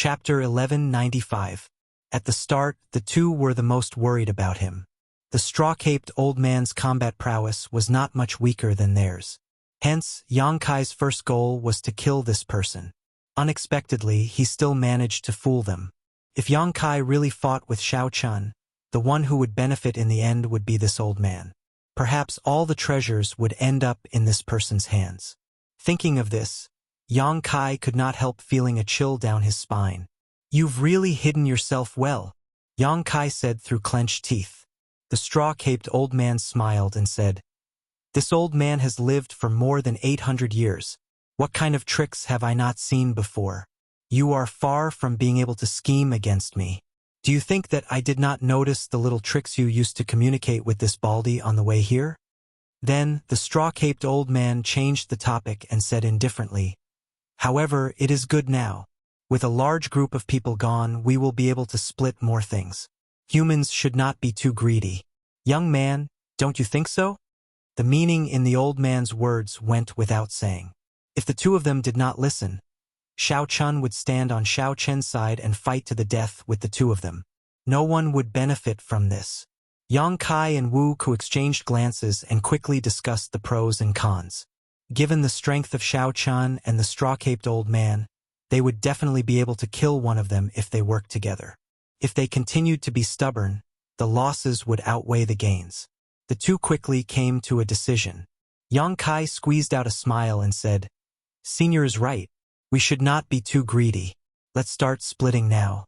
Chapter 1195. At the start, the two were the most worried about him. The straw-caped old man's combat prowess was not much weaker than theirs. Hence, Yang Kai's first goal was to kill this person. Unexpectedly, he still managed to fool them. If Yang Kai really fought with Xiao Chun, the one who would benefit in the end would be this old man. Perhaps all the treasures would end up in this person's hands. Thinking of this, Yang Kai could not help feeling a chill down his spine. "You've really hidden yourself well," Yang Kai said through clenched teeth. The straw-caped old man smiled and said, "This old man has lived for more than 800 years. What kind of tricks have I not seen before? You are far from being able to scheme against me. Do you think that I did not notice the little tricks you used to communicate with this baldy on the way here?" Then, the straw-caped old man changed the topic and said indifferently, "However, it is good now. With a large group of people gone, we will be able to split more things. Humans should not be too greedy. Young man, don't you think so?" The meaning in the old man's words went without saying. If the two of them did not listen, Xiao Chun would stand on Xiao Chen's side and fight to the death with the two of them. No one would benefit from this. Yang Kai and Wu Ku exchanged glances and quickly discussed the pros and cons. Given the strength of Xiao Chun and the straw-caped old man, they would definitely be able to kill one of them if they worked together. If they continued to be stubborn, the losses would outweigh the gains. The two quickly came to a decision. Yang Kai squeezed out a smile and said, "Senior is right. We should not be too greedy. Let's start splitting now."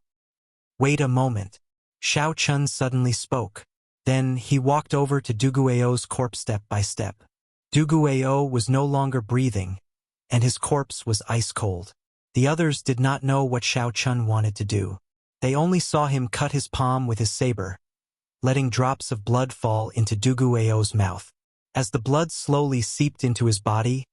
"Wait a moment." Xiao Chun suddenly spoke. Then he walked over to Duguao's corpse step by step. Duguao was no longer breathing, and his corpse was ice-cold. The others did not know what Xiao Chun wanted to do. They only saw him cut his palm with his saber, letting drops of blood fall into Duguao's mouth. As the blood slowly seeped into his body,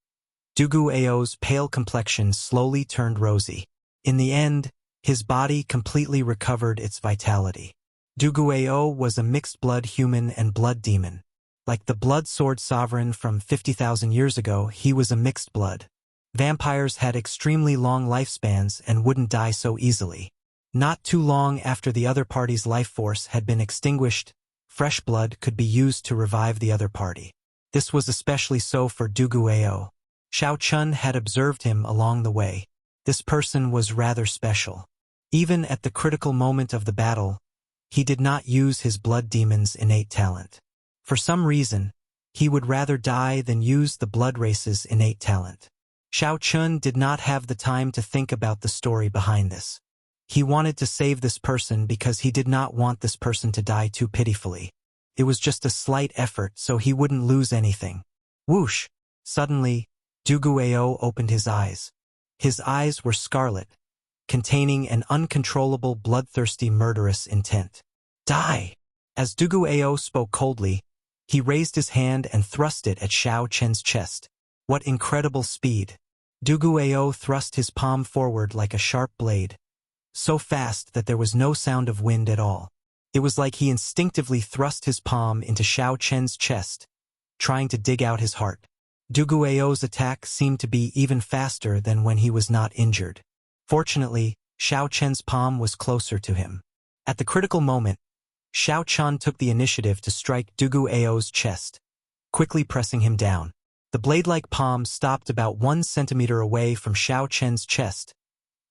Duguao's pale complexion slowly turned rosy. In the end, his body completely recovered its vitality. Duguao was a mixed-blood human and blood demon. Like the blood sword sovereign from 50,000 years ago, he was a mixed blood. Vampires had extremely long lifespans and wouldn't die so easily. Not too long after the other party's life force had been extinguished, fresh blood could be used to revive the other party. This was especially so for Duguao. Xiao Chun had observed him along the way. This person was rather special. Even at the critical moment of the battle, he did not use his blood demon's innate talent. For some reason, he would rather die than use the blood race's innate talent. Xiao Chun did not have the time to think about the story behind this. He wanted to save this person because he did not want this person to die too pitifully. It was just a slight effort so he wouldn't lose anything. Whoosh! Suddenly, Duguao opened his eyes. His eyes were scarlet, containing an uncontrollable bloodthirsty murderous intent. "Die!" As Duguao spoke coldly, he raised his hand and thrust it at Xiao Chen's chest. What incredible speed! Duguao thrust his palm forward like a sharp blade, so fast that there was no sound of wind at all. It was like he instinctively thrust his palm into Xiao Chen's chest, trying to dig out his heart. Duguao's attack seemed to be even faster than when he was not injured. Fortunately, Xiao Chen's palm was closer to him. At the critical moment, Xiao Chun took the initiative to strike Duguao's chest, quickly pressing him down. The blade-like palm stopped about 1 centimeter away from Xiao Chen's chest,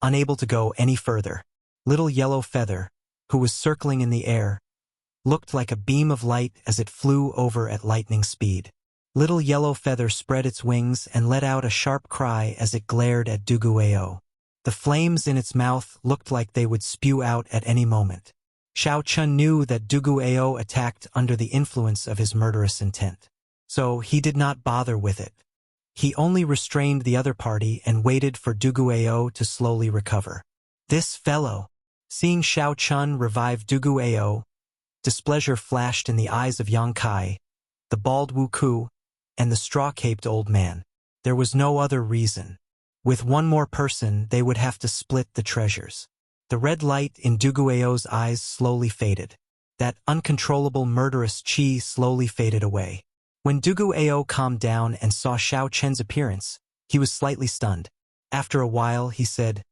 unable to go any further. Little Yellow Feather, who was circling in the air, looked like a beam of light as it flew over at lightning speed. Little Yellow Feather spread its wings and let out a sharp cry as it glared at Duguao. The flames in its mouth looked like they would spew out at any moment. Xiao Chun knew that Duguao attacked under the influence of his murderous intent. So he did not bother with it. He only restrained the other party and waited for Duguao to slowly recover. This fellow! Seeing Xiao Chun revive Duguao, displeasure flashed in the eyes of Yang Kai, the bald Wu Ku, and the straw-caped old man. There was no other reason. With one more person, they would have to split the treasures. The red light in Duguao's eyes slowly faded. That uncontrollable murderous chi slowly faded away. When Duguao calmed down and saw Xiao Chen's appearance, he was slightly stunned. After a while, he said,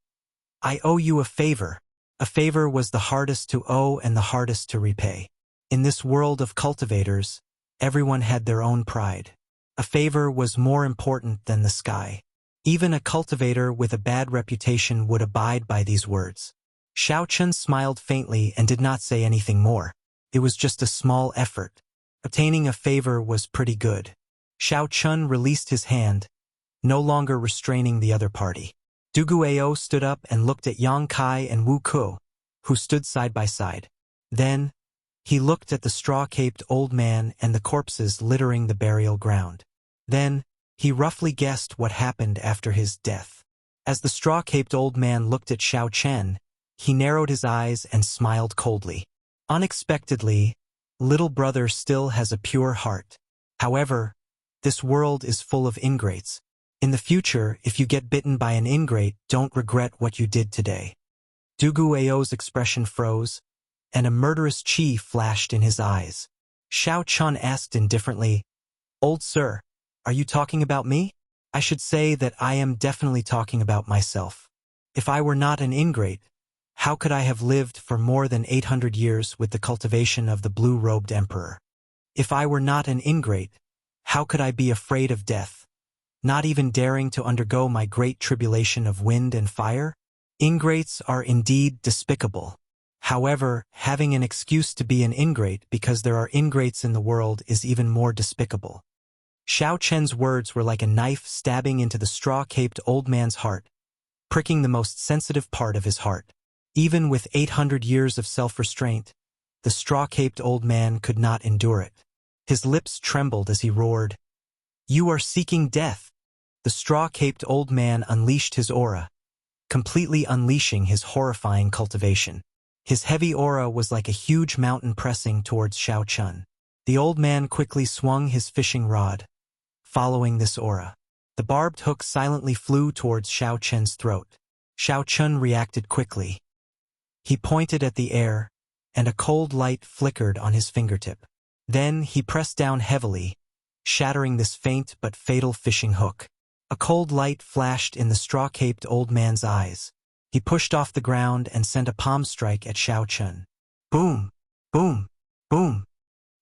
I owe you a favor. A favor was the hardest to owe and the hardest to repay. In this world of cultivators, everyone had their own pride. A favor was more important than the sky. Even a cultivator with a bad reputation would abide by these words. Xiao Chun smiled faintly and did not say anything more. It was just a small effort. Obtaining a favor was pretty good. Xiao Chun released his hand, no longer restraining the other party. Du Guiyou stood up and looked at Yang Kai and Wu Ku, who stood side by side. Then, he looked at the straw-caped old man and the corpses littering the burial ground. Then, he roughly guessed what happened after his death. As the straw-caped old man looked at Xiao Chen, he narrowed his eyes and smiled coldly. Unexpectedly, little brother still has a pure heart. However, this world is full of ingrates. In the future, if you get bitten by an ingrate, don't regret what you did today. Du Guiyou's expression froze, and a murderous chi flashed in his eyes. Xiao Chun asked indifferently, "Old sir, are you talking about me?" "I should say that I am definitely talking about myself. If I were not an ingrate, how could I have lived for more than 800 years with the cultivation of the blue-robed emperor? If I were not an ingrate, how could I be afraid of death, not even daring to undergo my great tribulation of wind and fire? Ingrates are indeed despicable. However, having an excuse to be an ingrate because there are ingrates in the world is even more despicable." Xiao Chen's words were like a knife stabbing into the straw-caped old man's heart, pricking the most sensitive part of his heart. Even with 800 years of self-restraint, the straw-caped old man could not endure it. His lips trembled as he roared, "You are seeking death!" The straw-caped old man unleashed his aura, completely unleashing his horrifying cultivation. His heavy aura was like a huge mountain pressing towards Xiao Chun. The old man quickly swung his fishing rod, following this aura. The barbed hook silently flew towards Xiao Chen's throat. Xiao Chun reacted quickly. He pointed at the air, and a cold light flickered on his fingertip. Then he pressed down heavily, shattering this faint but fatal fishing hook. A cold light flashed in the straw-caped old man's eyes. He pushed off the ground and sent a palm strike at Xiao Chun. Boom! Boom! Boom!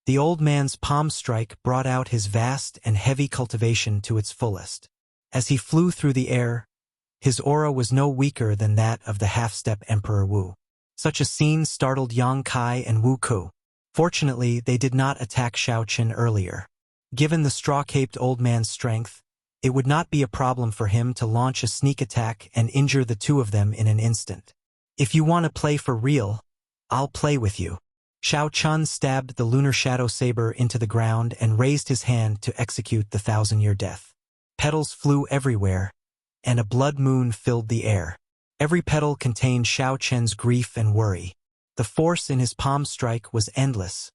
The old man's palm strike brought out his vast and heavy cultivation to its fullest. As he flew through the air, his aura was no weaker than that of the half-step Emperor Wu. Such a scene startled Yang Kai and Wu Ku. Fortunately, they did not attack Xiao Chen earlier. Given the straw-caped old man's strength, it would not be a problem for him to launch a sneak attack and injure the two of them in an instant. "If you want to play for real, I'll play with you." Xiao Chun stabbed the lunar shadow saber into the ground and raised his hand to execute the 1,000-year death. Petals flew everywhere, and a blood moon filled the air. Every petal contained Xiao Chen's grief and worry. The force in his palm strike was endless,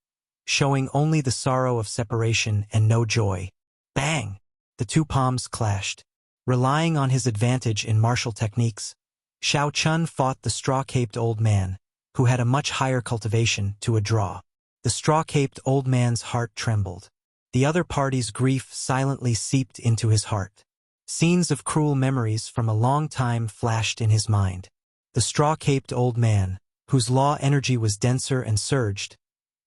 showing only the sorrow of separation and no joy. Bang! The two palms clashed. Relying on his advantage in martial techniques, Xiao Chun fought the straw-caped old man, who had a much higher cultivation, to a draw. The straw-caped old man's heart trembled. The other party's grief silently seeped into his heart. Scenes of cruel memories from a long time flashed in his mind. The straw-caped old man, whose law energy was denser and surged,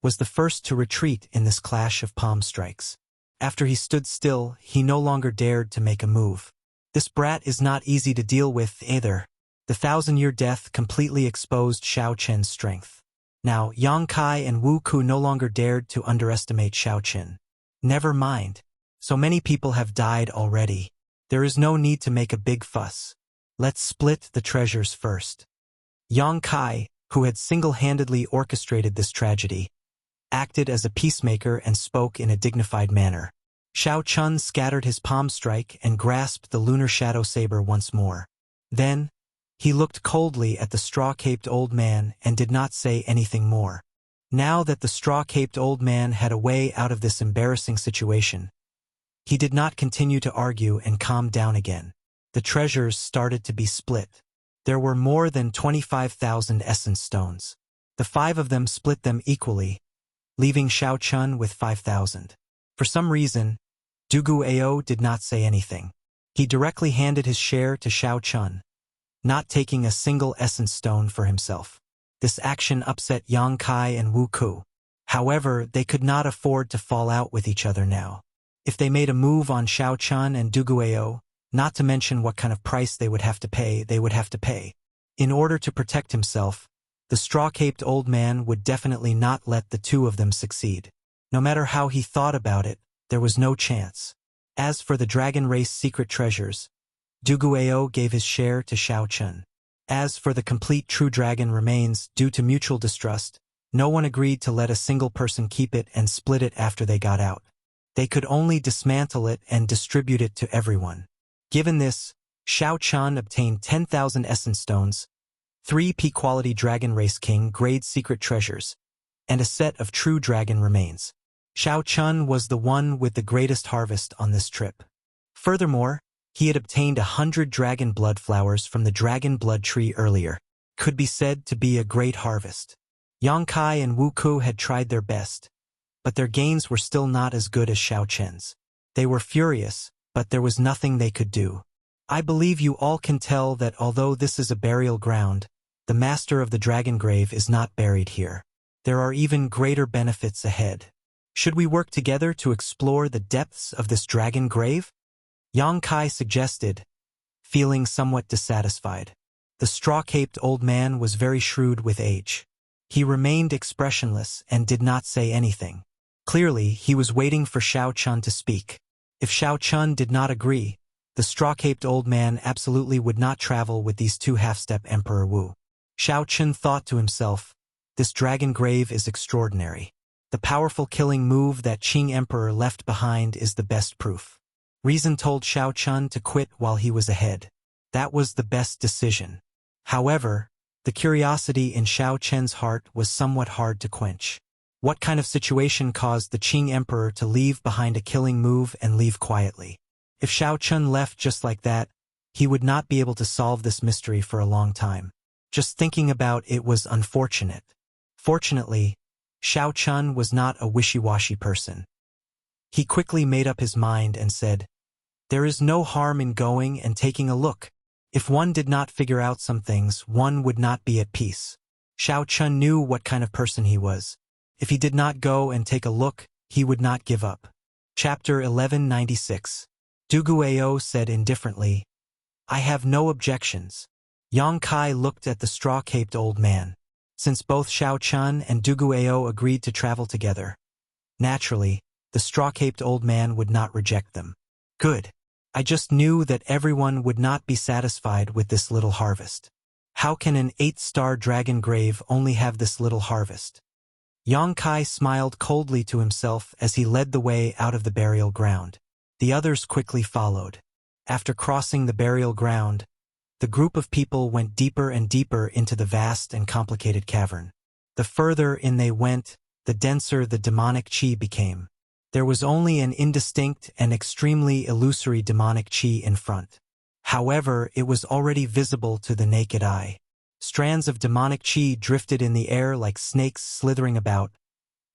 was the first to retreat in this clash of palm strikes. After he stood still, he no longer dared to make a move. This brat is not easy to deal with either. The 1,000-year death completely exposed Xiao Chen's strength. Now, Yang Kai and Wu Ku no longer dared to underestimate Xiao Chen. Never mind. So many people have died already. There is no need to make a big fuss. Let's split the treasures first. Yang Kai, who had single-handedly orchestrated this tragedy, acted as a peacemaker and spoke in a dignified manner. Xiao Chun scattered his palm strike and grasped the lunar shadow saber once more. Then, he looked coldly at the straw-caped old man and did not say anything more. Now that the straw-caped old man had a way out of this embarrassing situation, he did not continue to argue and calmed down again. The treasures started to be split. There were more than 25,000 essence stones. The 5 of them split them equally, leaving Xiao Chun with 5,000. For some reason, Du Guiyou did not say anything. He directly handed his share to Xiao Chun, not taking a single essence stone for himself. This action upset Yang Kai and Wu Ku. However, they could not afford to fall out with each other now. If they made a move on Xiao Chun and Duguao, not to mention what kind of price they would have to pay. In order to protect himself, the straw-caped old man would definitely not let the two of them succeed. No matter how he thought about it, there was no chance. As for the dragon race secret treasures, Duguao gave his share to Xiao Chun. As for the complete true dragon remains, due to mutual distrust, no one agreed to let a single person keep it and split it after they got out. They could only dismantle it and distribute it to everyone. Given this, Xiao Chun obtained 10,000 essence stones, 3 P-quality dragon race king grade secret treasures, and a set of true dragon remains. Xiao Chun was the one with the greatest harvest on this trip. Furthermore, he had obtained 100 dragon blood flowers from the dragon blood tree earlier. Could be said to be a great harvest. Yang Kai and Wu Ku had tried their best, but their gains were still not as good as Xiao Chen's. They were furious, but there was nothing they could do. I believe you all can tell that although this is a burial ground, the master of the dragon grave is not buried here. There are even greater benefits ahead. Should we work together to explore the depths of this dragon grave? Yang Kai suggested, feeling somewhat dissatisfied. The straw-caped old man was very shrewd with age. He remained expressionless and did not say anything. Clearly, he was waiting for Xiao Chun to speak. If Xiao Chun did not agree, the straw-caped old man absolutely would not travel with these two half-step Emperor Wu. Xiao Chun thought to himself, this dragon grave is extraordinary. The powerful killing move that Qing Emperor left behind is the best proof. Reason told Xiao Chun to quit while he was ahead. That was the best decision. However, the curiosity in Xiao Chen's heart was somewhat hard to quench. What kind of situation caused the Qing Emperor to leave behind a killing move and leave quietly? If Xiao Chun left just like that, he would not be able to solve this mystery for a long time. Just thinking about it was unfortunate. Fortunately, Xiao Chun was not a wishy-washy person. He quickly made up his mind and said, there is no harm in going and taking a look. If one did not figure out some things, one would not be at peace. Xiao Chun knew what kind of person he was. If he did not go and take a look, he would not give up. Chapter 1196. Duguao said indifferently, I have no objections. Yang Kai looked at the straw-caped old man. Since both Xiao Chun and Duguao agreed to travel together, naturally, the straw-caped old man would not reject them. Good. I just knew that everyone would not be satisfied with this little harvest. How can an 8-star dragon grave only have this little harvest? Yang Kai smiled coldly to himself as he led the way out of the burial ground. The others quickly followed. After crossing the burial ground, the group of people went deeper and deeper into the vast and complicated cavern. The further in they went, the denser the demonic chi became. There was only an indistinct and extremely illusory demonic chi in front. However, it was already visible to the naked eye. Strands of demonic chi drifted in the air like snakes slithering about,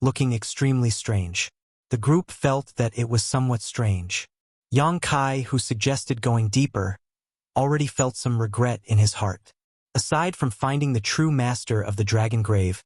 looking extremely strange. The group felt that it was somewhat strange. Yang Kai, who suggested going deeper, already felt some regret in his heart. Aside from finding the true master of the dragon grave,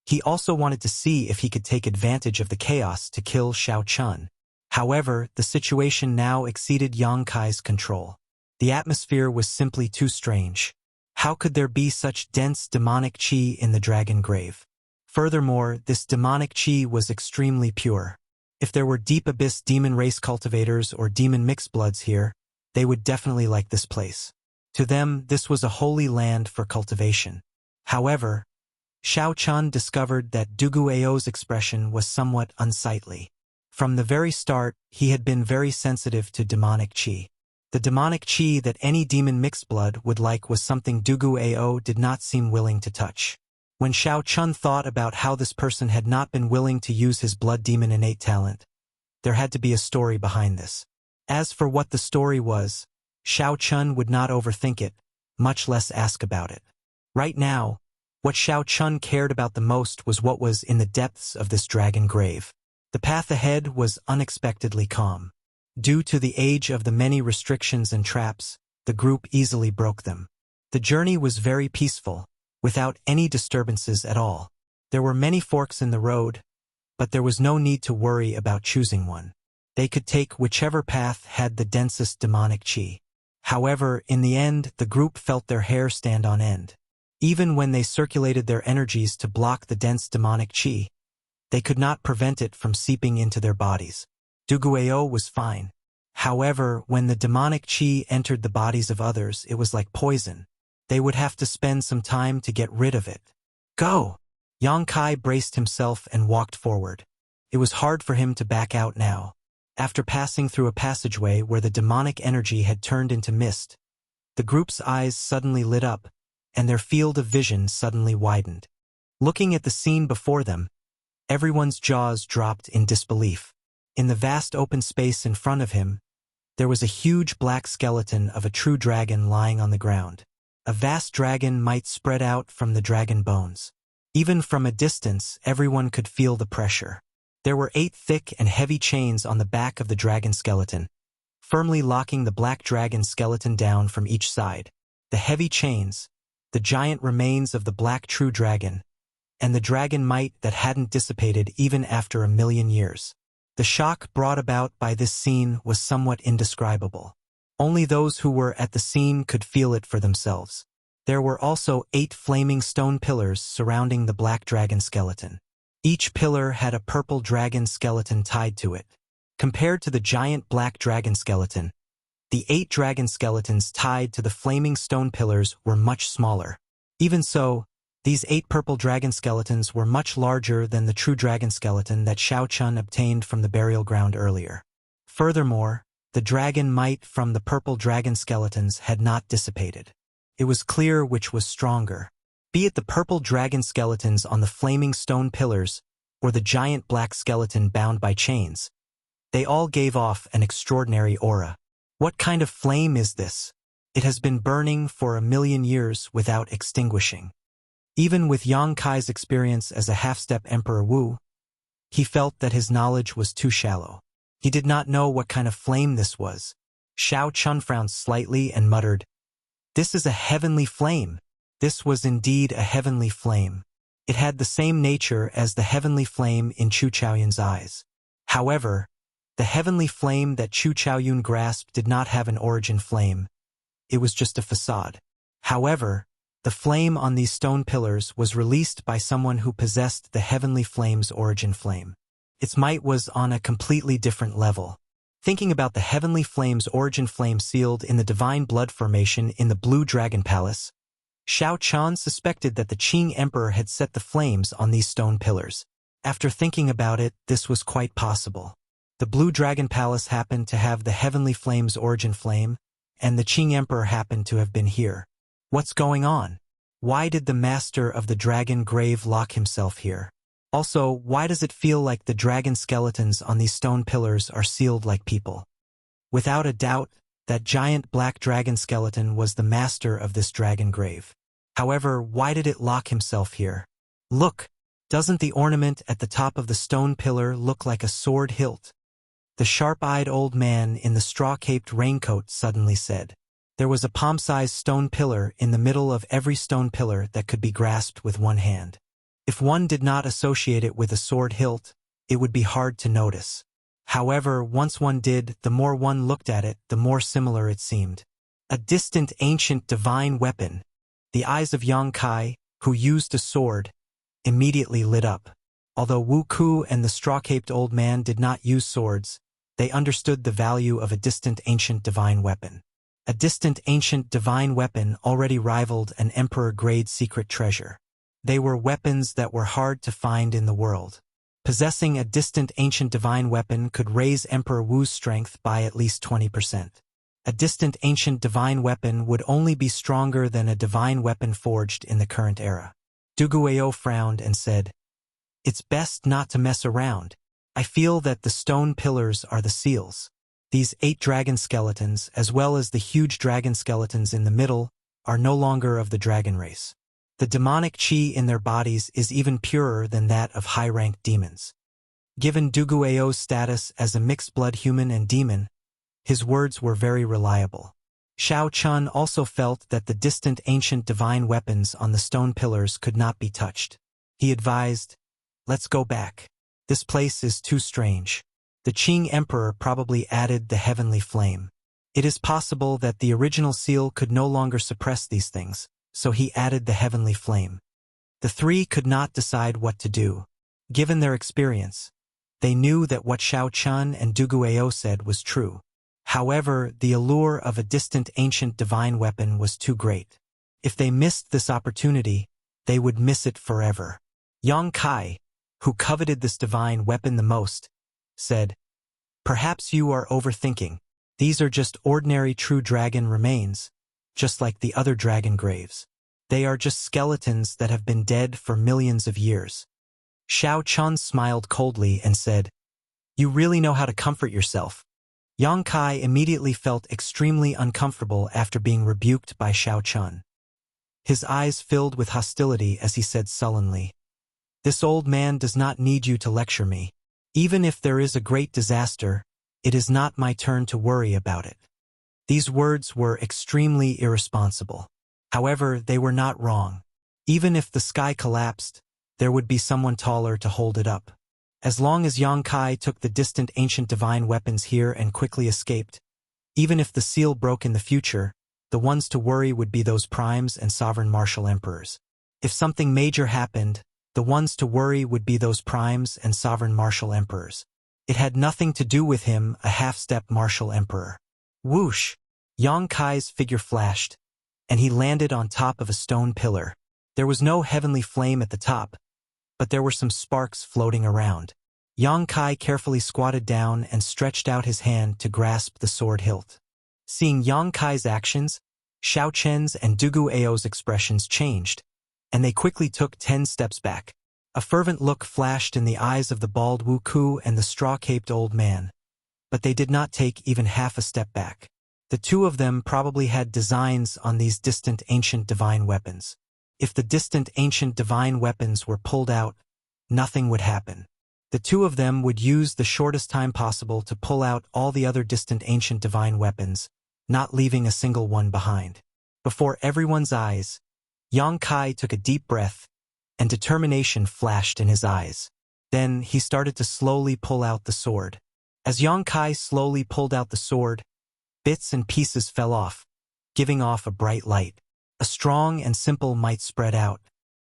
he also wanted to see if he could take advantage of the chaos to kill Xiao Chun. However, the situation now exceeded Yang Kai's control. The atmosphere was simply too strange. How could there be such dense demonic chi in the dragon grave? Furthermore, this demonic chi was extremely pure. If there were deep abyss demon race cultivators or demon mixed bloods here, they would definitely like this place. To them, this was a holy land for cultivation. However, Xiao Chun discovered that Duguao's expression was somewhat unsightly. From the very start, he had been very sensitive to demonic chi. The demonic chi that any demon mixed blood would like was something Duguao did not seem willing to touch. When Xiao Chun thought about how this person had not been willing to use his blood demon innate talent, there had to be a story behind this. As for what the story was, Xiao Chun would not overthink it, much less ask about it. Right now, what Xiao Chun cared about the most was what was in the depths of this dragon grave. The path ahead was unexpectedly calm. Due to the age of the many restrictions and traps, the group easily broke them. The journey was very peaceful, without any disturbances at all. There were many forks in the road, but there was no need to worry about choosing one. They could take whichever path had the densest demonic chi. However, in the end, the group felt their hair stand on end. Even when they circulated their energies to block the dense demonic chi, they could not prevent it from seeping into their bodies. Duguayao was fine. However, when the demonic chi entered the bodies of others, it was like poison. They would have to spend some time to get rid of it. Go! Yang Kai braced himself and walked forward. It was hard for him to back out now. After passing through a passageway where the demonic energy had turned into mist, the group's eyes suddenly lit up, and their field of vision suddenly widened. Looking at the scene before them, everyone's jaws dropped in disbelief. In the vast open space in front of him, there was a huge black skeleton of a true dragon lying on the ground. A vast dragon might spread out from the dragon bones. Even from a distance, everyone could feel the pressure. There were 8 thick and heavy chains on the back of the dragon skeleton, firmly locking the black dragon skeleton down from each side. The heavy chains, the giant remains of the black true dragon, and the dragon might that hadn't dissipated even after 1,000,000 years. The shock brought about by this scene was somewhat indescribable. Only those who were at the scene could feel it for themselves. There were also 8 flaming stone pillars surrounding the black dragon skeleton. Each pillar had a purple dragon skeleton tied to it. Compared to the giant black dragon skeleton, the 8 dragon skeletons tied to the flaming stone pillars were much smaller. Even so, these 8 purple dragon skeletons were much larger than the true dragon skeleton that Xiao Chun obtained from the burial ground earlier. Furthermore, the dragon might from the purple dragon skeletons had not dissipated. It was clear which was stronger, be it the purple dragon skeletons on the flaming stone pillars or the giant black skeleton bound by chains. They all gave off an extraordinary aura. What kind of flame is this? It has been burning for 1,000,000 years without extinguishing. Even with Yang Kai's experience as a half-step Emperor Wu, he felt that his knowledge was too shallow. He did not know what kind of flame this was. Xiao Chun frowned slightly and muttered, "This is a heavenly flame." This was indeed a heavenly flame. It had the same nature as the heavenly flame in Chu Chaoyun's eyes. However, the heavenly flame that Chu Chaoyun grasped did not have an origin flame. It was just a facade. However, the flame on these stone pillars was released by someone who possessed the heavenly flame's origin flame. Its might was on a completely different level. Thinking about the heavenly flame's origin flame sealed in the divine blood formation in the Blue Dragon Palace, Xiao Chun suspected that the Qing Emperor had set the flames on these stone pillars. After thinking about it, this was quite possible. The Blue Dragon Palace happened to have the heavenly flame's origin flame, and the Qing Emperor happened to have been here. What's going on? Why did the master of the dragon grave lock himself here? Also, why does it feel like the dragon skeletons on these stone pillars are sealed like people? Without a doubt, that giant black dragon skeleton was the master of this dragon grave. However, why did it lock himself here? Look, doesn't the ornament at the top of the stone pillar look like a sword hilt? The sharp-eyed old man in the straw-caped raincoat suddenly said. There was a palm-sized stone pillar in the middle of every stone pillar that could be grasped with one hand. If one did not associate it with a sword hilt, it would be hard to notice. However, once one did, the more one looked at it, the more similar it seemed. A distant ancient divine weapon. The eyes of Yang Kai, who used a sword, immediately lit up. Although Wu Ku and the straw-caped old man did not use swords, they understood the value of a distant ancient divine weapon. A distant ancient divine weapon already rivaled an emperor-grade secret treasure. They were weapons that were hard to find in the world. Possessing a distant ancient divine weapon could raise Emperor Wu's strength by at least 20%. A distant ancient divine weapon would only be stronger than a divine weapon forged in the current era. Duguayao frowned and said, "It's best not to mess around. I feel that the stone pillars are the seals. These 8 dragon skeletons, as well as the huge dragon skeletons in the middle, are no longer of the dragon race. The demonic chi in their bodies is even purer than that of high-ranked demons." Given Duguayo's status as a mixed-blood human and demon, his words were very reliable. Xiao Chun also felt that the distant ancient divine weapons on the stone pillars could not be touched. He advised, "Let's go back. This place is too strange." The Qing emperor probably added the heavenly flame. It is possible that the original seal could no longer suppress these things, so he added the heavenly flame. The three could not decide what to do. Given their experience, they knew that what Xiao Chun and Duguayao said was true. However, the allure of a distant ancient divine weapon was too great. If they missed this opportunity, they would miss it forever. Yang Kai, who coveted this divine weapon the most, said, "Perhaps you are overthinking. These are just ordinary true dragon remains, just like the other dragon graves. They are just skeletons that have been dead for millions of years." Xiao Chun smiled coldly and said, "You really know how to comfort yourself." Yang Kai immediately felt extremely uncomfortable after being rebuked by Xiao Chun. His eyes filled with hostility as he said sullenly, "This old man does not need you to lecture me. Even if there is a great disaster, it is not my turn to worry about it." These words were extremely irresponsible. However, they were not wrong. Even if the sky collapsed, there would be someone taller to hold it up. As long as Yang Kai took the distant ancient divine weapons here and quickly escaped, even if the seal broke in the future, the ones to worry would be those primes and sovereign martial emperors. If something major happened, the ones to worry would be those primes and sovereign martial emperors. It had nothing to do with him, a half-step martial emperor. Whoosh! Yang Kai's figure flashed, and he landed on top of a stone pillar. There was no heavenly flame at the top, but there were some sparks floating around. Yang Kai carefully squatted down and stretched out his hand to grasp the sword hilt. Seeing Yang Kai's actions, Xiao Chen's and Dugu Ao's expressions changed, and they quickly took 10 steps back. A fervent look flashed in the eyes of the bald Wu Ku and the straw-caped old man, but they did not take even half a step back. The two of them probably had designs on these distant ancient divine weapons. If the distant ancient divine weapons were pulled out, nothing would happen. The two of them would use the shortest time possible to pull out all the other distant ancient divine weapons, not leaving a single one behind. Before everyone's eyes, Yang Kai took a deep breath, and determination flashed in his eyes. Then he started to slowly pull out the sword. As Yang Kai slowly pulled out the sword, bits and pieces fell off, giving off a bright light. A strong and simple might spread out.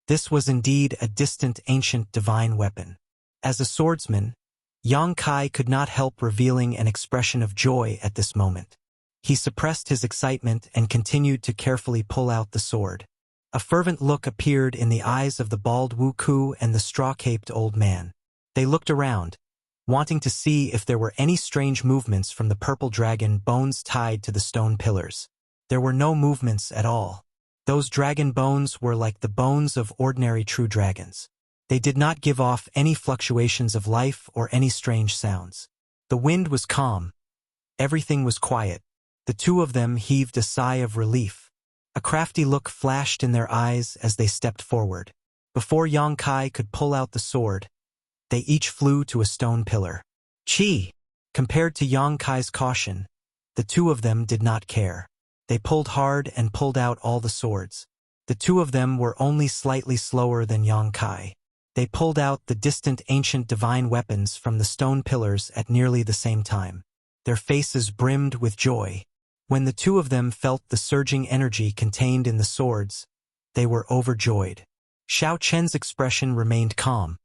This was indeed a distant ancient divine weapon. As a swordsman, Yang Kai could not help revealing an expression of joy at this moment. He suppressed his excitement and continued to carefully pull out the sword. A fervent look appeared in the eyes of the bald Wu Ku and the straw-caped old man. They looked around, wanting to see if there were any strange movements from the purple dragon bones tied to the stone pillars. There were no movements at all. Those dragon bones were like the bones of ordinary true dragons. They did not give off any fluctuations of life or any strange sounds. The wind was calm. Everything was quiet. The two of them heaved a sigh of relief. A crafty look flashed in their eyes as they stepped forward. Before Yang Kai could pull out the sword, they each flew to a stone pillar. Chi! Compared to Yang Kai's caution, the two of them did not care. They pulled hard and pulled out all the swords. The two of them were only slightly slower than Yang Kai. They pulled out the distant ancient divine weapons from the stone pillars at nearly the same time. Their faces brimmed with joy. When the two of them felt the surging energy contained in the swords, they were overjoyed. Xiao Chen's expression remained calm.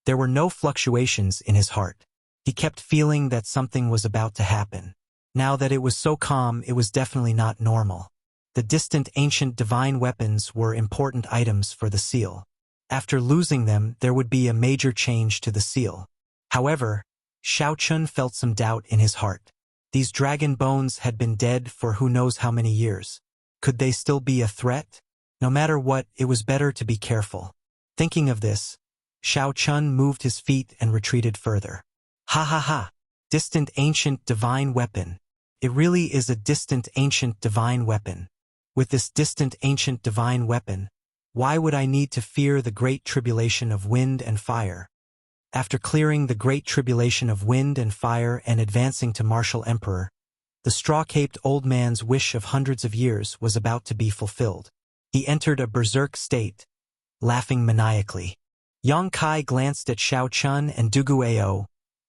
There were no fluctuations in his heart. He kept feeling that something was about to happen. Now that it was so calm, it was definitely not normal. The distant ancient divine weapons were important items for the seal. After losing them, there would be a major change to the seal. However, Xiao Chun felt some doubt in his heart. These dragon bones had been dead for who knows how many years. Could they still be a threat? No matter what, it was better to be careful. Thinking of this, Xiao Chun moved his feet and retreated further. Ha ha ha! Distant ancient divine weapon. It really is a distant ancient divine weapon. With this distant ancient divine weapon, why would I need to fear the great tribulation of wind and fire? After clearing the great tribulation of wind and fire and advancing to martial emperor, The straw-caped old man's wish of hundreds of years was about to be fulfilled. He entered a berserk state, laughing maniacally. Yang Kai glanced at Xiao Chun and Duguao,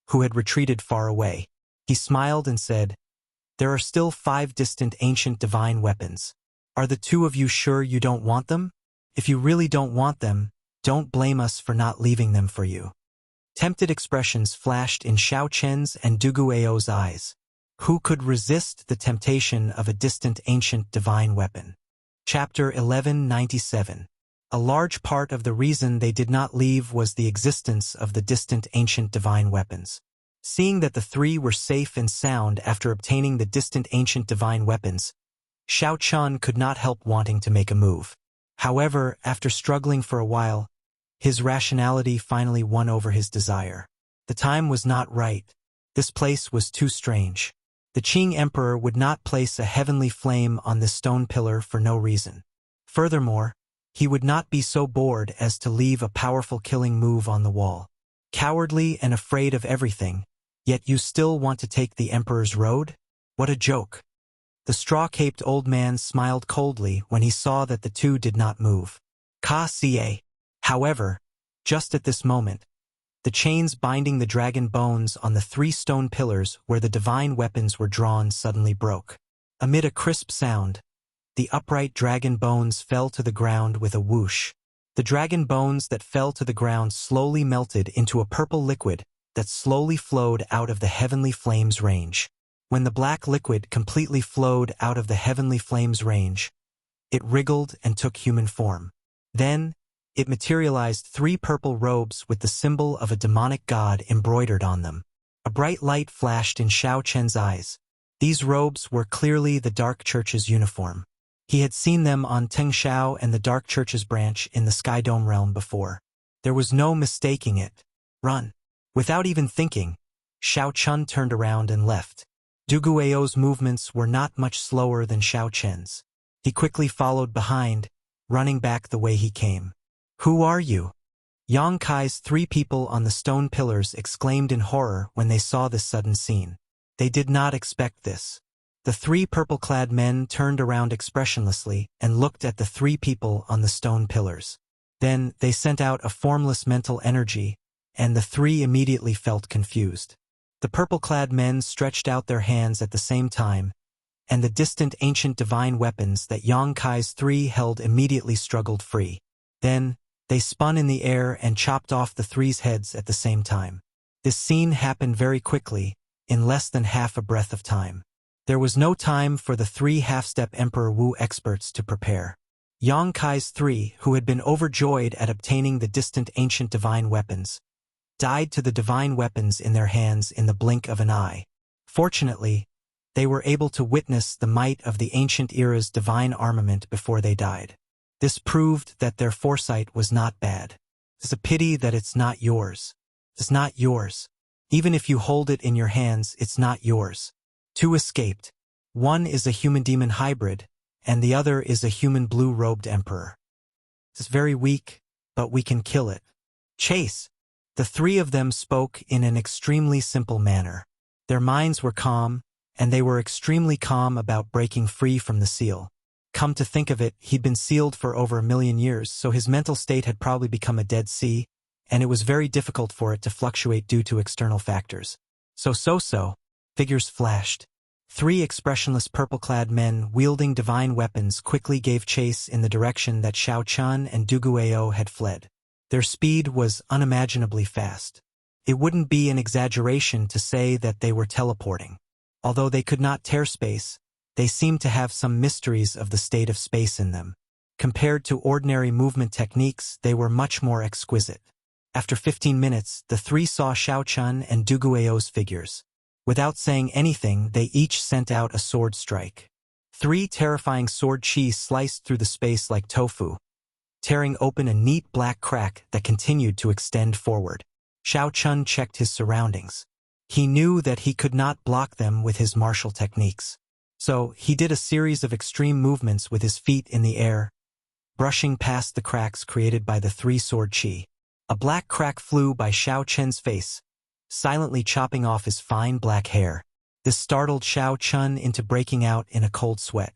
who had retreated far away. He smiled and said, "There are still 5 distant ancient divine weapons. Are the 2 of you sure you don't want them? If you really don't want them, don't blame us for not leaving them for you." Tempted expressions flashed in Xiao Chen's and Duguao's eyes. Who could resist the temptation of a distant ancient divine weapon? Chapter 1197. A large part of the reason they did not leave was the existence of the distant ancient divine weapons. Seeing that the 3 were safe and sound after obtaining the distant ancient divine weapons, Xiao Chun could not help wanting to make a move. However, after struggling for a while, his rationality finally won over his desire. The time was not right. This place was too strange. The Qing Emperor would not place a heavenly flame on this stone pillar for no reason. Furthermore, he would not be so bored as to leave a powerful killing move on the wall. Cowardly and afraid of everything, yet you still want to take the Emperor's road? What a joke. The straw-caped old man smiled coldly when he saw that the 2 did not move. Ka Xie. However, just at this moment, the chains binding the dragon bones on the 3 stone pillars where the divine weapons were drawn suddenly broke. Amid a crisp sound, the upright dragon bones fell to the ground with a whoosh. The dragon bones that fell to the ground slowly melted into a purple liquid that slowly flowed out of the heavenly flames range. When the black liquid completely flowed out of the heavenly flames range, it wriggled and took human form. Then, it materialized 3 purple robes with the symbol of a demonic god embroidered on them. A bright light flashed in Xiao Chen's eyes. These robes were clearly the Dark Church's uniform. He had seen them on Tengshao and the Dark Church's branch in the Sky Dome realm before. There was no mistaking it. Run. Without even thinking, Xiao Chun turned around and left. Duguao's movements were not much slower than Xiao Chen's. He quickly followed behind, running back the way he came. "Who are you?" Yang Kai's 3 people on the stone pillars exclaimed in horror when they saw this sudden scene. They did not expect this. The 3 purple-clad men turned around expressionlessly and looked at the 3 people on the stone pillars. Then they sent out a formless mental energy, and the 3 immediately felt confused. The purple-clad men stretched out their hands at the same time, and the distant ancient divine weapons that Yang Kai's 3 held immediately struggled free. Then, they spun in the air and chopped off the 3's heads at the same time. This scene happened very quickly, in less than half a breath of time. There was no time for the 3 half-step Emperor Wu experts to prepare. Yang Kai's 3, who had been overjoyed at obtaining the distant ancient divine weapons, died to the divine weapons in their hands in the blink of an eye. Fortunately, they were able to witness the might of the ancient era's divine armament before they died. This proved that their foresight was not bad. It's a pity that it's not yours. It's not yours. Even if you hold it in your hands, it's not yours. 2 escaped. One is a human-demon hybrid, and the other is a human blue-robed emperor. It's very weak, but we can kill it. Chase! The 3 of them spoke in an extremely simple manner. Their minds were calm, and they were extremely calm about breaking free from the seal. Come to think of it, he'd been sealed for over 1,000,000 years, so his mental state had probably become a dead sea, and it was very difficult for it to fluctuate due to external factors. So, figures flashed. 3 expressionless purple-clad men wielding divine weapons quickly gave chase in the direction that Xiao Chun and Duguao had fled. Their speed was unimaginably fast. It wouldn't be an exaggeration to say that they were teleporting. Although they could not tear space, they seemed to have some mysteries of the state of space in them. Compared to ordinary movement techniques, they were much more exquisite. After 15 minutes, the 3 saw Xiao Chun and Duguao's figures. Without saying anything, they each sent out a sword strike. 3 terrifying sword chi sliced through the space like tofu, tearing open a neat black crack that continued to extend forward. Xiao Chun checked his surroundings. He knew that he could not block them with his martial techniques. So, he did a series of extreme movements with his feet in the air, brushing past the cracks created by the 3 sword chi. A black crack flew by Xiao Chen's face, silently chopping off his fine black hair. This startled Xiao Chun into breaking out in a cold sweat.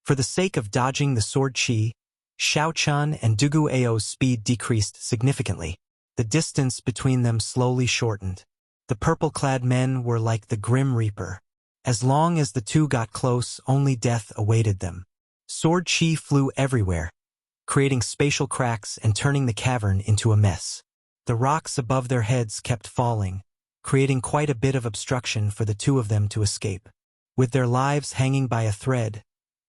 For the sake of dodging the sword chi, Xiao Chun and Dugu Ao's speed decreased significantly. The distance between them slowly shortened. The purple-clad men were like the Grim Reaper. As long as the two got close, only death awaited them. Sword chi flew everywhere, creating spatial cracks and turning the cavern into a mess. The rocks above their heads kept falling, creating quite a bit of obstruction for the two of them to escape. With their lives hanging by a thread,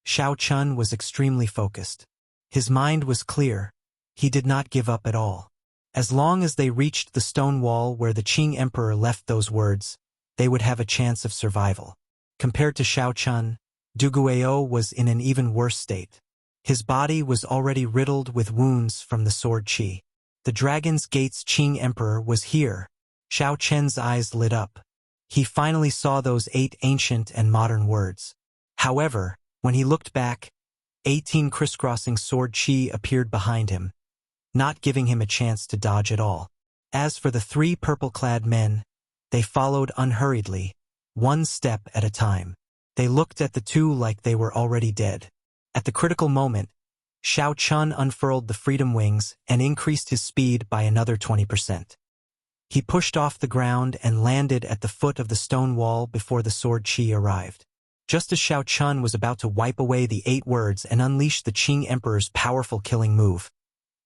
Xiao Chun was extremely focused. His mind was clear. He did not give up at all. As long as they reached the stone wall where the Qing Emperor left those words, they would have a chance of survival. Compared to Xiao Chun, Duguayao was in an even worse state. His body was already riddled with wounds from the sword chi. The Dragon's Gate's Qing Emperor was here. Xiao Chen's eyes lit up. He finally saw those 8 ancient and modern words. However, when he looked back, 18 crisscrossing sword chi appeared behind him, not giving him a chance to dodge at all. As for the 3 purple-clad men, they followed unhurriedly, one step at a time. They looked at the two like they were already dead. At the critical moment, Xiao Chun unfurled the freedom wings and increased his speed by another 20%. He pushed off the ground and landed at the foot of the stone wall before the sword chi arrived. Just as Xiao Chun was about to wipe away the 8 words and unleash the Qing Emperor's powerful killing move,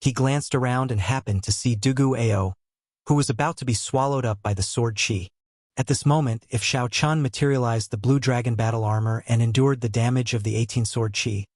he glanced around and happened to see Dugu Ao, who was about to be swallowed up by the sword chi. At this moment, if Xiao Chun materialized the blue dragon battle armor and endured the damage of the 18 sword chi,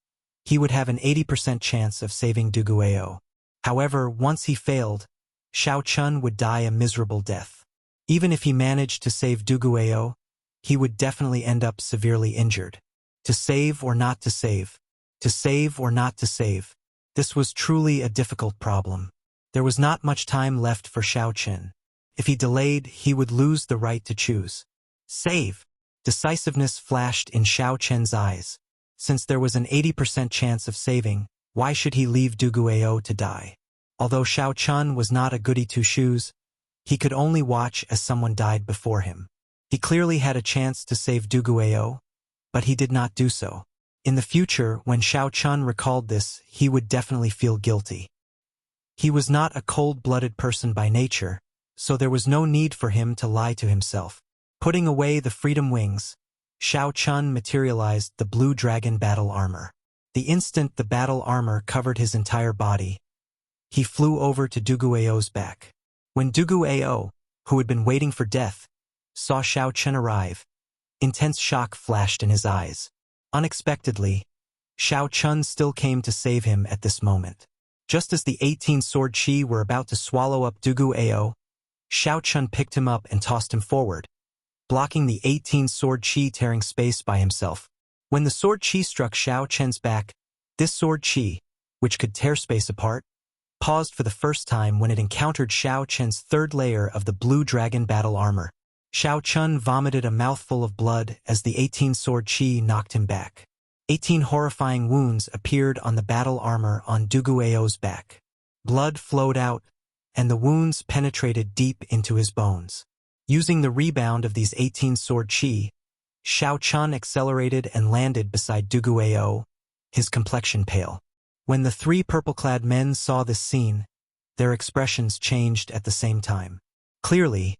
he would have an 80% chance of saving Dugu Ao. However, once he failed, Xiao Chun would die a miserable death. Even if he managed to save Dugu Ao, he would definitely end up severely injured. To save or not to save? To save or not to save? This was truly a difficult problem. There was not much time left for Xiao Chen. If he delayed, he would lose the right to choose. Save! Decisiveness flashed in Xiao Chen's eyes. Since there was an 80% chance of saving, why should he leave Dugu Ao to die? Although Xiao Chun was not a goody two-shoes, he could only watch as someone died before him. He clearly had a chance to save Dugu Ao, but he did not do so. In the future, when Xiao Chun recalled this, he would definitely feel guilty. He was not a cold-blooded person by nature, so there was no need for him to lie to himself. Putting away the freedom wings, Xiao Chun materialized the blue dragon battle armor. The instant the battle armor covered his entire body, he flew over to Dugu Ao's back. When Dugu Ao, who had been waiting for death, saw Xiao Chun arrive, intense shock flashed in his eyes. Unexpectedly, Xiao Chun still came to save him at this moment. Just as the 18 sword chi were about to swallow up Dugu Ao, Xiao Chun picked him up and tossed him forward, blocking the 18 sword chi tearing space by himself. When the sword chi struck Xiao Chen's back, this sword chi, which could tear space apart, paused for the first time when it encountered Xiao Chen's 3rd layer of the blue dragon battle armor. Xiao Chun vomited a mouthful of blood as the 18 sword chi knocked him back. 18 horrifying wounds appeared on the battle armor on Dugu Ao's back. Blood flowed out, and the wounds penetrated deep into his bones. Using the rebound of these 18 sword chi, Xiao Chun accelerated and landed beside Dugu Ao, his complexion pale. When the 3 purple-clad men saw this scene, their expressions changed at the same time. Clearly,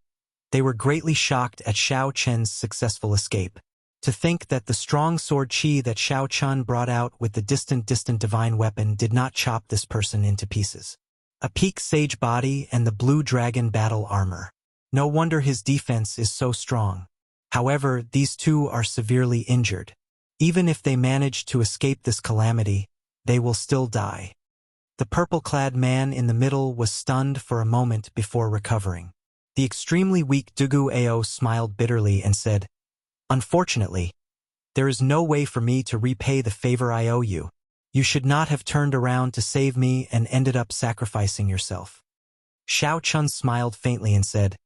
they were greatly shocked at Xiao Chen's successful escape. To think that the strong sword chi that Xiao Chun brought out with the distant divine weapon did not chop this person into pieces. A peak sage body and the blue dragon battle armor. No wonder his defense is so strong. However, these two are severely injured. Even if they manage to escape this calamity, they will still die. The purple-clad man in the middle was stunned for a moment before recovering. The extremely weak Dugu Ao smiled bitterly and said, "Unfortunately, there is no way for me to repay the favor I owe you. You should not have turned around to save me and ended up sacrificing yourself." Xiao Chun smiled faintly and said,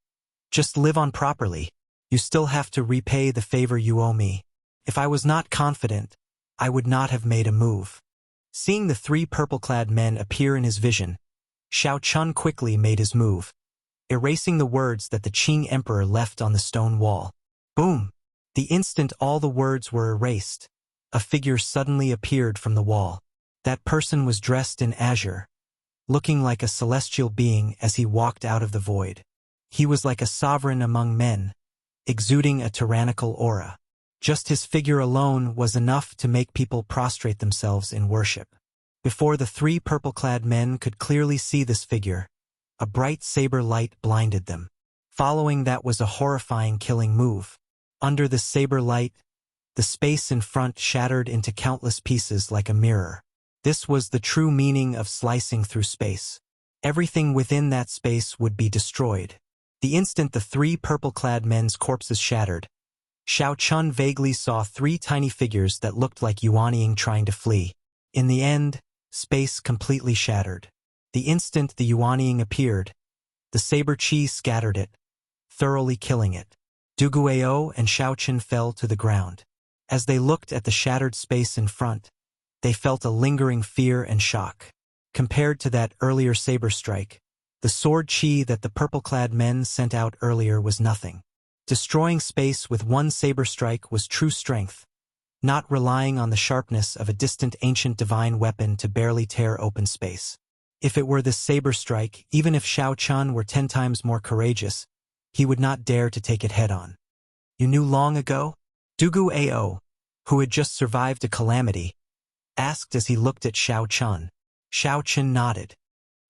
"Just live on properly. You still have to repay the favor you owe me. If I was not confident, I would not have made a move." Seeing the 3 purple-clad men appear in his vision, Xiao Chun quickly made his move, erasing the words that the Qing Emperor left on the stone wall. Boom! The instant all the words were erased, a figure suddenly appeared from the wall. That person was dressed in azure, looking like a celestial being as he walked out of the void. He was like a sovereign among men, exuding a tyrannical aura. Just his figure alone was enough to make people prostrate themselves in worship. Before the three purple-clad men could clearly see this figure, a bright saber light blinded them. Following that was a horrifying killing move. Under the saber light, the space in front shattered into countless pieces like a mirror. This was the true meaning of slicing through space. Everything within that space would be destroyed. The instant the three purple-clad men's corpses shattered, Xiao Chun vaguely saw three tiny figures that looked like Yuanying trying to flee. In the end, space completely shattered. The instant the Yuanying appeared, the saber chi scattered it, thoroughly killing it. Duguayou and Xiaoqin fell to the ground. As they looked at the shattered space in front, they felt a lingering fear and shock. Compared to that earlier saber strike, the sword chi that the purple-clad men sent out earlier was nothing. Destroying space with one saber strike was true strength, not relying on the sharpness of a distant ancient divine weapon to barely tear open space. If it were this saber strike, even if Xiao Chun were 10 times more courageous, he would not dare to take it head-on. You knew long ago? Duguayou, who had just survived a calamity, asked as he looked at Xiao Chun. Xiao Chun nodded.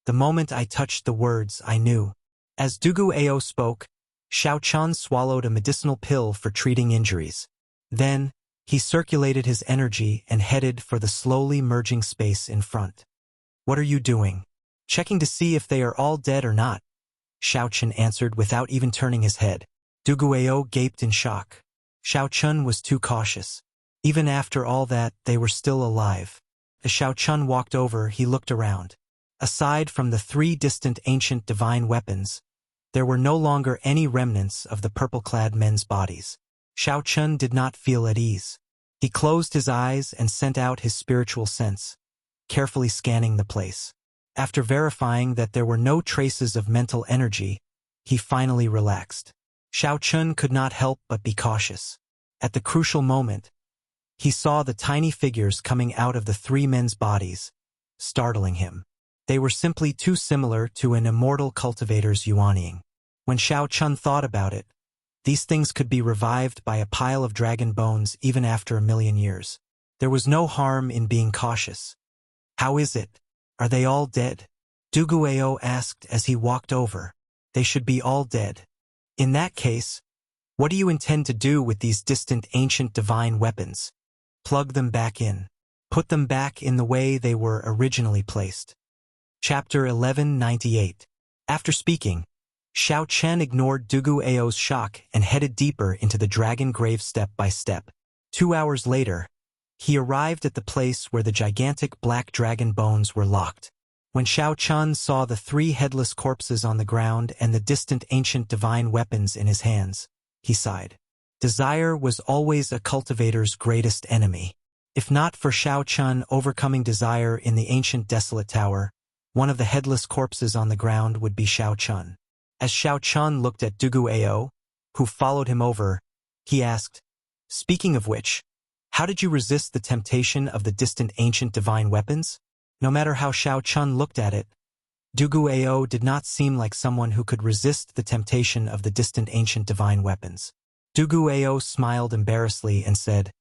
The moment I touched the words, I knew. As Duguayou spoke, Xiao Chun swallowed a medicinal pill for treating injuries. Then, he circulated his energy and headed for the slowly merging space in front. What are you doing? Checking to see if they are all dead or not, Xiao Chun answered without even turning his head. Duguayou gaped in shock. Xiao Chun was too cautious. Even after all that, they were still alive. As Xiao Chun walked over, he looked around. Aside from the three distant ancient divine weapons, there were no longer any remnants of the purple-clad men's bodies. Xiao Chun did not feel at ease. He closed his eyes and sent out his spiritual sense, carefully scanning the place. After verifying that there were no traces of mental energy, he finally relaxed. Xiao Chun could not help but be cautious. At the crucial moment, he saw the tiny figures coming out of the three men's bodies, startling him. They were simply too similar to an immortal cultivator's Yuanying. When Xiao Chun thought about it, these things could be revived by a pile of dragon bones even after 1,000,000 years. There was no harm in being cautious. How is it? Are they all dead? Duguayou asked as he walked over. They should be all dead. In that case, what do you intend to do with these distant ancient divine weapons? Plug them back in. Put them back in the way they were originally placed. Chapter 1198. After speaking, Xiao Chen ignored Duguayou's shock and headed deeper into the dragon grave step by step. 2 hours later, he arrived at the place where the gigantic black dragon bones were locked. When Xiao Chen saw the three headless corpses on the ground and the distant ancient divine weapons in his hands, he sighed. Desire was always a cultivator's greatest enemy. If not for Xiao Chen overcoming desire in the ancient desolate tower, one of the headless corpses on the ground would be Xiao Chun. As Xiao Chun looked at Duguayou, who followed him over, he asked, "Speaking of which, how did you resist the temptation of the distant ancient divine weapons?" No matter how Xiao Chun looked at it, Duguayou did not seem like someone who could resist the temptation of the distant ancient divine weapons. Duguayou smiled embarrassedly and said,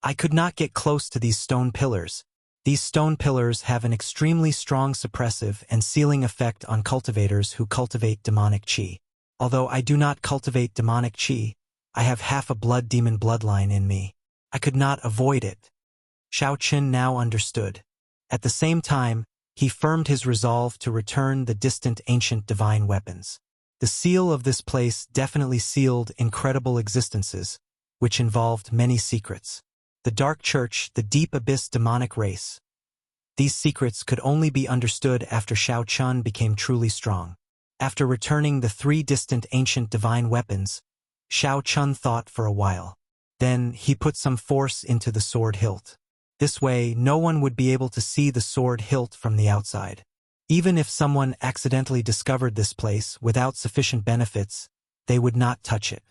"I could not get close to these stone pillars. These stone pillars have an extremely strong suppressive and sealing effect on cultivators who cultivate demonic qi. Although I do not cultivate demonic qi, I have half a blood demon bloodline in me. I could not avoid it." Xiao Qin now understood. At the same time, he firmed his resolve to return the distant ancient divine weapons. The seal of this place definitely sealed incredible existences, which involved many secrets. The Dark Church, the Deep Abyss demonic race. These secrets could only be understood after Xiao Chun became truly strong. After returning the three distant ancient divine weapons, Xiao Chun thought for a while. Then he put some force into the sword hilt. This way, no one would be able to see the sword hilt from the outside. Even if someone accidentally discovered this place without sufficient benefits, they would not touch it.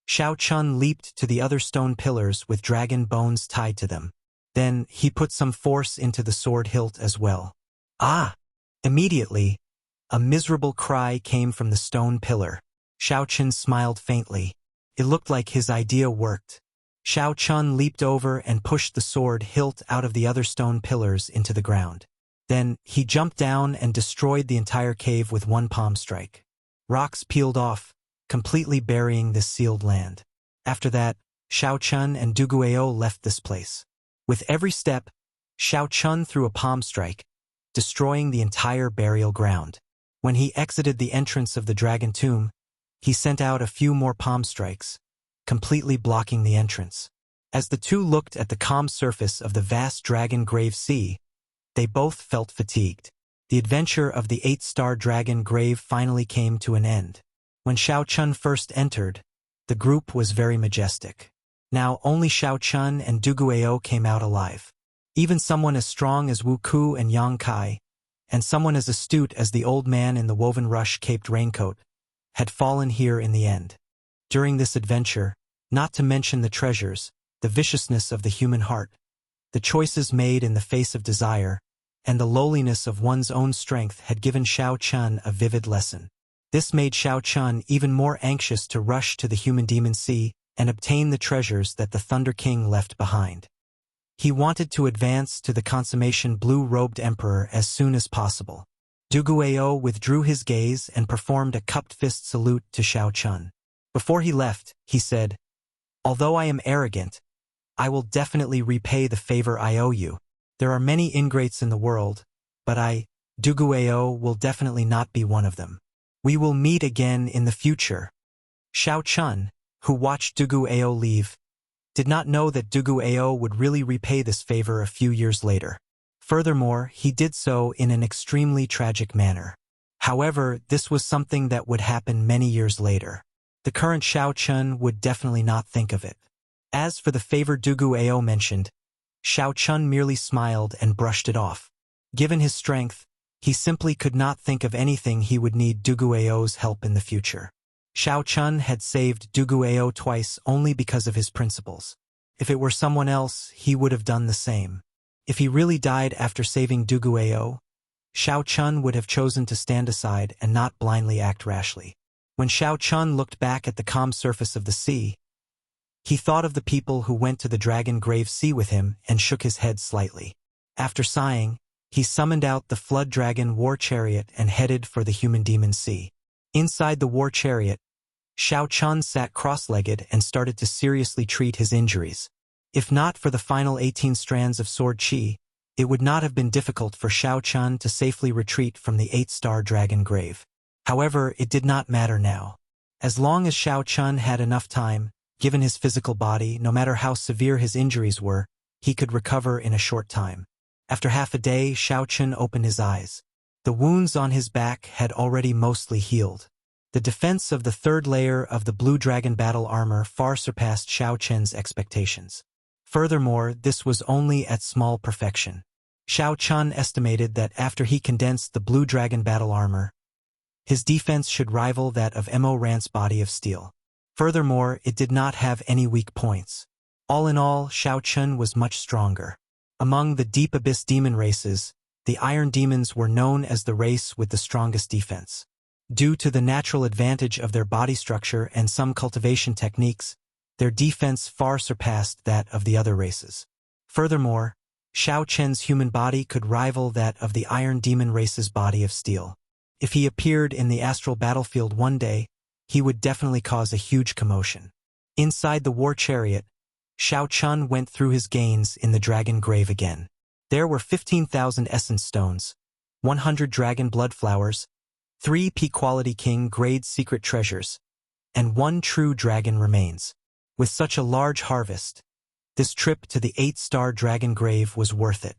Shao Chun leaped to the other stone pillars with dragon bones tied to them. Then, he put some force into the sword hilt as well. Ah! Immediately, a miserable cry came from the stone pillar. Shao Chun smiled faintly. It looked like his idea worked. Shao Chun leaped over and pushed the sword hilt out of the other stone pillars into the ground. Then, he jumped down and destroyed the entire cave with one palm strike. Rocks peeled off, completely burying this sealed land. After that, Shao Chun and Duguayou left this place. With every step, Shao Chun threw a palm strike, destroying the entire burial ground. When he exited the entrance of the dragon tomb, he sent out a few more palm strikes, completely blocking the entrance. As the two looked at the calm surface of the vast dragon grave sea, they both felt fatigued. The adventure of the 8-star dragon grave finally came to an end. When Shao Chun first entered, the group was very majestic. Now only Shao Chun and Duguayou came out alive. Even someone as strong as Wu Ku and Yang Kai, and someone as astute as the old man in the woven rush-caped raincoat, had fallen here in the end. During this adventure, not to mention the treasures, the viciousness of the human heart, the choices made in the face of desire, and the lowliness of one's own strength had given Shao Chun a vivid lesson. This made Shao Chun even more anxious to rush to the human demon sea and obtain the treasures that the Thunder King left behind. He wanted to advance to the consummation blue-robed emperor as soon as possible. Duguayou withdrew his gaze and performed a cupped fist salute to Shao Chun. Before he left, he said, "Although I am arrogant, I will definitely repay the favor I owe you. There are many ingrates in the world, but I, Duguayou, will definitely not be one of them. We will meet again in the future." Shao Chun, who watched Duguayou leave, did not know that Duguayou would really repay this favor a few years later. Furthermore, he did so in an extremely tragic manner. However, this was something that would happen many years later. The current Shao Chun would definitely not think of it. As for the favor Duguayou mentioned, Shao Chun merely smiled and brushed it off. Given his strength, he simply could not think of anything he would need Duguayou's help in the future. Shao Chun had saved Duguayou twice only because of his principles. If it were someone else, he would have done the same. If he really died after saving Duguayou, Shao Chun would have chosen to stand aside and not blindly act rashly. When Shao Chun looked back at the calm surface of the sea, he thought of the people who went to the dragon grave sea with him and shook his head slightly. After sighing, he summoned out the flood dragon war chariot and headed for the human demon sea. Inside the war chariot, Shao Chun sat cross-legged and started to seriously treat his injuries. If not for the final 18 strands of sword chi, it would not have been difficult for Shao Chun to safely retreat from the 8-star dragon grave. However, it did not matter now. As long as Shao Chun had enough time, given his physical body, no matter how severe his injuries were, he could recover in a short time. After half a day, Shao Chun opened his eyes. The wounds on his back had already mostly healed. The defense of the third layer of the Blue Dragon battle armor far surpassed Shao Chun's expectations. Furthermore, this was only at small perfection. Shao Chun estimated that after he condensed the Blue Dragon battle armor, his defense should rival that of Mo Rant's body of steel. Furthermore, it did not have any weak points. All in all, Shao Chun was much stronger. Among the Deep Abyss demon races, the Iron Demons were known as the race with the strongest defense. Due to the natural advantage of their body structure and some cultivation techniques, their defense far surpassed that of the other races. Furthermore, Shao Chun's human body could rival that of the Iron Demon race's body of steel. If he appeared in the astral battlefield one day, he would definitely cause a huge commotion. Inside the war chariot, Shao Chun went through his gains in the dragon grave again. There were 15,000 essence stones, 100 dragon blood flowers, 3 P-quality king grade secret treasures, and 1 true dragon remains. With such a large harvest, this trip to the 8-star dragon grave was worth it.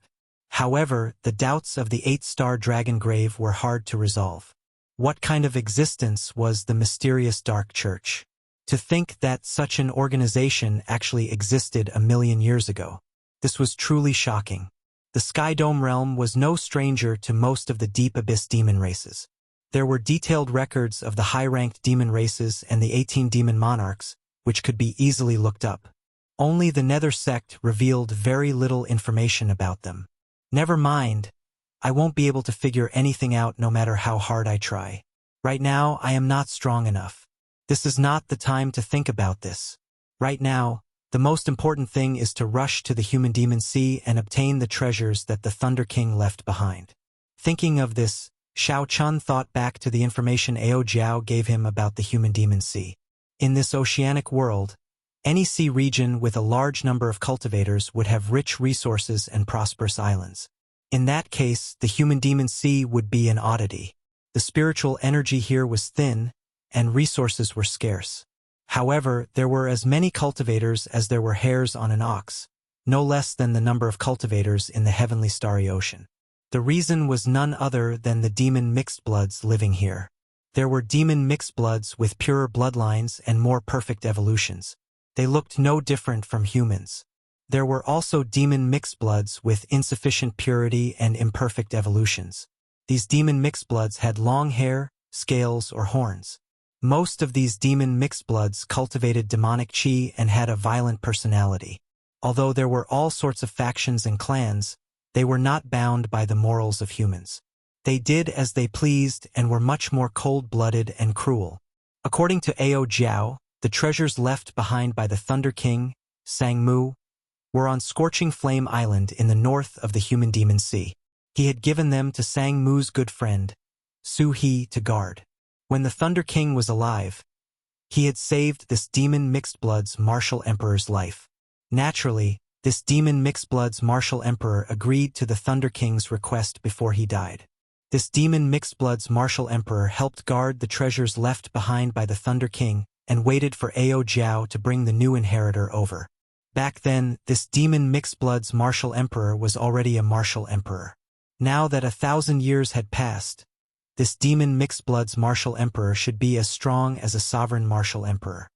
However, the doubts of the 8-star dragon grave were hard to resolve. What kind of existence was the mysterious Dark Church? To think that such an organization actually existed a million years ago. This was truly shocking. The Sky Dome realm was no stranger to most of the Deep Abyss demon races. There were detailed records of the high-ranked demon races and the 18 demon monarchs, which could be easily looked up. Only the Nether sect revealed very little information about them. Never mind, I won't be able to figure anything out no matter how hard I try. Right now, I am not strong enough. This is not the time to think about this. Right now, the most important thing is to rush to the Human Demon Sea and obtain the treasures that the Thunder King left behind. Thinking of this, Xiao Chun thought back to the information Ao Jiao gave him about the Human Demon Sea. In this oceanic world, any sea region with a large number of cultivators would have rich resources and prosperous islands. In that case, the Human Demon Sea would be an oddity. The spiritual energy here was thin, and resources were scarce. However, there were as many cultivators as there were hairs on an ox, no less than the number of cultivators in the heavenly starry ocean. The reason was none other than the demon mixed bloods living here. There were demon mixed bloods with purer bloodlines and more perfect evolutions. They looked no different from humans. There were also demon mixed bloods with insufficient purity and imperfect evolutions. These demon mixed bloods had long hair, scales, or horns. Most of these demon mixed bloods cultivated demonic chi and had a violent personality. Although there were all sorts of factions and clans, they were not bound by the morals of humans. They did as they pleased and were much more cold-blooded and cruel. According to Ao Jiao, the treasures left behind by the Thunder King, Sang Mu, were on Scorching Flame Island in the north of the Human Demon Sea. He had given them to Sang Mu's good friend, Su He, to guard. When the Thunder King was alive, he had saved this demon mixed bloods martial emperor's life. Naturally, this demon mixed bloods martial emperor agreed to the Thunder King's request before he died. This demon mixed bloods martial emperor helped guard the treasures left behind by the Thunder King and waited for Ao Jiao to bring the new inheritor over. Back then, this demon mixed bloods martial emperor was already a martial emperor. Now that 1,000 years had passed, this demon mixed bloods martial emperor should be as strong as a sovereign martial emperor.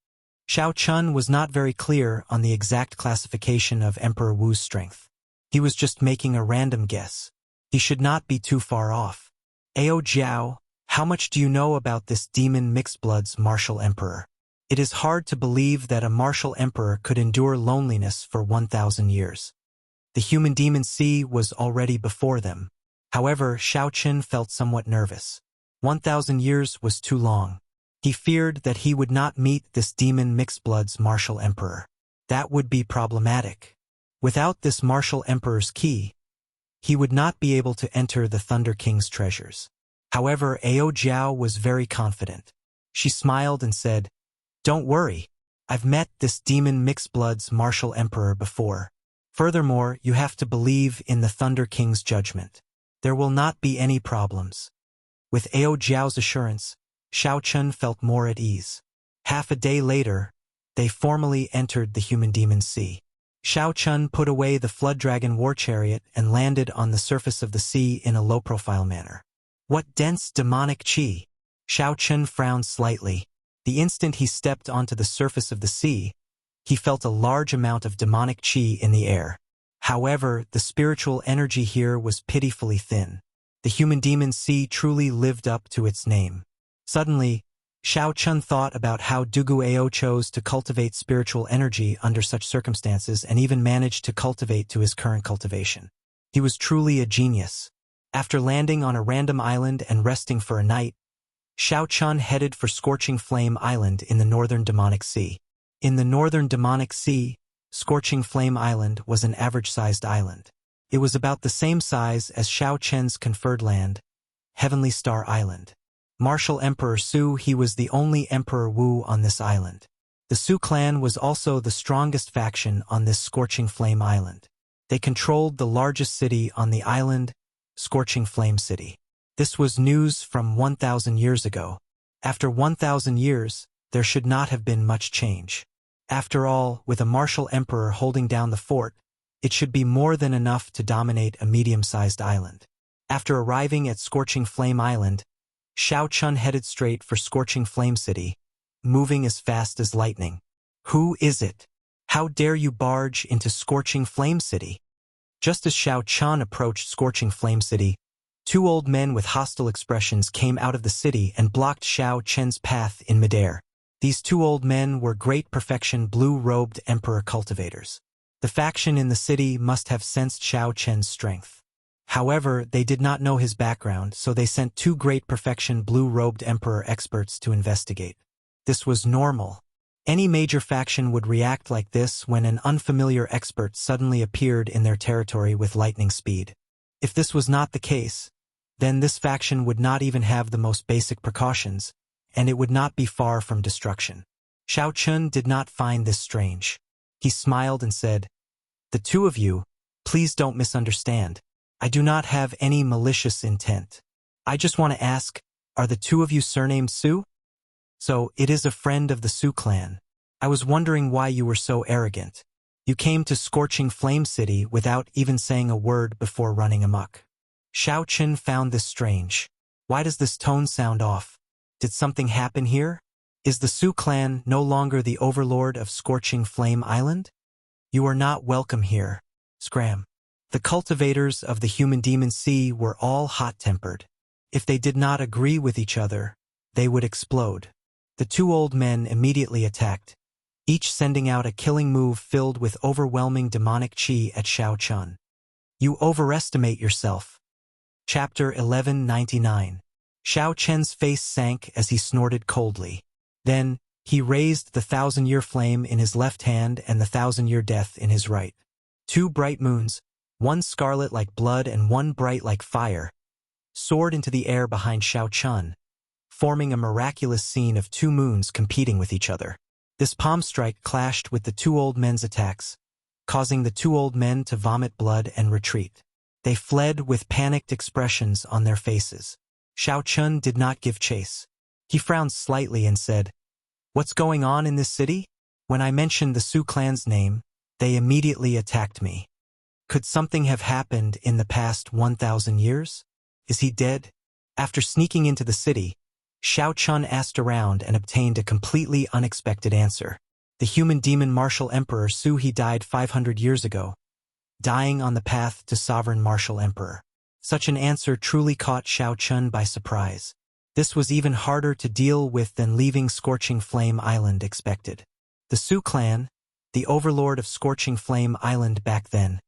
Xiao Chun was not very clear on the exact classification of Emperor Wu's strength. He was just making a random guess. He should not be too far off. Ao Jiao, how much do you know about this demon mixed bloods martial emperor? It is hard to believe that a martial emperor could endure loneliness for 1,000 years. The Human Demon Sea was already before them. However, Xiao Chun felt somewhat nervous. 1,000 years was too long. He feared that he would not meet this demon mixed bloods martial emperor. That would be problematic. Without this martial emperor's key, he would not be able to enter the Thunder King's treasures. However, Ao Jiao was very confident. She smiled and said, "Don't worry. I've met this demon mixed bloods martial emperor before. Furthermore, you have to believe in the Thunder King's judgment. There will not be any problems." With Ao Jiao's assurance, Xiao Chun felt more at ease. Half a day later, they formally entered the Human Demon Sea. Xiao Chun put away the Flood Dragon war chariot and landed on the surface of the sea in a low-profile manner. What dense demonic chi! Xiao Chun frowned slightly. The instant he stepped onto the surface of the sea, he felt a large amount of demonic chi in the air. However, the spiritual energy here was pitifully thin. The Human Demon Sea truly lived up to its name. Suddenly, Xiao Chun thought about how Dugu Ao chose to cultivate spiritual energy under such circumstances and even managed to cultivate to his current cultivation. He was truly a genius. After landing on a random island and resting for a night, Xiao Chun headed for Scorching Flame Island in the northern Demonic Sea. In the northern Demonic Sea, Scorching Flame Island was an average-sized island. It was about the same size as Xiao Chen's conferred land, Heavenly Star Island. Martial Emperor Su, he was the only Emperor Wu on this island. The Su clan was also the strongest faction on this Scorching Flame Island. They controlled the largest city on the island, Scorching Flame City. This was news from 1,000 years ago. After 1,000 years, there should not have been much change. After all, with a martial emperor holding down the fort, it should be more than enough to dominate a medium-sized island. After arriving at Scorching Flame Island, Xiao Chun headed straight for Scorching Flame City, moving as fast as lightning. "Who is it? How dare you barge into Scorching Flame City?" Just as Xiao Chun approached Scorching Flame City, two old men with hostile expressions came out of the city and blocked Xiao Chen's path in midair. These two old men were great perfection blue-robed emperor cultivators. The faction in the city must have sensed Xiao Chen's strength. However, they did not know his background, so they sent two great perfection blue-robed emperor experts to investigate. This was normal. Any major faction would react like this when an unfamiliar expert suddenly appeared in their territory with lightning speed. If this was not the case, then this faction would not even have the most basic precautions, and it would not be far from destruction. Xiao Chun did not find this strange. He smiled and said, "The two of you, please don't misunderstand. I do not have any malicious intent. I just want to ask, are the two of you surnamed Su? So, it is a friend of the Su clan. I was wondering why you were so arrogant. You came to Scorching Flame City without even saying a word before running amok." Xiao Chun found this strange. Why does this tone sound off? Did something happen here? Is the Su clan no longer the overlord of Scorching Flame Island? You are not welcome here. Scram. The cultivators of the Human Demon Sea were all hot-tempered. If they did not agree with each other, they would explode. The two old men immediately attacked, each sending out a killing move filled with overwhelming demonic chi at Xiao Chun. You overestimate yourself. Chapter 1199. Xiao Chen's face sank as he snorted coldly. Then, he raised the 1,000-year flame in his left hand and the 1,000-year death in his right. Two bright moons, one scarlet like blood and one bright like fire, soared into the air behind Xiao Chun, forming a miraculous scene of two moons competing with each other. This palm strike clashed with the two old men's attacks, causing the two old men to vomit blood and retreat. They fled with panicked expressions on their faces. Xiao Chun did not give chase. He frowned slightly and said, "What's going on in this city? When I mentioned the Su clan's name, they immediately attacked me. Could something have happened in the past 1,000 years? Is he dead?" After sneaking into the city, Xiao Chun asked around and obtained a completely unexpected answer. The human demon martial emperor Su he died 500 years ago, dying on the path to sovereign martial emperor. Such an answer truly caught Xiao Chun by surprise. This was even harder to deal with than leaving Scorching Flame Island expected. The Su clan, the overlord of Scorching Flame Island back then,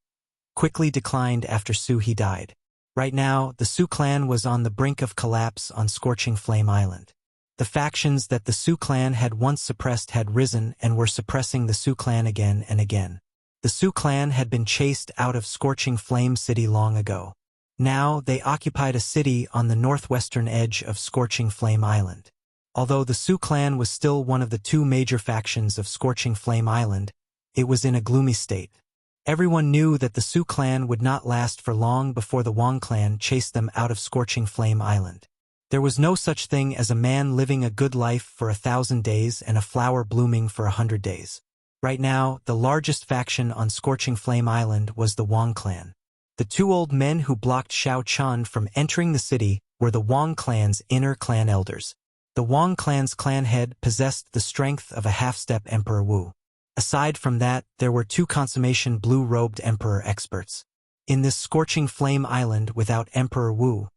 quickly declined after Su he died. Right now, the Su clan was on the brink of collapse on Scorching Flame Island. The factions that the Su clan had once suppressed had risen and were suppressing the Su clan again and again. The Su clan had been chased out of Scorching Flame City long ago. Now, they occupied a city on the northwestern edge of Scorching Flame Island. Although the Su clan was still one of the two major factions of Scorching Flame Island, it was in a gloomy state. Everyone knew that the Su clan would not last for long before the Wang clan chased them out of Scorching Flame Island. There was no such thing as a man living a good life for 1,000 days and a flower blooming for 100 days. Right now, the largest faction on Scorching Flame Island was the Wang clan. The two old men who blocked Xiao Chun from entering the city were the Wang clan's inner clan elders. The Wang clan's clan head possessed the strength of a half-step Emperor Wu. Aside from that, there were two consummation blue-robed Emperor experts. In this Scorching Flame Island without Emperor Wu,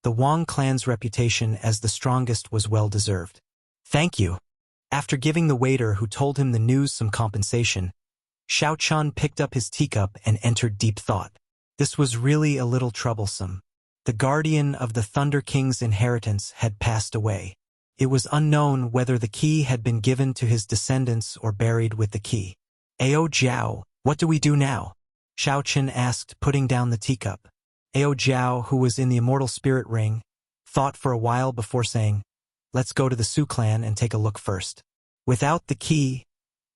the Wang clan's reputation as the strongest was well-deserved. "Thank you." After giving the waiter who told him the news some compensation, Xiao Chun picked up his teacup and entered deep thought. This was really a little troublesome. The guardian of the Thunder King's inheritance had passed away. It was unknown whether the key had been given to his descendants or buried with the key. "Ao Jiao, what do we do now?" Xiao Chun asked, putting down the teacup. Ao Jiao, who was in the Immortal Spirit Ring, thought for a while before saying, "Let's go to the Su clan and take a look first. Without the key,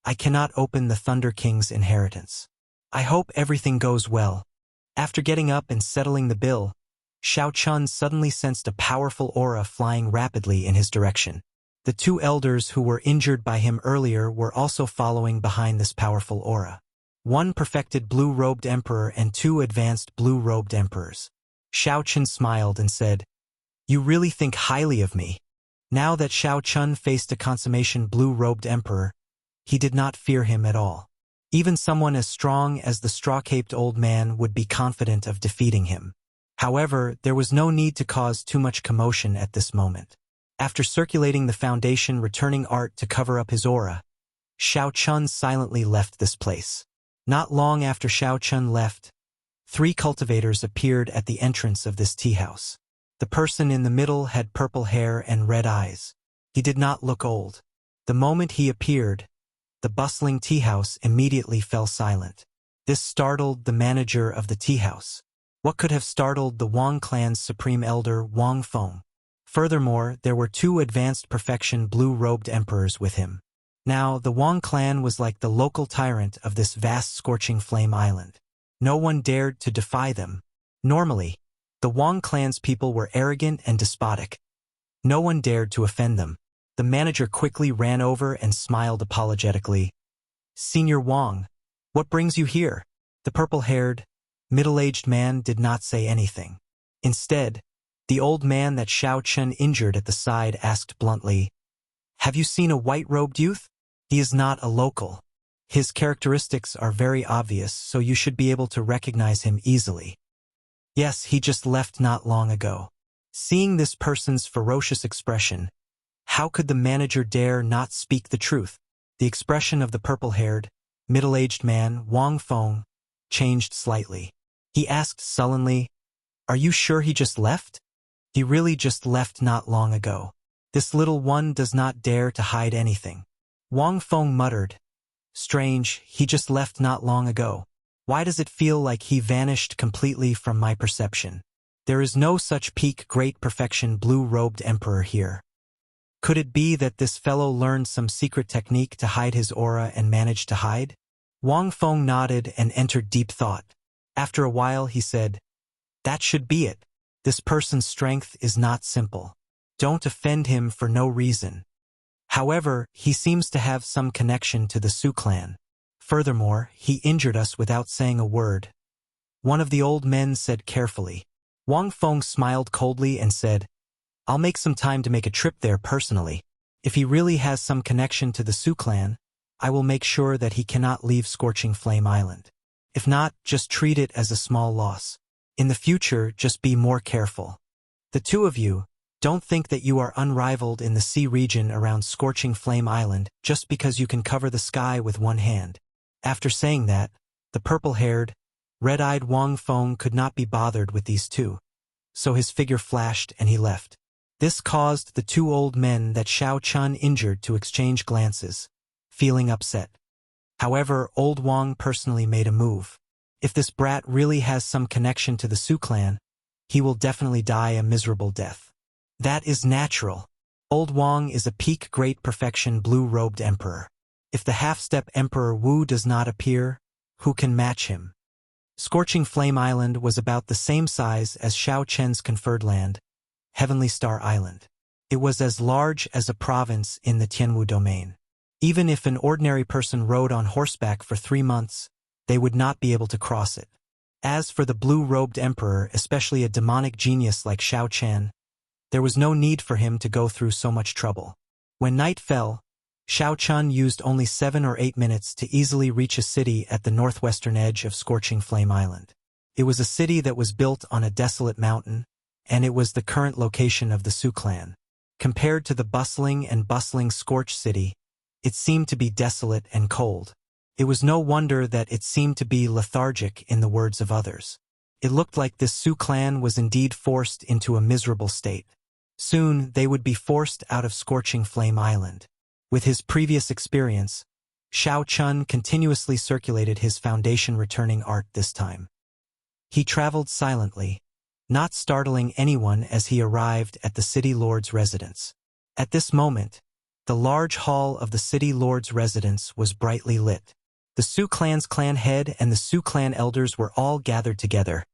I cannot open the Thunder King's inheritance. I hope everything goes well." After getting up and settling the bill, Xiao Chun suddenly sensed a powerful aura flying rapidly in his direction. The two elders who were injured by him earlier were also following behind this powerful aura. One perfected blue-robed emperor and two advanced blue-robed emperors. Xiao Chun smiled and said, "You really think highly of me." Now that Xiao Chun faced a consummation blue-robed emperor, he did not fear him at all. Even someone as strong as the straw-caped old man would be confident of defeating him. However, there was no need to cause too much commotion at this moment. After circulating the foundation returning art to cover up his aura, Xiao Chun silently left this place. Not long after Xiao Chun left, 3 cultivators appeared at the entrance of this tea house. The person in the middle had purple hair and red eyes. He did not look old. The moment he appeared, the bustling tea house immediately fell silent. This startled the manager of the tea house. What could have startled the Wang clan's supreme elder, Wang Feng? Furthermore, there were 2 advanced perfection blue-robed emperors with him. Now, the Wang clan was like the local tyrant of this vast scorching flame island. No one dared to defy them. Normally, the Wang clan's people were arrogant and despotic. No one dared to offend them. The manager quickly ran over and smiled apologetically. "Senior Wang, what brings you here?" The purple-haired, middle-aged man did not say anything. Instead, the old man that Xiao Chun injured at the side asked bluntly, "Have you seen a white-robed youth? He is not a local. His characteristics are very obvious, so you should be able to recognize him easily." "Yes, he just left not long ago." Seeing this person's ferocious expression, how could the manager dare not speak the truth? The expression of the purple-haired, middle-aged man, Wang Feng, changed slightly. He asked sullenly, "Are you sure he just left?" "He really just left not long ago. This little one does not dare to hide anything." Wang Feng muttered, "Strange, he just left not long ago. Why does it feel like he vanished completely from my perception? There is no such peak great perfection blue-robed emperor here. Could it be that this fellow learned some secret technique to hide his aura and managed to hide?" Wang Feng nodded and entered deep thought. After a while he said, "That should be it. This person's strength is not simple. Don't offend him for no reason. However, he seems to have some connection to the Su clan. Furthermore, he injured us without saying a word." One of the old men said carefully. Wang Feng smiled coldly and said, "I'll make some time to make a trip there personally. If he really has some connection to the Su clan, I will make sure that he cannot leave Scorching Flame Island. If not, just treat it as a small loss. In the future, just be more careful. The 2 of you, don't think that you are unrivaled in the sea region around Scorching Flame Island just because you can cover the sky with one hand." After saying that, the purple-haired, red-eyed Wang Feng could not be bothered with these 2. So his figure flashed and he left. This caused the 2 old men that Xiao Chun injured to exchange glances, feeling upset. However, old Wang personally made a move. If this brat really has some connection to the Su clan, he will definitely die a miserable death. That is natural. Old Wang is a peak great perfection blue-robed emperor. If the half-step Emperor Wu does not appear, who can match him? Scorching Flame Island was about the same size as Xiao Chen's conferred land, Heavenly Star Island. It was as large as a province in the Tianwu domain. Even if an ordinary person rode on horseback for 3 months, they would not be able to cross it. As for the blue-robed emperor, especially a demonic genius like Xiao Chen, there was no need for him to go through so much trouble. When night fell, Xiao Chun used only 7 or 8 minutes to easily reach a city at the northwestern edge of Scorching Flame Island. It was a city that was built on a desolate mountain, and it was the current location of the Su clan. Compared to the bustling Scorch City, it seemed to be desolate and cold. It was no wonder that it seemed to be lethargic in the words of others. It looked like this Su clan was indeed forced into a miserable state. Soon, they would be forced out of Scorching Flame Island. With his previous experience, Xiao Chun continuously circulated his foundation returning art this time. He traveled silently, not startling anyone as he arrived at the city lord's residence. At this moment, the large hall of the city lord's residence was brightly lit. The Su clan's clan head and the Su clan elders were all gathered together,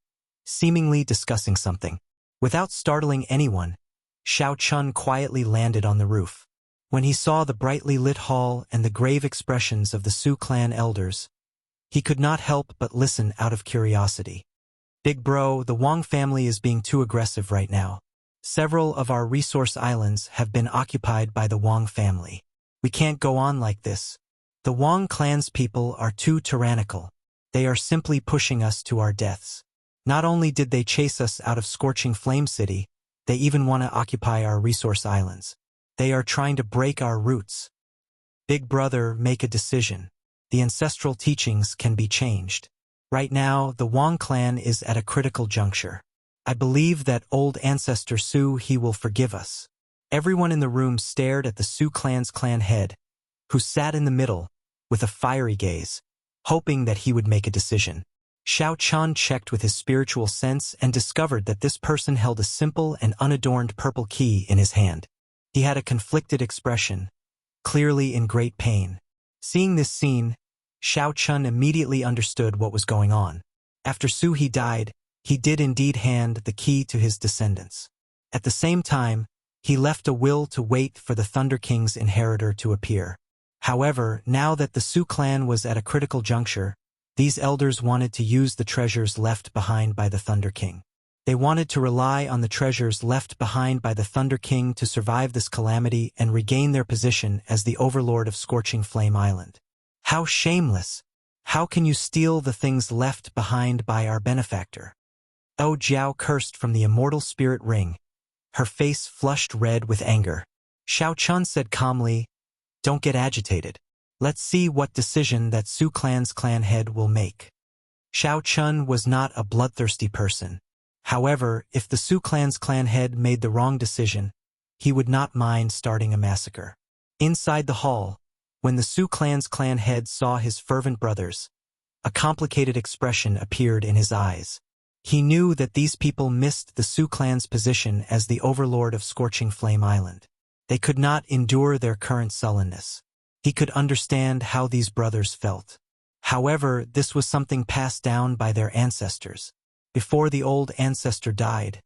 seemingly discussing something. Without startling anyone, Xiao Chun quietly landed on the roof. When he saw the brightly lit hall and the grave expressions of the Su clan elders, he could not help but listen out of curiosity. "Big bro, the Wang family is being too aggressive right now. Several of our resource islands have been occupied by the Wang family. We can't go on like this. The Wang clan's people are too tyrannical. They are simply pushing us to our deaths. Not only did they chase us out of Scorching Flame City, They even want to occupy our resource islands. They are trying to break our roots. Big brother, make a decision. The ancestral teachings can be changed. Right now, the Wang clan is at a critical juncture. I believe that old ancestor Su, he will forgive us. Everyone in the room stared at the Su clan's clan head, who sat in the middle, with a fiery gaze, hoping that he would make a decision. Xiao Chun checked with his spiritual sense and discovered that this person held a simple and unadorned purple key in his hand. He had a conflicted expression, clearly in great pain. Seeing this scene, Xiao Chun immediately understood what was going on. After Su he died, he did indeed hand the key to his descendants. At the same time, he left a will to wait for the Thunder King's inheritor to appear. However, now that the Su clan was at a critical juncture, these elders wanted to use the treasures left behind by the Thunder King. They wanted to rely on the treasures left behind by the Thunder King to survive this calamity and regain their position as the overlord of Scorching Flame Island. How shameless! How can you steal the things left behind by our benefactor? Oh, Jiao cursed from the immortal spirit ring. Her face flushed red with anger. Xiao Chun said calmly, "Don't get agitated. Let's see what decision that Su clan's clan head will make." Xiao Chun was not a bloodthirsty person. However, if the Su clan's clan head made the wrong decision, he would not mind starting a massacre. Inside the hall, when the Su clan's clan head saw his fervent brothers, a complicated expression appeared in his eyes. He knew that these people missed the Su clan's position as the overlord of Scorching Flame Island. They could not endure their current sullenness. He could understand how these brothers felt. However, this was something passed down by their ancestors. Before the old ancestor died,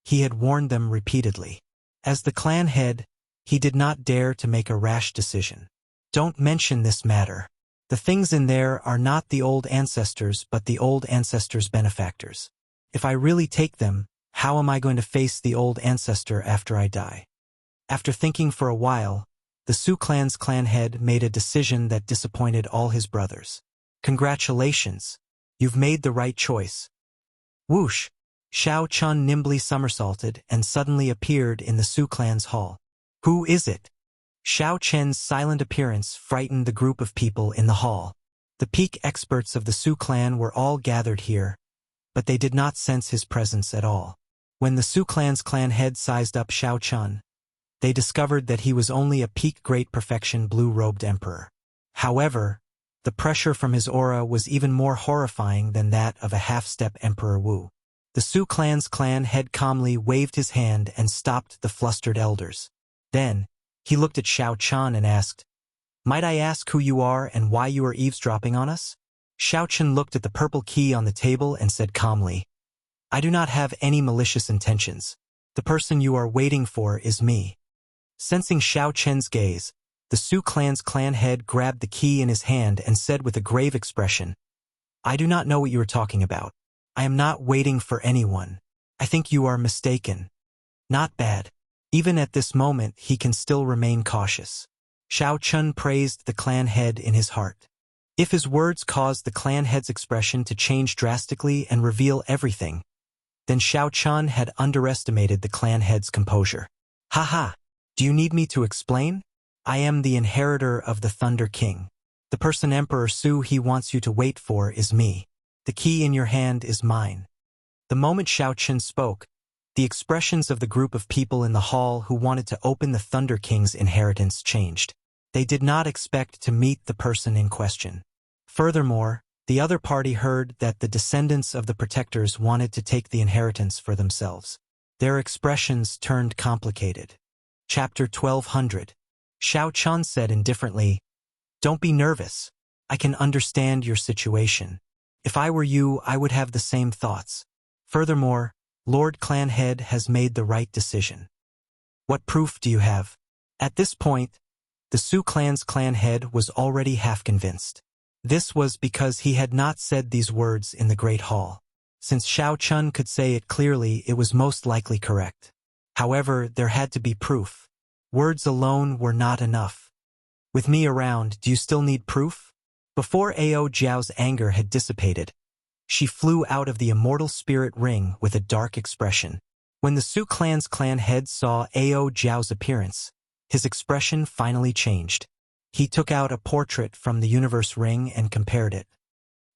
he had warned them repeatedly. As the clan head, he did not dare to make a rash decision. Don't mention this matter. The things in there are not the old ancestors but the old ancestors' benefactors. If I really take them, how am I going to face the old ancestor after I die? After thinking for a while, the Su clan's clan head made a decision that disappointed all his brothers. Congratulations! You've made the right choice. Whoosh! Xiao Chun nimbly somersaulted and suddenly appeared in the Su clan's hall. Who is it? Xiao Chen's silent appearance frightened the group of people in the hall. The peak experts of the Su clan were all gathered here, but they did not sense his presence at all. When the Su clan's clan head sized up Xiao Chun, they discovered that he was only a peak great perfection blue-robed emperor. However, the pressure from his aura was even more horrifying than that of a half-step Emperor Wu. The Su clan's clan head calmly waved his hand and stopped the flustered elders. Then, he looked at Xiao Chun and asked, "Might I ask who you are and why you are eavesdropping on us?" Xiao Chun looked at the purple key on the table and said calmly, "I do not have any malicious intentions. The person you are waiting for is me." Sensing Xiao Chen's gaze, the Su clan's clan head grabbed the key in his hand and said with a grave expression, "I do not know what you are talking about. I am not waiting for anyone. I think you are mistaken." Not bad. Even at this moment, he can still remain cautious. Xiao Chun praised the clan head in his heart. If his words caused the clan head's expression to change drastically and reveal everything, then Xiao Chun had underestimated the clan head's composure. Haha, do you need me to explain? I am the inheritor of the Thunder King. The person Emperor Su he wants you to wait for is me. The key in your hand is mine. The moment Xiao Chun spoke, the expressions of the group of people in the hall who wanted to open the Thunder King's inheritance changed. They did not expect to meet the person in question. Furthermore, the other party heard that the descendants of the protectors wanted to take the inheritance for themselves. Their expressions turned complicated. Chapter 1200. Xiao Chun said indifferently, "Don't be nervous. I can understand your situation. If I were you, I would have the same thoughts. Furthermore, Lord Clan Head has made the right decision. What proof do you have?" At this point, the Su clan's clan head was already half convinced. This was because he had not said these words in the Great Hall. Since Xiao Chun could say it clearly, it was most likely correct. However, there had to be proof. Words alone were not enough. "With me around, do you still need proof?" Before Ao Jiao's anger had dissipated, she flew out of the immortal spirit ring with a dark expression. When the Su clan's clan head saw Ao Jiao's appearance, his expression finally changed. He took out a portrait from the universe ring and compared it.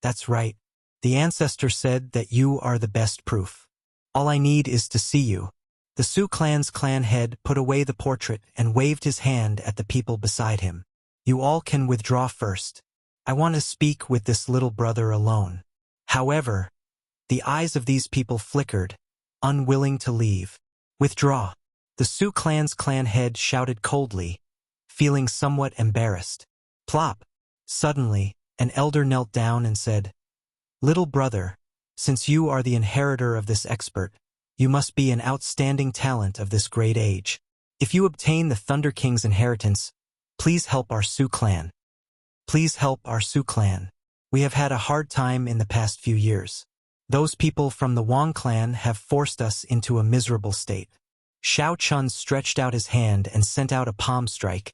That's right. The ancestor said that you are the best proof. All I need is to see you. The Su clan's clan head put away the portrait and waved his hand at the people beside him. You all can withdraw first. I want to speak with this little brother alone. However, the eyes of these people flickered, unwilling to leave. Withdraw. The Su clan's clan head shouted coldly, feeling somewhat embarrassed. Plop. Suddenly, an elder knelt down and said, Little brother, since you are the inheritor of this expert, you must be an outstanding talent of this great age. If you obtain the Thunder King's inheritance, please help our Su clan. Please help our Su clan. We have had a hard time in the past few years. Those people from the Wang clan have forced us into a miserable state. Xiao Chun stretched out his hand and sent out a palm strike,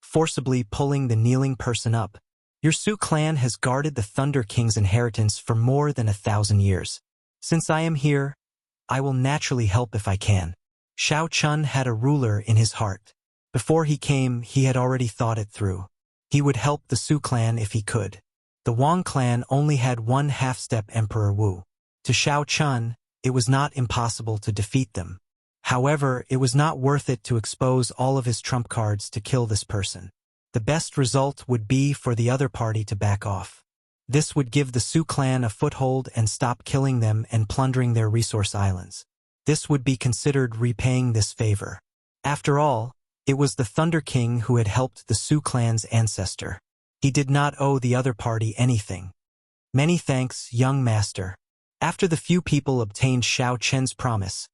forcibly pulling the kneeling person up. Your Su clan has guarded the Thunder King's inheritance for more than 1,000 years. Since I am here, I will naturally help if I can. Xiao Chun had a ruler in his heart. Before he came, he had already thought it through. He would help the Su clan if he could. The Wang clan only had one half-step Emperor Wu. To Xiao Chun, it was not impossible to defeat them. However, it was not worth it to expose all of his trump cards to kill this person. The best result would be for the other party to back off. This would give the Su clan a foothold and stop killing them and plundering their resource islands. This would be considered repaying this favor. After all, it was the Thunder King who had helped the Su clan's ancestor. He did not owe the other party anything. Many thanks, young master. After the few people obtained Xiao Chen's promise,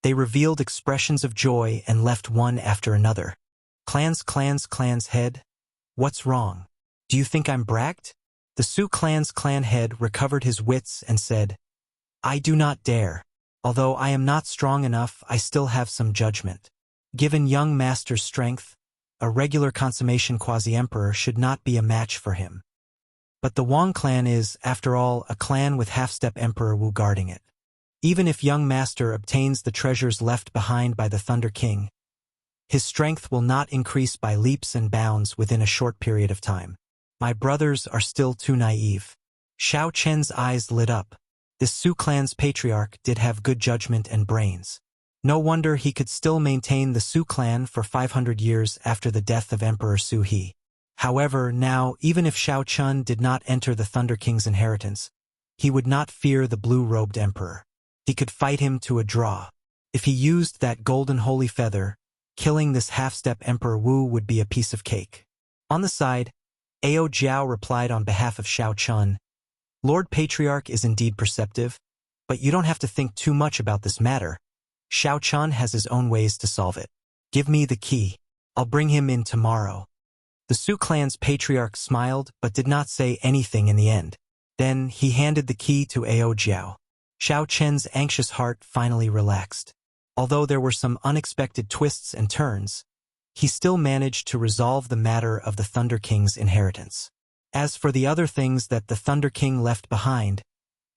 they revealed expressions of joy and left one after another. Clan's head? What's wrong? Do you think I'm bragged? The Su clan's clan head recovered his wits and said, I do not dare. Although I am not strong enough, I still have some judgment. Given young master's strength, a regular consummation quasi-emperor should not be a match for him. But the Wang clan is, after all, a clan with half-step Emperor Wu guarding it. Even if young master obtains the treasures left behind by the Thunder King, his strength will not increase by leaps and bounds within a short period of time. My brothers are still too naive. Xiao Chen's eyes lit up. This Su clan's patriarch did have good judgment and brains. No wonder he could still maintain the Su clan for 500 years after the death of Emperor Su He. However, now, even if Xiao Chun did not enter the Thunder King's inheritance, he would not fear the blue-robed emperor. He could fight him to a draw. If he used that golden holy feather, killing this half-step Emperor Wu would be a piece of cake. On the side, Ao Jiao replied on behalf of Xiao Chun, Lord Patriarch is indeed perceptive, but you don't have to think too much about this matter. Xiao Chun has his own ways to solve it. Give me the key. I'll bring him in tomorrow. The Su clan's patriarch smiled but did not say anything in the end. Then he handed the key to Ao Jiao. Xiao Chen's anxious heart finally relaxed. Although there were some unexpected twists and turns, he still managed to resolve the matter of the Thunder King's inheritance. As for the other things that the Thunder King left behind,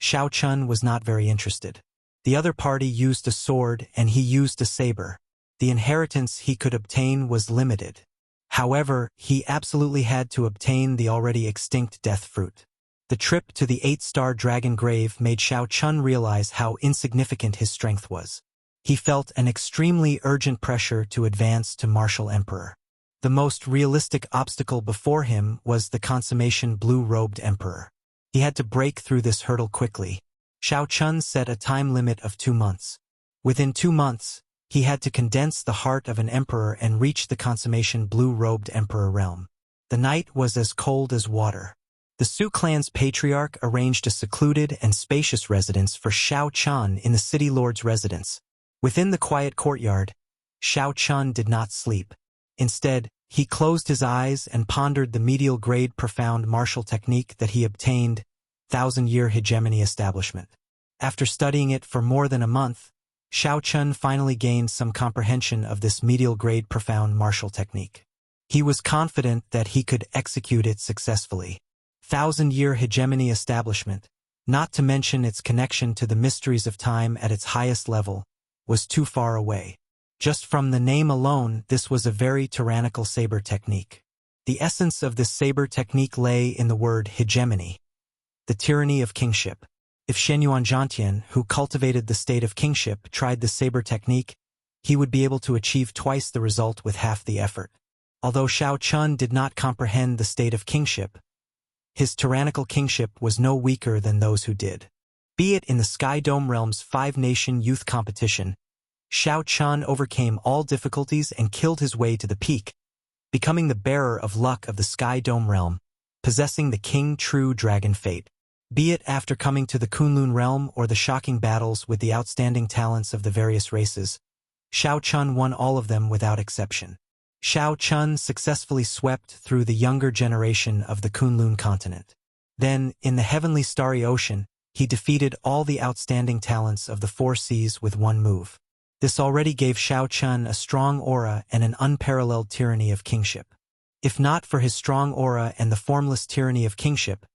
Xiao Chun was not very interested. The other party used a sword and he used a saber. The inheritance he could obtain was limited. However, he absolutely had to obtain the already extinct death fruit. The trip to the 8-star dragon grave made Xiao Chun realize how insignificant his strength was. He felt an extremely urgent pressure to advance to Martial Emperor. The most realistic obstacle before him was the consummation blue-robed emperor. He had to break through this hurdle quickly. Xiao Chun set a time limit of 2 months. Within 2 months, he had to condense the heart of an emperor and reach the consummation blue-robed emperor realm. The night was as cold as water. The Su clan's patriarch arranged a secluded and spacious residence for Xiao Chun in the city lord's residence. Within the quiet courtyard, Xiao Chun did not sleep. Instead, he closed his eyes and pondered the medial grade profound martial technique that he obtained, 1,000-year hegemony establishment. After studying it for more than a month, Xiao Chun finally gained some comprehension of this medial grade profound martial technique. He was confident that he could execute it successfully. 1,000-year hegemony establishment, not to mention its connection to the mysteries of time at its highest level, was too far away. Just from the name alone, this was a very tyrannical saber technique. The essence of this saber technique lay in the word hegemony, the tyranny of kingship. If Shenyuan Zhantian, who cultivated the state of kingship, tried the saber technique, he would be able to achieve twice the result with half the effort. Although Shao Chun did not comprehend the state of kingship, his tyrannical kingship was no weaker than those who did. Be it in the Sky Dome Realm's 5-nation youth competition, Shao Chun overcame all difficulties and killed his way to the peak, becoming the bearer of luck of the Sky Dome Realm, possessing the King True Dragon Fate. Be it after coming to the Kunlun Realm or the shocking battles with the outstanding talents of the various races, Shao Chun won all of them without exception. Shao Chun successfully swept through the younger generation of the Kunlun continent. Then, in the heavenly starry ocean, he defeated all the outstanding talents of the 4 seas with one move. This already gave Shao Chun a strong aura and an unparalleled tyranny of kingship. If not for his strong aura and the formless tyranny of kingship,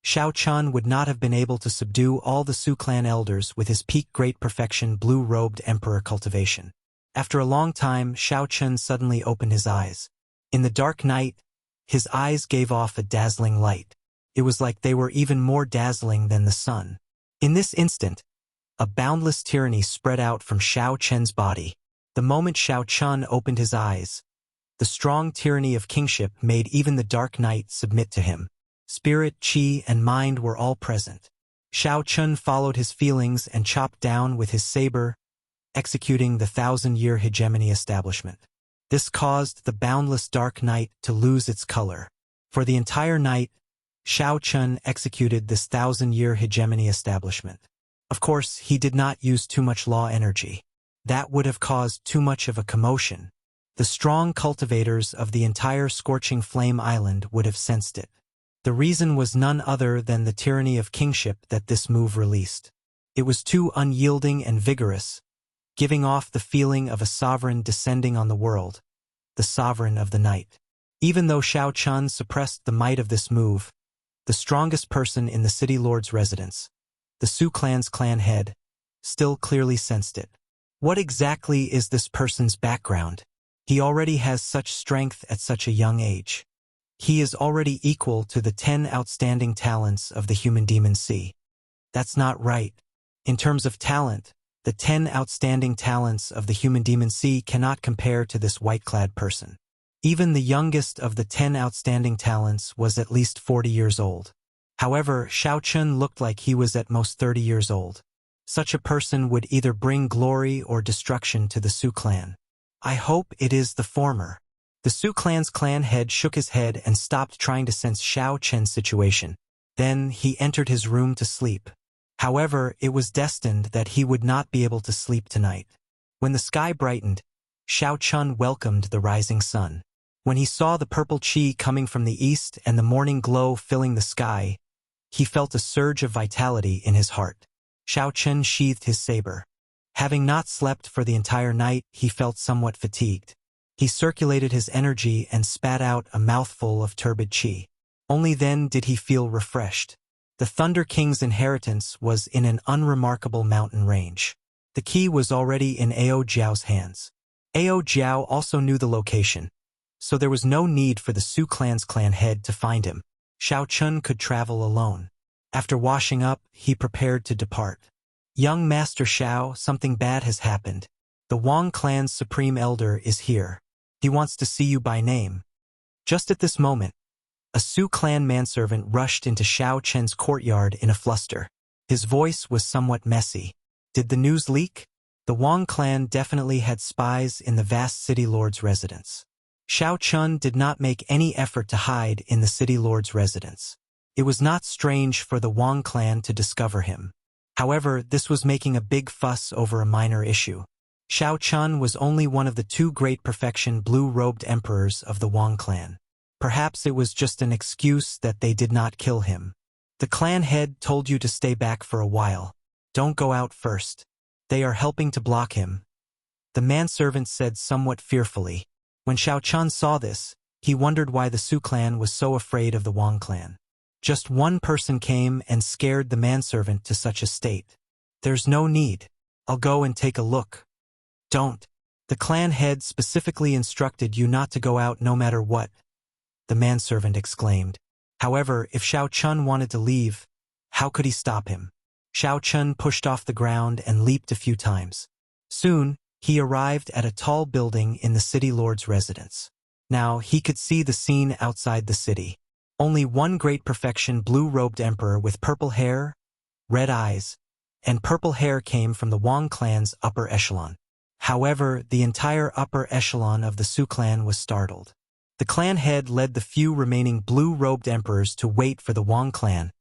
Shao Chun would not have been able to subdue all the Su clan elders with his peak great perfection blue-robed emperor cultivation. After a long time, Shao Chun suddenly opened his eyes. In the dark night, his eyes gave off a dazzling light. It was like they were even more dazzling than the sun. In this instant, a boundless tyranny spread out from Shao Chun's body. The moment Shao Chun opened his eyes, the strong tyranny of kingship made even the dark night submit to him. Spirit, chi, and mind were all present. Shao Chun followed his feelings and chopped down with his saber, executing the 1,000-year hegemony establishment. This caused the boundless dark night to lose its color. For the entire night, Shao Chun executed this 1,000-year hegemony establishment. Of course, he did not use too much law energy. That would have caused too much of a commotion. The strong cultivators of the entire Scorching Flame Island would have sensed it. The reason was none other than the tyranny of kingship that this move released. It was too unyielding and vigorous, giving off the feeling of a sovereign descending on the world, the sovereign of the night. Even though Shao Chun suppressed the might of this move, the strongest person in the city lord's residence, the Su clan's clan head, still clearly sensed it. What exactly is this person's background? He already has such strength at such a young age. He is already equal to the 10 outstanding talents of the human demon sea. That's not right. In terms of talent, the 10 outstanding talents of the human demon sea cannot compare to this white-clad person. Even the youngest of the 10 outstanding talents was at least 40 years old. However, Shao Chun looked like he was at most 30 years old. Such a person would either bring glory or destruction to the Su clan. I hope it is the former. The Su clan's clan head shook his head and stopped trying to sense Shao Chun's situation. Then he entered his room to sleep. However, it was destined that he would not be able to sleep tonight. When the sky brightened, Shao Chun welcomed the rising sun. When he saw the purple chi coming from the east and the morning glow filling the sky, he felt a surge of vitality in his heart. Shao Chun sheathed his saber. Having not slept for the entire night, he felt somewhat fatigued. He circulated his energy and spat out a mouthful of turbid chi. Only then did he feel refreshed. The Thunder King's inheritance was in an unremarkable mountain range. The key was already in Ao Jiao's hands. Ao Jiao also knew the location, so there was no need for the Su clan's clan head to find him. Shao Chun could travel alone. After washing up, he prepared to depart. Young Master Shao, something bad has happened. The Wang clan's supreme elder is here. He wants to see you by name. Just at this moment, a Su clan manservant rushed into Shao Chun's courtyard in a fluster. His voice was somewhat messy. Did the news leak? The Wang clan definitely had spies in the vast city lord's residence. Shao Chun did not make any effort to hide in the city lord's residence. It was not strange for the Wang clan to discover him. However, this was making a big fuss over a minor issue. Shao Chun was only one of the 2 great perfection blue-robed emperors of the Wang clan. Perhaps it was just an excuse that they did not kill him. The clan head told you to stay back for a while. Don't go out first. They are helping to block him, the manservant said somewhat fearfully. When Shao Chun saw this, he wondered why the Su clan was so afraid of the Wang clan. Just one person came and scared the manservant to such a state. There's no need. I'll go and take a look. Don't. The clan head specifically instructed you not to go out no matter what, the manservant exclaimed. However, if Xiao Chun wanted to leave, how could he stop him? Xiao Chun pushed off the ground and leaped a few times. Soon, he arrived at a tall building in the city lord's residence. Now, he could see the scene outside the city. Only one great perfection blue-robed emperor with purple hair, red eyes, and purple hair came from the Wang clan's upper echelon. However, the entire upper echelon of the Su clan was startled. The clan head led the few remaining blue-robed emperors to wait for the Wang clan,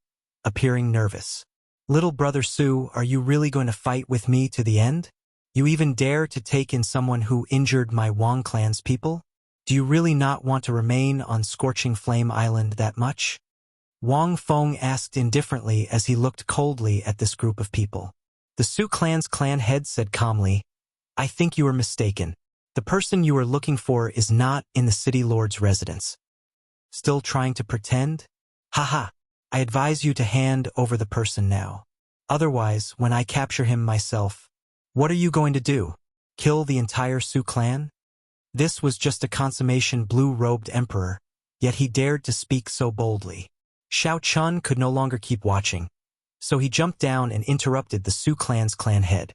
appearing nervous. Little brother Su, are you really going to fight with me to the end? You even dare to take in someone who injured my Wang clan's people? Do you really not want to remain on Scorching Flame Island that much? Wang Feng asked indifferently as he looked coldly at this group of people. The Su clan's clan head said calmly, I think you are mistaken. The person you are looking for is not in the city lord's residence. Still trying to pretend? Haha, I advise you to hand over the person now. Otherwise, when I capture him myself, what are you going to do? Kill the entire Su clan? This was just a consummation blue-robed emperor, yet he dared to speak so boldly. Xiao Chun could no longer keep watching, so he jumped down and interrupted the Su clan's clan head.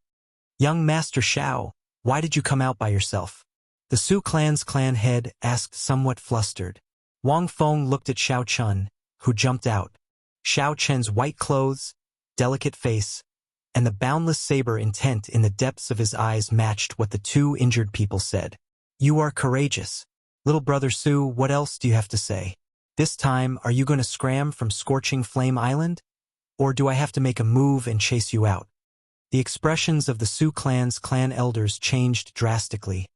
Young Master Xiao, why did you come out by yourself? The Su clan's clan head asked somewhat flustered. Wang Feng looked at Xiao Chun, who jumped out. Xiao Chen's white clothes, delicate face, and the boundless saber intent in the depths of his eyes matched what the two injured people said. You are courageous. Little brother Su, what else do you have to say? This time, are you going to scram from Scorching Flame Island? Or do I have to make a move and chase you out? The expressions of the Su clan's clan elders changed drastically,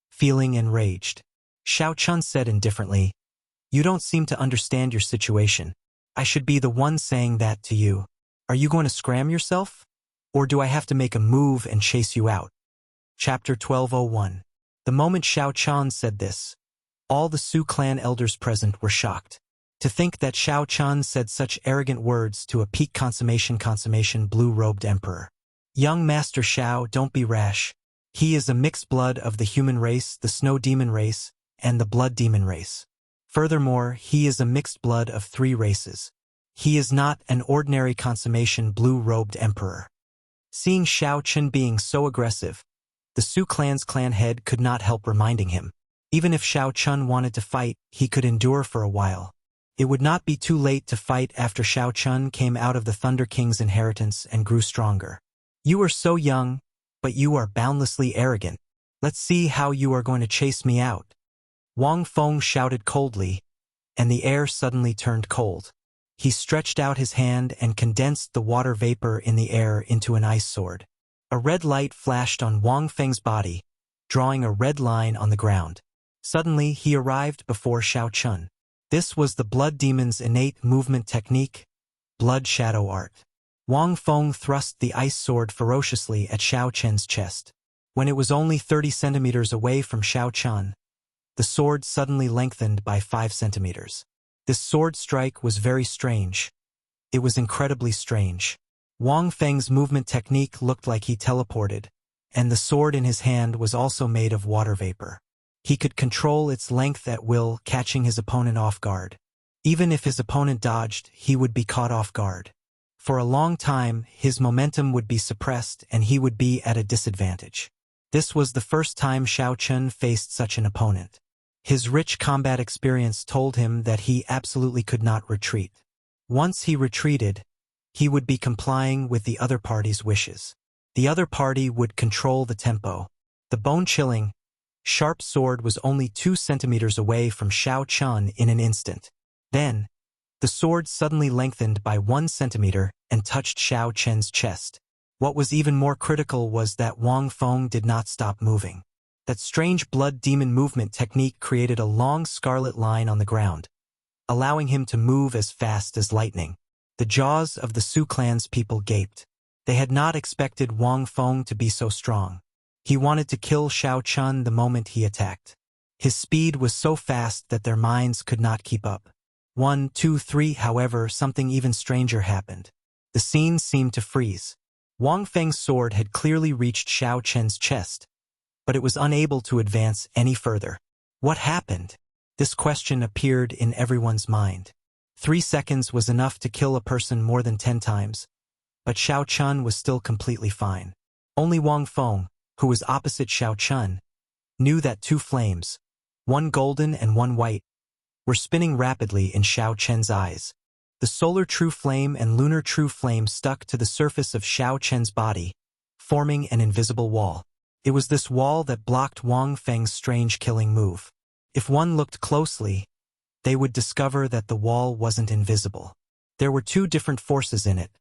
feeling enraged. Xiao Chun said indifferently, You don't seem to understand your situation. I should be the one saying that to you. Are you going to scram yourself? Or do I have to make a move and chase you out? Chapter 1201. The moment Xiao Chun said this, all the Su clan elders present were shocked. To think that Xiao Chun said such arrogant words to a peak consummation blue-robed emperor. Young Master Xiao, don't be rash. He is a mixed blood of the human race, the snow demon race, and the blood demon race. Furthermore, he is a mixed blood of 3 races. He is not an ordinary consummation blue-robed emperor. Seeing Xiao Chun being so aggressive, the Su clan's clan head could not help reminding him. Even if Xiao Chun wanted to fight, he could endure for a while. It would not be too late to fight after Xiao Chun came out of the Thunder King's inheritance and grew stronger. You are so young, but you are boundlessly arrogant. Let's see how you are going to chase me out. Wang Feng shouted coldly, and the air suddenly turned cold. He stretched out his hand and condensed the water vapor in the air into an ice sword. A red light flashed on Wang Feng's body, drawing a red line on the ground. Suddenly, he arrived before Xiao Chun. This was the blood demon's innate movement technique, blood shadow art. Wang Feng thrust the ice sword ferociously at Xiao Chen's chest. When it was only 30 centimeters away from Xiao Chun, the sword suddenly lengthened by 5 centimeters. This sword strike was very strange. It was incredibly strange. Wang Feng's movement technique looked like he teleported, and the sword in his hand was also made of water vapor. He could control its length at will, catching his opponent off guard. Even if his opponent dodged, he would be caught off guard. For a long time, his momentum would be suppressed and he would be at a disadvantage. This was the first time Xiao Chun faced such an opponent. His rich combat experience told him that he absolutely could not retreat. Once he retreated, he would be complying with the other party's wishes. The other party would control the tempo. The bone-chilling, sharp sword was only 2 centimeters away from Xiao Chun in an instant. Then, the sword suddenly lengthened by 1 centimeter and touched Xiao Chen's chest. What was even more critical was that Wang Feng did not stop moving. That strange blood demon movement technique created a long scarlet line on the ground, allowing him to move as fast as lightning. The jaws of the Su clan's people gaped. They had not expected Wang Feng to be so strong. He wanted to kill Xiao Chun the moment he attacked. His speed was so fast that their minds could not keep up. 1, 2, 3, however, something even stranger happened. The scene seemed to freeze. Wang Feng's sword had clearly reached Xiao Chen's chest, but it was unable to advance any further. What happened? This question appeared in everyone's mind. 3 seconds was enough to kill a person more than 10 times, but Xiao Chun was still completely fine. Only Wang Feng, who was opposite Xiao Chun, knew that 2 flames, one golden and one white, were spinning rapidly in Xiao Chen's eyes. The solar true flame and lunar true flame stuck to the surface of Xiao Chen's body, forming an invisible wall. It was this wall that blocked Wang Feng's strange killing move. If one looked closely, they would discover that the wall wasn't invisible. There were 2 different forces in it,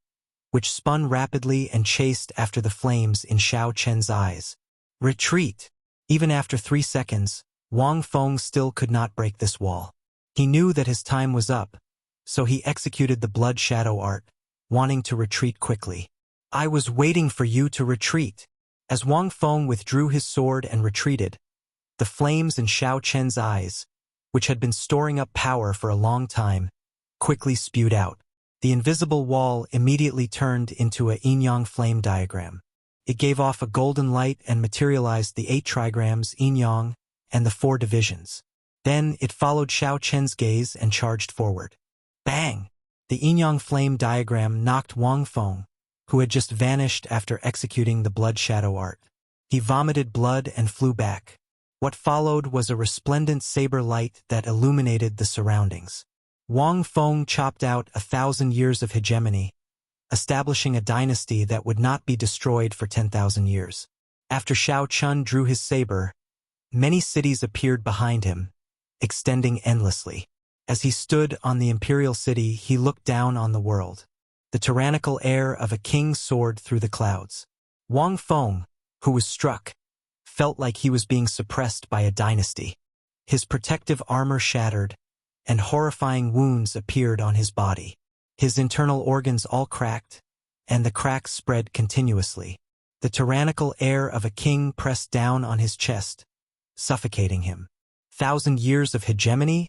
which spun rapidly and chased after the flames in Xiao Chen's eyes. Retreat! Even after 3 seconds, Wang Feng still could not break this wall. He knew that his time was up, so he executed the blood shadow art, wanting to retreat quickly. I was waiting for you to retreat. As Wang Feng withdrew his sword and retreated, the flames in Xiao Chen's eyes, which had been storing up power for a long time, quickly spewed out. The invisible wall immediately turned into a yin-yang flame diagram. It gave off a golden light and materialized the 8 trigrams yin-yang and the 4 divisions. Then it followed Xiao Chen's gaze and charged forward. Bang! The yin-yang flame diagram knocked Wang Feng, who had just vanished after executing the blood shadow art. He vomited blood and flew back. What followed was a resplendent saber light that illuminated the surroundings. Wang Feng chopped out 1,000 years of hegemony, establishing a dynasty that would not be destroyed for 10,000 years. After Xiao Chun drew his saber, many cities appeared behind him, extending endlessly. As he stood on the imperial city, he looked down on the world. The tyrannical air of a king soared through the clouds. Wang Feng, who was struck, felt like he was being suppressed by a dynasty. His protective armor shattered, and horrifying wounds appeared on his body. His internal organs all cracked, and the cracks spread continuously. The tyrannical air of a king pressed down on his chest, suffocating him. 1,000 years of hegemony?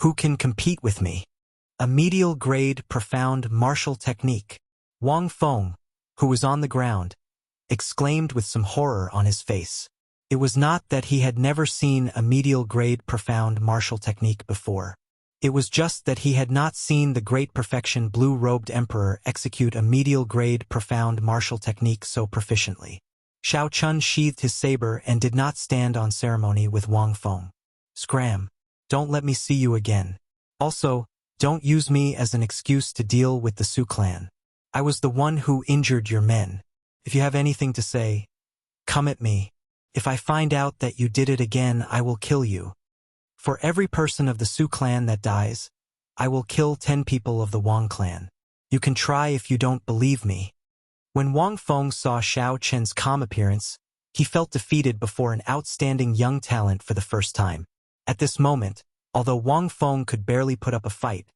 Who can compete with me? A medial-grade, profound martial technique. Wang Feng, who was on the ground, exclaimed with some horror on his face. It was not that he had never seen a medial-grade, profound martial technique before. It was just that he had not seen the great perfection blue-robed emperor execute a medial-grade, profound martial technique so proficiently. Xiao Chun sheathed his saber and did not stand on ceremony with Wang Feng. Scram! Don't let me see you again. Also, don't use me as an excuse to deal with the Su clan. I was the one who injured your men. If you have anything to say, come at me. If I find out that you did it again, I will kill you. For every person of the Su clan that dies, I will kill 10 people of the Wang clan. You can try if you don't believe me. When Wang Feng saw Xiao Chen's calm appearance, he felt defeated before an outstanding young talent for the first time. At this moment, although Wang Feng could barely put up a fight,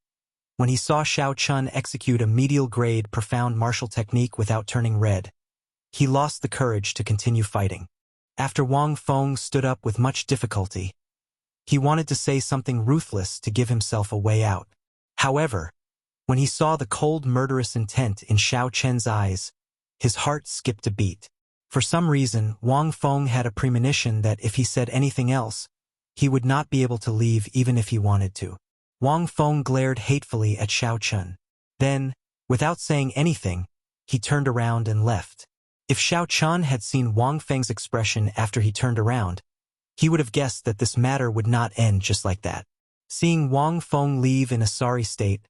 when he saw Xiao Chun execute a medial-grade, profound martial technique without turning red, he lost the courage to continue fighting. After Wang Feng stood up with much difficulty, he wanted to say something ruthless to give himself a way out. However, when he saw the cold, murderous intent in Xiao Chen's eyes, his heart skipped a beat. For some reason, Wang Feng had a premonition that if he said anything else, he would not be able to leave even if he wanted to. Wang Feng glared hatefully at Xiao Chun. Then, without saying anything, he turned around and left. If Xiao Chun had seen Wang Feng's expression after he turned around, he would have guessed that this matter would not end just like that. Seeing Wang Feng leave in a sorry state,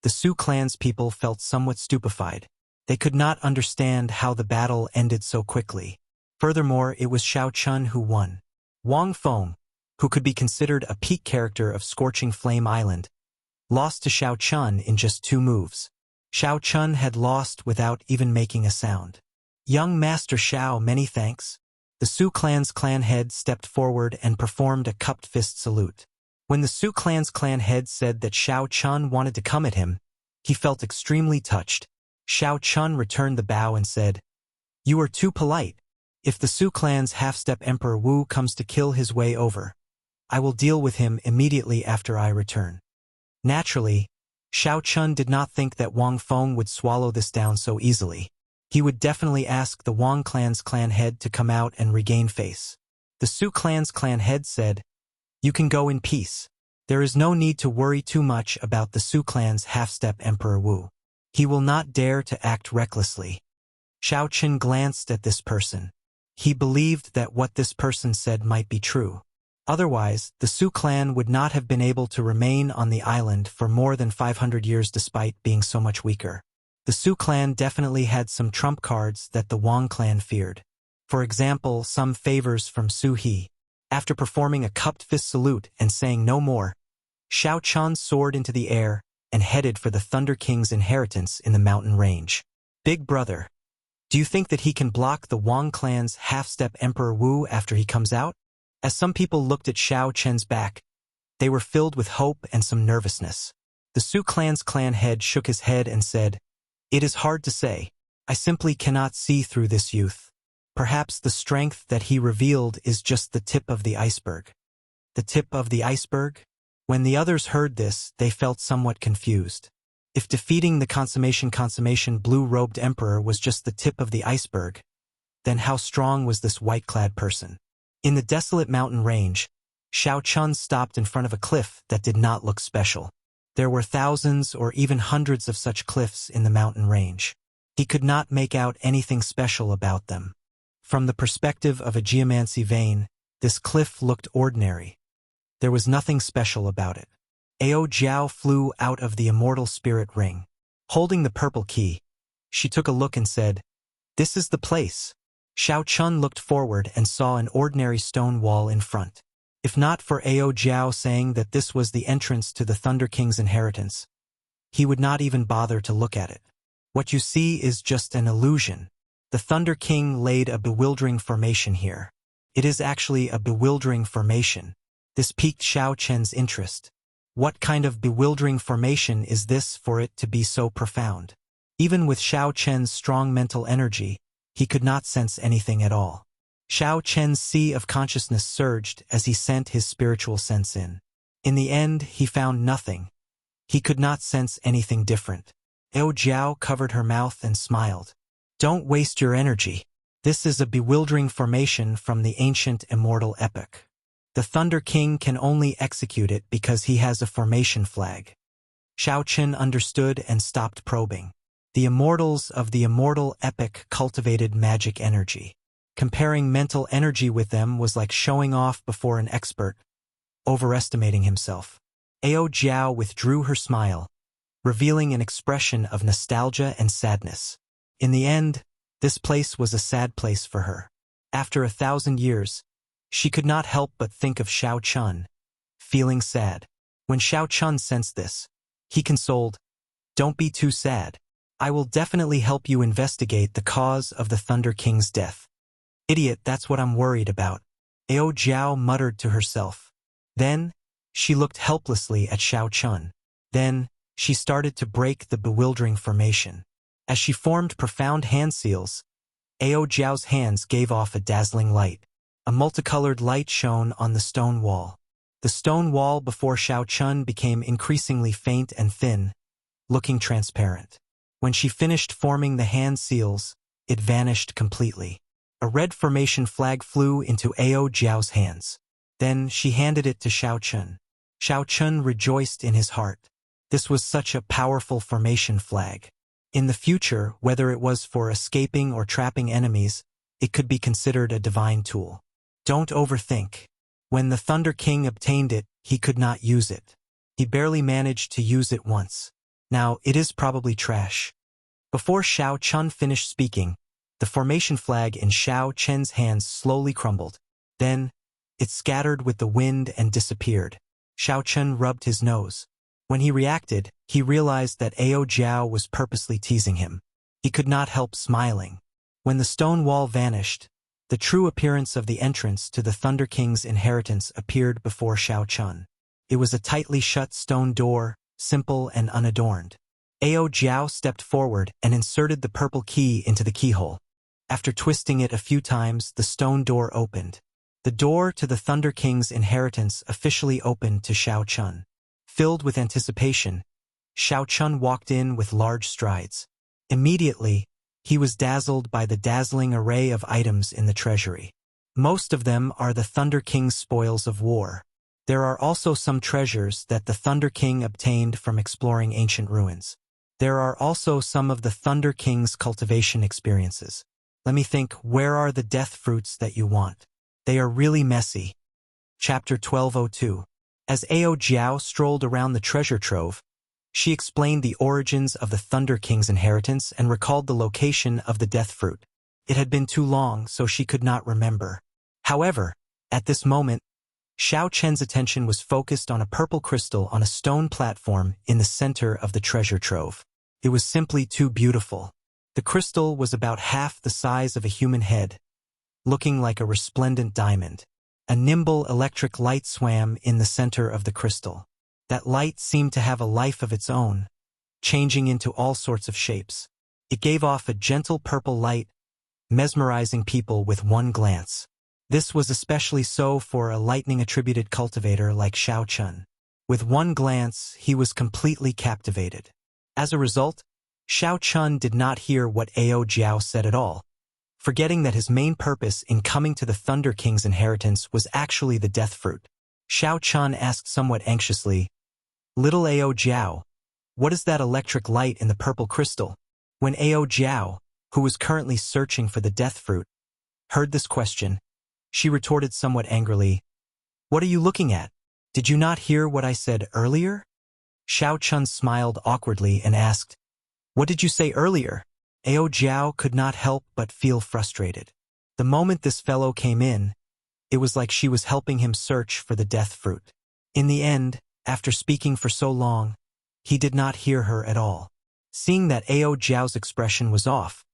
the Su clan's people felt somewhat stupefied. They could not understand how the battle ended so quickly. Furthermore, it was Xiao Chun who won. Wang Feng, who could be considered a peak character of Scorching Flame Island, lost to Xiao Chun in just 2 moves. Xiao Chun had lost without even making a sound. Young Master Xiao, many thanks. The Su clan's clan head stepped forward and performed a cupped fist salute. When the Su clan's clan head said that Xiao Chun wanted to come at him, he felt extremely touched. Xiao Chun returned the bow and said, "You are too polite. If the Su clan's half-step Emperor Wu comes to kill his way over, I will deal with him immediately after I return." Naturally, Xiao Chun did not think that Wang Feng would swallow this down so easily. He would definitely ask the Wang clan's clan head to come out and regain face. The Su clan's clan head said, "You can go in peace. There is no need to worry too much about the Su clan's half-step Emperor Wu. He will not dare to act recklessly." Xiao Chen glanced at this person. He believed that what this person said might be true. Otherwise, the Su clan would not have been able to remain on the island for more than 500 years despite being so much weaker. The Su clan definitely had some trump cards that the Wang clan feared. For example, some favors from Su He. After performing a cupped fist salute and saying no more, Xiao Chen soared into the air and headed for the Thunder King's inheritance in the mountain range. "Big brother, do you think that he can block the Wang clan's half-step Emperor Wu after he comes out?" As some people looked at Xiao Chen's back, they were filled with hope and some nervousness. The Su clan's clan head shook his head and said, "It is hard to say. I simply cannot see through this youth. Perhaps the strength that he revealed is just the tip of the iceberg." The tip of the iceberg? When the others heard this, they felt somewhat confused. If defeating the consummation blue-robed emperor was just the tip of the iceberg, then how strong was this white-clad person? In the desolate mountain range, Xiao Chen stopped in front of a cliff that did not look special. There were thousands or even hundreds of such cliffs in the mountain range. He could not make out anything special about them. From the perspective of a geomancy vein, this cliff looked ordinary. There was nothing special about it. Ao Jiao flew out of the Immortal Spirit Ring. Holding the purple key, she took a look and said, "This is the place." Xiao Chen looked forward and saw an ordinary stone wall in front. If not for Ao Jiao saying that this was the entrance to the Thunder King's inheritance, he would not even bother to look at it. What you see is just an illusion. The Thunder King laid a bewildering formation here. It is actually a bewildering formation. This piqued Xiao Chen's interest. What kind of bewildering formation is this for it to be so profound? Even with Xiao Chen's strong mental energy, he could not sense anything at all. Xiao Chen's sea of consciousness surged as he sent his spiritual sense in. In the end, he found nothing. He could not sense anything different. Ao Jiao covered her mouth and smiled. "Don't waste your energy. This is a bewildering formation from the ancient immortal epic. The Thunder King can only execute it because he has a formation flag." Xiao Chen understood and stopped probing. The immortals of the immortal epic cultivated magic energy. Comparing mental energy with them was like showing off before an expert, overestimating himself. Ao Jiao withdrew her smile, revealing an expression of nostalgia and sadness. In the end, this place was a sad place for her. After 1,000 years, she could not help but think of Xiao Chen, feeling sad. When Xiao Chen sensed this, he consoled, "Don't be too sad. I will definitely help you investigate the cause of the Thunder King's death." "Idiot, that's what I'm worried about," Ao Jiao muttered to herself. Then, she looked helplessly at Xiao Chen. Then, she started to break the bewildering formation. As she formed profound hand seals, Ao Jiao's hands gave off a dazzling light. A multicolored light shone on the stone wall. The stone wall before Xiao Chen became increasingly faint and thin, looking transparent. When she finished forming the hand seals, it vanished completely. A red formation flag flew into Ao Jiao's hands. Then she handed it to Xiao Chen. Xiao Chen rejoiced in his heart. This was such a powerful formation flag. In the future, whether it was for escaping or trapping enemies, it could be considered a divine tool. Don't overthink. When the Thunder King obtained it, he could not use it. He barely managed to use it once. Now, it is probably trash. Before Xiao Chen finished speaking, the formation flag in Xiao Chen's hands slowly crumbled. Then, it scattered with the wind and disappeared. Xiao Chen rubbed his nose. When he reacted, he realized that Ao Jiao was purposely teasing him. He could not help smiling. When the stone wall vanished, the true appearance of the entrance to the Thunder King's inheritance appeared before Xiao Chen. It was a tightly shut stone door, simple and unadorned. Ao Jiao stepped forward and inserted the purple key into the keyhole. After twisting it a few times, the stone door opened. The door to the Thunder King's inheritance officially opened to Xiao Chen. Filled with anticipation, Xiao Chen walked in with large strides. Immediately, he was dazzled by the dazzling array of items in the treasury. Most of them are the Thunder King's spoils of war. There are also some treasures that the Thunder King obtained from exploring ancient ruins. There are also some of the Thunder King's cultivation experiences. Let me think, where are the death fruits that you want? They are really messy. Chapter 1202. As Ao Jiao strolled around the treasure trove, she explained the origins of the Thunder King's inheritance and recalled the location of the death fruit. It had been too long, so she could not remember. However, at this moment, Xiao Chen's attention was focused on a purple crystal on a stone platform in the center of the treasure trove. It was simply too beautiful. The crystal was about half the size of a human head, looking like a resplendent diamond. A nimble electric light swam in the center of the crystal. That light seemed to have a life of its own, changing into all sorts of shapes. It gave off a gentle purple light, mesmerizing people with one glance. This was especially so for a lightning-attributed cultivator like Xiao Chun. With one glance, he was completely captivated. As a result, Xiao Chun did not hear what Ao Jiao said at all, forgetting that his main purpose in coming to the Thunder King's inheritance was actually the death fruit. Xiao Chun asked somewhat anxiously, "Little Ao Jiao, what is that electric light in the purple crystal?" When Ao Jiao, who was currently searching for the death fruit, heard this question, she retorted somewhat angrily, "What are you looking at? Did you not hear what I said earlier?" Xiao Chun smiled awkwardly and asked, "What did you say earlier?" Ao Jiao could not help but feel frustrated. The moment this fellow came in, it was like she was helping him search for the death fruit. In the end, after speaking for so long, he did not hear her at all. Seeing that Ao Jiao's expression was off,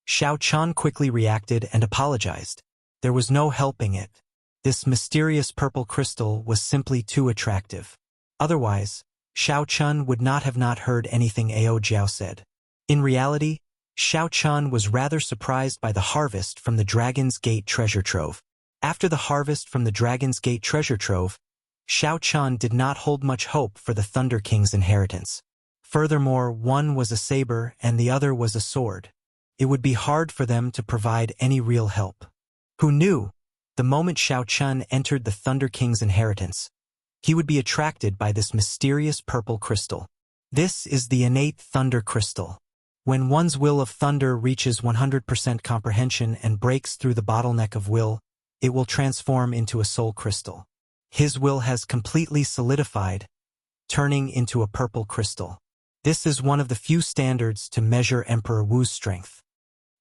Xiao Chun quickly reacted and apologized. There was no helping it. This mysterious purple crystal was simply too attractive. Otherwise, Xiao Chun would not have not heard anything Ao Jiao said. In reality, Xiao Chun was rather surprised by the harvest from the Dragon's Gate treasure trove. After the harvest from the Dragon's Gate treasure trove, Xiao Chun did not hold much hope for the Thunder King's inheritance. Furthermore, one was a saber and the other was a sword. It would be hard for them to provide any real help. Who knew? The moment Xiao Chun entered the Thunder King's inheritance, he would be attracted by this mysterious purple crystal. This is the innate thunder crystal. When one's will of thunder reaches 100% comprehension and breaks through the bottleneck of will, it will transform into a soul crystal. His will has completely solidified, turning into a purple crystal. This is one of the few standards to measure Emperor Wu's strength.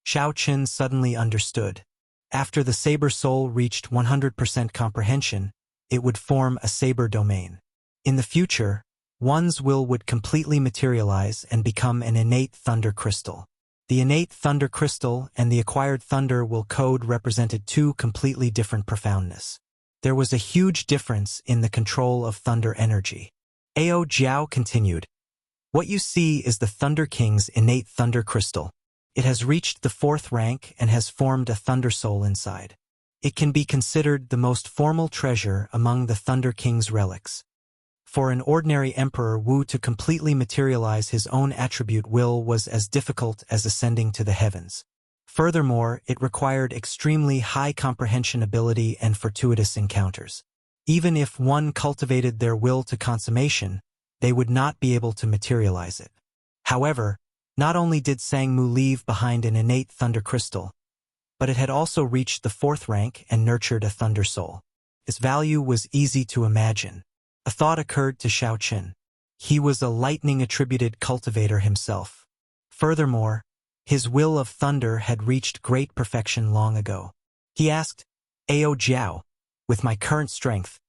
Xiao Qin suddenly understood. After the saber soul reached 100% comprehension, it would form a saber domain. In the future, one's will would completely materialize and become an innate thunder crystal. The innate thunder crystal and the acquired thunder will code represented two completely different profoundness. There was a huge difference in the control of thunder energy. Ao Jiao continued, "What you see is the Thunder King's innate thunder crystal. It has reached the 4th rank and has formed a thunder soul inside. It can be considered the most formal treasure among the Thunder King's relics. For an ordinary Emperor Wu to completely materialize his own attribute will was as difficult as ascending to the heavens. Furthermore, it required extremely high comprehension ability and fortuitous encounters. Even if one cultivated their will to consummation, they would not be able to materialize it. However, not only did Sang Mu leave behind an innate thunder crystal, but it had also reached the 4th rank and nurtured a thunder soul. Its value was easy to imagine. A thought occurred to Xiao Qin. He was a lightning-attributed cultivator himself. Furthermore, his will of thunder had reached great perfection long ago. He asked, "Ao Jiao, with my current strength,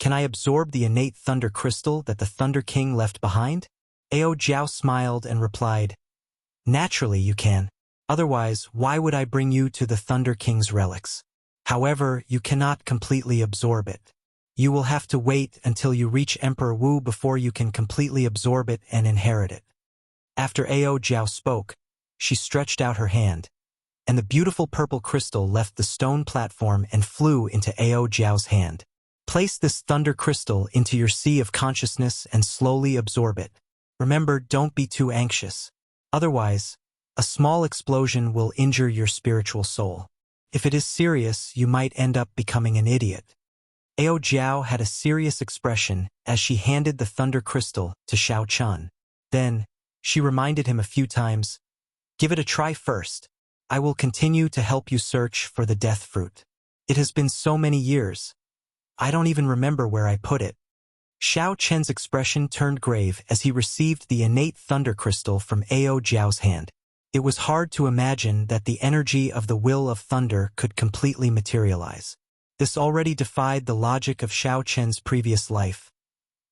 can I absorb the innate thunder crystal that the Thunder King left behind?" Ao Jiao smiled and replied, "Naturally you can. Otherwise, why would I bring you to the Thunder King's relics? However, you cannot completely absorb it. You will have to wait until you reach Emperor Wu before you can completely absorb it and inherit it." After Ao Jiao spoke, she stretched out her hand, and the beautiful purple crystal left the stone platform and flew into Ao Jiao's hand. "Place this thunder crystal into your sea of consciousness and slowly absorb it. Remember, don't be too anxious. Otherwise, a small explosion will injure your spiritual soul. If it is serious, you might end up becoming an idiot. Ao Jiao had a serious expression as she handed the thunder crystal to Xiao Chun. Then, she reminded him a few times, "Give it a try first. I will continue to help you search for the death fruit. It has been so many years. I don't even remember where I put it." Xiao Chen's expression turned grave as he received the innate thunder crystal from Ao Jiao's hand. It was hard to imagine that the energy of the will of thunder could completely materialize. This already defied the logic of Xiao Chen's previous life.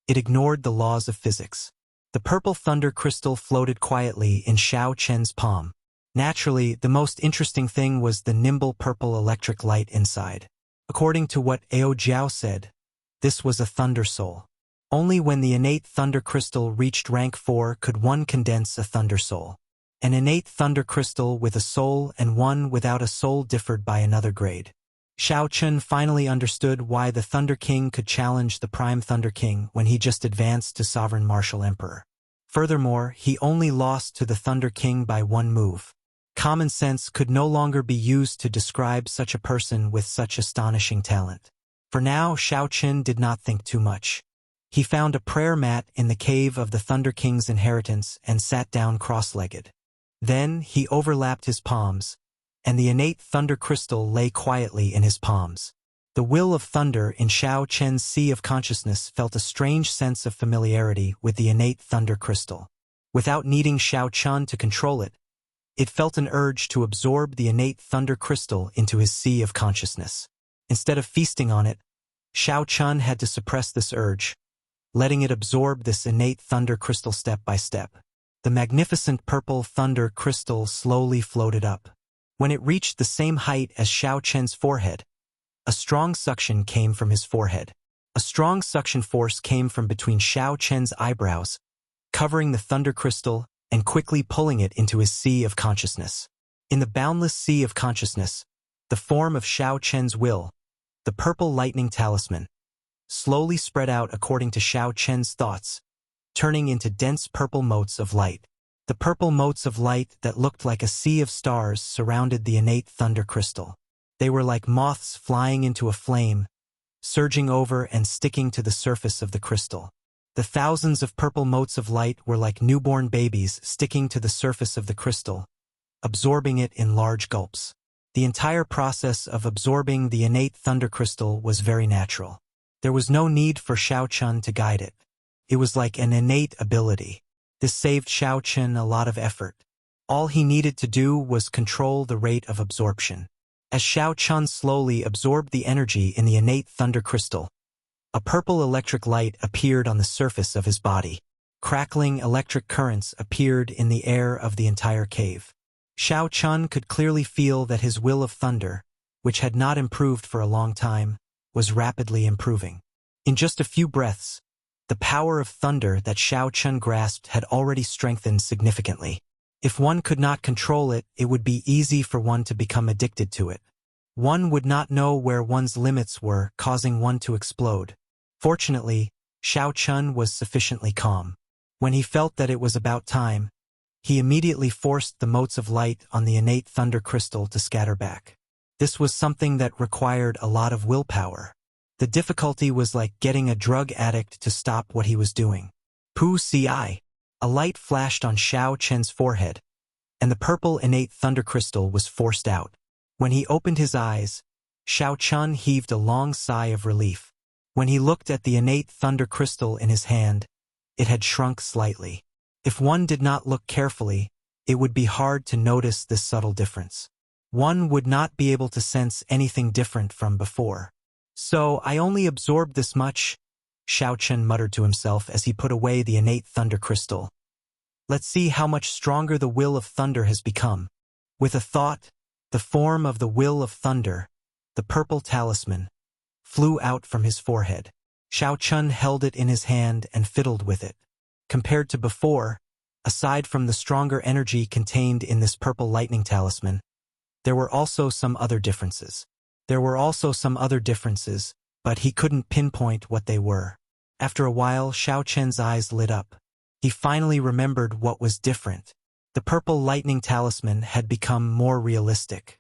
It ignored the laws of physics. The purple thunder crystal floated quietly in Xiao Chen's palm. Naturally, the most interesting thing was the nimble purple electric light inside. According to what Ao Jiao said, this was a thunder soul. Only when the innate thunder crystal reached rank 4 could one condense a thunder soul. An innate thunder crystal with a soul and one without a soul differed by another grade. Xiao Chun finally understood why the Thunder King could challenge the Prime Thunder King when he just advanced to Sovereign Martial Emperor. Furthermore, he only lost to the Thunder King by one move. Common sense could no longer be used to describe such a person with such astonishing talent. For now, Xiao Chun did not think too much. He found a prayer mat in the cave of the Thunder King's inheritance and sat down cross-legged. Then, he overlapped his palms, and the innate thunder crystal lay quietly in his palms. The will of thunder in Xiao Chen's sea of consciousness felt a strange sense of familiarity with the innate thunder crystal. Without needing Xiao Chun to control it, it felt an urge to absorb the innate thunder crystal into his sea of consciousness. Instead of feasting on it, Xiao Chun had to suppress this urge, letting it absorb this innate thunder crystal step by step. The magnificent purple thunder crystal slowly floated up. When it reached the same height as Xiao Chen's forehead, a strong suction came from his forehead. A strong suction force came from between Xiao Chen's eyebrows, covering the thunder crystal and quickly pulling it into his sea of consciousness. In the boundless sea of consciousness, the form of Xiao Chen's will, the purple lightning talisman, slowly spread out according to Xiao Chen's thoughts, turning into dense purple motes of light. The purple motes of light that looked like a sea of stars surrounded the innate thunder crystal. They were like moths flying into a flame, surging over and sticking to the surface of the crystal. The thousands of purple motes of light were like newborn babies sticking to the surface of the crystal, absorbing it in large gulps. The entire process of absorbing the innate thunder crystal was very natural. There was no need for Xiao Chun to guide it. It was like an innate ability. This saved Xiao Chun a lot of effort. All he needed to do was control the rate of absorption. As Xiao Chun slowly absorbed the energy in the innate thunder crystal, a purple electric light appeared on the surface of his body. Crackling electric currents appeared in the air of the entire cave. Xiao Chun could clearly feel that his will of thunder, which had not improved for a long time, was rapidly improving. In just a few breaths, the power of thunder that Xiao Chun grasped had already strengthened significantly. If one could not control it, it would be easy for one to become addicted to it. One would not know where one's limits were, causing one to explode. Fortunately, Xiao Chun was sufficiently calm. When he felt that it was about time, he immediately forced the motes of light on the innate thunder crystal to scatter back. This was something that required a lot of willpower. The difficulty was like getting a drug addict to stop what he was doing. Pu Si. A light flashed on Xiao Chen's forehead, and the purple innate thunder crystal was forced out. When he opened his eyes, Xiao Chun heaved a long sigh of relief. When he looked at the innate thunder crystal in his hand, it had shrunk slightly. If one did not look carefully, it would be hard to notice this subtle difference. One would not be able to sense anything different from before. "So I only absorbed this much," Xiao Chun muttered to himself as he put away the innate thunder crystal. "Let's see how much stronger the will of thunder has become." With a thought, the form of the will of thunder, the purple talisman, flew out from his forehead. Xiao Chun held it in his hand and fiddled with it. Compared to before, aside from the stronger energy contained in this purple lightning talisman, there were also some other differences. But he couldn't pinpoint what they were. After a while, Xiao Chen's eyes lit up. He finally remembered what was different. The purple lightning talisman had become more realistic.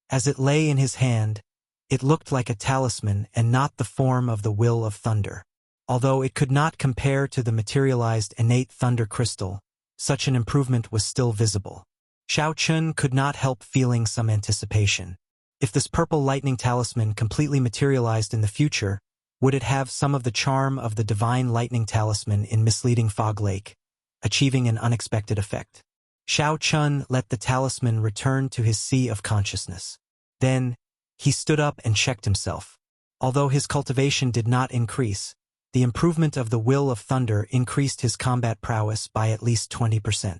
As it lay in his hand, it looked like a talisman and not the form of the will of thunder. Although it could not compare to the materialized innate thunder crystal, such an improvement was still visible. Xiao Chun could not help feeling some anticipation. If this purple lightning talisman completely materialized in the future, would it have some of the charm of the divine lightning talisman in misleading Fog Lake, achieving an unexpected effect? Xiao Chun let the talisman return to his sea of consciousness. Then, he stood up and checked himself. Although his cultivation did not increase, the improvement of the will of thunder increased his combat prowess by at least 20%.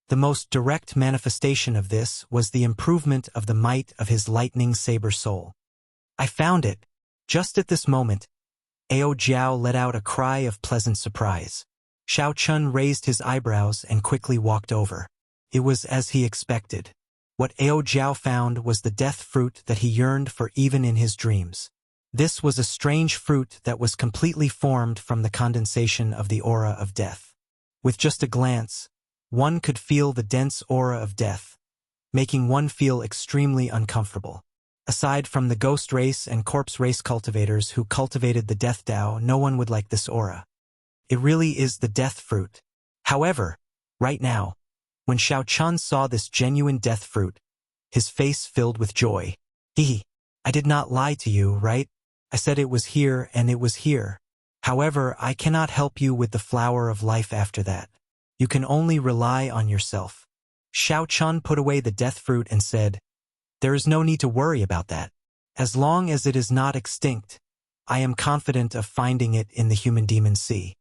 The most direct manifestation of this was the improvement of the might of his lightning saber soul. I found it! Just at this moment, Ao Jiao let out a cry of pleasant surprise. Xiao Chun raised his eyebrows and quickly walked over. It was as he expected. What Ao Jiao found was the death fruit that he yearned for even in his dreams. This was a strange fruit that was completely formed from the condensation of the aura of death. With just a glance, one could feel the dense aura of death, making one feel extremely uncomfortable. Aside from the ghost race and corpse race cultivators who cultivated the death Dao, no one would like this aura. It really is the death fruit. However, right now, when Xiao Chun saw this genuine death fruit, his face filled with joy. I did not lie to you, right? I said it was here and it was here. However, I cannot help you with the flower of life after that. You can only rely on yourself. Xiao Chun put away the death fruit and said, there is no need to worry about that. As long as it is not extinct, I am confident of finding it in the human demon sea.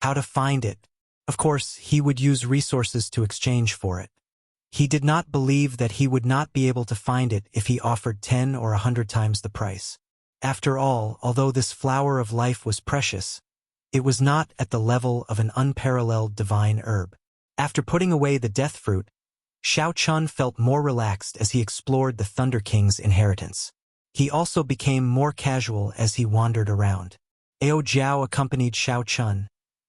How to find it? Of course, he would use resources to exchange for it. He did not believe that he would not be able to find it if he offered 10 or 100 times the price. After all, although this flower of life was precious, it was not at the level of an unparalleled divine herb. After putting away the death fruit, Xiao Chun felt more relaxed as he explored the Thunder King's inheritance. He also became more casual as he wandered around. Ao Jiao accompanied Xiao Chun,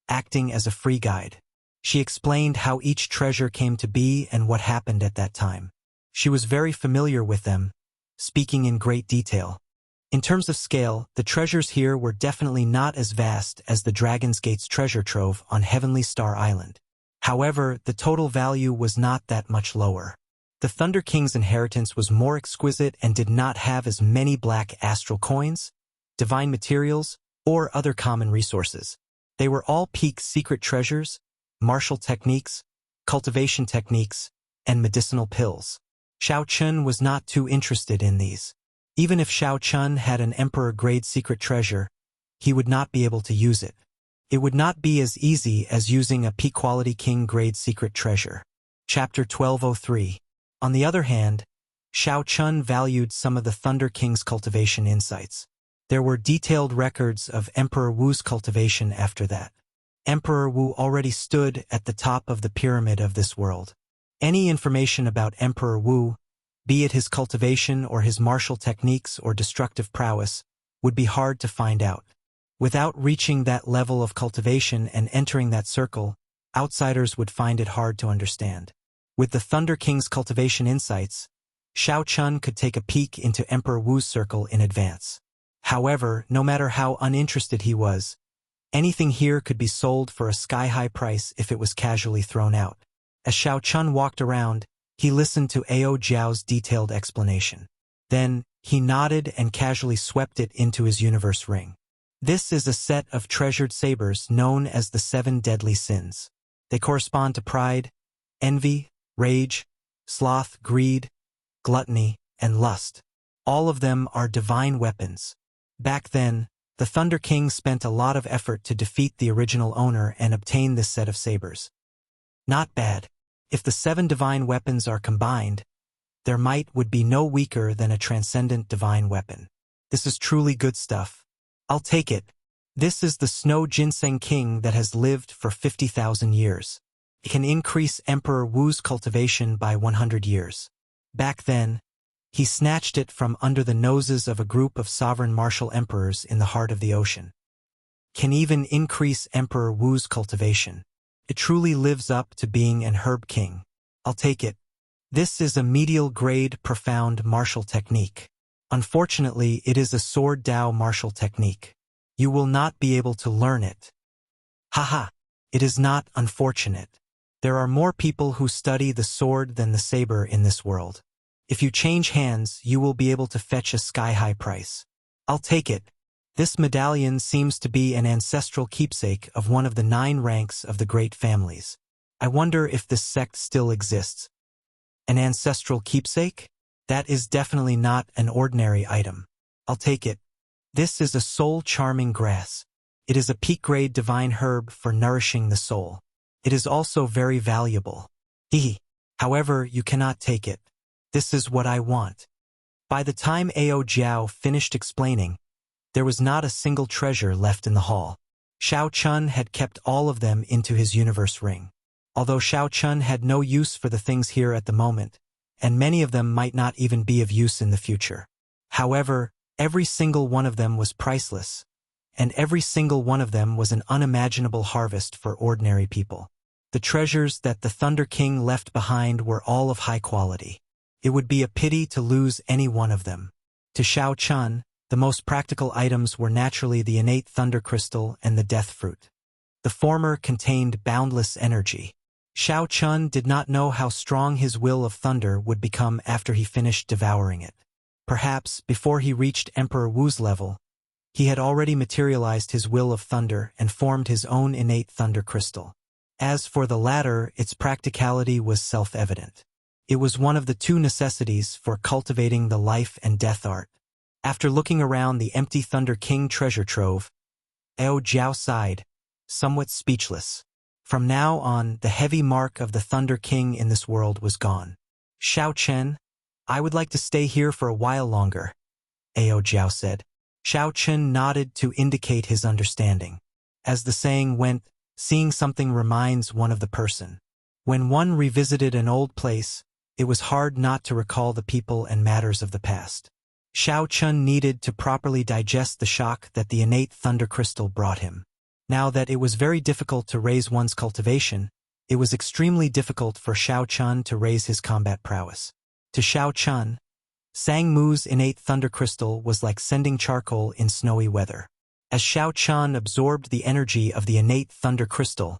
acting as a free guide. She explained how each treasure came to be and what happened at that time. She was very familiar with them, speaking in great detail. In terms of scale, the treasures here were definitely not as vast as the Dragon's Gate's treasure trove on Heavenly Star Island. However, the total value was not that much lower. The Thunder King's inheritance was more exquisite and did not have as many black astral coins, divine materials, or other common resources. They were all peak secret treasures, martial techniques, cultivation techniques, and medicinal pills. Xiao Chun was not too interested in these. Even if Xiao Chun had an emperor-grade secret treasure, he would not be able to use it. It would not be as easy as using a P-quality king-grade secret treasure. Chapter 1203. On the other hand, Xiao Chun valued some of the Thunder King's cultivation insights. There were detailed records of Emperor Wu's cultivation after that. Emperor Wu already stood at the top of the pyramid of this world. Any information about Emperor Wu, be it his cultivation or his martial techniques or destructive prowess, would be hard to find out. Without reaching that level of cultivation and entering that circle, outsiders would find it hard to understand. With the Thunder King's cultivation insights, Xiao Chun could take a peek into Emperor Wu's circle in advance. However, no matter how uninterested he was, anything here could be sold for a sky-high price if it was casually thrown out. As Xiao Chun walked around, he listened to Ao Jiao's detailed explanation. Then, he nodded and casually swept it into his universe ring. This is a set of treasured sabers known as the 7 deadly sins. They correspond to pride, envy, rage, sloth, greed, gluttony, and lust. All of them are divine weapons. Back then, the Thunder King spent a lot of effort to defeat the original owner and obtain this set of sabers. Not bad. If the 7 divine weapons are combined, their might would be no weaker than a transcendent divine weapon. This is truly good stuff. I'll take it. This is the Snow Ginseng King that has lived for 50,000 years. It can increase Emperor Wu's cultivation by 100 years. Back then, he snatched it from under the noses of a group of sovereign martial emperors in the heart of the ocean. Can even increase Emperor Wu's cultivation. It truly lives up to being an herb king. I'll take it. This is a medial-grade profound martial technique. Unfortunately, it is a sword Dao martial technique. You will not be able to learn it. Haha, it is not unfortunate. There are more people who study the sword than the saber in this world. If you change hands, you will be able to fetch a sky-high price. I'll take it. This medallion seems to be an ancestral keepsake of one of the 9 ranks of the great families. I wonder if this sect still exists. An ancestral keepsake? That is definitely not an ordinary item. I'll take it. This is a soul-charming grass. It is a peak-grade divine herb for nourishing the soul. It is also very valuable. Hehe. However, you cannot take it. This is what I want. By the time Ao Jiao finished explaining, there was not a single treasure left in the hall. Xiao Chun had kept all of them into his universe ring. Although Xiao Chun had no use for the things here at the moment, and many of them might not even be of use in the future. However, every single one of them was priceless, and every single one of them was an unimaginable harvest for ordinary people. The treasures that the Thunder King left behind were all of high quality. It would be a pity to lose any one of them. To Xiao Chun, the most practical items were naturally the innate thunder crystal and the death fruit. The former contained boundless energy. Xiao Chun did not know how strong his will of thunder would become after he finished devouring it. Perhaps, before he reached Emperor Wu's level, he had already materialized his will of thunder and formed his own innate thunder crystal. As for the latter, its practicality was self-evident. It was one of the 2 necessities for cultivating the life and death art. After looking around the empty Thunder King treasure trove, Ao Jiao sighed, somewhat speechless. From now on, the heavy mark of the Thunder King in this world was gone. Xiao Chen, I would like to stay here for a while longer, Ao Jiao said. Xiao Chen nodded to indicate his understanding. As the saying went, seeing something reminds one of the person. When one revisited an old place, it was hard not to recall the people and matters of the past. Xiao Chun needed to properly digest the shock that the innate thunder crystal brought him. Now that it was very difficult to raise one's cultivation, it was extremely difficult for Xiao Chun to raise his combat prowess. To Xiao Chun, Sang Mu's innate thunder crystal was like sending charcoal in snowy weather. As Xiao Chun absorbed the energy of the innate thunder crystal,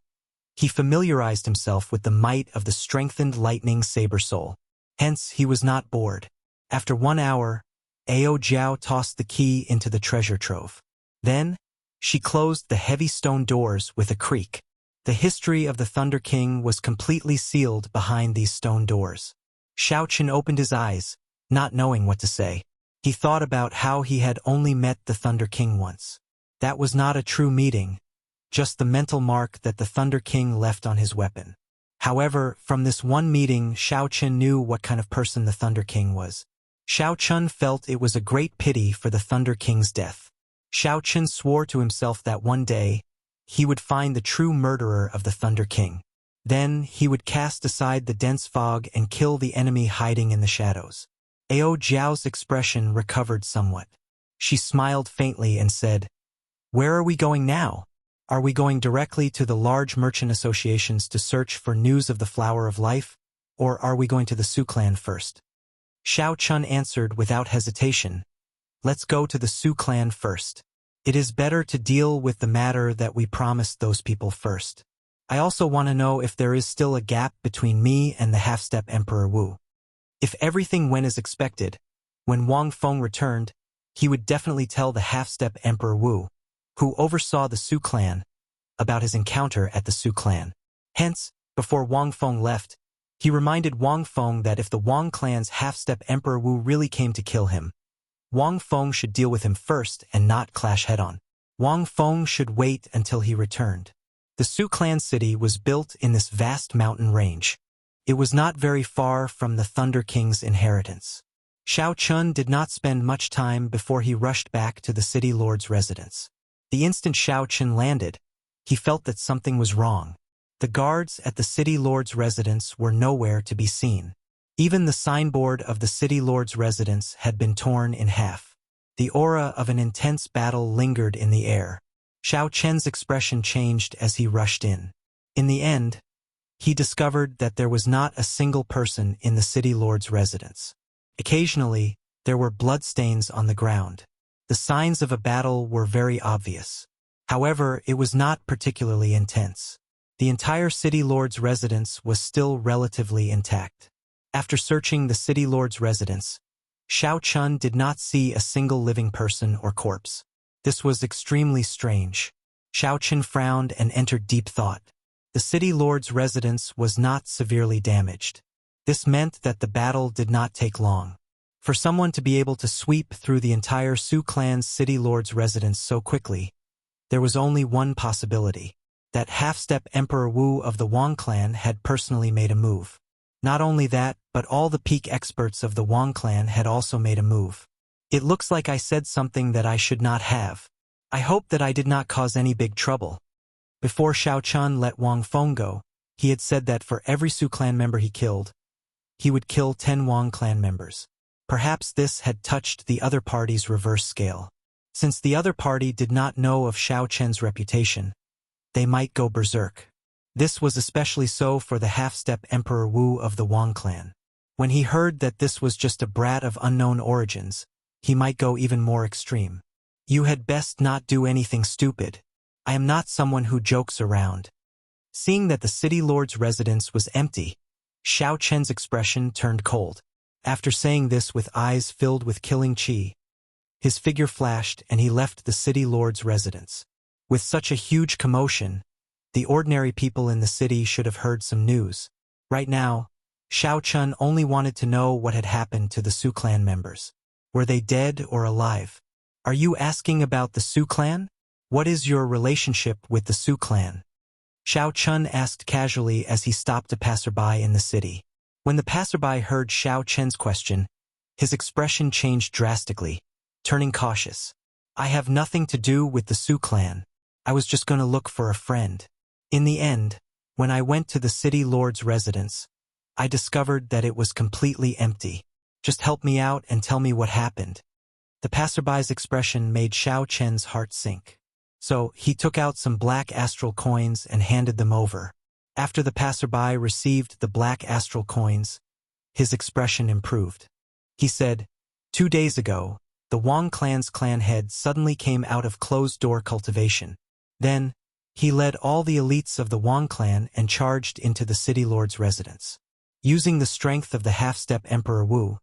he familiarized himself with the might of the strengthened lightning saber soul. Hence, he was not bored. After 1 hour, Ao Jiao tossed the key into the treasure trove. Then, she closed the heavy stone doors with a creak. The history of the Thunder King was completely sealed behind these stone doors. Xiao Chen opened his eyes, not knowing what to say. He thought about how he had only met the Thunder King once. That was not a true meeting, just the mental mark that the Thunder King left on his weapon. However, from this one meeting, Xiao Chen knew what kind of person the Thunder King was. Xiao Chun felt it was a great pity for the Thunder King's death. Xiao Chen swore to himself that one day, he would find the true murderer of the Thunder King. Then, he would cast aside the dense fog and kill the enemy hiding in the shadows. Ao Jiao's expression recovered somewhat. She smiled faintly and said, "Where are we going now? Are we going directly to the large merchant associations to search for news of the Flower of Life, or are we going to the Su clan first?" Xiao Chun answered without hesitation, "Let's go to the Su clan first. It is better to deal with the matter that we promised those people first. I also want to know if there is still a gap between me and the half-step Emperor Wu. If everything went as expected, when Wang Feng returned, he would definitely tell the half-step Emperor Wu, who oversaw the Su clan, about his encounter at the Su clan. Hence, before Wang Feng left, he reminded Wang Feng that if the Wang clan's half-step Emperor Wu really came to kill him, Wang Feng should deal with him first and not clash head-on. Wang Feng should wait until he returned. The Su clan city was built in this vast mountain range. It was not very far from the Thunder King's inheritance. Xiao Chun did not spend much time before he rushed back to the city lord's residence. The instant Xiao Chun landed, he felt that something was wrong. The guards at the city lord's residence were nowhere to be seen. Even the signboard of the city lord's residence had been torn in half. The aura of an intense battle lingered in the air. Xiao Chen's expression changed as he rushed in. In the end, he discovered that there was not a single person in the city lord's residence. Occasionally, there were bloodstains on the ground. The signs of a battle were very obvious. However, it was not particularly intense. The entire city lord's residence was still relatively intact. After searching the city lord's residence, Xiao Chun did not see a single living person or corpse. This was extremely strange. Xiao Chun frowned and entered deep thought. The city lord's residence was not severely damaged. This meant that the battle did not take long. For someone to be able to sweep through the entire Su clan's city lord's residence so quickly, there was only one possibility. That half-step Emperor Wu of the Wang clan had personally made a move. Not only that, but all the peak experts of the Wang clan had also made a move. It looks like I said something that I should not have. I hope that I did not cause any big trouble. Before Xiao Chun let Wang Feng go, he had said that for every Su clan member he killed, he would kill 10 Wang clan members. Perhaps this had touched the other party's reverse scale. Since the other party did not know of Xiao Chen's reputation, they might go berserk. This was especially so for the half-step Emperor Wu of the Wang clan. When he heard that this was just a brat of unknown origins, he might go even more extreme. You had best not do anything stupid. I am not someone who jokes around. Seeing that the city lord's residence was empty, Xiao Chen's expression turned cold. After saying this with eyes filled with killing chi, his figure flashed and he left the city lord's residence. With such a huge commotion, the ordinary people in the city should have heard some news. Right now, Xiao Chun only wanted to know what had happened to the Su clan members. Were they dead or alive? Are you asking about the Su clan? What is your relationship with the Su clan? Xiao Chun asked casually as he stopped a passerby in the city. When the passerby heard Xiao Chen's question, his expression changed drastically, turning cautious. I have nothing to do with the Su clan. I was just going to look for a friend. In the end, when I went to the city lord's residence, I discovered that it was completely empty. Just help me out and tell me what happened. The passerby's expression made Xiao Chen's heart sink. So, he took out some black astral coins and handed them over. After the passerby received the black astral coins, his expression improved. He said, 2 days ago, the Wang clan's clan head suddenly came out of closed-door cultivation. Then, he led all the elites of the Wang clan and charged into the city lord's residence. Using the strength of the half-step Emperor Wu,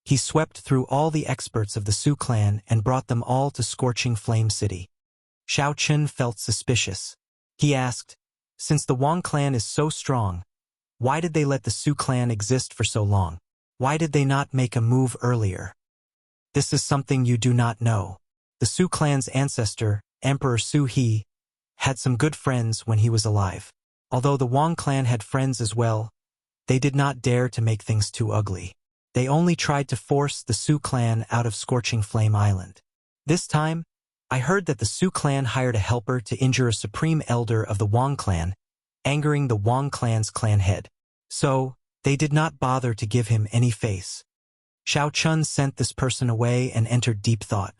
he swept through all the experts of the Su clan and brought them all to Scorching Flame City. Xiao Chun felt suspicious. He asked, since the Wang clan is so strong, why did they let the Su clan exist for so long? Why did they not make a move earlier? This is something you do not know. The Su clan's ancestor, Emperor Su He, had some good friends when he was alive. Although the Wang clan had friends as well, they did not dare to make things too ugly. They only tried to force the Su clan out of Scorching Flame Island. This time, I heard that the Su clan hired a helper to injure a supreme elder of the Wang clan, angering the Wang clan's clan head. So, they did not bother to give him any face. Xiao Chun sent this person away and entered deep thought.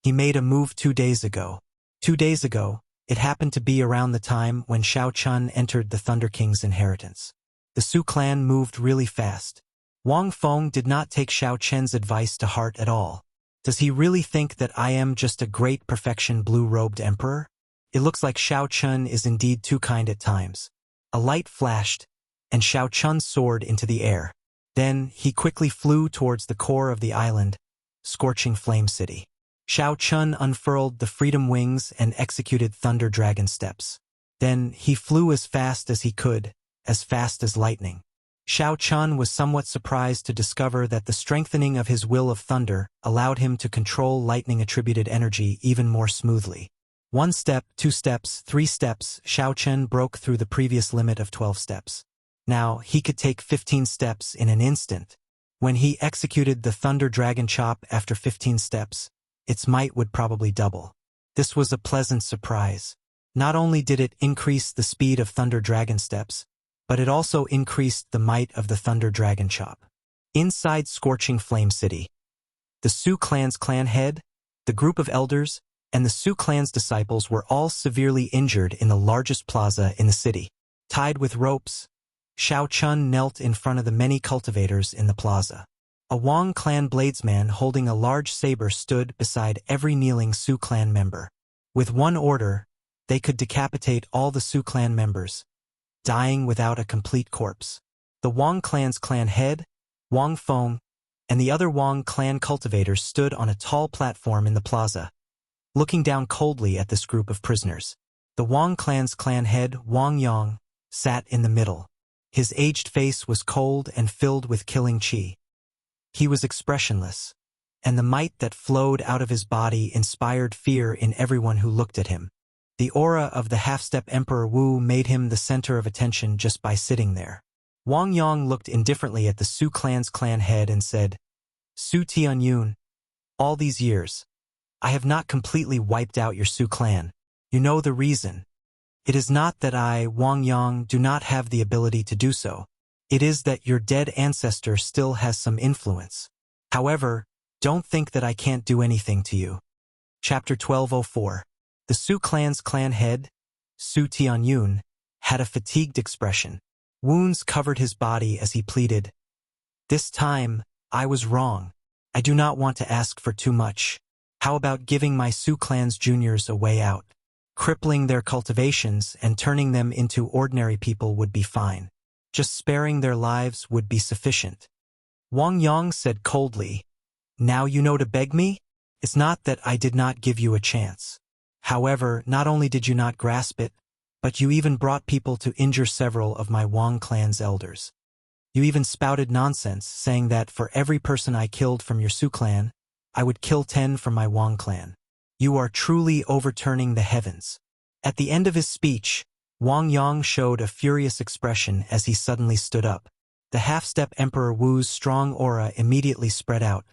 He made a move 2 days ago. 2 days ago, it happened to be around the time when Xiao Chun entered the Thunder King's inheritance. The Su clan moved really fast. Wang Feng did not take Xiao Chen's advice to heart at all. Does he really think that I am just a great perfection blue-robed emperor? It looks like Xiao Chun is indeed too kind at times. A light flashed, and Xiao Chun soared into the air. Then, he quickly flew towards the core of the island, Scorching Flame City. Xiao Chun unfurled the freedom wings and executed Thunder Dragon steps. Then, he flew as fast as he could, as fast as lightning. Xiao Chun was somewhat surprised to discover that the strengthening of his will of thunder allowed him to control lightning-attributed energy even more smoothly. 1 step, 2 steps, 3 steps, Xiao Chun broke through the previous limit of 12 steps. Now, he could take 15 steps in an instant. When he executed the Thunder Dragon Chop after 15 steps, its might would probably double. This was a pleasant surprise. Not only did it increase the speed of Thunder Dragon steps, but it also increased the might of the Thunder Dragon Chop. Inside Scorching Flame City, the Su clan's clan head, the group of elders, and the Su clan's disciples were all severely injured in the largest plaza in the city. Tied with ropes, Xiao Chun knelt in front of the many cultivators in the plaza. A Wang clan bladesman holding a large saber stood beside every kneeling Su clan member. With one order, they could decapitate all the Su clan members, dying without a complete corpse. The Wang clan's clan head, Wang Feng, and the other Wang clan cultivators stood on a tall platform in the plaza, looking down coldly at this group of prisoners. The Wang clan's clan head, Wang Yang, sat in the middle. His aged face was cold and filled with killing qi. He was expressionless, and the might that flowed out of his body inspired fear in everyone who looked at him. The aura of the half-step Emperor Wu made him the center of attention just by sitting there. Wang Yang looked indifferently at the Su clan's clan head and said, "Su Tianyun, all these years, I have not completely wiped out your Su clan. You know the reason. It is not that I, Wang Yang, do not have the ability to do so. It is that your dead ancestor still has some influence. However, don't think that I can't do anything to you." Chapter 1204. The Su clan's clan head, Su Tianyun, had a fatigued expression. Wounds covered his body as he pleaded, "This time, I was wrong. I do not want to ask for too much. How about giving my Su clan's juniors a way out? Crippling their cultivations and turning them into ordinary people would be fine. Just sparing their lives would be sufficient." Wang Yang said coldly, "Now you know to beg me? It's not that I did not give you a chance. However, not only did you not grasp it, but you even brought people to injure several of my Wang clan's elders. You even spouted nonsense, saying that for every person I killed from your Su clan, I would kill 10 from my Wang clan. You are truly overturning the heavens." At the end of his speech, Wang Yang showed a furious expression as he suddenly stood up. The half-step Emperor Wu's strong aura immediately spread out,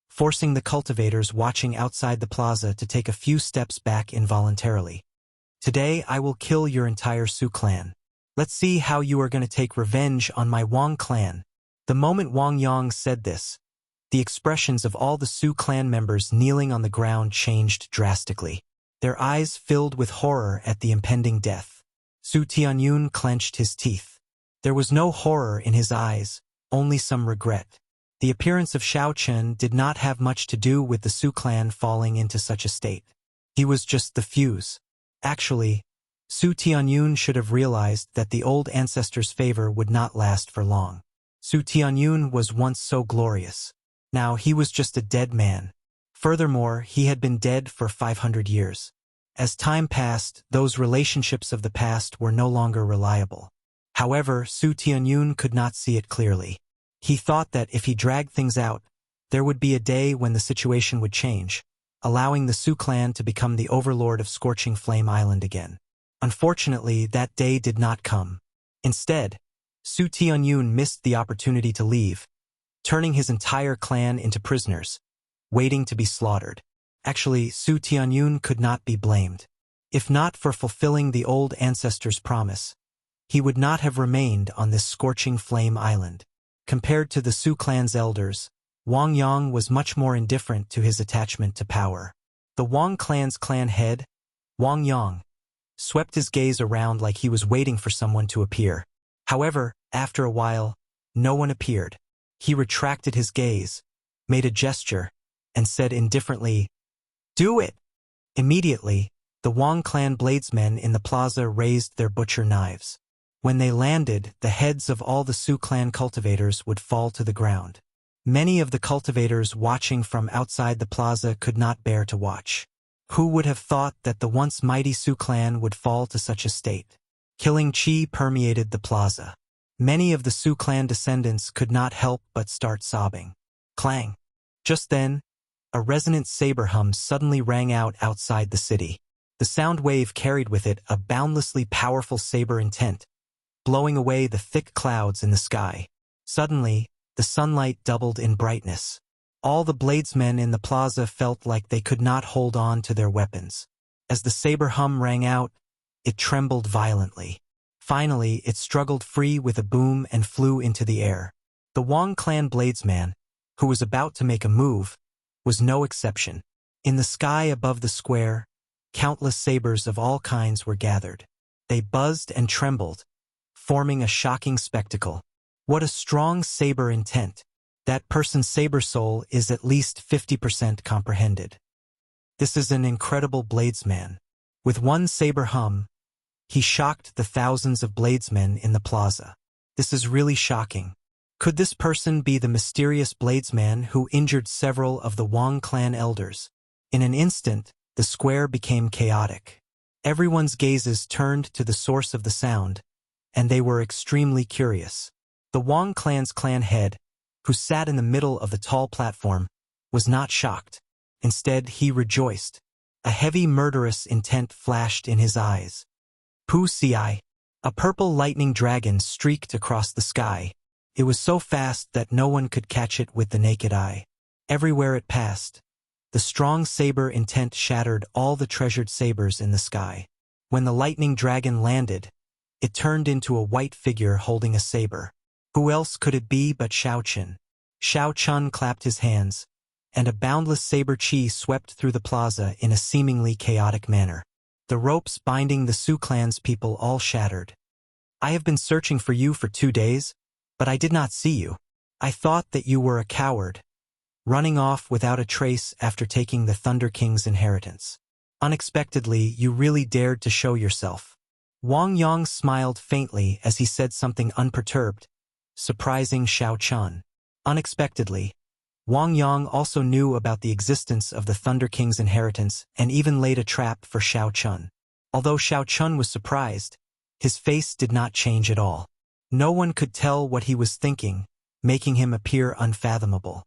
forcing the cultivators watching outside the plaza to take a few steps back involuntarily. "Today I will kill your entire Su clan. Let's see how you are going to take revenge on my Wang clan." The moment Wang Yang said this, the expressions of all the Su clan members kneeling on the ground changed drastically. Their eyes filled with horror at the impending death. Su Tianyun clenched his teeth. There was no horror in his eyes, only some regret. The appearance of Xiao Chen did not have much to do with the Su clan falling into such a state. He was just the fuse. Actually, Su Tianyun should have realized that the old ancestor's favor would not last for long. Su Tianyun was once so glorious. Now he was just a dead man. Furthermore, he had been dead for 500 years. As time passed, those relationships of the past were no longer reliable. However, Su Tianyun could not see it clearly. He thought that if he dragged things out, there would be a day when the situation would change, allowing the Su clan to become the overlord of Scorching Flame Island again. Unfortunately, that day did not come. Instead, Su Tianyun missed the opportunity to leave, turning his entire clan into prisoners, waiting to be slaughtered. Actually, Su Tianyun could not be blamed. If not for fulfilling the old ancestor's promise, he would not have remained on this Scorching Flame Island. Compared to the Su clan's elders, Wang Yang was much more indifferent to his attachment to power. The Wang clan's clan head, Wang Yang, swept his gaze around like he was waiting for someone to appear. However, after a while, no one appeared. He retracted his gaze, made a gesture, and said indifferently, "Do it!" Immediately, the Wang clan bladesmen in the plaza raised their butcher knives. When they landed, the heads of all the Su clan cultivators would fall to the ground. Many of the cultivators watching from outside the plaza could not bear to watch. Who would have thought that the once mighty Su clan would fall to such a state? Killing qi permeated the plaza. Many of the Su clan descendants could not help but start sobbing. Clang! Just then, a resonant saber hum suddenly rang out outside the city. The sound wave carried with it a boundlessly powerful saber intent, blowing away the thick clouds in the sky. Suddenly, the sunlight doubled in brightness. All the bladesmen in the plaza felt like they could not hold on to their weapons. As the saber hum rang out, it trembled violently. Finally, it struggled free with a boom and flew into the air. The Wang clan bladesman, who was about to make a move, was no exception. In the sky above the square, countless sabers of all kinds were gathered. They buzzed and trembled, forming a shocking spectacle. What a strong saber intent. That person's saber soul is at least 50% comprehended. This is an incredible bladesman. With one saber hum, he shocked the thousands of bladesmen in the plaza. This is really shocking. Could this person be the mysterious bladesman who injured several of the Wang clan elders? In an instant, the square became chaotic. Everyone's gazes turned to the source of the sound, and they were extremely curious. The Wang clan's clan head, who sat in the middle of the tall platform, was not shocked. Instead, he rejoiced. A heavy murderous intent flashed in his eyes. Pu Ci. A purple lightning dragon streaked across the sky. It was so fast that no one could catch it with the naked eye. Everywhere it passed, the strong saber intent shattered all the treasured sabers in the sky. When the lightning dragon landed, it turned into a white figure holding a saber. Who else could it be but Shao Chun? Shao Chun clapped his hands, and a boundless saber chi swept through the plaza in a seemingly chaotic manner. The ropes binding the Su clan's people all shattered. I have been searching for you for 2 days, but I did not see you. I thought that you were a coward, running off without a trace after taking the Thunder King's inheritance. Unexpectedly, you really dared to show yourself. Wang Yang smiled faintly as he said something unperturbed, surprising Shao Chun. Unexpectedly, Wang Yang also knew about the existence of the Thunder King's inheritance and even laid a trap for Shao Chun. Although Shao Chun was surprised, his face did not change at all. No one could tell what he was thinking, making him appear unfathomable.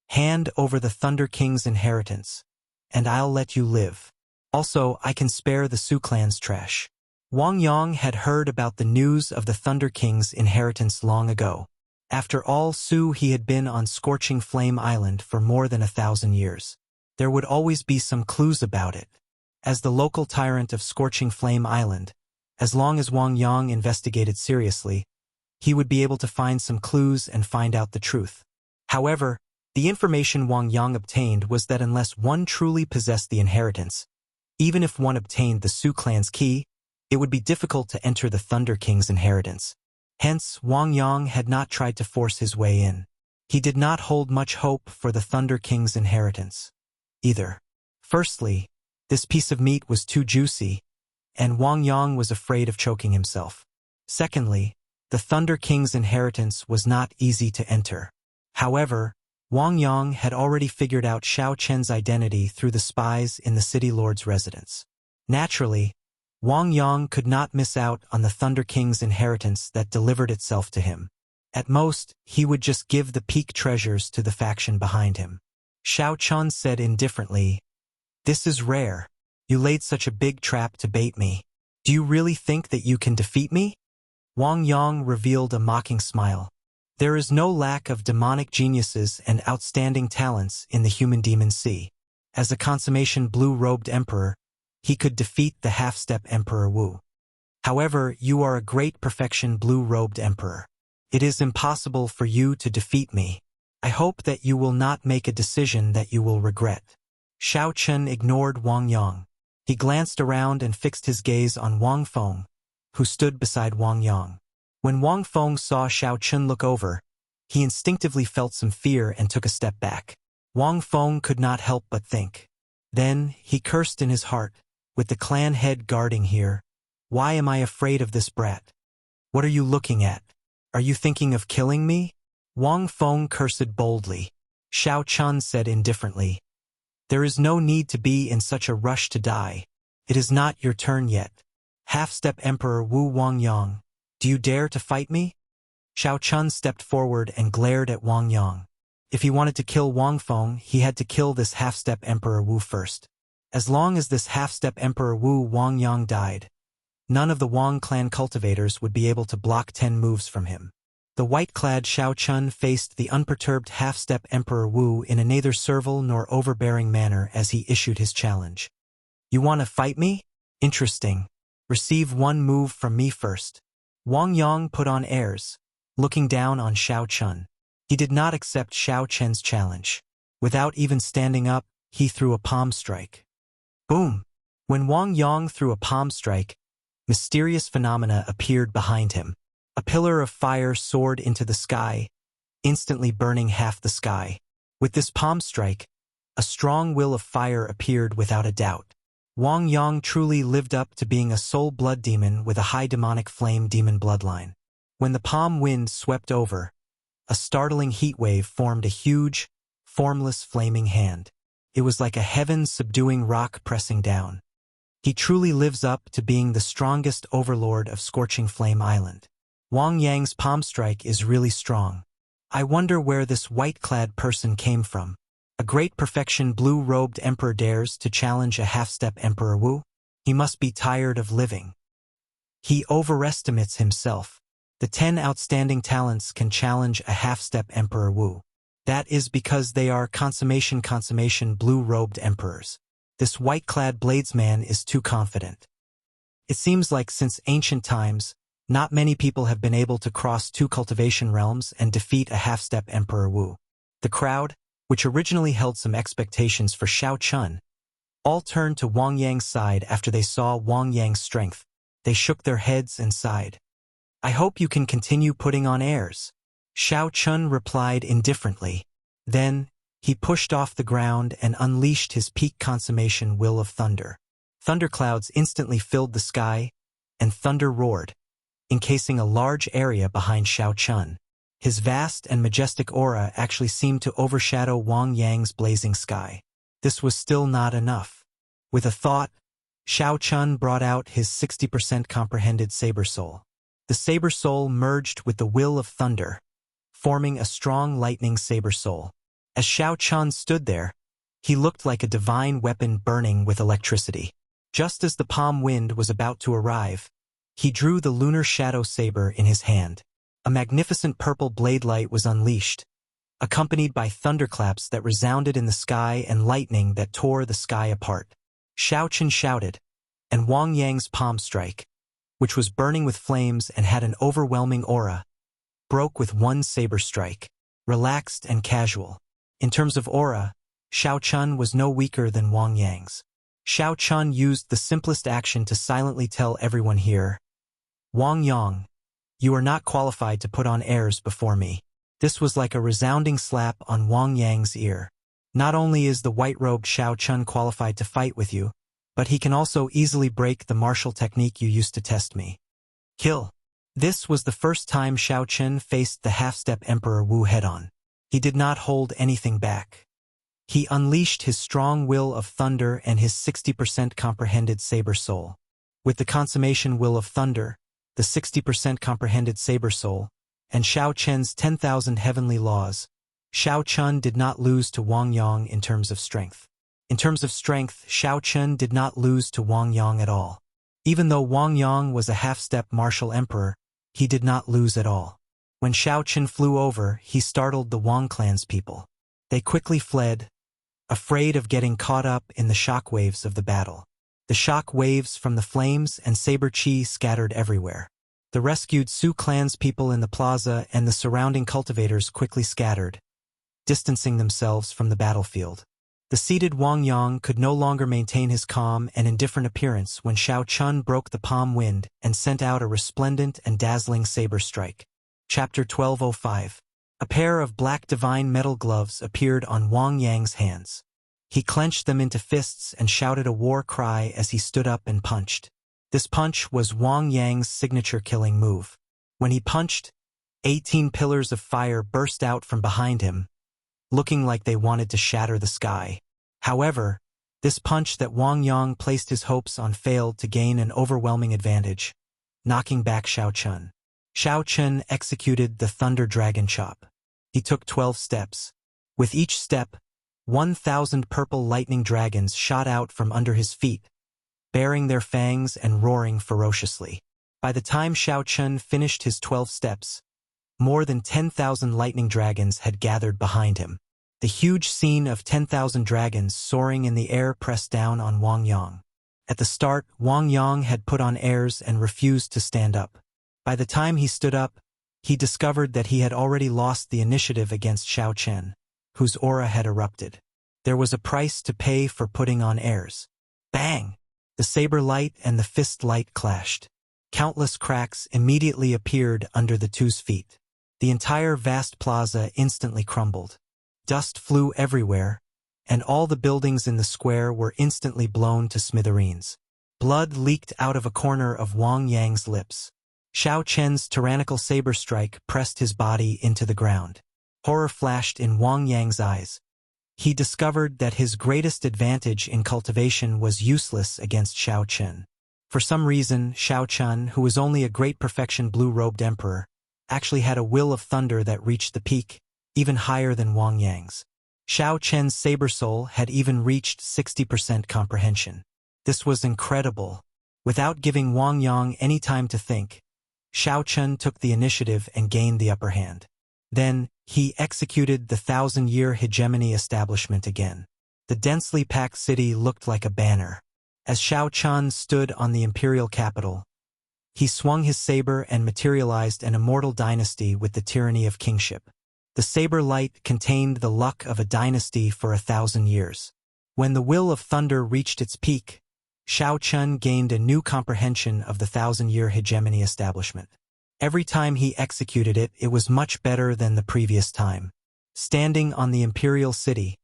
Hand over the Thunder King's inheritance, and I'll let you live. Also, I can spare the Su clan's trash. Wang Yang had heard about the news of the Thunder King's inheritance long ago. After all, he had been on Scorching Flame Island for more than 1,000 years. There would always be some clues about it. As the local tyrant of Scorching Flame Island, as long as Wang Yang investigated seriously, he would be able to find some clues and find out the truth. However, the information Wang Yang obtained was that unless one truly possessed the inheritance, even if one obtained the Su clan's key, it would be difficult to enter the Thunder King's inheritance. Hence, Wang Yang had not tried to force his way in. He did not hold much hope for the Thunder King's inheritance either. Firstly, this piece of meat was too juicy, and Wang Yang was afraid of choking himself. Secondly, the Thunder King's inheritance was not easy to enter. However, Wang Yang had already figured out Shao Chen's identity through the spies in the city lord's residence. Naturally, Wang Yang could not miss out on the Thunder King's inheritance that delivered itself to him. At most, he would just give the peak treasures to the faction behind him. Shao Chun said indifferently, "This is rare. You laid such a big trap to bait me. Do you really think that you can defeat me?" Wang Yang revealed a mocking smile. There is no lack of demonic geniuses and outstanding talents in the human demon sea. As a consummation blue-robed emperor, he could defeat the half-step Emperor Wu. However, you are a great perfection blue-robed emperor. It is impossible for you to defeat me. I hope that you will not make a decision that you will regret. Shao Chen ignored Wang Yang. He glanced around and fixed his gaze on Wang Feng, who stood beside Wang Yang. When Wang Feng saw Shao Chen look over, he instinctively felt some fear and took a step back. Wang Feng could not help but think. Then he cursed in his heart, with the clan head guarding here. Why am I afraid of this brat? What are you looking at? Are you thinking of killing me? Wang Feng cursed boldly. Shao Chun said indifferently, "There is no need to be in such a rush to die. It is not your turn yet. Half-step Emperor Wu Wang Yang, do you dare to fight me?" Shao Chun stepped forward and glared at Wang Yang. If he wanted to kill Wang Feng, he had to kill this half-step Emperor Wu first. As long as this half-step Emperor Wu Wang Yang died, none of the Wang clan cultivators would be able to block 10 moves from him. The white-clad Shao Chun faced the unperturbed half-step Emperor Wu in a neither servile nor overbearing manner as he issued his challenge. "You want to fight me? Interesting. Receive 1 move from me first." Wang Yang put on airs, looking down on Shao Chun. He did not accept Shao Chen's challenge. Without even standing up, he threw a palm strike. Boom! When Wang Yang threw a palm strike, mysterious phenomena appeared behind him. A pillar of fire soared into the sky, instantly burning half the sky. With this palm strike, a strong will of fire appeared without a doubt. Wang Yang truly lived up to being a soul blood demon with a high demonic flame demon bloodline. When the palm wind swept over, a startling heat wave formed a huge, formless flaming hand. It was like a heaven-subduing rock pressing down. He truly lives up to being the strongest overlord of Scorching Flame Island. Wang Yang's palm strike is really strong. I wonder where this white-clad person came from. A great perfection blue-robed emperor dares to challenge a half-step Emperor Wu? He must be tired of living. He overestimates himself. The 10 outstanding talents can challenge a half-step Emperor Wu. That is because they are consummation blue-robed emperors. This white-clad bladesman is too confident. It seems like since ancient times, not many people have been able to cross 2 cultivation realms and defeat a half-step Emperor Wu. The crowd, which originally held some expectations for Xiao Chun, all turned to Wang Yang's side after they saw Wang Yang's strength. They shook their heads and sighed. I hope you can continue putting on airs. Xiao Chun replied indifferently. Then, he pushed off the ground and unleashed his peak consummation will of thunder. Thunderclouds instantly filled the sky, and thunder roared, encasing a large area behind Xiao Chun. His vast and majestic aura actually seemed to overshadow Wang Yang's blazing sky. This was still not enough. With a thought, Xiao Chun brought out his 60% comprehended saber soul. The saber soul merged with the will of thunder, forming a strong lightning saber soul. As Xiao Chun stood there, he looked like a divine weapon burning with electricity. Just as the palm wind was about to arrive, he drew the lunar shadow saber in his hand. A magnificent purple blade light was unleashed, accompanied by thunderclaps that resounded in the sky and lightning that tore the sky apart. Xiao Chun shouted, and Wang Yang's palm strike, which was burning with flames and had an overwhelming aura, broke with one saber strike, relaxed and casual. In terms of aura, Xiao Chun was no weaker than Wang Yang's. Xiao Chun used the simplest action to silently tell everyone here, Wang Yang, you are not qualified to put on airs before me. This was like a resounding slap on Wang Yang's ear. Not only is the white-robed Xiao Chun qualified to fight with you, but he can also easily break the martial technique you used to test me. Kill. This was the first time Xiao Chun faced the half-step Emperor Wu head-on. He did not hold anything back. He unleashed his strong will of thunder and his 60% comprehended saber soul. With the consummation will of thunder, the 60% comprehended saber soul, and Xiao Chen's 10,000 heavenly laws, Xiao Chun did not lose to Wang Yang in terms of strength. In terms of strength, Xiao Chun did not lose to Wang Yang at all. Even though Wang Yang was a half-step martial emperor, he did not lose at all. When Xiao Chun flew over, he startled the Wang clan's people. They quickly fled, afraid of getting caught up in the shock waves of the battle. The shock waves from the flames and saber chi scattered everywhere. The rescued Su clan's people in the plaza and the surrounding cultivators quickly scattered, distancing themselves from the battlefield. The seated Wang Yang could no longer maintain his calm and indifferent appearance when Xiao Chun broke the palm wind and sent out a resplendent and dazzling saber strike. Chapter 1205. A pair of black divine metal gloves appeared on Wang Yang's hands. He clenched them into fists and shouted a war cry as he stood up and punched. This punch was Wang Yang's signature killing move. When he punched, 18 pillars of fire burst out from behind him, looking like they wanted to shatter the sky. However, this punch that Wang Yang placed his hopes on failed to gain an overwhelming advantage, knocking back Xiao Chun. Xiao Chun executed the Thunder Dragon Chop. He took 12 steps. With each step, 1,000 purple lightning dragons shot out from under his feet, baring their fangs and roaring ferociously. By the time Xiao Chun finished his 12 steps, more than 10,000 lightning dragons had gathered behind him. The huge scene of 10,000 dragons soaring in the air pressed down on Wang Yang. At the start, Wang Yang had put on airs and refused to stand up. By the time he stood up, he discovered that he had already lost the initiative against Xiao Chen, whose aura had erupted. There was a price to pay for putting on airs. Bang! The saber light and the fist light clashed. Countless cracks immediately appeared under the two's feet. The entire vast plaza instantly crumbled. Dust flew everywhere, and all the buildings in the square were instantly blown to smithereens. Blood leaked out of a corner of Wang Yang's lips. Xiao Chen's tyrannical saber strike pressed his body into the ground. Horror flashed in Wang Yang's eyes. He discovered that his greatest advantage in cultivation was useless against Xiao Chen. For some reason, Xiao Chen, who was only a great perfection blue-robed emperor, actually had a will of thunder that reached the peak, even higher than Wang Yang's. Xiao Chen's saber soul had even reached 60% comprehension. This was incredible. Without giving Wang Yang any time to think, Xiao Chen took the initiative and gained the upper hand. Then, he executed the 1,000-year hegemony establishment again. The densely packed city looked like a banner. As Xiao Chen stood on the imperial capital, he swung his saber and materialized an immortal dynasty with the tyranny of kingship. The saber light contained the luck of a dynasty for 1,000 years. When the will of thunder reached its peak, Xiao Chen gained a new comprehension of the 1,000-year hegemony establishment. Every time he executed it, it was much better than the previous time. Standing on the imperial city,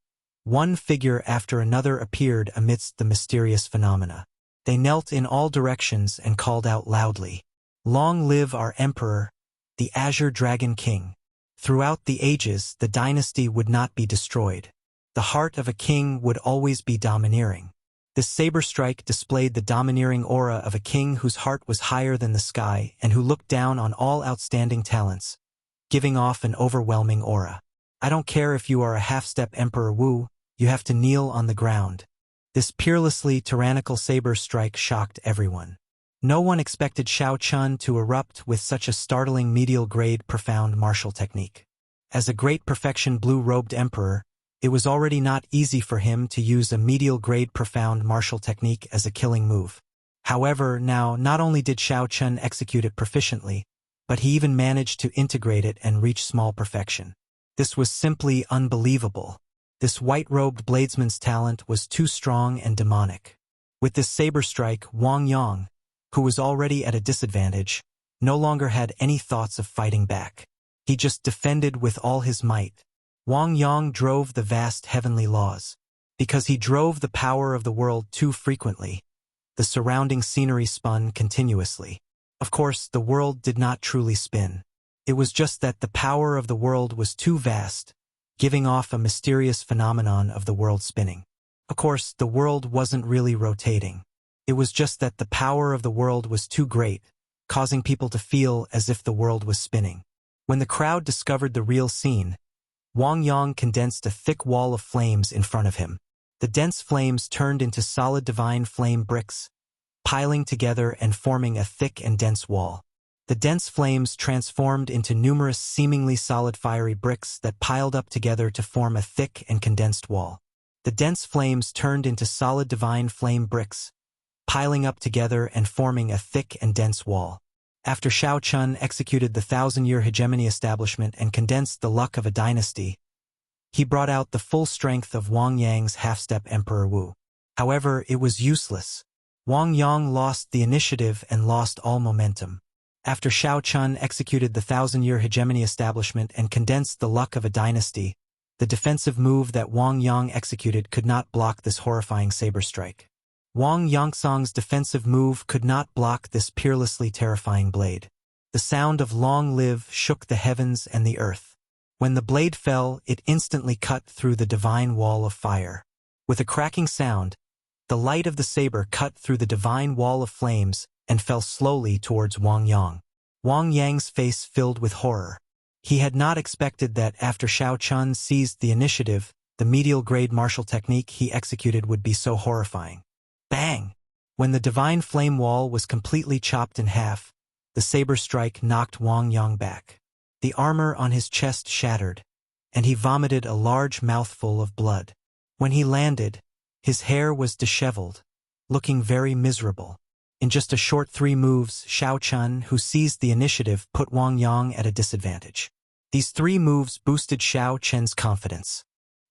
one figure after another appeared amidst the mysterious phenomena. They knelt in all directions and called out loudly, "Long live our emperor, the Azure Dragon King." Throughout the ages, the dynasty would not be destroyed. The heart of a king would always be domineering. This saber strike displayed the domineering aura of a king whose heart was higher than the sky and who looked down on all outstanding talents, giving off an overwhelming aura. I don't care if you are a half-step Emperor Wu, you have to kneel on the ground. This peerlessly tyrannical saber strike shocked everyone. No one expected Xiao Chen to erupt with such a startling medial-grade profound martial technique. As a great perfection blue-robed emperor, it was already not easy for him to use a medial-grade profound martial technique as a killing move. However, now not only did Xiao Chen execute it proficiently, but he even managed to integrate it and reach small perfection. This was simply unbelievable. This white-robed bladesman's talent was too strong and demonic. With this saber strike, Wang Yang, who was already at a disadvantage, no longer had any thoughts of fighting back. He just defended with all his might. Wang Yang drove the vast heavenly laws. Because he drove the power of the world too frequently, the surrounding scenery spun continuously. Of course, the world did not truly spin. It was just that the power of the world was too vast, giving off a mysterious phenomenon of the world spinning. Of course, the world wasn't really rotating. It was just that the power of the world was too great, causing people to feel as if the world was spinning. When the crowd discovered the real scene, Wang Yang condensed a thick wall of flames in front of him. The dense flames turned into solid divine flame bricks, piling together and forming a thick and dense wall. The dense flames transformed into numerous seemingly solid fiery bricks that piled up together to form a thick and condensed wall. The dense flames turned into solid divine flame bricks, piling up together and forming a thick and dense wall. After Xiao Chen executed the 1,000-year hegemony establishment and condensed the luck of a dynasty, he brought out the full strength of Wang Yang's half-step Emperor Wu. However, it was useless. Wang Yang lost the initiative and lost all momentum. After Xiao Chen executed the 1,000-year hegemony establishment and condensed the luck of a dynasty, the defensive move that Wang Yang executed could not block this horrifying saber strike. Wang Yangsong's defensive move could not block this peerlessly terrifying blade. The sound of "Long Live" shook the heavens and the earth. When the blade fell, it instantly cut through the divine wall of fire. With a cracking sound, the light of the saber cut through the divine wall of flames and fell slowly towards Wang Yang. Wang Yang's face filled with horror. He had not expected that after Xiao Chen seized the initiative, the medial-grade martial technique he executed would be so horrifying. Bang! When the divine flame wall was completely chopped in half, the saber strike knocked Wang Yang back. The armor on his chest shattered, and he vomited a large mouthful of blood. When he landed, his hair was disheveled, looking very miserable. In just a short 3 moves, Xiao Chen, who seized the initiative, put Wang Yang at a disadvantage. These 3 moves boosted Xiao Chen's confidence.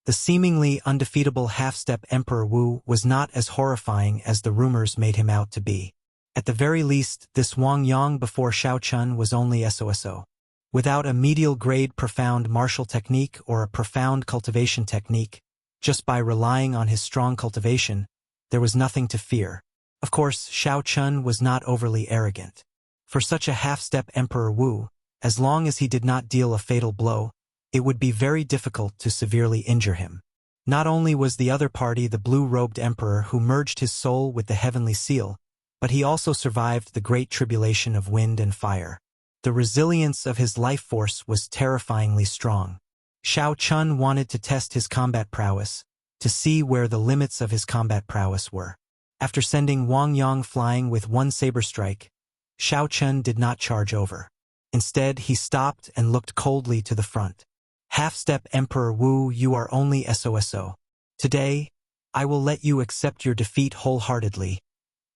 The seemingly undefeatable half-step Emperor Wu was not as horrifying as the rumors made him out to be. At the very least, this Wang Yang before Xiao Chun was only SOSO. Without a medial-grade profound martial technique or a profound cultivation technique, just by relying on his strong cultivation, there was nothing to fear. Of course, Xiao Chun was not overly arrogant. For such a half-step Emperor Wu, as long as he did not deal a fatal blow, it would be very difficult to severely injure him. Not only was the other party the blue-robed emperor who merged his soul with the heavenly seal, but he also survived the great tribulation of wind and fire. The resilience of his life force was terrifyingly strong. Xiao Chun wanted to test his combat prowess, to see where the limits of his combat prowess were. After sending Wang Yang flying with one saber strike, Xiao Chun did not charge over. Instead, he stopped and looked coldly to the front. Half-step Emperor Wu, you are only SOSO. Today, I will let you accept your defeat wholeheartedly,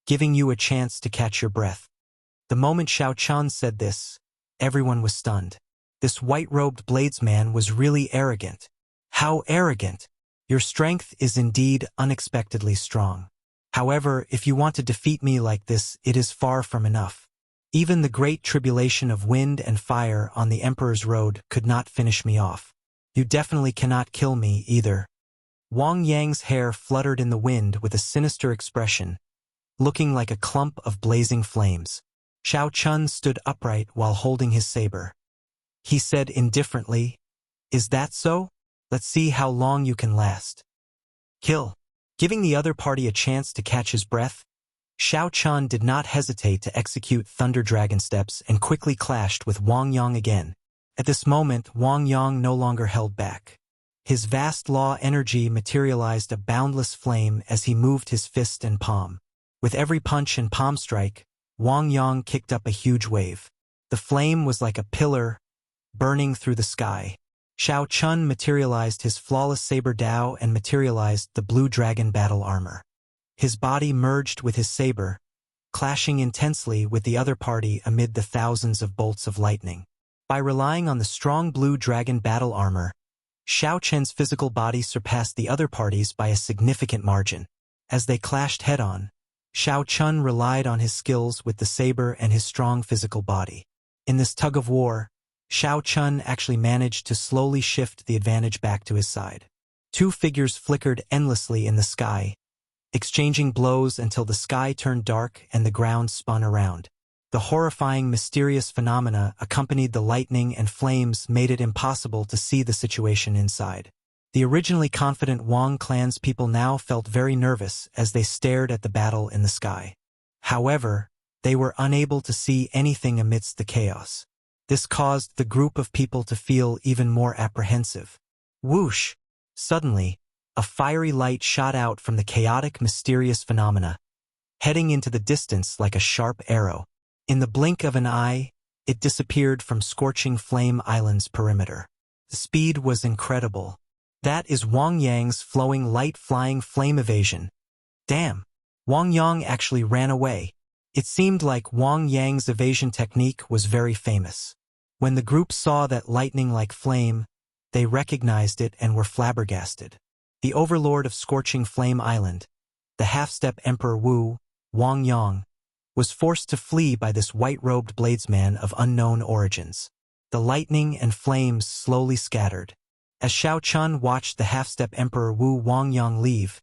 giving you a chance to catch your breath. The moment Xiao Chun said this, everyone was stunned. This white-robed bladesman was really arrogant. How arrogant! Your strength is indeed unexpectedly strong. However, if you want to defeat me like this, it is far from enough. Even the great tribulation of wind and fire on the Emperor's road could not finish me off. You definitely cannot kill me either. Wang Yang's hair fluttered in the wind with a sinister expression, looking like a clump of blazing flames. Xiao Chun stood upright while holding his saber. He said indifferently, "Is that so? Let's see how long you can last." Kill. Giving the other party a chance to catch his breath, Xiao Chun did not hesitate to execute Thunder Dragon steps and quickly clashed with Wang Yang again. At this moment, Wang Yang no longer held back. His vast law energy materialized a boundless flame as he moved his fist and palm. With every punch and palm strike, Wang Yang kicked up a huge wave. The flame was like a pillar, burning through the sky. Xiao Chun materialized his flawless saber Dao and materialized the blue dragon battle armor. His body merged with his saber, clashing intensely with the other party amid the thousands of bolts of lightning. By relying on the strong blue dragon battle armor, Xiao Chen's physical body surpassed the other parties by a significant margin. As they clashed head-on, Xiao Chun relied on his skills with the saber and his strong physical body. In this tug-of-war, Xiao Chun actually managed to slowly shift the advantage back to his side. Two figures flickered endlessly in the sky, exchanging blows until the sky turned dark and the ground spun around. The horrifying, mysterious phenomena accompanied the lightning and flames made it impossible to see the situation inside. The originally confident Wang clan's people now felt very nervous as they stared at the battle in the sky. However, they were unable to see anything amidst the chaos. This caused the group of people to feel even more apprehensive. Whoosh! Suddenly, a fiery light shot out from the chaotic, mysterious phenomena, heading into the distance like a sharp arrow. In the blink of an eye, it disappeared from Scorching Flame Island's perimeter. The speed was incredible. That is Wang Yang's flowing light flying flame evasion. Damn! Wang Yang actually ran away. It seemed like Wang Yang's evasion technique was very famous. When the group saw that lightning-like flame, they recognized it and were flabbergasted. The overlord of Scorching Flame Island, the half-step Emperor Wu, Wang Yang, was forced to flee by this white-robed bladesman of unknown origins. The lightning and flames slowly scattered. As Xiao Chun watched the half-step Emperor Wu Wang Yang leave,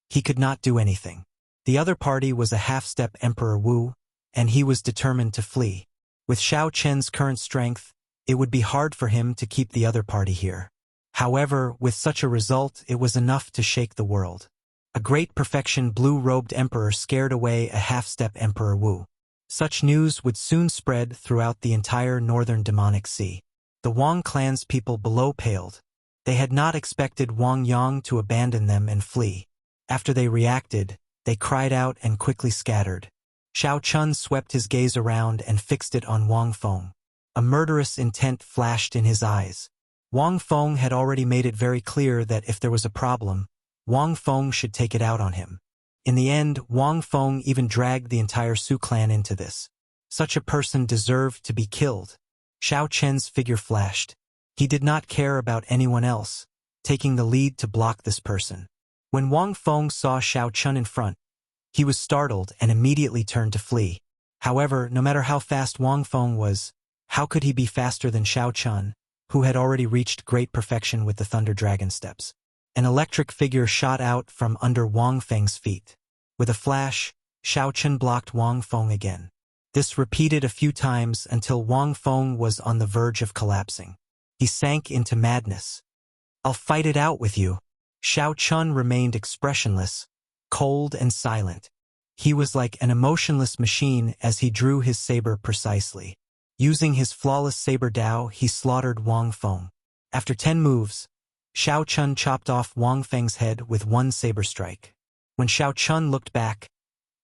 he could not do anything. The other party was a half-step Emperor Wu, and he was determined to flee. With Xiao Chen's current strength, it would be hard for him to keep the other party here. However, with such a result, it was enough to shake the world. A great perfection blue-robed emperor scared away a half-step Emperor Wu. Such news would soon spread throughout the entire northern demonic sea. The Wang clan's people below paled. They had not expected Wang Yang to abandon them and flee. After they reacted, they cried out and quickly scattered. Xiao Chun swept his gaze around and fixed it on Wang Feng. A murderous intent flashed in his eyes. Wang Feng had already made it very clear that if there was a problem, Wang Feng should take it out on him. In the end, Wang Feng even dragged the entire Su clan into this. Such a person deserved to be killed. Xiao Chen's figure flashed. He did not care about anyone else, taking the lead to block this person. When Wang Feng saw Xiao Chun in front, He was startled and immediately turned to flee. However, no matter how fast Wang Feng was, how could he be faster than Xiao Chun, who had already reached great perfection with the Thunder Dragon steps? An electric figure shot out from under Wang Feng's feet. With a flash, Xiao Chun blocked Wang Feng again. This repeated a few times until Wang Feng was on the verge of collapsing. He sank into madness. "I'll fight it out with you." Xiao Chun remained expressionless, cold and silent. He was like an emotionless machine as he drew his saber precisely. Using his flawless saber Dao, he slaughtered Wang Feng. After 10 moves, Xiao Chun chopped off Wang Feng's head with one saber strike. When Xiao Chun looked back,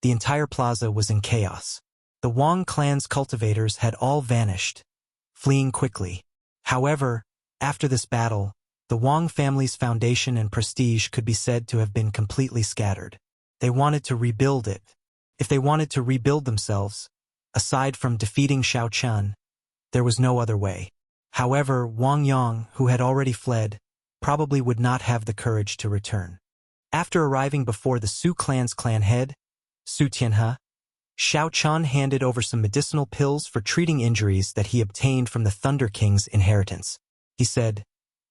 the entire plaza was in chaos. The Wang clan's cultivators had all vanished, fleeing quickly. However, after this battle, the Wang family's foundation and prestige could be said to have been completely scattered. They wanted to rebuild it. If they wanted to rebuild themselves, aside from defeating Xiao Chun, there was no other way. However, Wang Yang, who had already fled, probably would not have the courage to return. After arriving before the Su clan's clan head, Su Tianhe, Xiao Chun handed over some medicinal pills for treating injuries that he obtained from the Thunder King's inheritance. He said,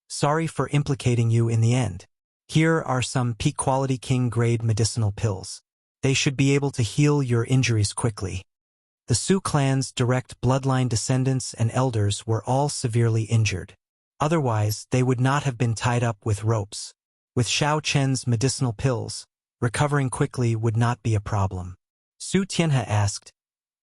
"Sorry for implicating you in the end. Here are some peak-quality king-grade medicinal pills. They should be able to heal your injuries quickly." The Su clan's direct bloodline descendants and elders were all severely injured. Otherwise, they would not have been tied up with ropes. With Xiao Chen's medicinal pills, recovering quickly would not be a problem. Su Tianhe asked,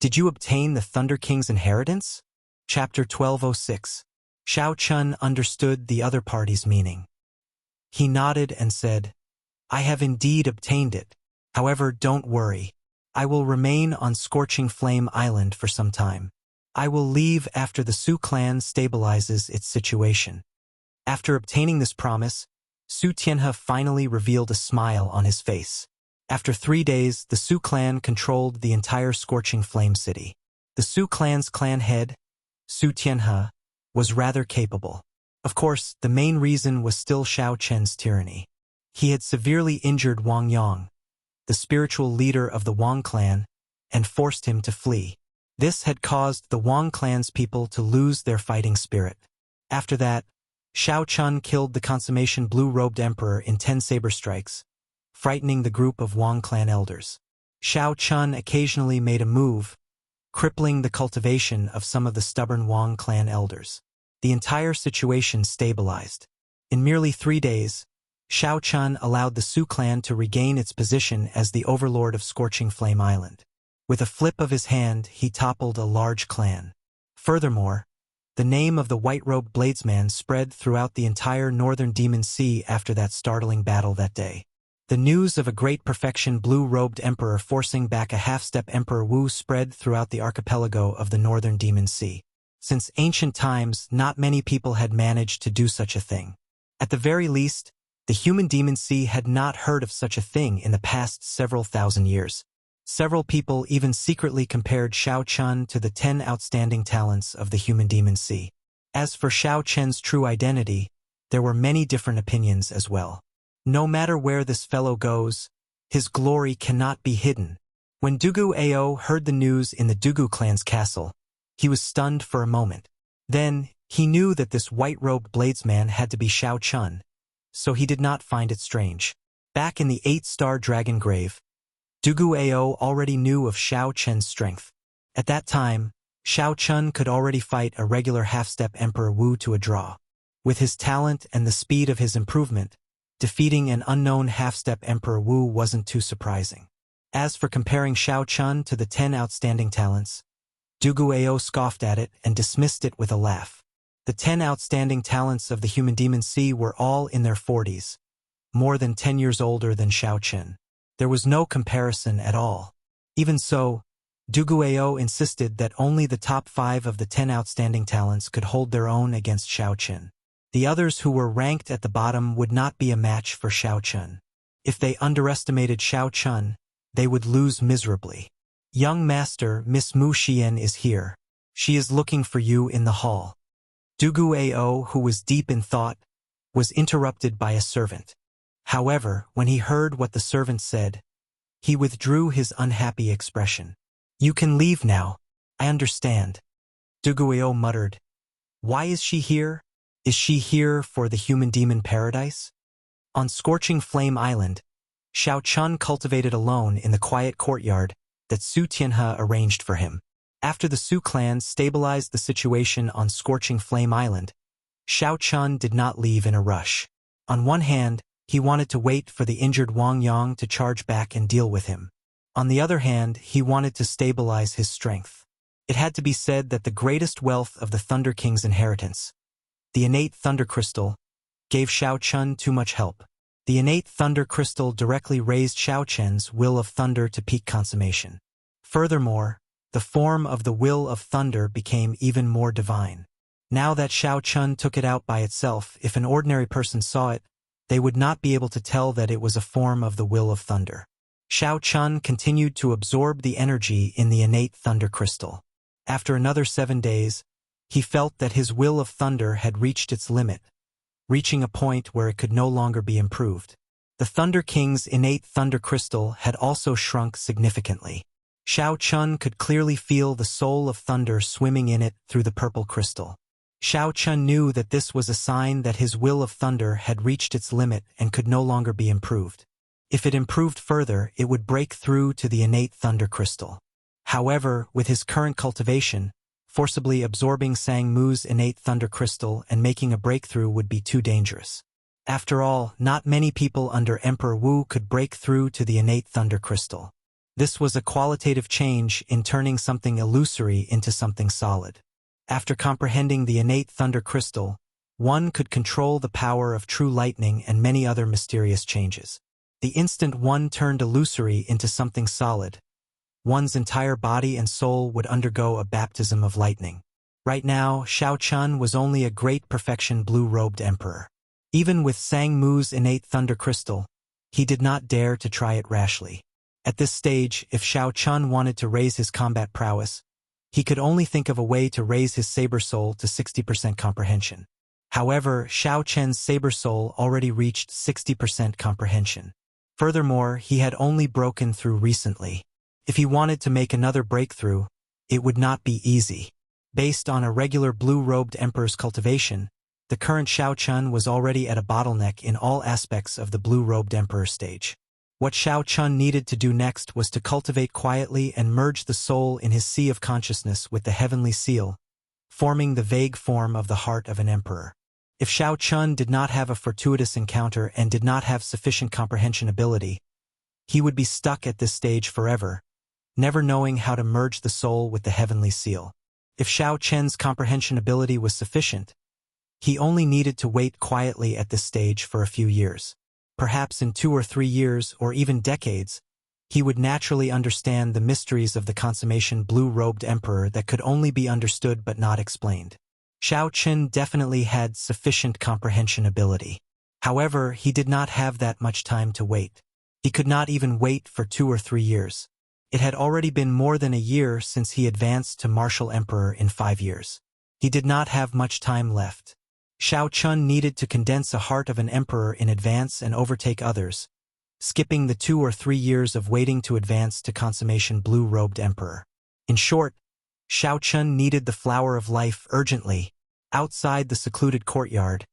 "Did you obtain the Thunder King's inheritance?" Chapter 1206. Xiao Chun understood the other party's meaning. He nodded and said, "I have indeed obtained it. However, don't worry. I will remain on Scorching Flame Island for some time. I will leave after the Su clan stabilizes its situation." After obtaining this promise, Su Tianhe finally revealed a smile on his face. After 3 days, the Su clan controlled the entire Scorching Flame City. The Su clan's clan head, Su Tianhe, was rather capable. Of course, the main reason was still Xiao Chen's tyranny. He had severely injured Wang Yang, the spiritual leader of the Wang clan, and forced him to flee. This had caused the Wang clan's people to lose their fighting spirit. After that, Xiao Chun killed the consummation blue-robed emperor in 10 saber strikes, frightening the group of Wang clan elders. Xiao Chun occasionally made a move, crippling the cultivation of some of the stubborn Wang clan elders. The entire situation stabilized. In merely 3 days, Xiao Chun allowed the Su clan to regain its position as the overlord of Scorching Flame Island. With a flip of his hand, he toppled a large clan. Furthermore, the name of the white-robed bladesman spread throughout the entire northern Demon Sea after that startling battle that day. The news of a great perfection blue-robed emperor forcing back a half-step Emperor Wu spread throughout the archipelago of the northern Demon Sea. Since ancient times, not many people had managed to do such a thing. At the very least, the human Demon Sea had not heard of such a thing in the past several thousand years. Several people even secretly compared Xiao Chun to the 10 outstanding talents of the human Demon Sea. As for Xiao Chen's true identity, there were many different opinions as well. No matter where this fellow goes, his glory cannot be hidden. When Dugu Ao heard the news in the Dugu clan's castle, he was stunned for a moment. Then, he knew that this white-robed bladesman had to be Xiao Chun, so he did not find it strange. Back in the 8-star dragon grave, Dugu Ao already knew of Xiao Chen's strength. At that time, Xiao Chun could already fight a regular half-step Emperor Wu to a draw. With his talent and the speed of his improvement, defeating an unknown half-step Emperor Wu wasn't too surprising. As for comparing Xiao Chun to the 10 outstanding talents, Dugu Ao scoffed at it and dismissed it with a laugh. The 10 outstanding talents of the human Demon Sea were all in their 40s, more than 10 years older than Xiao Chun. There was no comparison at all. Even so, Dugu Ao insisted that only the top 5 of the 10 outstanding talents could hold their own against Xiao Chun. The others who were ranked at the bottom would not be a match for Xiao Chun. If they underestimated Xiao Chun, they would lose miserably. "Young master, Miss Mu Xian is here. She is looking for you in the hall." Dugu Ao, who was deep in thought, was interrupted by a servant. However, when he heard what the servant said, He withdrew his unhappy expression. "You can leave now. I understand." Duguio muttered. "Why is she here? Is she here for the human-demon paradise?" On Scorching Flame Island, Xiao Chun cultivated alone in the quiet courtyard that Su Tianhe arranged for him. After the Su clan stabilized the situation on Scorching Flame Island, Xiao Chun did not leave in a rush. On one hand, he wanted to wait for the injured Wang Yang to charge back and deal with him. On the other hand, he wanted to stabilize his strength. It had to be said that the greatest wealth of the Thunder King's inheritance, the innate Thunder Crystal, gave Xiao Chun too much help. The innate Thunder Crystal directly raised Xiao Chen's will of thunder to peak consummation. Furthermore, the form of the will of thunder became even more divine. Now that Xiao Chun took it out by itself, if an ordinary person saw it, they would not be able to tell that it was a form of the will of thunder. Xiao Chun continued to absorb the energy in the innate thunder crystal. After another 7 days, he felt that his will of thunder had reached its limit, reaching a point where it could no longer be improved. The Thunder King's innate thunder crystal had also shrunk significantly. Xiao Chun could clearly feel the soul of thunder swimming in it through the purple crystal. Xiao Chun knew that this was a sign that his will of thunder had reached its limit and could no longer be improved. If it improved further, it would break through to the innate thunder crystal. However, with his current cultivation, forcibly absorbing Sang Mu's innate thunder crystal and making a breakthrough would be too dangerous. After all, not many people under Emperor Wu could break through to the innate thunder crystal. This was a qualitative change in turning something illusory into something solid. After comprehending the innate thunder crystal, one could control the power of true lightning and many other mysterious changes. The instant one turned illusory into something solid, one's entire body and soul would undergo a baptism of lightning. Right now, Xiao Chun was only a great perfection blue-robed emperor. Even with Sang Mu's innate thunder crystal, he did not dare to try it rashly. At this stage, if Xiao Chun wanted to raise his combat prowess, he could only think of a way to raise his saber soul to 60% comprehension. However, Xiao Chen's saber soul already reached 60% comprehension. Furthermore, he had only broken through recently. If he wanted to make another breakthrough, it would not be easy. Based on a regular blue-robed emperor's cultivation, the current Xiao Chun was already at a bottleneck in all aspects of the blue-robed emperor stage. What Xiao Chun needed to do next was to cultivate quietly and merge the soul in his sea of consciousness with the heavenly seal, forming the vague form of the heart of an emperor. If Xiao Chun did not have a fortuitous encounter and did not have sufficient comprehension ability, he would be stuck at this stage forever, never knowing how to merge the soul with the heavenly seal. If Xiao Chen's comprehension ability was sufficient, he only needed to wait quietly at this stage for a few years. Perhaps in 2 or 3 years, or even decades, he would naturally understand the mysteries of the consummation blue-robed emperor that could only be understood but not explained. Xiao Chun definitely had sufficient comprehension ability. However, he did not have that much time to wait. He could not even wait for 2 or 3 years. It had already been more than a year since he advanced to Martial Emperor in 5 years. He did not have much time left. Xiao Chun needed to condense a heart of an emperor in advance and overtake others, skipping the 2 or 3 years of waiting to advance to consummation blue-robed emperor. In short, Xiao Chun needed the flower of life urgently. Outside the secluded courtyard,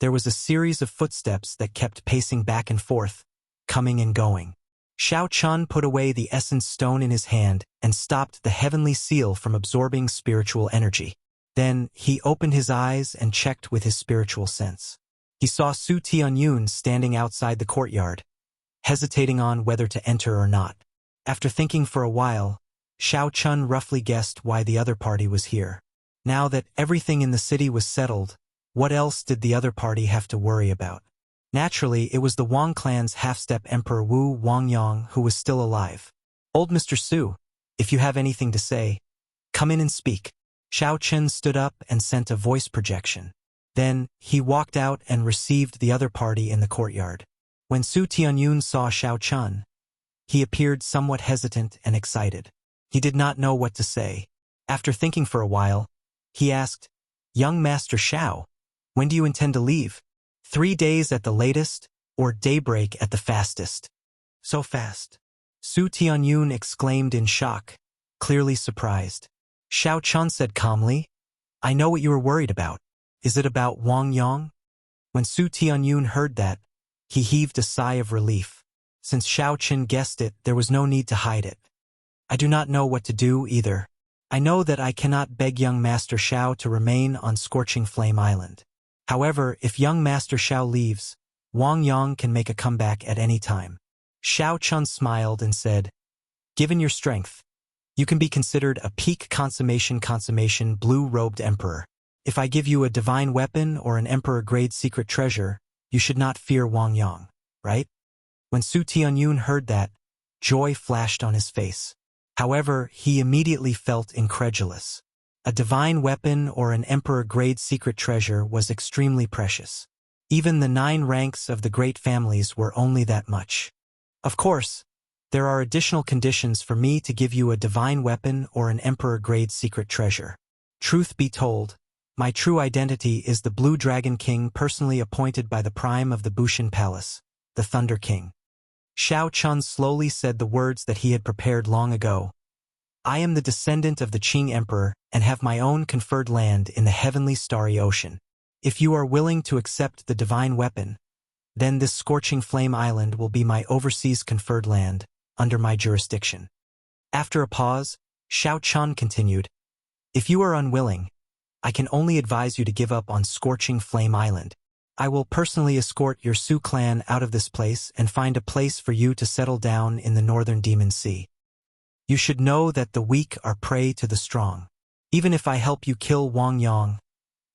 there was a series of footsteps that kept pacing back and forth, coming and going. Xiao Chun put away the essence stone in his hand and stopped the heavenly seal from absorbing spiritual energy. Then, he opened his eyes and checked with his spiritual sense. He saw Su Tianyun standing outside the courtyard, hesitating on whether to enter or not. After thinking for a while, Xiao Chun roughly guessed why the other party was here. Now that everything in the city was settled, what else did the other party have to worry about? Naturally, it was the Wang clan's half-step Emperor Wu Wang Yang who was still alive. "Old Mr. Su, if you have anything to say, come in and speak." Xiao Chun stood up and sent a voice projection. Then, he walked out and received the other party in the courtyard. When Su Tianyun saw Xiao Chun, he appeared somewhat hesitant and excited. He did not know what to say. After thinking for a while, he asked, "Young Master Xiao, when do you intend to leave? 3 days at the latest, or daybreak at the fastest?" "So fast?" Su Tianyun exclaimed in shock, clearly surprised. Xiao Chun said calmly, I know what you were worried about. Is it about Wang Yang? When Su Tianyun heard that, he heaved a sigh of relief. Since Xiao Chun guessed it, there was no need to hide it. I do not know what to do either. I know that I cannot beg young Master Xiao to remain on Scorching Flame Island. However, if young Master Xiao leaves, Wang Yang can make a comeback at any time. Xiao Chun smiled and said, Given your strength, you can be considered a peak consummation blue-robed emperor. If I give you a divine weapon or an emperor-grade secret treasure, you should not fear Wang Yang, right? When Su Tianyun heard that, joy flashed on his face. However, he immediately felt incredulous. A divine weapon or an emperor-grade secret treasure was extremely precious. Even the 9 ranks of the great families were only that much. Of course, there are additional conditions for me to give you a divine weapon or an emperor-grade secret treasure. Truth be told, my true identity is the Blue Dragon King personally appointed by the Prime of the Bushin Palace, the Thunder King. Xiao Chun slowly said the words that he had prepared long ago. I am the descendant of the Qing Emperor and have my own conferred land in the heavenly starry ocean. If you are willing to accept the divine weapon, then this Scorching Flame Island will be my overseas conferred land, under my jurisdiction. After a pause, Xiao Chun continued, If you are unwilling, I can only advise you to give up on Scorching Flame Island. I will personally escort your Su clan out of this place and find a place for you to settle down in the northern Demon Sea. You should know that the weak are prey to the strong. Even if I help you kill Wang Yang,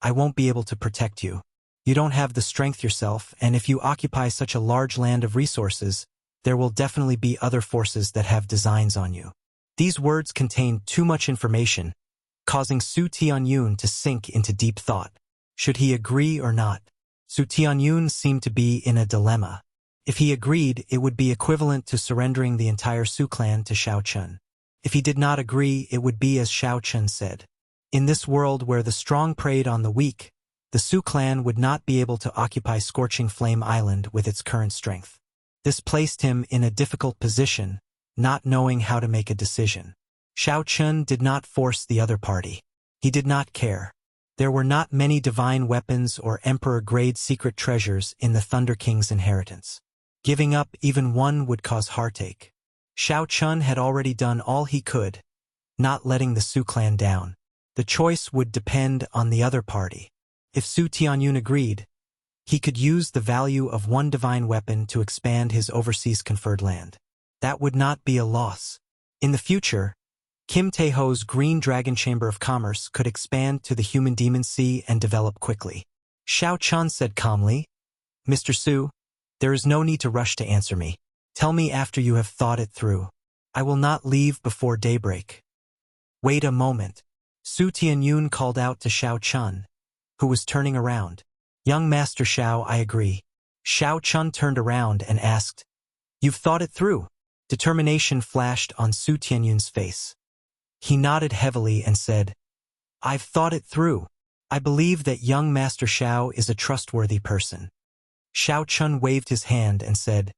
I won't be able to protect you. You don't have the strength yourself, and if you occupy such a large land of resources, there will definitely be other forces that have designs on you. These words contained too much information, causing Su Tianyun to sink into deep thought. Should he agree or not? Su Tianyun seemed to be in a dilemma. If he agreed, it would be equivalent to surrendering the entire Su clan to Xiao Chun. If he did not agree, it would be as Xiao Chun said. In this world where the strong preyed on the weak, the Su clan would not be able to occupy Scorching Flame Island with its current strength. This placed him in a difficult position, not knowing how to make a decision. Xiao Chun did not force the other party. He did not care. There were not many divine weapons or emperor-grade secret treasures in the Thunder King's inheritance. Giving up even one would cause heartache. Xiao Chun had already done all he could, not letting the Su clan down. The choice would depend on the other party. If Su Tianyun agreed, he could use the value of one divine weapon to expand his overseas conferred land. That would not be a loss. In the future, Kim Taeho's Green Dragon Chamber of Commerce could expand to the Human Demon Sea and develop quickly. Xiao Chun said calmly, Mr. Su, there is no need to rush to answer me. Tell me after you have thought it through. I will not leave before daybreak. Wait a moment. Su Tianyun called out to Xiao Chun, who was turning around. Young Master Xiao, I agree. Xiao Chun turned around and asked, You've thought it through? Determination flashed on Su Tianyun's face. He nodded heavily and said, I've thought it through. I believe that young Master Xiao is a trustworthy person. Xiao Chun waved his hand and said,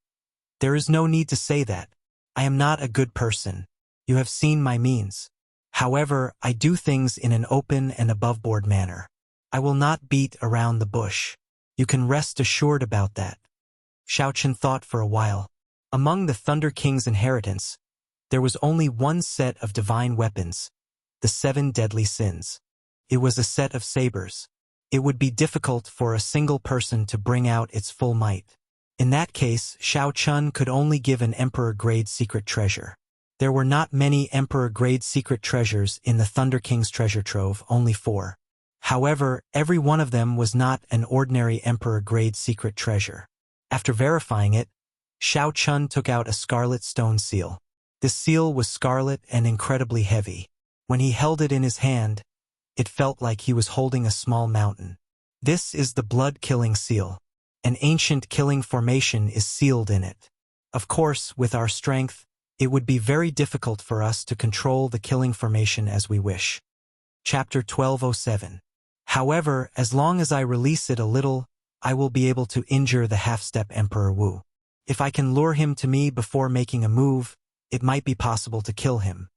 There is no need to say that. I am not a good person. You have seen my means. However, I do things in an open and above-board manner. I will not beat around the bush. You can rest assured about that. Xiao Chun thought for a while. Among the Thunder King's inheritance, there was only one set of divine weapons, the 7 deadly sins. It was a set of sabers. It would be difficult for a single person to bring out its full might. In that case, Xiao Chun could only give an emperor-grade secret treasure. There were not many emperor-grade secret treasures in the Thunder King's treasure trove, only 4. However, every one of them was not an ordinary emperor-grade secret treasure. After verifying it, Xiao Chun took out a scarlet stone seal. This seal was scarlet and incredibly heavy. When he held it in his hand, it felt like he was holding a small mountain. This is the blood-killing seal. An ancient killing formation is sealed in it. Of course, with our strength, it would be very difficult for us to control the killing formation as we wish. Chapter 1207. However, as long as I release it a little, I will be able to injure the half-step Emperor Wu. If I can lure him to me before making a move, it might be possible to kill him.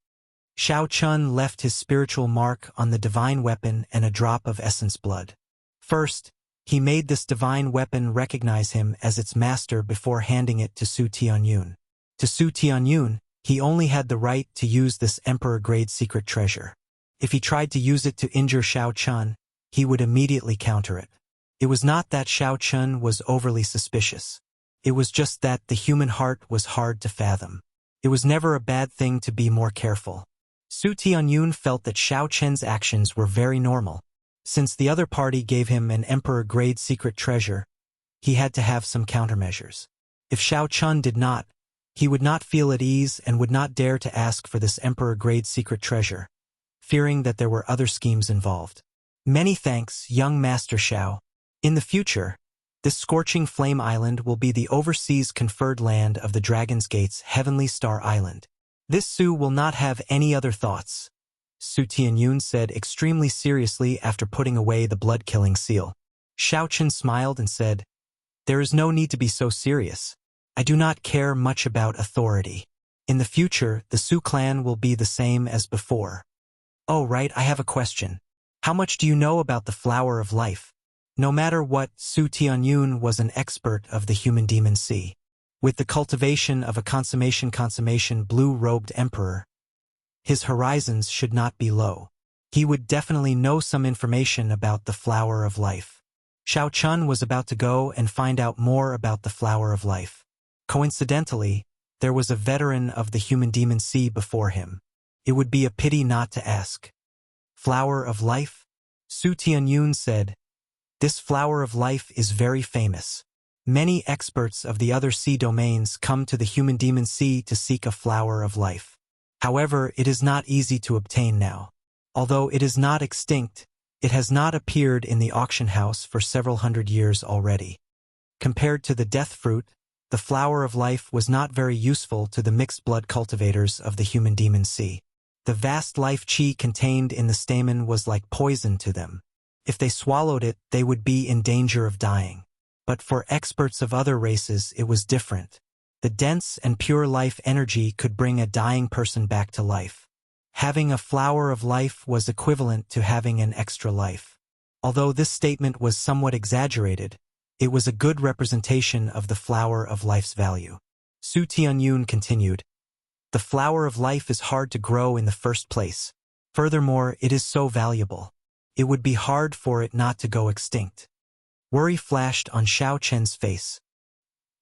Shao Chun left his spiritual mark on the divine weapon and a drop of essence blood. First, he made this divine weapon recognize him as its master before handing it to Su Tianyun. To Su Tianyun, he only had the right to use this emperor-grade secret treasure. If he tried to use it to injure Shao Chun, he would immediately counter it. It was not that Shao Chun was overly suspicious. It was just that the human heart was hard to fathom. It was never a bad thing to be more careful. Su Tianyun felt that Shao Chun's actions were very normal. Since the other party gave him an emperor-grade secret treasure, he had to have some countermeasures. If Shao Chun did not, he would not feel at ease and would not dare to ask for this emperor-grade secret treasure, fearing that there were other schemes involved. Many thanks, young Master Shao. In the future, this scorching flame island will be the overseas conferred land of the Dragon's Gate's Heavenly Star Island. This Su will not have any other thoughts, Su Tianyun said extremely seriously after putting away the blood-killing seal. Shao Chun smiled and said, "There is no need to be so serious. I do not care much about authority. In the future, the Su clan will be the same as before." "Oh right, I have a question. How much do you know about the Flower of Life?" No matter what, Su Tianyun was an expert of the human demon sea. With the cultivation of a consummation blue-robed emperor, his horizons should not be low. He would definitely know some information about the Flower of Life. Shao Chun was about to go and find out more about the Flower of Life. Coincidentally, there was a veteran of the human demon sea before him. It would be a pity not to ask. "Flower of Life?" Su Tianyun said. "This Flower of Life is very famous. Many experts of the other sea domains come to the human demon sea to seek a Flower of Life. However, it is not easy to obtain now. Although it is not extinct, it has not appeared in the auction house for several hundred years already. Compared to the death fruit, the Flower of Life was not very useful to the mixed blood cultivators of the human demon sea. The vast life chi contained in the stamen was like poison to them. If they swallowed it, they would be in danger of dying. But for experts of other races, it was different. The dense and pure life energy could bring a dying person back to life. Having a Flower of Life was equivalent to having an extra life. Although this statement was somewhat exaggerated, it was a good representation of the Flower of Life's value. Su Tianyun continued, "The Flower of Life is hard to grow in the first place. Furthermore, it is so valuable. It would be hard for it not to go extinct." Worry flashed on Shao Chun's face.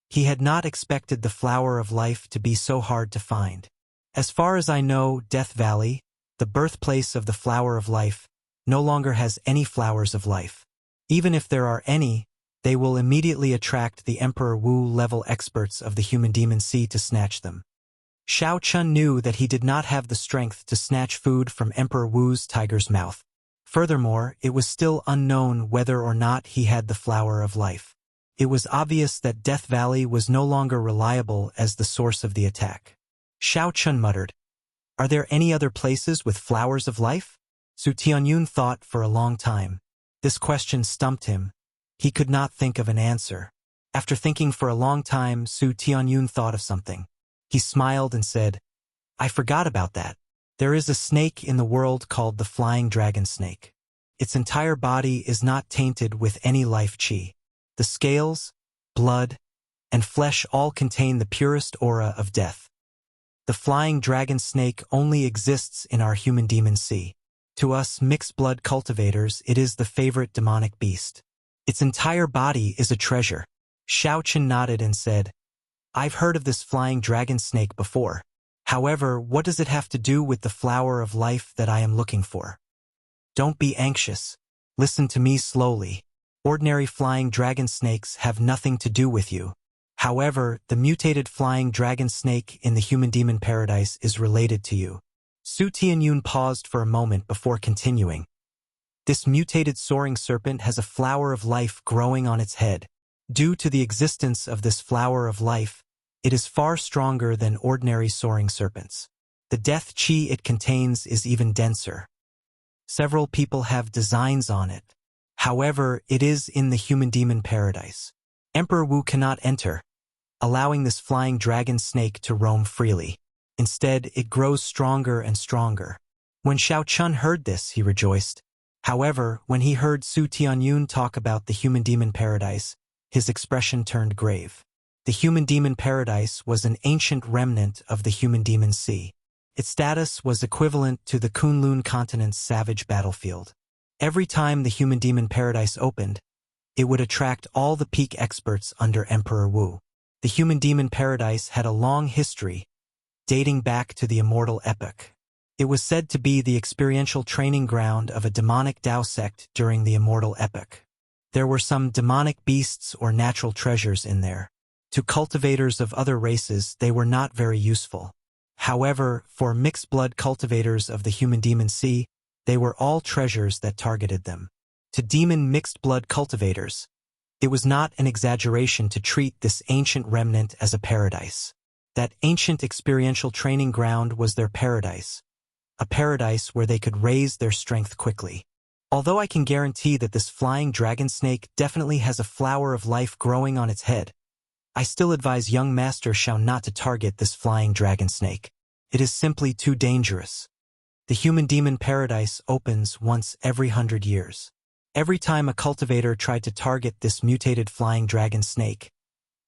He had not expected the Flower of Life to be so hard to find. As far as I know, Death Valley, the birthplace of the Flower of Life, no longer has any flowers of life. Even if there are any, they will immediately attract the Emperor Wu-level experts of the human demon sea to snatch them. Shao Chun knew that he did not have the strength to snatch food from Emperor Wu's tiger's mouth. Furthermore, it was still unknown whether or not he had the Flower of Life. It was obvious that Death Valley was no longer reliable as the source of the attack. Shao Chun muttered, "Are there any other places with flowers of life?" Su Tianyun thought for a long time. This question stumped him. He could not think of an answer. After thinking for a long time, Su Tianyun thought of something. He smiled and said, "I forgot about that. There is a snake in the world called the flying dragon snake. Its entire body is not tainted with any life chi. The scales, blood, and flesh all contain the purest aura of death. The flying dragon snake only exists in our human demon sea. To us mixed blood cultivators, it is the favorite demonic beast. Its entire body is a treasure." Shao Chun nodded and said, "I've heard of this flying dragon snake before. However, what does it have to do with the Flower of Life that I am looking for?" "Don't be anxious. Listen to me slowly. Ordinary flying dragon snakes have nothing to do with you. However, the mutated flying dragon snake in the human demon paradise is related to you." Su Tianyun paused for a moment before continuing. "This mutated soaring serpent has a Flower of Life growing on its head. Due to the existence of this Flower of Life, it is far stronger than ordinary soaring serpents. The death chi it contains is even denser. Several people have designs on it. However, it is in the human demon paradise. Emperor Wu cannot enter, allowing this flying dragon snake to roam freely. Instead, it grows stronger and stronger. When Xiao Chun heard this, he rejoiced. However, when he heard Su Tianyun talk about the human-demon paradise, his expression turned grave. The human-demon paradise was an ancient remnant of the human-demon sea. Its status was equivalent to the Kunlun continent's savage battlefield. Every time the human-demon paradise opened, it would attract all the peak experts under Emperor Wu. The human-demon paradise had a long history, dating back to the Immortal epoch. It was said to be the experiential training ground of a demonic Tao sect during the Immortal epoch. There were some demonic beasts or natural treasures in there. To cultivators of other races, they were not very useful. However, for mixed-blood cultivators of the human-demon sea, they were all treasures that targeted them. To demon mixed-blood cultivators, it was not an exaggeration to treat this ancient remnant as a paradise. That ancient experiential training ground was their paradise, a paradise where they could raise their strength quickly. Although I can guarantee that this flying dragon snake definitely has a flower of life growing on its head, I still advise young Master Xiao not to target this flying dragon snake. It is simply too dangerous. The human-demon paradise opens once every 100 years. Every time a cultivator tried to target this mutated flying dragon snake,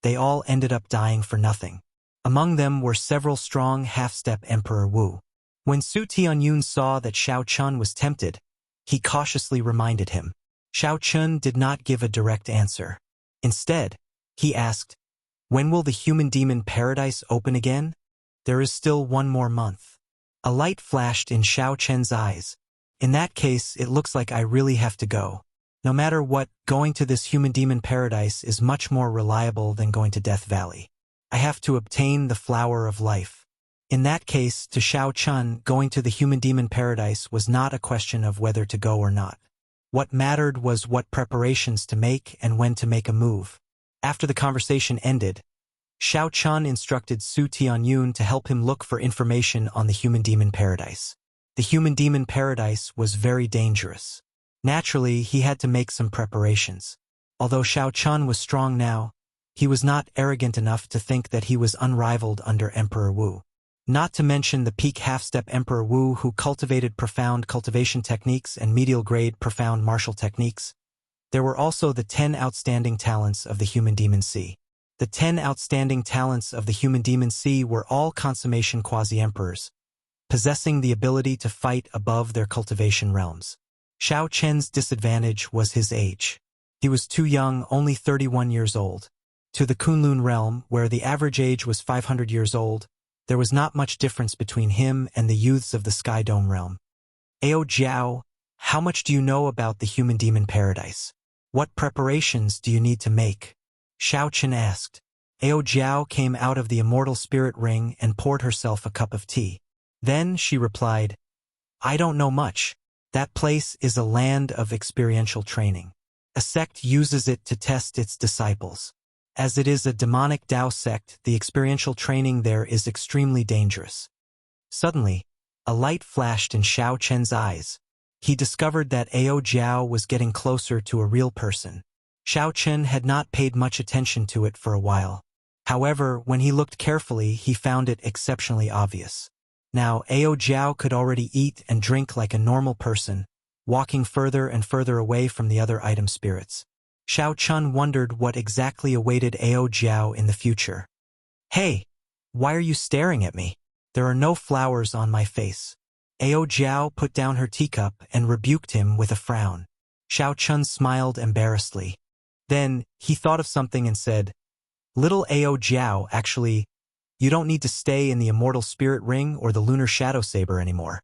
they all ended up dying for nothing. Among them were several strong half-step Emperor Wu. When Su Tianyun saw that Xiao Chun was tempted, he cautiously reminded him. Xiao Chun did not give a direct answer. Instead, he asked, "When will the human-demon paradise open again?" "There is still 1 more month." A light flashed in Xiao Chen's eyes. "In that case, it looks like I really have to go. No matter what, going to this human-demon paradise is much more reliable than going to Death Valley. I have to obtain the flower of life." In that case, to Xiao Chun, going to the human-demon paradise was not a question of whether to go or not. What mattered was what preparations to make and when to make a move. After the conversation ended, Xiao Chun instructed Su Tianyun to help him look for information on the human-demon paradise. The human-demon paradise was very dangerous. Naturally, he had to make some preparations. Although Xiao Chun was strong now, he was not arrogant enough to think that he was unrivaled under Emperor Wu. Not to mention the peak half-step Emperor Wu, who cultivated profound cultivation techniques and medial-grade profound martial techniques. There were also the 10 outstanding talents of the human-demon sea. The 10 outstanding talents of the human-demon sea were all consummation quasi-emperors, possessing the ability to fight above their cultivation realms. Xiao Chen's disadvantage was his age. He was too young, only 31 years old. To the Kunlun realm, where the average age was 500 years old, there was not much difference between him and the youths of the Sky Dome realm. "Ao Jiao, how much do you know about the human-demon paradise? What preparations do you need to make?" Xiao Chen asked. Ao Jiao came out of the immortal spirit ring and poured herself a cup of tea. Then she replied, "I don't know much. That place is a land of experiential training. A sect uses it to test its disciples. As it is a demonic Tao sect, the experiential training there is extremely dangerous." Suddenly, a light flashed in Xiao Chen's eyes. He discovered that Ao Jiao was getting closer to a real person. Xiao Chen had not paid much attention to it for a while. However, when he looked carefully, he found it exceptionally obvious. Now, Ao Jiao could already eat and drink like a normal person, walking further and further away from the other item spirits. Xiao Chun wondered what exactly awaited Ao Jiao in the future. "Hey, why are you staring at me? There are no flowers on my face." Ao Jiao put down her teacup and rebuked him with a frown. Xiao Chun smiled embarrassedly. Then, he thought of something and said, "Little Ao Jiao, actually, you don't need to stay in the Immortal Spirit Ring or the Lunar Shadow Saber anymore,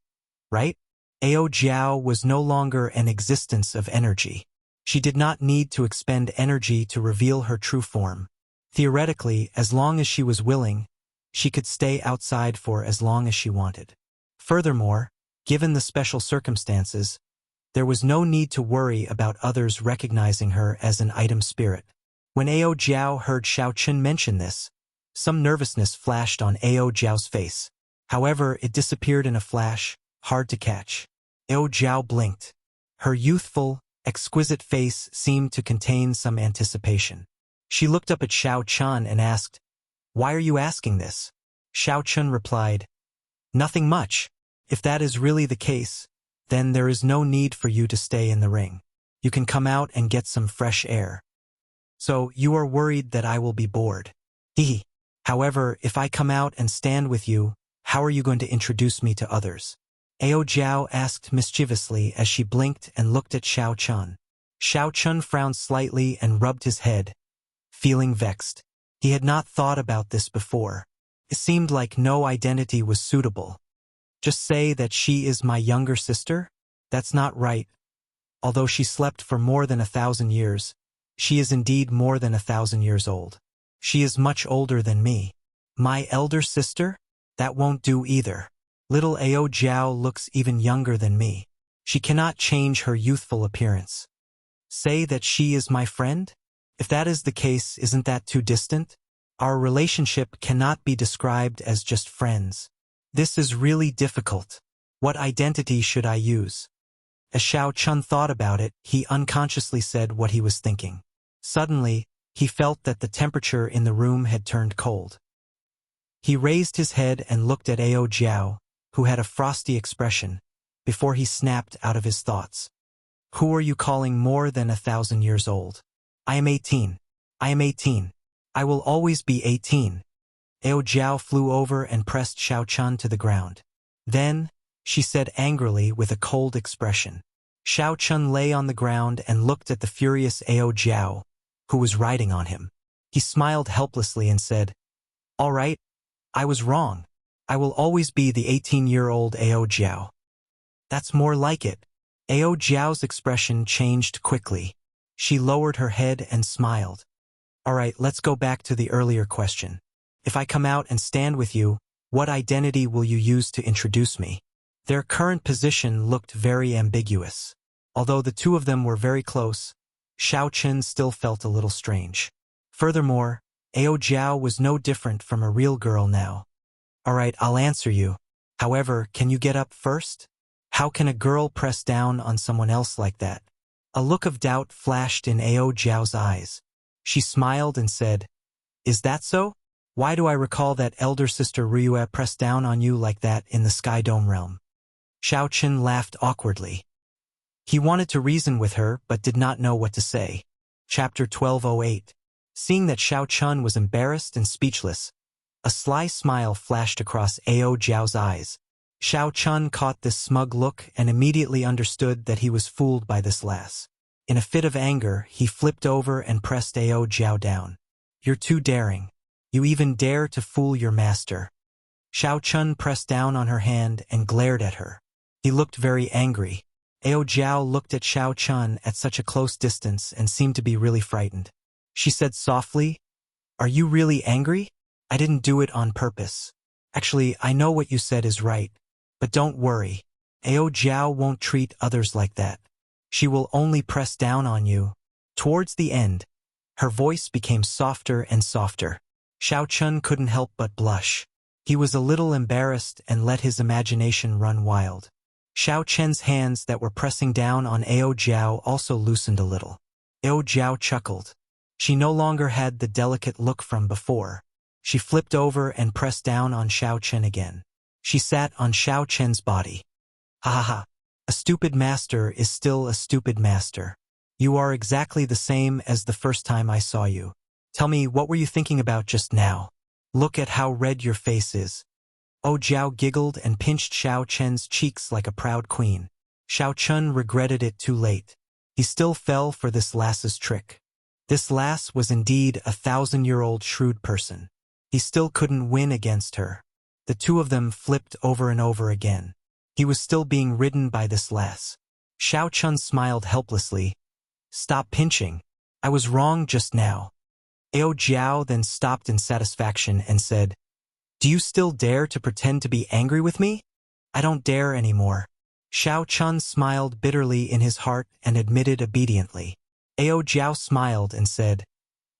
right?" Ao Jiao was no longer an existence of energy. She did not need to expend energy to reveal her true form. Theoretically, as long as she was willing, she could stay outside for as long as she wanted. Furthermore, given the special circumstances, there was no need to worry about others recognizing her as an item spirit. When Ao Jiao heard Xiao Chen mention this, some nervousness flashed on Ao Jiao's face. However, it disappeared in a flash, hard to catch. Ao Jiao blinked. Her youthful, exquisite face seemed to contain some anticipation. She looked up at Xiao Chun and asked, "Why are you asking this?" Xiao Chun replied, Nothing much. If that is really the case, then there is no need for you to stay in the ring. You can come out and get some fresh air. So, you are worried that I will be bored. Hehe. However, if I come out and stand with you, how are you going to introduce me to others? Ao Jiao asked mischievously as she blinked and looked at Xiao Chun. Xiao Chun frowned slightly and rubbed his head, feeling vexed. He had not thought about this before. It seemed like no identity was suitable. Just say that she is my younger sister? That's not right. Although she slept for more than 1,000 years, she is indeed more than 1,000 years old. She is much older than me. My elder sister? That won't do either. Little Ao Jiao looks even younger than me. She cannot change her youthful appearance. Say that she is my friend? If that is the case, isn't that too distant? Our relationship cannot be described as just friends. This is really difficult. What identity should I use? As Xiao Chun thought about it, he unconsciously said what he was thinking. Suddenly, he felt that the temperature in the room had turned cold. He raised his head and looked at Ao Jiao, who had a frosty expression, before he snapped out of his thoughts. Who are you calling more than 1,000 years old? I am 18. I am 18. I will always be 18. Ao Jiao flew over and pressed Xiao Chun to the ground. Then, she said angrily with a cold expression. Xiao Chun lay on the ground and looked at the furious Ao Jiao, who was riding on him. He smiled helplessly and said, "All right, I was wrong. I will always be the 18-year-old Ao Jiao." That's more like it. Ao Jiao's expression changed quickly. She lowered her head and smiled. All right, let's go back to the earlier question. If I come out and stand with you, what identity will you use to introduce me? Their current position looked very ambiguous. Although the two of them were very close, Xiao Chun still felt a little strange. Furthermore, Ao Jiao was no different from a real girl now. All right, I'll answer you. However, can you get up first? How can a girl press down on someone else like that? A look of doubt flashed in Ao Jiao's eyes. She smiled and said, "Is that so? Why do I recall that elder sister Ryue pressed down on you like that in the Sky Dome realm?" Xiao Chun laughed awkwardly. He wanted to reason with her but did not know what to say. Chapter 1208. Seeing that Xiao Chun was embarrassed and speechless, a sly smile flashed across Ao Jiao's eyes. Xiao Chun caught this smug look and immediately understood that he was fooled by this lass. In a fit of anger, he flipped over and pressed Ao Jiao down. "You're too daring. You even dare to fool your master." Xiao Chun pressed down on her hand and glared at her. He looked very angry. Ao Jiao looked at Xiao Chun at such a close distance and seemed to be really frightened. She said softly, "Are you really angry? I didn't do it on purpose. Actually, I know what you said is right. But don't worry. Ao Jiao won't treat others like that. She will only press down on you." Towards the end, her voice became softer and softer. Xiao Chun couldn't help but blush. He was a little embarrassed and let his imagination run wild. Xiao Chen's hands that were pressing down on Ao Jiao also loosened a little. Ao Jiao chuckled. She no longer had the delicate look from before. She flipped over and pressed down on Xiao Chen again. She sat on Xiao Chen's body. "Ha ha ha. A stupid master is still a stupid master. You are exactly the same as the first time I saw you. Tell me, what were you thinking about just now? Look at how red your face is." Ao Jiao giggled and pinched Xiao Chen's cheeks like a proud queen. Xiao Chun regretted it too late. He still fell for this lass's trick. This lass was indeed 1,000-year-old shrewd person. He still couldn't win against her. The two of them flipped over and over again. He was still being ridden by this lass. Xiao Chun smiled helplessly. "Stop pinching. I was wrong just now." Ao Jiao then stopped in satisfaction and said, "Do you still dare to pretend to be angry with me?" "I don't dare anymore." Xiao Chun smiled bitterly in his heart and admitted obediently. Ao Jiao smiled and said,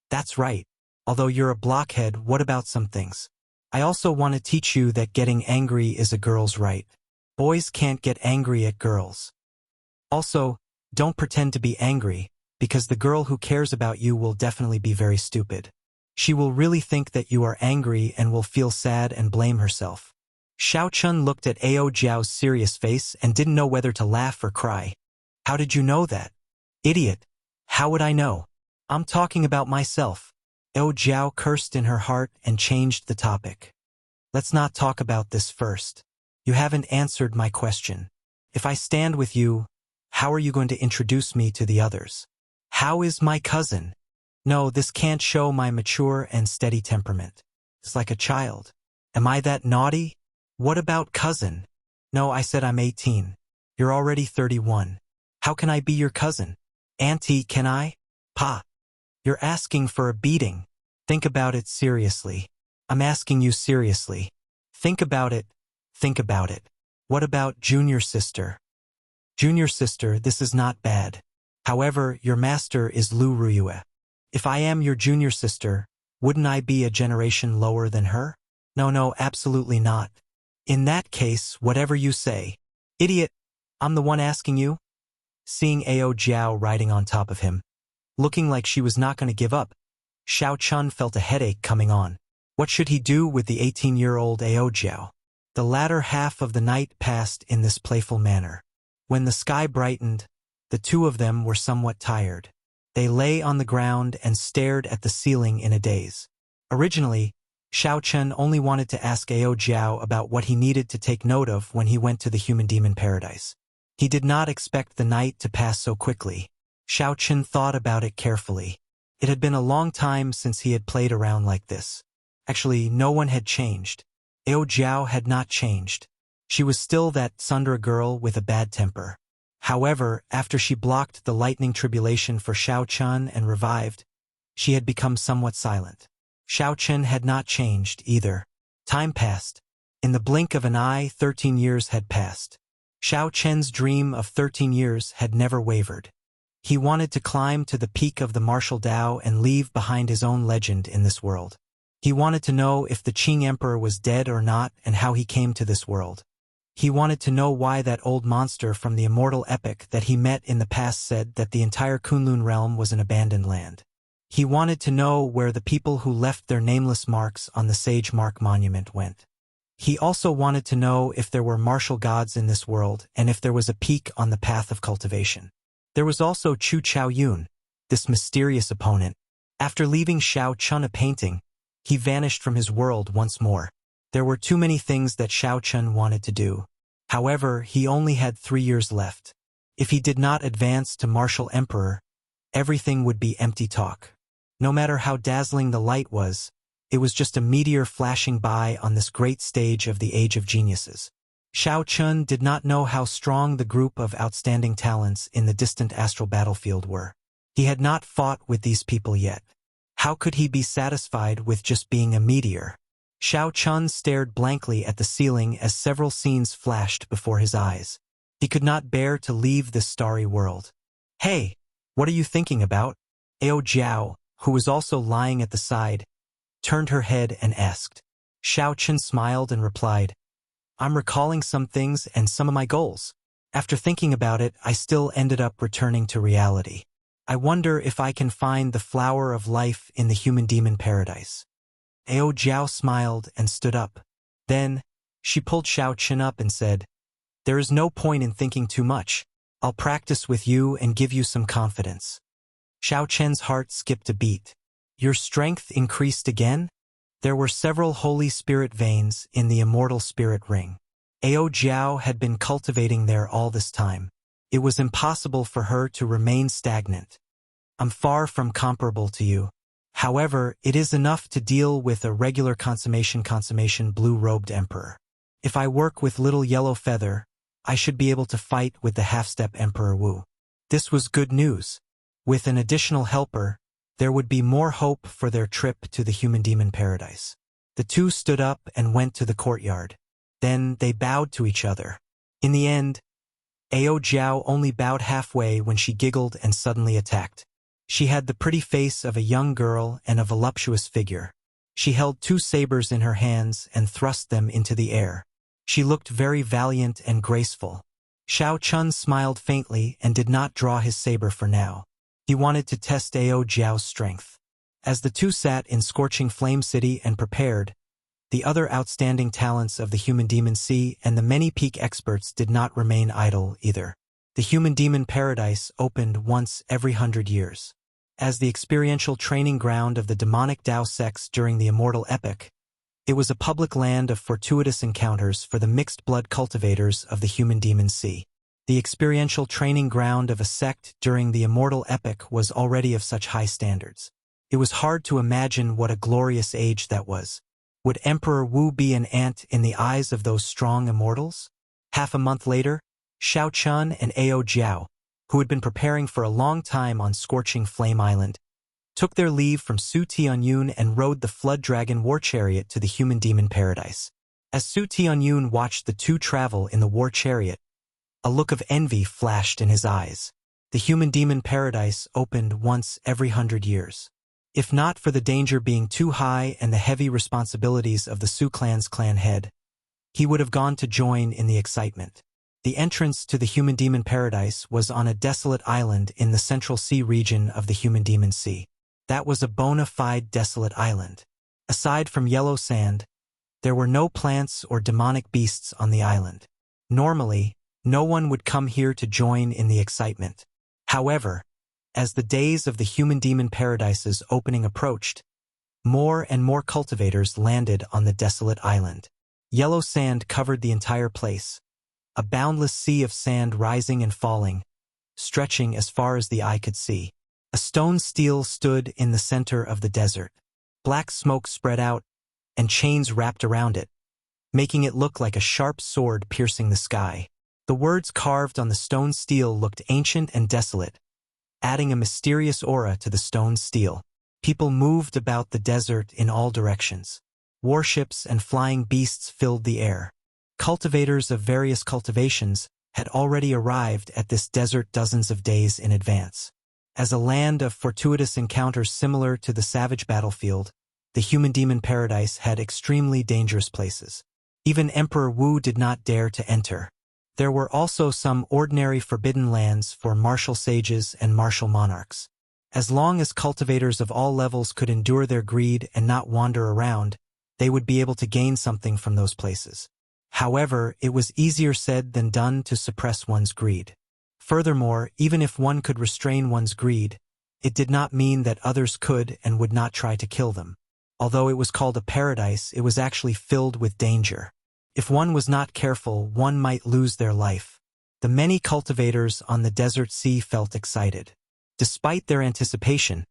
"That's right. Although you're a blockhead, what about some things? I also want to teach you that getting angry is a girl's right. Boys can't get angry at girls. Also, don't pretend to be angry, because the girl who cares about you will definitely be very stupid. She will really think that you are angry and will feel sad and blame herself. Xiao Chun looked at Ao Jiao's serious face and didn't know whether to laugh or cry. How did you know that? Idiot. How would I know? I'm talking about myself. Ao Jiao cursed in her heart and changed the topic. Let's not talk about this first. You haven't answered my question. If I stand with you, how are you going to introduce me to the others? How is my cousin? No, this can't show my mature and steady temperament. It's like a child. Am I that naughty? What about cousin? No, I said I'm 18. You're already 31. How can I be your cousin? Auntie, can I? Pa. You're asking for a beating. Think about it seriously. I'm asking you seriously. Think about it. Think about it. What about junior sister? Junior sister, this is not bad. However, your master is Lu Ruyue. If I am your junior sister, wouldn't I be a generation lower than her? No, absolutely not. In that case, whatever you say. Idiot, I'm the one asking you? Seeing Ao Jiao riding on top of him, looking like she was not going to give up, Xiao Chun felt a headache coming on. What should he do with the 18-year-old Ao Jiao? The latter half of the night passed in this playful manner. When the sky brightened, the two of them were somewhat tired. They lay on the ground and stared at the ceiling in a daze. Originally, Xiao Chun only wanted to ask Ao Jiao about what he needed to take note of when he went to the human-demon paradise. He did not expect the night to pass so quickly. Xiao Chun thought about it carefully. It had been a long time since he had played around like this. Actually, no one had changed. Ao Jiao had not changed. She was still that tsundere girl with a bad temper. However, after she blocked the lightning tribulation for Xiao Chun and revived, she had become somewhat silent. Xiao Chun had not changed either. Time passed. In the blink of an eye, 13 years had passed. Xiao Chen's dream of 13 years had never wavered. He wanted to climb to the peak of the martial Dao and leave behind his own legend in this world. He wanted to know if the Qing Emperor was dead or not and how he came to this world. He wanted to know why that old monster from the Immortal epic that he met in the past said that the entire Kunlun realm was an abandoned land. He wanted to know where the people who left their nameless marks on the Sage Mark Monument went. He also wanted to know if there were martial gods in this world and if there was a peak on the path of cultivation. There was also Chu Chaoyun, this mysterious opponent. After leaving Xiao Chun a painting, he vanished from his world once more. There were too many things that Xiao Chun wanted to do. However, he only had 3 years left. If he did not advance to Martial Emperor, everything would be empty talk. No matter how dazzling the light was, it was just a meteor flashing by on this great stage of the Age of Geniuses. Xiao Chun did not know how strong the group of outstanding talents in the distant astral battlefield were. He had not fought with these people yet. How could he be satisfied with just being a meteor? Xiao Chun stared blankly at the ceiling as several scenes flashed before his eyes. He could not bear to leave this starry world. Hey, what are you thinking about? Ao Jiao, who was also lying at the side, turned her head and asked. Xiao Chun smiled and replied, I'm recalling some things and some of my goals. After thinking about it, I still ended up returning to reality. I wonder if I can find the flower of life in the human-demon paradise. Ao Jiao smiled and stood up. Then, she pulled Xiao Chun up and said, There is no point in thinking too much. I'll practice with you and give you some confidence. Xiao Chen's heart skipped a beat. Your strength increased again? There were several Holy Spirit veins in the Immortal Spirit Ring. Ao Jiao had been cultivating there all this time. It was impossible for her to remain stagnant. I'm far from comparable to you. However, it is enough to deal with a regular consummation blue-robed emperor. If I work with little yellow feather, I should be able to fight with the half-step Emperor Wu. This was good news. With an additional helper, there would be more hope for their trip to the human-demon paradise. The two stood up and went to the courtyard. Then they bowed to each other. In the end, Ao Jiao only bowed halfway when she giggled and suddenly attacked. She had the pretty face of a young girl and a voluptuous figure. She held 2 sabers in her hands and thrust them into the air. She looked very valiant and graceful. Xiao Chun smiled faintly and did not draw his saber for now. He wanted to test Ao Jiao's strength. As the two sat in Scorching Flame City and prepared, The other outstanding talents of the Human Demon Sea and the many peak experts did not remain idle either. The Human Demon Paradise opened once every 100 years. As the experiential training ground of the demonic Dao sects during the Immortal epoch, it was a public land of fortuitous encounters for the mixed-blood cultivators of the Human Demon Sea. The experiential training ground of a sect during the Immortal epoch was already of such high standards. It was hard to imagine what a glorious age that was. Would Emperor Wu be an ant in the eyes of those strong immortals? Half a month later, Xiao Chun and Ao Jiao, who had been preparing for a long time on Scorching Flame Island, took their leave from Su Tianyun and rode the Flood Dragon war chariot to the Human Demon Paradise. As Su Tianyun watched the two travel in the war chariot, a look of envy flashed in his eyes. The Human Demon Paradise opened once every 100 years. If not for the danger being too high and the heavy responsibilities of the Su clan's clan head, he would have gone to join in the excitement. The entrance to the Human Demon Paradise was on a desolate island in the Central Sea region of the Human Demon Sea. That was a bona fide desolate island. Aside from yellow sand, there were no plants or demonic beasts on the island. Normally, no one would come here to join in the excitement. However, as the days of the Human Demon Paradise's opening approached, more and more cultivators landed on the desolate island. Yellow sand covered the entire place, a boundless sea of sand rising and falling, stretching as far as the eye could see. A stone stele stood in the center of the desert. Black smoke spread out, and chains wrapped around it, making it look like a sharp sword piercing the sky. The words carved on the stone stele looked ancient and desolate, adding a mysterious aura to the stone stele. People moved about the desert in all directions. Warships and flying beasts filled the air. Cultivators of various cultivations had already arrived at this desert dozens of days in advance. As a land of fortuitous encounters similar to the savage battlefield, the Human Demon Paradise had extremely dangerous places. Even Emperor Wu did not dare to enter. There were also some ordinary forbidden lands for martial sages and martial monarchs. As long as cultivators of all levels could endure their greed and not wander around, they would be able to gain something from those places. However, it was easier said than done to suppress one's greed. Furthermore, even if one could restrain one's greed, it did not mean that others could and would not try to kill them. Although it was called a paradise, it was actually filled with danger. If one was not careful, one might lose their life. The many cultivators on the desert sea felt excited. Despite their anticipation,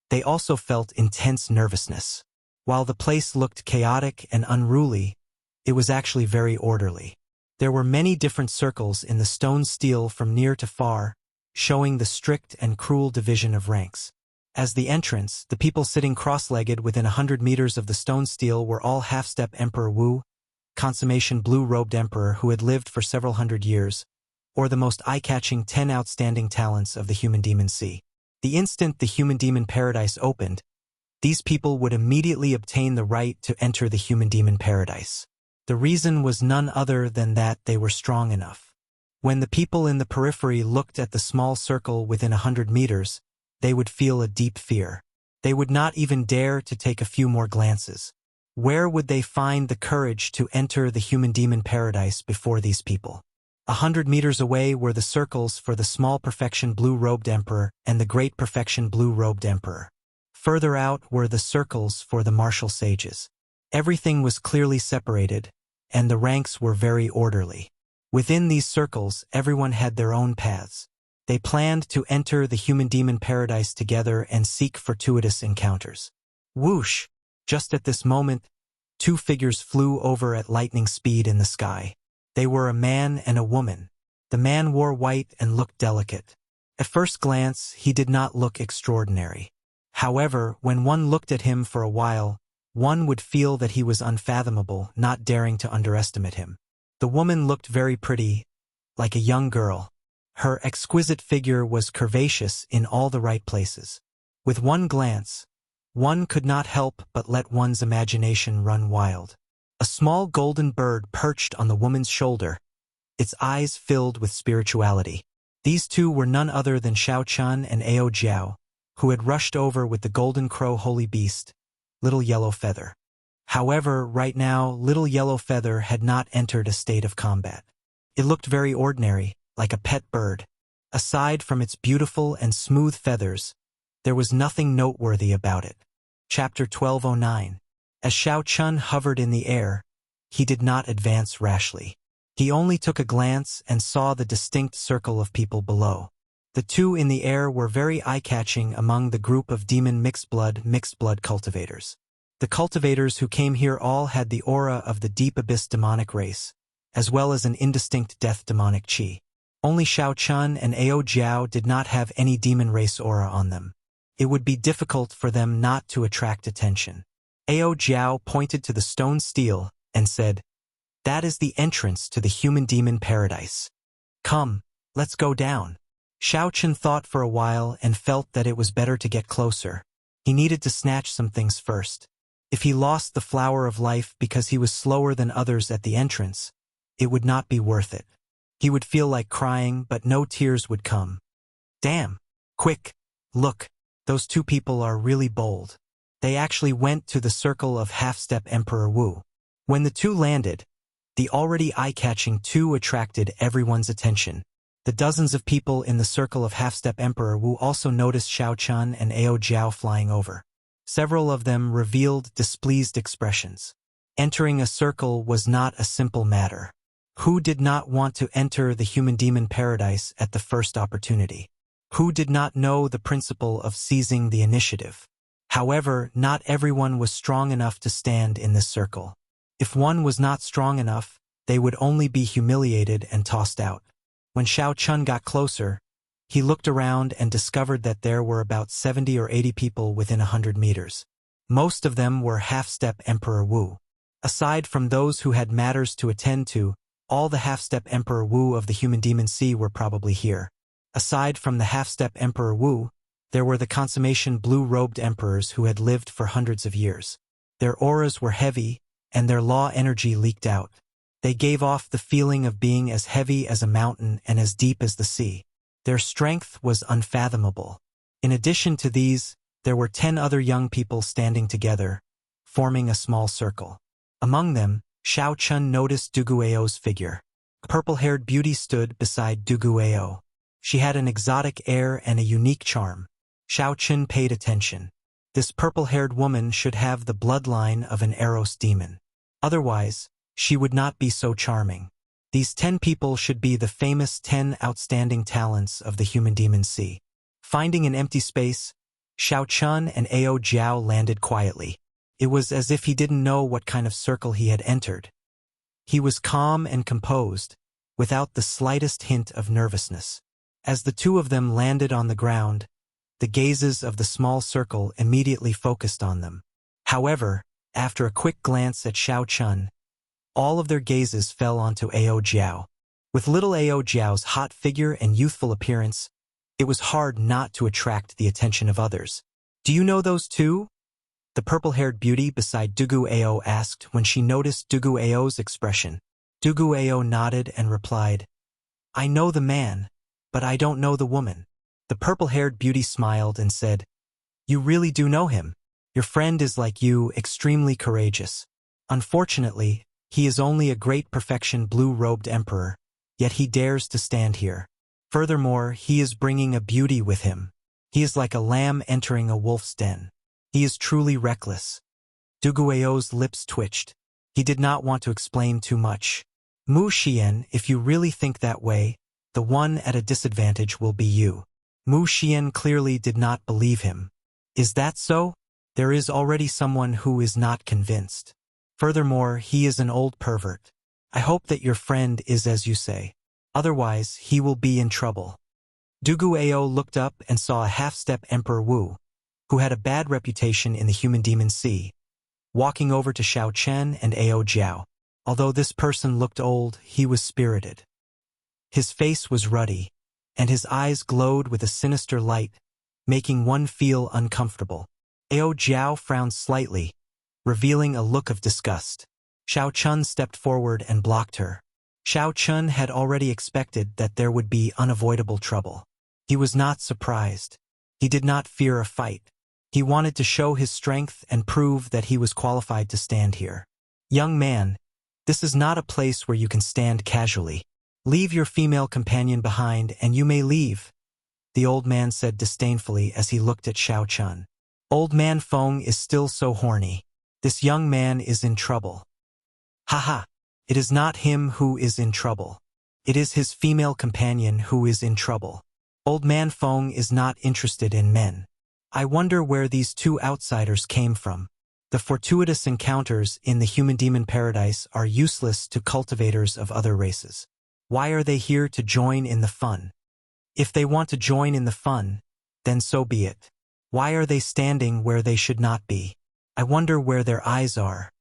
they also felt intense nervousness. While the place looked chaotic and unruly, it was actually very orderly. There were many different circles in the stone stele from near to far, showing the strict and cruel division of ranks. As the entrance, the people sitting cross-legged within 100 meters of the stone stele were all half-step Emperor Wu, consummation blue-robed emperor who had lived for several hundred years, or the most eye-catching 10 outstanding talents of the Human Demon Sea. The instant the Human Demon Paradise opened, these people would immediately obtain the right to enter the Human Demon Paradise. The reason was none other than that they were strong enough. When the people in the periphery looked at the small circle within 100 meters, they would feel a deep fear. They would not even dare to take a few more glances. Where would they find the courage to enter the Human Demon Paradise before these people? 100 meters away were the circles for the small perfection blue-robed emperor and the great perfection blue-robed emperor. Further out were the circles for the martial sages. Everything was clearly separated, and the ranks were very orderly. Within these circles, everyone had their own paths. They planned to enter the Human Demon Paradise together and seek fortuitous encounters. Whoosh! Just at this moment, two figures flew over at lightning speed in the sky. They were a man and a woman. The man wore white and looked delicate. At first glance, he did not look extraordinary. However, when one looked at him for a while, one would feel that he was unfathomable, not daring to underestimate him. The woman looked very pretty, like a young girl. Her exquisite figure was curvaceous in all the right places. With one glance, one could not help but let one's imagination run wild. A small golden bird perched on the woman's shoulder, its eyes filled with spirituality. These two were none other than Xiao Chun and Ao Jiao, who had rushed over with the golden crow holy beast, Little Yellow Feather. However, right now, Little Yellow Feather had not entered a state of combat. It looked very ordinary, like a pet bird. Aside from its beautiful and smooth feathers, there was nothing noteworthy about it. Chapter 1209. As Xiao Chun hovered in the air, he did not advance rashly. He only took a glance and saw the distinct circle of people below. The two in the air were very eye-catching among the group of demon mixed blood cultivators. The cultivators who came here all had the aura of the deep abyss demonic race, as well as an indistinct death demonic chi. Only Xiao Chun and Ao Jiao did not have any demon race aura on them. It would be difficult for them not to attract attention. Ao Jiao pointed to the stone stele and said, "That is the entrance to the human-demon paradise. Come, let's go down." Xiao Chun thought for a while and felt that it was better to get closer. He needed to snatch some things first. If he lost the flower of life because he was slower than others at the entrance, it would not be worth it. He would feel like crying, but no tears would come. Damn! Quick! Look, those two people are really bold. They actually went to the circle of half-step Emperor Wu. When the two landed, the already eye-catching two attracted everyone's attention. The dozens of people in the circle of half-step Emperor Wu also noticed Xiao Chun and Ao Jiao flying over. Several of them revealed displeased expressions. Entering a circle was not a simple matter. Who did not want to enter the human-demon paradise at the first opportunity? Who did not know the principle of seizing the initiative? However, not everyone was strong enough to stand in this circle. If one was not strong enough, they would only be humiliated and tossed out. When Xiao Chun got closer, he looked around and discovered that there were about 70 or 80 people within 100 meters. Most of them were half-step Emperor Wu. Aside from those who had matters to attend to, all the half-step Emperor Wu of the Human Demon Sea were probably here. Aside from the half-step Emperor Wu, there were the consummation blue-robed emperors who had lived for hundreds of years. Their auras were heavy, and their law energy leaked out. They gave off the feeling of being as heavy as a mountain and as deep as the sea. Their strength was unfathomable. In addition to these, there were 10 other young people standing together, forming a small circle. Among them, Xiao Chun noticed Duguao's figure. A purple-haired beauty stood beside Duguao. She had an exotic air and a unique charm. Xiao Chun paid attention. This purple-haired woman should have the bloodline of an Eros demon. Otherwise, she would not be so charming. These 10 people should be the famous 10 outstanding talents of the Human Demon Sea. Finding an empty space, Xiao Chun and Ao Jiao landed quietly. It was as if he didn't know what kind of circle he had entered. He was calm and composed, without the slightest hint of nervousness. As the two of them landed on the ground, the gazes of the small circle immediately focused on them. However, after a quick glance at Xiao Chun, all of their gazes fell onto Ao Jiao. With little Ao Jiao's hot figure and youthful appearance, it was hard not to attract the attention of others. "Do you know those two?" The purple-haired beauty beside Duguao asked when she noticed Duguao's expression. Duguao nodded and replied, "I know the man, but I don't know the woman." The purple-haired beauty smiled and said, "You really do know him. Your friend is like you, extremely courageous. Unfortunately, he is only a great perfection blue-robed emperor, yet he dares to stand here. Furthermore, he is bringing a beauty with him. He is like a lamb entering a wolf's den. He is truly reckless." Duguao's lips twitched. He did not want to explain too much. "Mu Xian, if you really think that way, the one at a disadvantage will be you." Mu Xian clearly did not believe him. "Is that so? There is already someone who is not convinced. Furthermore, he is an old pervert. I hope that your friend is as you say. Otherwise, he will be in trouble." Duguao looked up and saw a half-step Emperor Wu, who had a bad reputation in the Human Demon Sea, walking over to Xiao Chen and Ao Jiao. Although this person looked old, he was spirited. His face was ruddy, and his eyes glowed with a sinister light, making one feel uncomfortable. Ao Jiao frowned slightly, revealing a look of disgust. Xiao Chun stepped forward and blocked her. Xiao Chun had already expected that there would be unavoidable trouble. He was not surprised. He did not fear a fight. He wanted to show his strength and prove that he was qualified to stand here. Young man, this is not a place where you can stand casually. Leave your female companion behind and you may leave, the old man said disdainfully as he looked at Xiao Chun. Old man Feng is still so horny. This young man is in trouble. Haha, it is not him who is in trouble. It is his female companion who is in trouble. Old man Feng is not interested in men. I wonder where these two outsiders came from. The fortuitous encounters in the human-demon paradise are useless to cultivators of other races. Why are they here to join in the fun? If they want to join in the fun, then so be it. Why are they standing where they should not be? I wonder where their eyes are.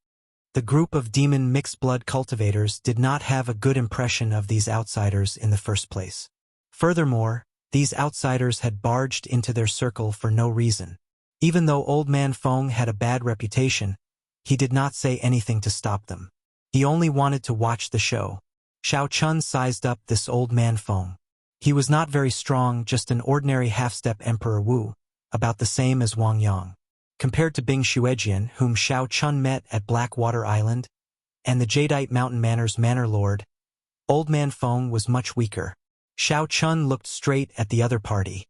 The group of demon mixed-blood cultivators did not have a good impression of these outsiders in the first place. Furthermore, these outsiders had barged into their circle for no reason. Even though Old Man Feng had a bad reputation, he did not say anything to stop them. He only wanted to watch the show. Xiao Chun sized up this Old Man Feng. He was not very strong, just an ordinary half-step Emperor Wu, about the same as Wang Yang. Compared to Bing Xuejian, whom Xiao Chun met at Blackwater Island, and the Jadeite Mountain Manor's Manor Lord, Old Man Feng was much weaker. Xiao Chun looked straight at the other party,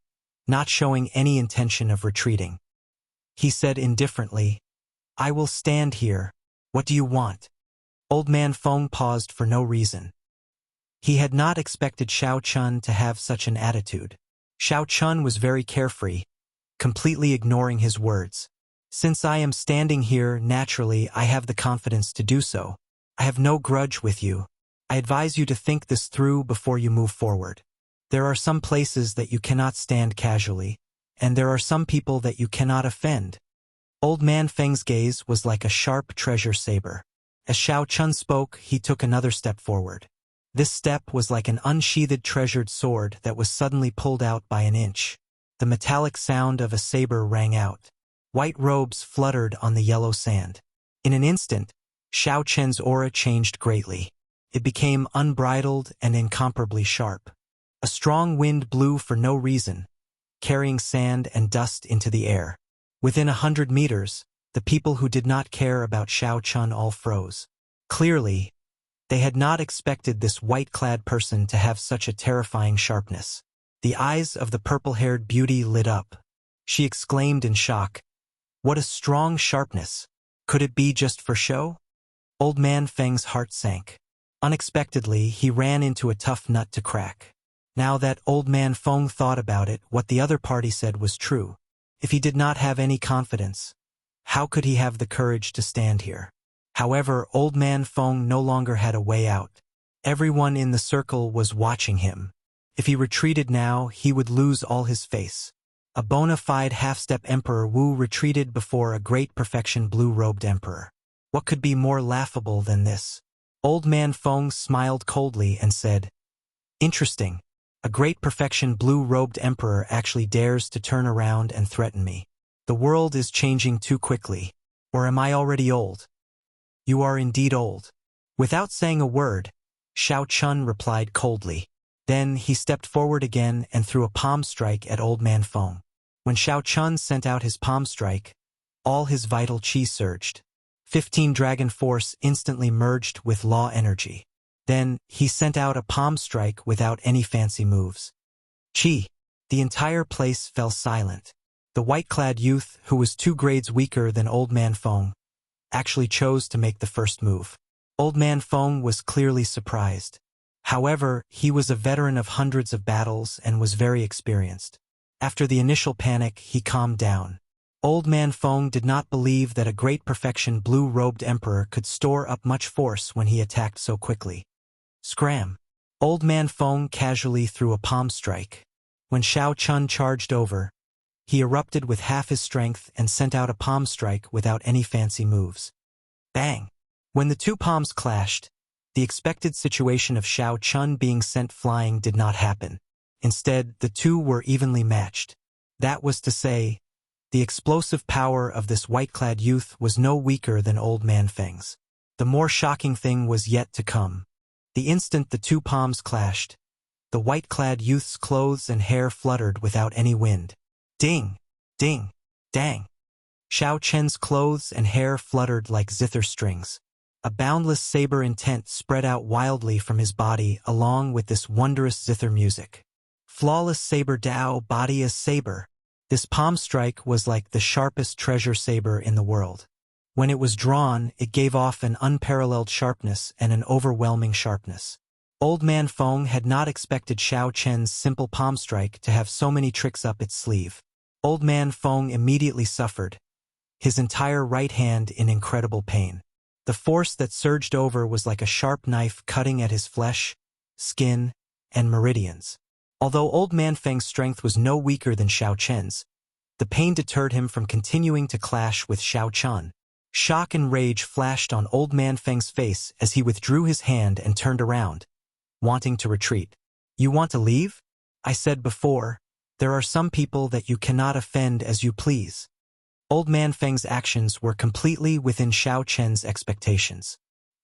not showing any intention of retreating. He said indifferently, I will stand here. What do you want? Old Man Feng paused for no reason. He had not expected Xiao Chun to have such an attitude. Xiao Chun was very carefree, completely ignoring his words. Since I am standing here, naturally I have the confidence to do so. I have no grudge with you. I advise you to think this through before you move forward. There are some places that you cannot stand casually, and there are some people that you cannot offend. Old Man Feng's gaze was like a sharp treasure saber. As Xiao Chun spoke, he took another step forward. This step was like an unsheathed treasured sword that was suddenly pulled out by an inch. The metallic sound of a saber rang out. White robes fluttered on the yellow sand. In an instant, Xiao Chen's aura changed greatly. It became unbridled and incomparably sharp. A strong wind blew for no reason, carrying sand and dust into the air. Within 100 meters, the people who did not care about Xiao Chun all froze. Clearly, they had not expected this white-clad person to have such a terrifying sharpness. The eyes of the purple-haired beauty lit up. She exclaimed in shock, "What a strong sharpness! Could it be just for show?" Old Man Feng's heart sank. Unexpectedly, he ran into a tough nut to crack. Now that Old Man Feng thought about it, what the other party said was true. If he did not have any confidence, how could he have the courage to stand here? However, Old Man Feng no longer had a way out. Everyone in the circle was watching him. If he retreated now, he would lose all his face. A bona fide half-step Emperor Wu retreated before a great perfection blue-robed emperor. What could be more laughable than this? Old Man Feng smiled coldly and said, "Interesting. A great perfection blue-robed emperor actually dares to turn around and threaten me. The world is changing too quickly. Or am I already old?" "You are indeed old." Without saying a word, Xiao Chun replied coldly. Then he stepped forward again and threw a palm strike at Old Man Feng. When Xiao Chun sent out his palm strike, all his vital chi surged. 15 dragon force instantly merged with law energy. Then, he sent out a palm strike without any fancy moves. Chi! The entire place fell silent. The white-clad youth, who was 2 grades weaker than Old Man Feng, actually chose to make the first move. Old Man Feng was clearly surprised. However, he was a veteran of hundreds of battles and was very experienced. After the initial panic, he calmed down. Old Man Feng did not believe that a great perfection blue-robed emperor could store up much force when he attacked so quickly. Scram! Old Man Feng casually threw a palm strike. When Xiao Chun charged over, he erupted with half his strength and sent out a palm strike without any fancy moves. Bang! When the 2 palms clashed, the expected situation of Xiao Chun being sent flying did not happen. Instead, the 2 were evenly matched. That was to say, the explosive power of this white-clad youth was no weaker than Old Man Feng's. The more shocking thing was yet to come. The instant the 2 palms clashed, the white-clad youth's clothes and hair fluttered without any wind. Ding! Ding! Dang! Xiao Chen's clothes and hair fluttered like zither strings. A boundless saber intent spread out wildly from his body along with this wondrous zither music. Flawless saber Dao, body as saber. This palm strike was like the sharpest treasure saber in the world. When it was drawn, it gave off an unparalleled sharpness and an overwhelming sharpness. Old Man Feng had not expected Xiao Chen's simple palm strike to have so many tricks up its sleeve. Old Man Feng immediately suffered, his entire right hand in incredible pain. The force that surged over was like a sharp knife cutting at his flesh, skin, and meridians. Although Old Man Feng's strength was no weaker than Xiao Chen's, the pain deterred him from continuing to clash with Xiao Chen. Shock and rage flashed on Old Man Feng's face as he withdrew his hand and turned around, wanting to retreat. "You want to leave? I said before, there are some people that you cannot offend as you please." Old Man Feng's actions were completely within Xiao Chen's expectations.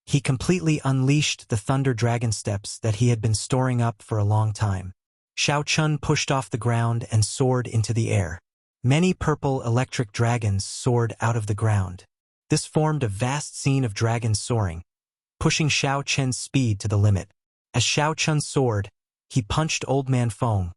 He completely unleashed the thunder dragon steps that he had been storing up for a long time. Xiao Chen pushed off the ground and soared into the air. Many purple electric dragons soared out of the ground. This formed a vast scene of dragons soaring, pushing Xiao Chen's speed to the limit. As Xiao Chen soared, he punched Old Man Feng,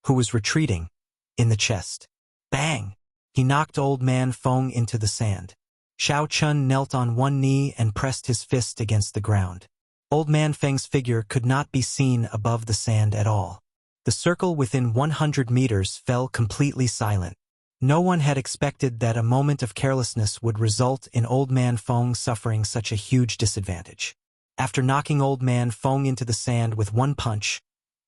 who was retreating, in the chest. Bang! He knocked Old Man Feng into the sand. Xiao Chen knelt on one knee and pressed his fist against the ground. Old Man Feng's figure could not be seen above the sand at all. The circle within 100 meters fell completely silent. No one had expected that a moment of carelessness would result in Old Man Feng suffering such a huge disadvantage. After knocking Old Man Feng into the sand with one punch,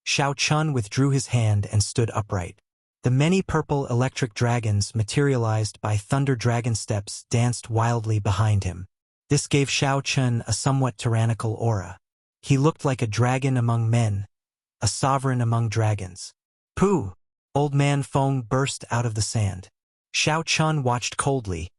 Xiao Chen withdrew his hand and stood upright. The many purple electric dragons materialized by thunder dragon steps danced wildly behind him. This gave Xiao Chen a somewhat tyrannical aura. He looked like a dragon among men, a sovereign among dragons. "Pooh!" Old Man Feng burst out of the sand. Xiao Chen watched coldly,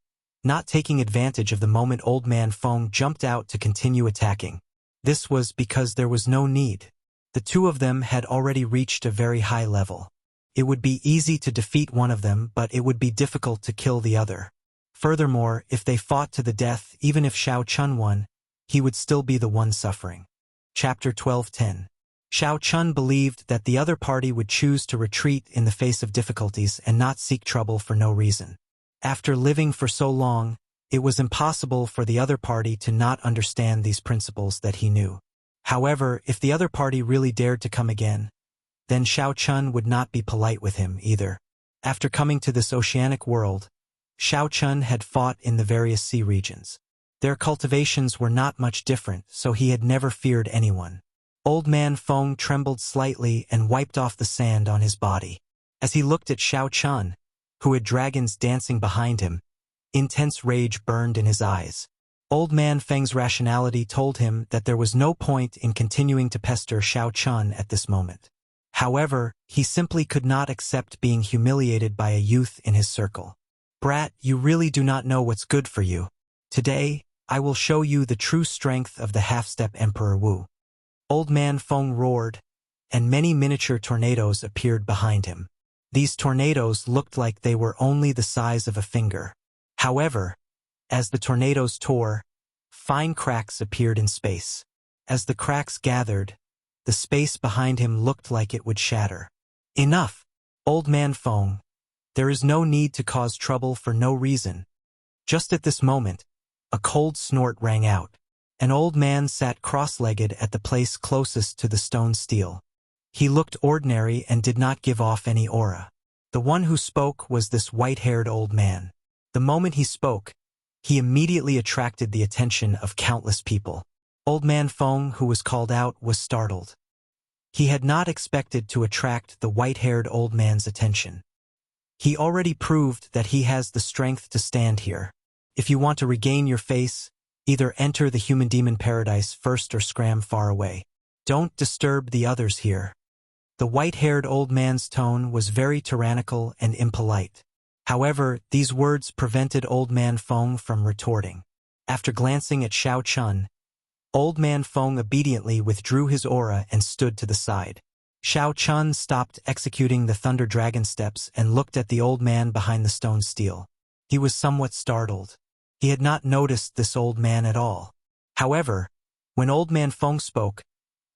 not taking advantage of the moment Old Man Feng jumped out to continue attacking. This was because there was no need. The two of them had already reached a very high level. It would be easy to defeat one of them, but it would be difficult to kill the other. Furthermore, if they fought to the death, even if Xiao Chen won, he would still be the one suffering. Chapter 12:10. Xiao Chen believed that the other party would choose to retreat in the face of difficulties and not seek trouble for no reason. After living for so long, it was impossible for the other party to not understand these principles that he knew. However, if the other party really dared to come again, then Xiao Chen would not be polite with him either. After coming to this oceanic world, Xiao Chen had fought in the various sea regions. Their cultivations were not much different, so he had never feared anyone. Old Man Feng trembled slightly and wiped off the sand on his body. As he looked at Xiao Chen, who had dragons dancing behind him, intense rage burned in his eyes. Old Man Feng's rationality told him that there was no point in continuing to pester Xiao Chen at this moment. However, he simply could not accept being humiliated by a youth in his circle. "Brat, you really do not know what's good for you. Today, I will show you the true strength of the half-step Emperor Wu." Old Man Feng roared, and many miniature tornadoes appeared behind him. These tornadoes looked like they were only the size of a finger. However, as the tornadoes tore, fine cracks appeared in space. As the cracks gathered, the space behind him looked like it would shatter. "Enough, Old Man Feng. There is no need to cause trouble for no reason." Just at this moment, a cold snort rang out. An old man sat cross-legged at the place closest to the stone steel. He looked ordinary and did not give off any aura. The one who spoke was this white-haired old man. The moment he spoke, he immediately attracted the attention of countless people. Old Man Feng, who was called out, was startled. He had not expected to attract the white-haired old man's attention. He already proved that he has the strength to stand here. If you want to regain your face, either enter the human-demon paradise first or scram far away. Don't disturb the others here. The white-haired old man's tone was very tyrannical and impolite. However, these words prevented Old Man Feng from retorting. After glancing at Xiao Chen, Old Man Feng obediently withdrew his aura and stood to the side. Xiao Chen stopped executing the Thunder Dragon steps and looked at the old man behind the stone steel. He was somewhat startled. He had not noticed this old man at all. However, when Old Man Feng spoke,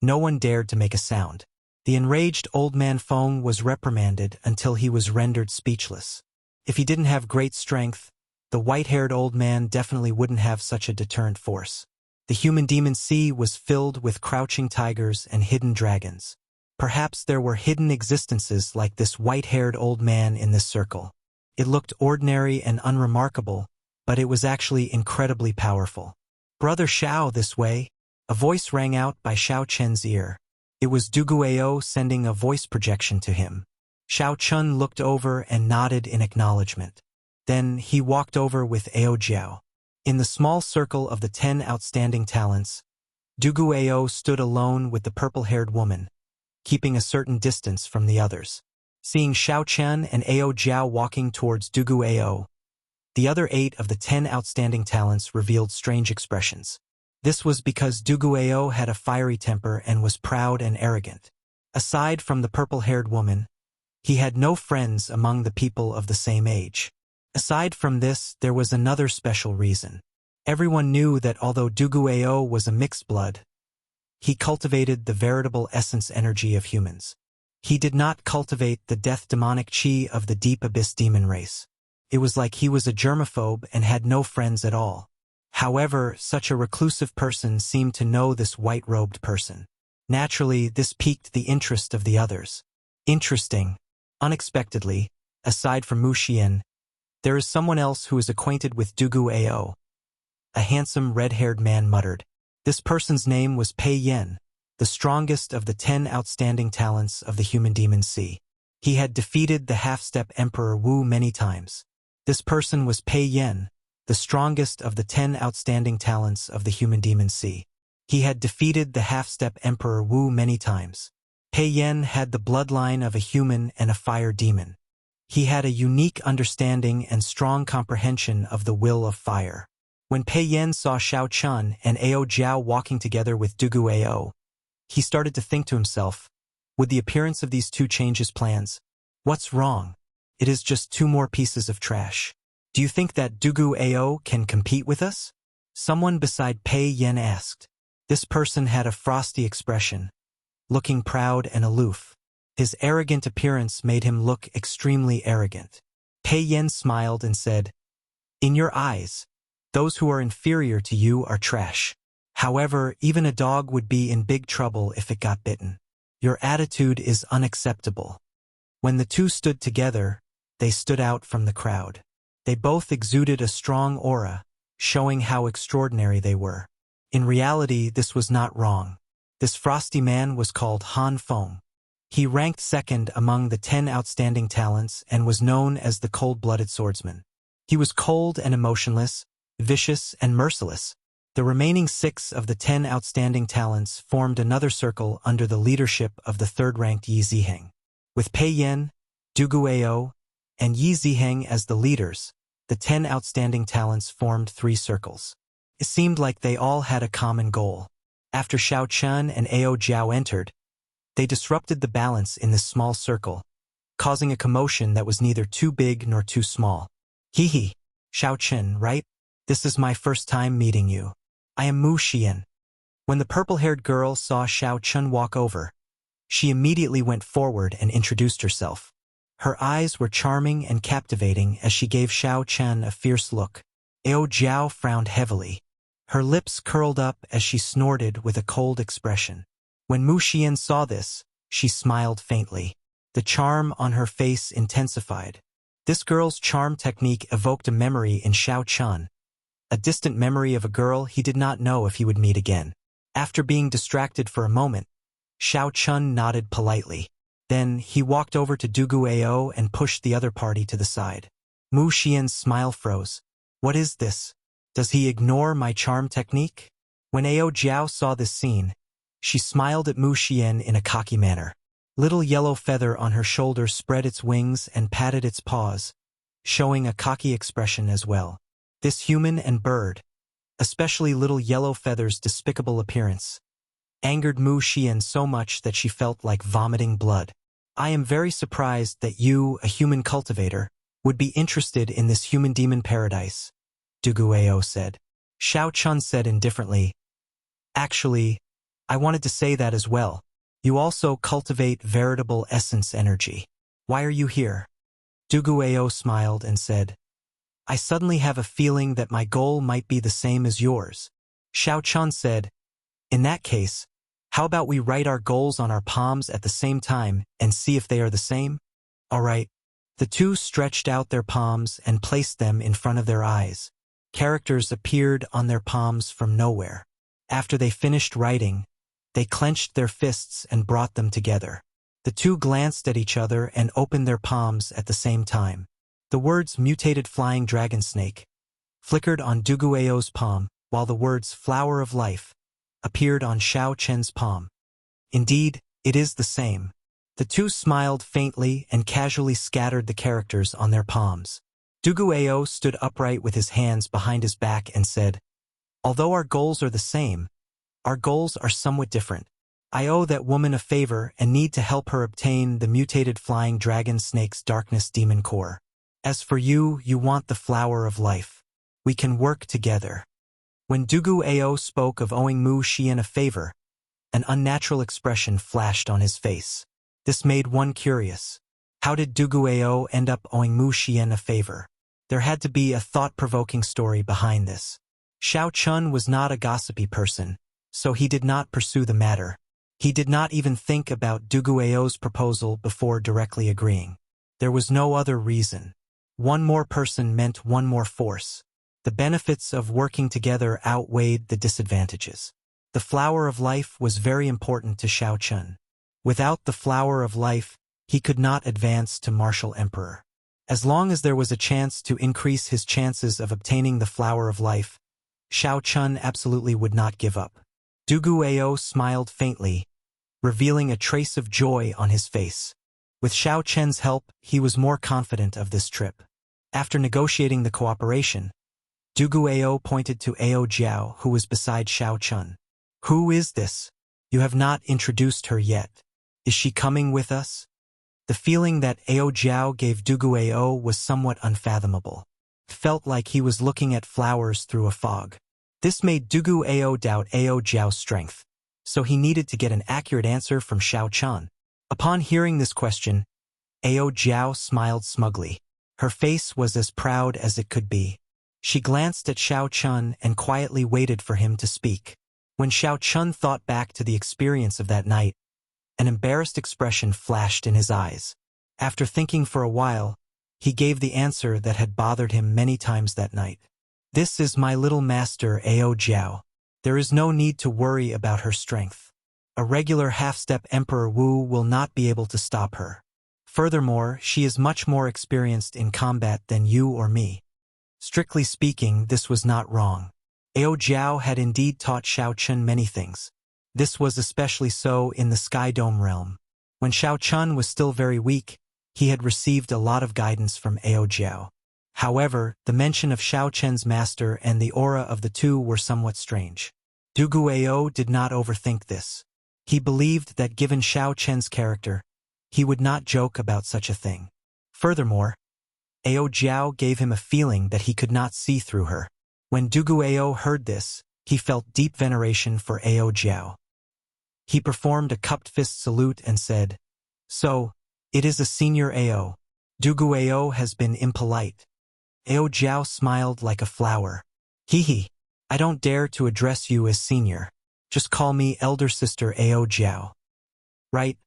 no one dared to make a sound. The enraged Old Man Feng was reprimanded until he was rendered speechless. If he didn't have great strength, the white-haired old man definitely wouldn't have such a deterrent force. The human demon sea was filled with crouching tigers and hidden dragons. Perhaps there were hidden existences like this white-haired old man in this circle. It looked ordinary and unremarkable, but it was actually incredibly powerful. "Brother Xiao, this way!" A voice rang out by Xiao Chen's ear. It was Duguao sending a voice projection to him. Xiao Chun looked over and nodded in acknowledgement. Then he walked over with Ao Jiao. In the small circle of the 10 outstanding talents, Duguao stood alone with the purple-haired woman, keeping a certain distance from the others. Seeing Xiao Chen and Ao Jiao walking towards Duguao, the other 8 of the 10 outstanding talents revealed strange expressions. This was because Duguao had a fiery temper and was proud and arrogant. Aside from the purple-haired woman, he had no friends among the people of the same age. Aside from this, there was another special reason. Everyone knew that although Duguao was a mixed blood, he cultivated the veritable essence energy of humans. He did not cultivate the death demonic chi of the deep abyss demon race. It was like he was a germaphobe and had no friends at all. However, such a reclusive person seemed to know this white-robed person. Naturally, this piqued the interest of the others. Interesting. Unexpectedly, aside from Mu Xian, there is someone else who is acquainted with Duguao. A handsome red-haired man muttered. This person's name was Pei Yen, the strongest of the 10 outstanding talents of the human demon sea. He had defeated the half-step Emperor Wu many times. This person was Pei Yen, the strongest of the 10 outstanding talents of the human demon sea. He had defeated the half-step Emperor Wu many times. Pei Yen had the bloodline of a human and a fire demon. He had a unique understanding and strong comprehension of the will of fire. When Pei Yen saw Xiao Chun and Ao Jiao walking together with Duguao, he started to think to himself, would the appearance of these two change his plans? What's wrong? It is just 2 more pieces of trash. Do you think that Duguao can compete with us? Someone beside Pei Yen asked. This person had a frosty expression, looking proud and aloof. His arrogant appearance made him look extremely arrogant. Pei Yen smiled and said, "In your eyes, those who are inferior to you are trash. However, even a dog would be in big trouble if it got bitten. Your attitude is unacceptable." When the two stood together, they stood out from the crowd. They both exuded a strong aura, showing how extraordinary they were. In reality, this was not wrong. This frosty man was called Han Feng. He ranked second among the 10 outstanding talents and was known as the cold-blooded swordsman. He was cold and emotionless, vicious and merciless. The remaining 6 of the 10 outstanding talents formed another circle under the leadership of the third-ranked Yi Ziheng. With Pei Yen, Duguao, and Yi Ziheng as the leaders, the 10 outstanding talents formed 3 circles. It seemed like they all had a common goal. After Xiao Chun and Ao Jiao entered, they disrupted the balance in this small circle, causing a commotion that was neither too big nor too small. "Hee, Xiao Chen, right? This is my first time meeting you. I am Mu Xian." When the purple-haired girl saw Xiao Chun walk over, she immediately went forward and introduced herself. Her eyes were charming and captivating as she gave Xiao Chen a fierce look. Ao Jiao frowned heavily. Her lips curled up as she snorted with a cold expression. When Mu Xian saw this, she smiled faintly. The charm on her face intensified. This girl's charm technique evoked a memory in Xiao Chun, a distant memory of a girl he did not know if he would meet again. After being distracted for a moment, Xiao Chun nodded politely. Then he walked over to Duguao and pushed the other party to the side. Mu Xian's smile froze. What is this? Does he ignore my charm technique? When Ao Jiao saw this scene, she smiled at Mu Xian in a cocky manner. Little yellow feather on her shoulder spread its wings and patted its paws, showing a cocky expression as well. This human and bird, especially little yellow feather's despicable appearance, angered Mu Xian so much that she felt like vomiting blood. I am very surprised that you, a human cultivator, would be interested in this human-demon paradise, Duguao said. Xiao Chun said indifferently, actually, I wanted to say that as well. You also cultivate veritable essence energy. Why are you here? Duguao smiled and said, I suddenly have a feeling that my goal might be the same as yours. Xiao Chun said, in that case, how about we write our goals on our palms at the same time and see if they are the same? All right. The two stretched out their palms and placed them in front of their eyes. Characters appeared on their palms from nowhere. After they finished writing, they clenched their fists and brought them together. The two glanced at each other and opened their palms at the same time. The words mutated flying dragon snake flickered on Duguao's palm, while the words flower of life appeared on Xiao Chen's palm. Indeed, it is the same. The two smiled faintly and casually scattered the characters on their palms. Duguao stood upright with his hands behind his back and said, although our goals are the same, our goals are somewhat different. I owe that woman a favor and need to help her obtain the mutated flying dragon snake's darkness demon core. As for you, you want the flower of life. We can work together. When Duguao spoke of owing Mu Xian a favor, an unnatural expression flashed on his face. This made one curious. How did Duguao end up owing Mu Xian a favor? There had to be a thought-provoking story behind this. Xiao Chun was not a gossipy person, so he did not pursue the matter. He did not even think about Duguao's proposal before directly agreeing. There was no other reason. One more person meant one more force. The benefits of working together outweighed the disadvantages. The flower of life was very important to Xiao Chun. Without the flower of life, he could not advance to martial emperor. As long as there was a chance to increase his chances of obtaining the flower of life, Xiao Chun absolutely would not give up. Duguao smiled faintly, revealing a trace of joy on his face. With Xiao Chen's help, he was more confident of this trip. After negotiating the cooperation, Duguao pointed to Ao Jiao, who was beside Xiao Chun. Who is this? You have not introduced her yet. Is she coming with us? The feeling that Ao Jiao gave Duguao was somewhat unfathomable. It felt like he was looking at flowers through a fog. This made Duguao doubt Ao Jiao's strength, so he needed to get an accurate answer from Xiao Chun. Upon hearing this question, Ao Jiao smiled smugly. Her face was as proud as it could be. She glanced at Xiao Chun and quietly waited for him to speak. When Xiao Chun thought back to the experience of that night, an embarrassed expression flashed in his eyes. After thinking for a while, he gave the answer that had bothered him many times that night. This is my little master Ao Jiao. There is no need to worry about her strength. A regular half-step Emperor Wu will not be able to stop her. Furthermore, she is much more experienced in combat than you or me. Strictly speaking, this was not wrong. Ao Jiao had indeed taught Xiao Chun many things. This was especially so in the Sky Dome realm. When Xiao Chun was still very weak, he had received a lot of guidance from Ao Jiao. However, the mention of Xiao Chen's master and the aura of the two were somewhat strange. Duguao did not overthink this. He believed that given Xiao Chen's character, he would not joke about such a thing. Furthermore, Ao Jiao gave him a feeling that he could not see through her. When Duguao heard this, he felt deep veneration for Ao Jiao. He performed a cupped fist salute and said, So, it is a senior Ao. Duguao has been impolite. Ao Jiao smiled like a flower. Hee, I don't dare to address you as senior. Just call me elder sister Ao Jiao. Right?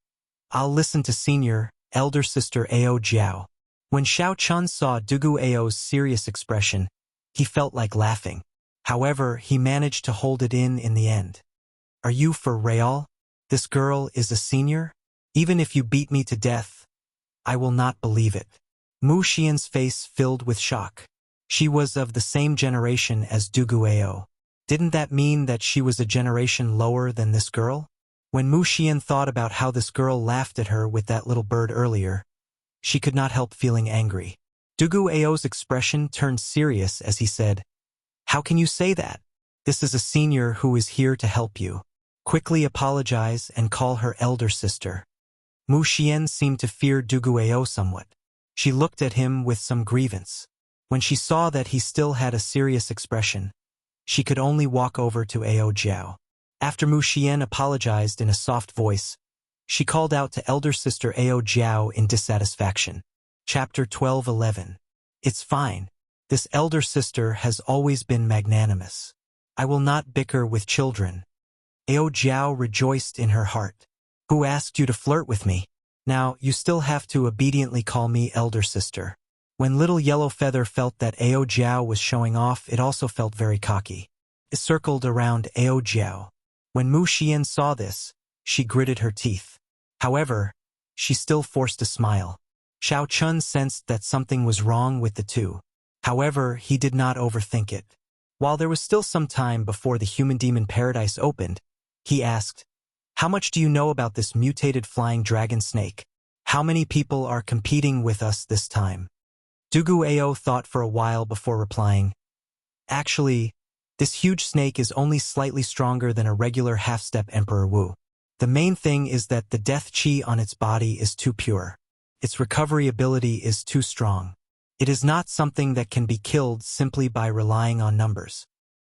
I'll listen to senior, elder sister Ao Jiao. When Xiao Chun saw Duguao's serious expression, he felt like laughing. However, he managed to hold it in the end. Are you for real? This girl is a senior? Even if you beat me to death, I will not believe it. Mu Xian's face filled with shock. She was of the same generation as Duguao. Didn't that mean that she was a generation lower than this girl? When Mu Xian thought about how this girl laughed at her with that little bird earlier, she could not help feeling angry. Duguao's expression turned serious as he said, How can you say that? This is a senior who is here to help you. Quickly apologize and call her elder sister. Mu Xian seemed to fear Duguao somewhat. She looked at him with some grievance. When she saw that he still had a serious expression, she could only walk over to Ao Jiao. After Mu Xian apologized in a soft voice, she called out to elder sister Ao Jiao in dissatisfaction. Chapter 12:11. It's fine. This elder sister has always been magnanimous. I will not bicker with children. Ao Jiao rejoiced in her heart. Who asked you to flirt with me? Now, you still have to obediently call me elder sister. When little Yellow Feather felt that Ao Jiao was showing off, it also felt very cocky. It circled around Ao Jiao. When Mu Xian saw this, she gritted her teeth. However, she still forced a smile. Xiao Chun sensed that something was wrong with the two. However, he did not overthink it. While there was still some time before the human-demon paradise opened, he asked, "How much do you know about this mutated flying dragon snake? How many people are competing with us this time?" Dugu Ao thought for a while before replying, "Actually, this huge snake is only slightly stronger than a regular half-step Emperor Wu. The main thing is that the death chi on its body is too pure. Its recovery ability is too strong. It is not something that can be killed simply by relying on numbers.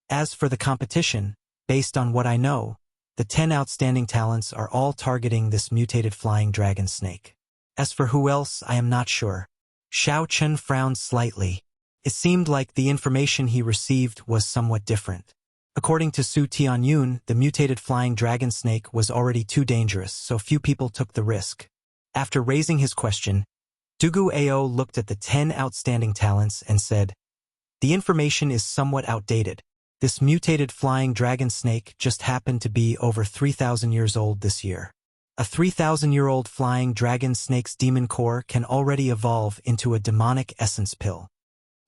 As for the competition, based on what I know, the 10 outstanding talents are all targeting this mutated flying dragon snake. As for who else, I am not sure." Xiao Chun frowned slightly. It seemed like the information he received was somewhat different. According to Su Tianyun, the mutated flying dragon snake was already too dangerous, so few people took the risk. After raising his question, Dugu Ao looked at the 10 outstanding talents and said, "The information is somewhat outdated. This mutated flying dragon snake just happened to be over 3,000 years old this year. A 3,000-year-old flying dragon snake's demon core can already evolve into a demonic essence pill.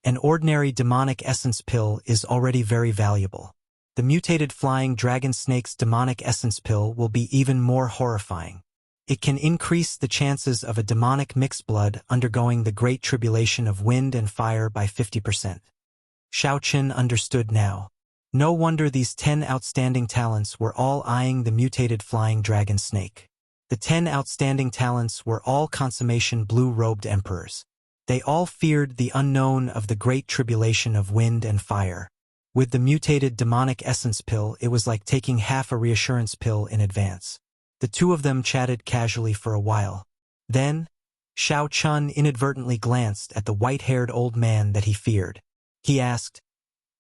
An ordinary demonic essence pill is already very valuable. The mutated flying dragon snake's demonic essence pill will be even more horrifying. It can increase the chances of a demonic mixed blood undergoing the great tribulation of wind and fire by 50%. Xiao Qin understood now. No wonder these 10 outstanding talents were all eyeing the mutated flying dragon snake. The 10 outstanding talents were all consummation blue-robed emperors. They all feared the unknown of the great tribulation of wind and fire. With the mutated demonic essence pill, it was like taking half a reassurance pill in advance. The two of them chatted casually for a while. Then, Xiao Chun inadvertently glanced at the white-haired old man that he feared. He asked,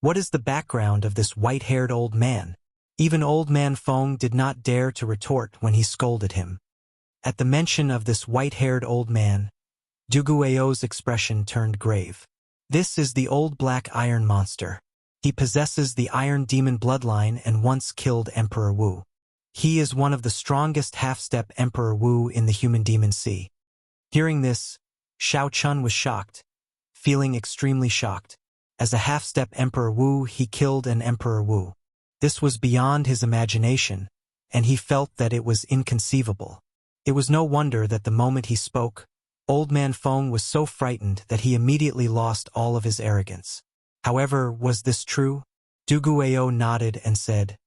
"What is the background of this white-haired old man?" Even old man Feng did not dare to retort when he scolded him. At the mention of this white-haired old man, Dugu Ao's expression turned grave. "This is the old black iron monster. He possesses the iron demon bloodline and once killed Emperor Wu. He is one of the strongest half-step Emperor Wu in the human demon sea." Hearing this, Xiao Chun was shocked, feeling extremely shocked. As a half-step Emperor Wu, he killed an Emperor Wu. This was beyond his imagination, and he felt that it was inconceivable. It was no wonder that the moment he spoke, old man Feng was so frightened that he immediately lost all of his arrogance. However, was this true? Dugu Ao nodded and said,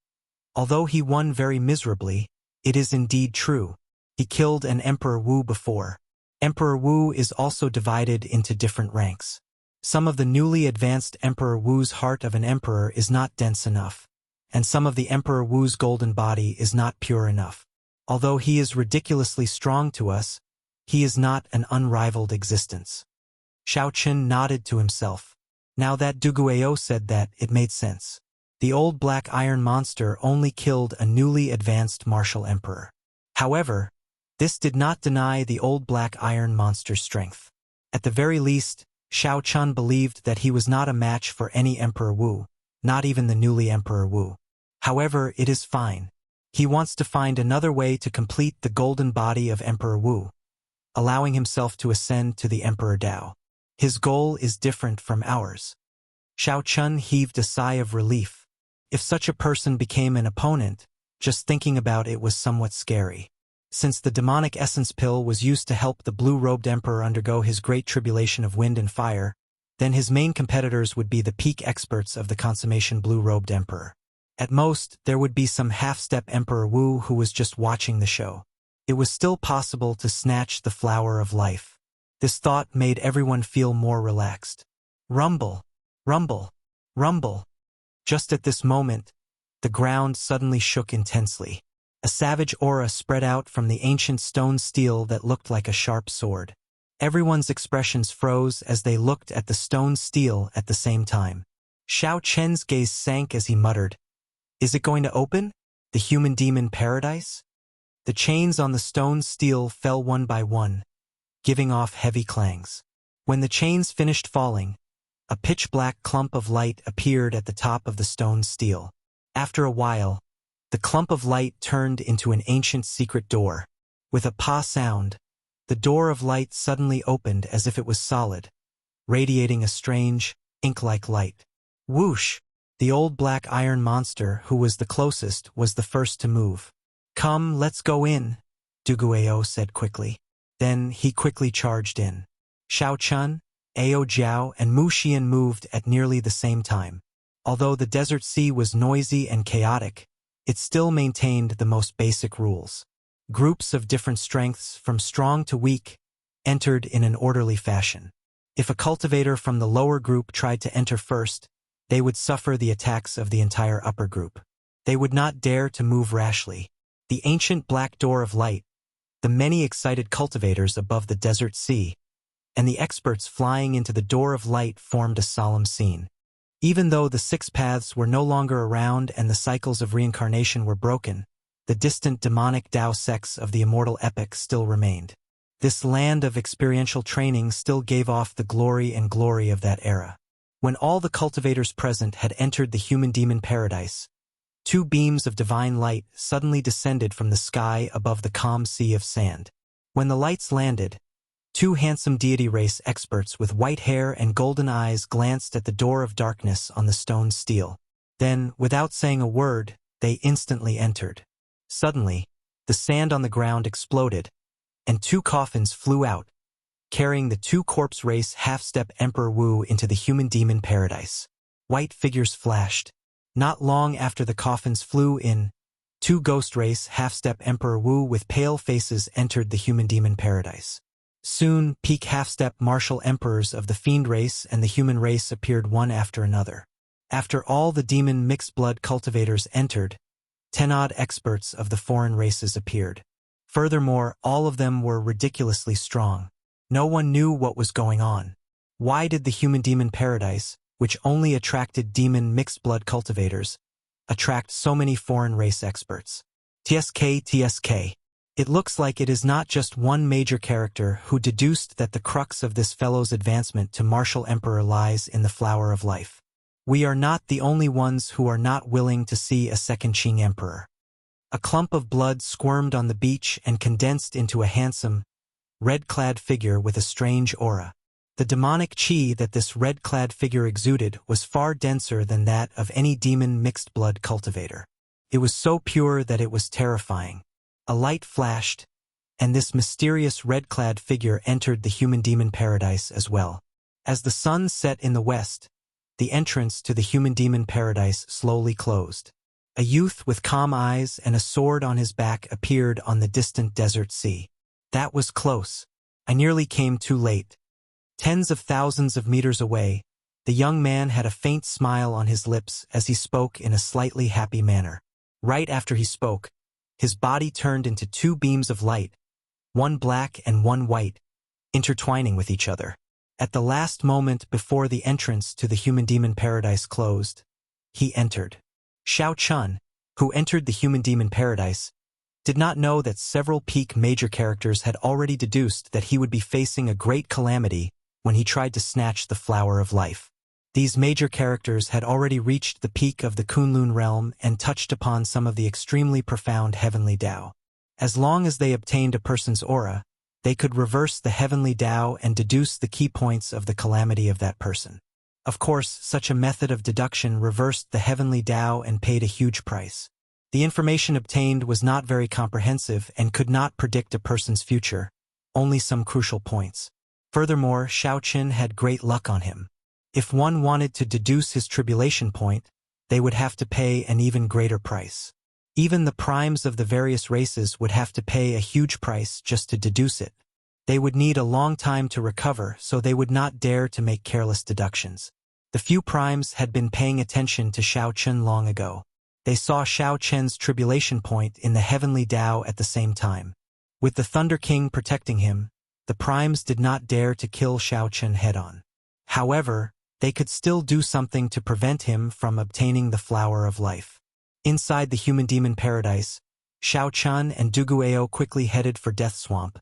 "Although he won very miserably, it is indeed true. He killed an Emperor Wu before. Emperor Wu is also divided into different ranks. Some of the newly advanced Emperor Wu's heart of an emperor is not dense enough, and some of the Emperor Wu's golden body is not pure enough. Although he is ridiculously strong to us, he is not an unrivaled existence." Xiao Qin nodded to himself. Now that Dugu Ao said that, it made sense. The old black iron monster only killed a newly advanced martial emperor. However, this did not deny the old black iron monster's strength. At the very least, Xiao Chun believed that he was not a match for any Emperor Wu, not even the newly Emperor Wu. However, it is fine. He wants to find another way to complete the golden body of Emperor Wu, allowing himself to ascend to the Emperor Dao. His goal is different from ours. Xiao Chun heaved a sigh of relief. If such a person became an opponent, just thinking about it was somewhat scary. Since the demonic essence pill was used to help the blue-robed emperor undergo his great tribulation of wind and fire, then his main competitors would be the peak experts of the consummation blue-robed emperor. At most, there would be some half-step Emperor Wu who was just watching the show. It was still possible to snatch the flower of life. This thought made everyone feel more relaxed. Rumble, rumble, rumble. Just at this moment, the ground suddenly shook intensely. A savage aura spread out from the ancient stone steel that looked like a sharp sword. Everyone's expressions froze as they looked at the stone steel at the same time. Xiao Chen's gaze sank as he muttered, "Is it going to open? The human demon paradise?" The chains on the stone steel fell one by one, giving off heavy clangs. When the chains finished falling, a pitch-black clump of light appeared at the top of the stone steel. After a while, the clump of light turned into an ancient secret door. With a pa sound, the door of light suddenly opened as if it was solid, radiating a strange, ink-like light. Whoosh! The old black iron monster, who was the closest, was the first to move. "Come, let's go in," Duguayao said quickly. Then he quickly charged in. Xiao Chun, Ao Jiao, and Mu Xian moved at nearly the same time. Although the desert sea was noisy and chaotic, it still maintained the most basic rules. Groups of different strengths, from strong to weak, entered in an orderly fashion. If a cultivator from the lower group tried to enter first, they would suffer the attacks of the entire upper group. They would not dare to move rashly. The ancient black door of light, the many excited cultivators above the desert sea, and the experts flying into the door of light formed a solemn scene. Even though the six paths were no longer around and the cycles of reincarnation were broken, the distant demonic Tao sects of the Immortal epic still remained. This land of experiential training still gave off the glory of that era. When all the cultivators present had entered the human-demon paradise, two beams of divine light suddenly descended from the sky above the calm sea of sand. When the lights landed, two handsome deity race experts with white hair and golden eyes glanced at the door of darkness on the stone steel. Then, without saying a word, they instantly entered. Suddenly, the sand on the ground exploded, and two coffins flew out, carrying the two corpse race half-step Emperor Wu into the human-demon paradise. White figures flashed. Not long after the coffins flew in, two ghost race half-step Emperor Wu with pale faces entered the human-demon paradise. Soon, peak half-step martial emperors of the fiend race and the human race appeared one after another. After all the demon mixed-blood cultivators entered, 10-odd experts of the foreign races appeared. Furthermore, all of them were ridiculously strong. No one knew what was going on. Why did the human-demon paradise, which only attracted demon mixed-blood cultivators, attract so many foreign race experts? TSK. It looks like it is not just one major character who deduced that the crux of this fellow's advancement to martial emperor lies in the flower of life. We are not the only ones who are not willing to see a second Qing emperor. A clump of blood squirmed on the beach and condensed into a handsome, red-clad figure with a strange aura. The demonic qi that this red-clad figure exuded was far denser than that of any demon mixed-blood cultivator. It was so pure that it was terrifying. A light flashed, and this mysterious red-clad figure entered the human-demon paradise as well. As the sun set in the west, the entrance to the human-demon paradise slowly closed. A youth with calm eyes and a sword on his back appeared on the distant desert sea. That was close. I nearly came too late. Tens of thousands of meters away, the young man had a faint smile on his lips as he spoke in a slightly happy manner. Right after he spoke, his body turned into two beams of light, one black and one white, intertwining with each other. At the last moment before the entrance to the human-demon paradise closed, he entered. Xiao Chun, who entered the human-demon paradise, did not know that several peak major characters had already deduced that he would be facing a great calamity when he tried to snatch the flower of life. These major characters had already reached the peak of the Kunlun realm and touched upon some of the extremely profound heavenly Tao. As long as they obtained a person's aura, they could reverse the heavenly Tao and deduce the key points of the calamity of that person. Of course, such a method of deduction reversed the heavenly Tao and paid a huge price. The information obtained was not very comprehensive and could not predict a person's future, only some crucial points. Furthermore, Xiao Qin had great luck on him. If one wanted to deduce his tribulation point, they would have to pay an even greater price. Even the primes of the various races would have to pay a huge price just to deduce it. They would need a long time to recover, so they would not dare to make careless deductions. The few primes had been paying attention to Xiao Chen long ago. They saw Xiao Chen's tribulation point in the heavenly Tao at the same time. With the Thunder King protecting him, the primes did not dare to kill Xiao Chen head-on. However, they could still do something to prevent him from obtaining the Flower of Life. Inside the human-demon paradise, Xiao Chen and Duguao quickly headed for Death Swamp,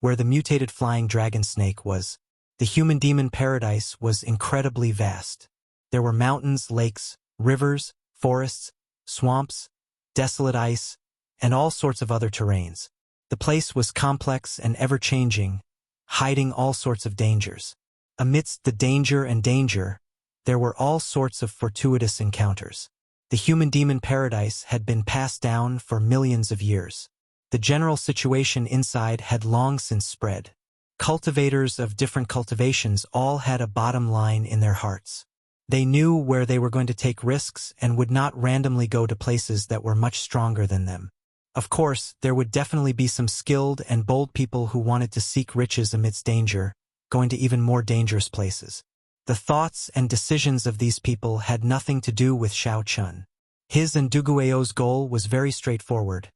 where the mutated flying dragon snake was. The human-demon paradise was incredibly vast. There were mountains, lakes, rivers, forests, swamps, desolate ice, and all sorts of other terrains. The place was complex and ever-changing, hiding all sorts of dangers. Amidst the danger, there were all sorts of fortuitous encounters. The human-demon paradise had been passed down for millions of years. The general situation inside had long since spread. Cultivators of different cultivations all had a bottom line in their hearts. They knew where they were going to take risks and would not randomly go to places that were much stronger than them. Of course, there would definitely be some skilled and bold people who wanted to seek riches amidst danger, going to even more dangerous places. The thoughts and decisions of these people had nothing to do with Xiao Chen. His and Duguao's goal was very straightforward: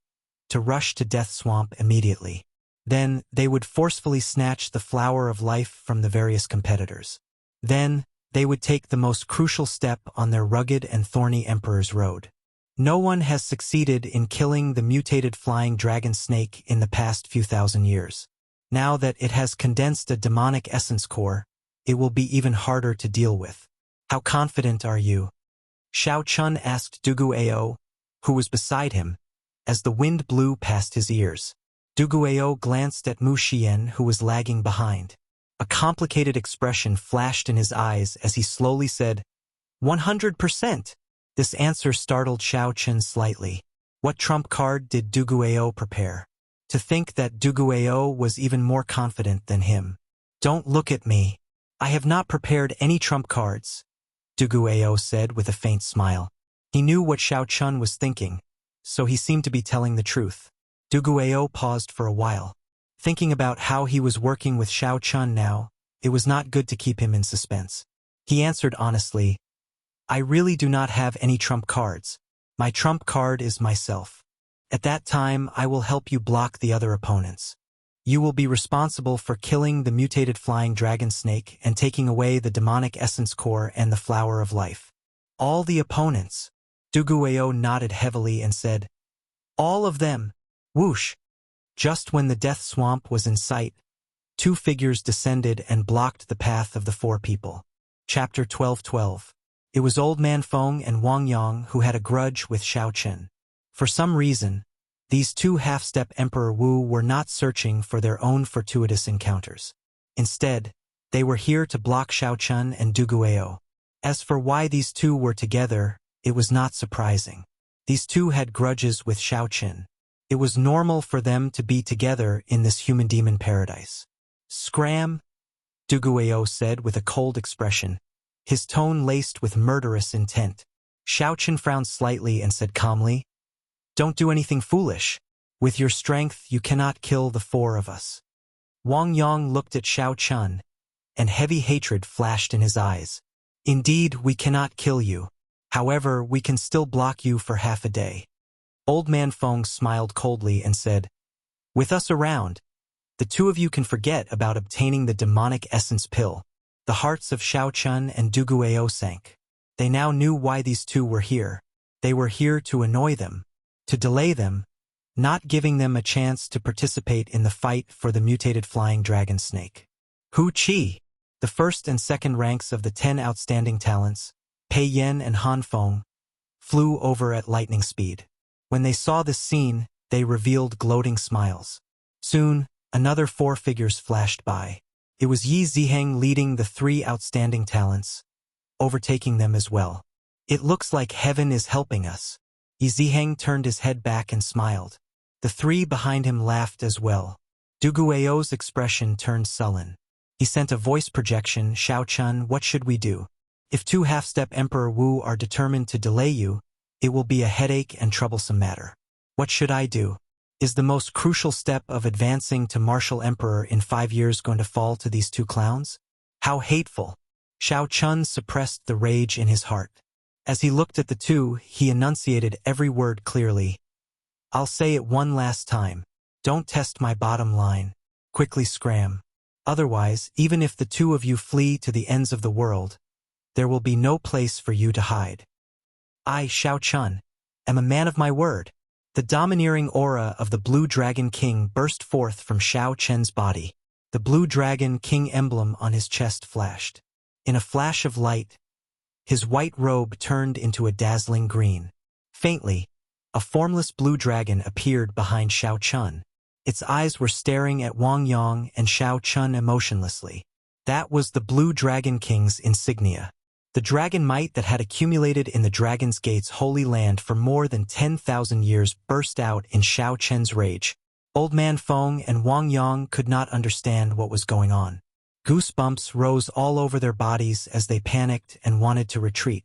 to rush to Death Swamp immediately. Then, they would forcefully snatch the Flower of Life from the various competitors. Then, they would take the most crucial step on their rugged and thorny Emperor's Road. No one has succeeded in killing the mutated flying dragon snake in the past few thousand years. Now that it has condensed a demonic essence core, it will be even harder to deal with. How confident are you? Xiao Chen asked Duguao, who was beside him, as the wind blew past his ears. Duguao glanced at Mu Xian, who was lagging behind. A complicated expression flashed in his eyes as he slowly said, 100%. This answer startled Xiao Chen slightly. What trump card did Duguao prepare? To think that Duguao was even more confident than him. Don't look at me. I have not prepared any trump cards, Duguao said with a faint smile. He knew what Xiao Chen was thinking, so he seemed to be telling the truth. Duguao paused for a while. Thinking about how he was working with Xiao Chen now, it was not good to keep him in suspense. He answered honestly, I really do not have any trump cards. My trump card is myself. At that time, I will help you block the other opponents. You will be responsible for killing the mutated flying dragon snake and taking away the demonic essence core and the Flower of Life. All the opponents. Duguao nodded heavily and said, all of them. Whoosh! Just when the Death Swamp was in sight, two figures descended and blocked the path of the four people. Chapter 1212. It was Old Man Feng and Wang Yang who had a grudge with Xiao Chen. For some reason, these two half-step Emperor Wu were not searching for their own fortuitous encounters. Instead, they were here to block Xiao Chen and Duguao. As for why these two were together, it was not surprising. These two had grudges with Xiao Chen. It was normal for them to be together in this human-demon paradise. Scram, Duguao said with a cold expression, his tone laced with murderous intent. Xiao Chen frowned slightly and said calmly, don't do anything foolish. With your strength, you cannot kill the four of us. Wang Yang looked at Xiao Chen, and heavy hatred flashed in his eyes. Indeed, we cannot kill you. However, we can still block you for half a day. Old Man Feng smiled coldly and said, with us around, the two of you can forget about obtaining the demonic essence pill. The hearts of Xiao Chen and Duguao sank. They now knew why these two were here. They were here to annoy them, to delay them, not giving them a chance to participate in the fight for the mutated flying dragon snake. Hu Qi, the first and second ranks of the 10 outstanding talents, Pei Yan and Han Feng, flew over at lightning speed. When they saw this scene, they revealed gloating smiles. Soon, another 4 figures flashed by. It was Yi Ziheng leading the 3 outstanding talents, overtaking them as well. It looks like heaven is helping us. Yi Ziheng turned his head back and smiled. The 3 behind him laughed as well. Duguao's expression turned sullen. He sent a voice projection, Xiao Chen, what should we do? If 2 half-step Emperor Wu are determined to delay you, it will be a headache and troublesome matter. What should I do? Is the most crucial step of advancing to martial emperor in 5 years going to fall to these two clowns? How hateful! Xiao Chun suppressed the rage in his heart. As he looked at the two, he enunciated every word clearly. I'll say it one last time. Don't test my bottom line. Quickly scram. Otherwise, even if the two of you flee to the ends of the world, there will be no place for you to hide. I, Xiao Chun, am a man of my word. The domineering aura of the Blue Dragon King burst forth from Xiao Chen's body. The Blue Dragon King emblem on his chest flashed. In a flash of light, his white robe turned into a dazzling green. Faintly, a formless blue dragon appeared behind Xiao Chun. Its eyes were staring at Wang Yang and Xiao Chun emotionlessly. That was the Blue Dragon King's insignia. The dragon might that had accumulated in the Dragon's Gate's holy land for more than 10,000 years burst out in Xiao Chen's rage. Old Man Feng and Wang Yang could not understand what was going on. Goosebumps rose all over their bodies as they panicked and wanted to retreat.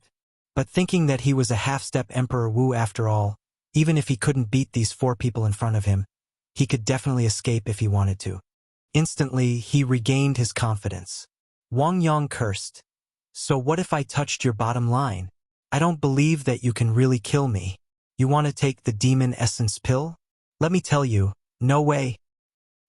But thinking that he was a half-step Emperor Wu after all, even if he couldn't beat these 4 people in front of him, he could definitely escape if he wanted to. Instantly, he regained his confidence. Wang Yang cursed. So what if I touched your bottom line? I don't believe that you can really kill me. You want to take the demon essence pill? Let me tell you, no way.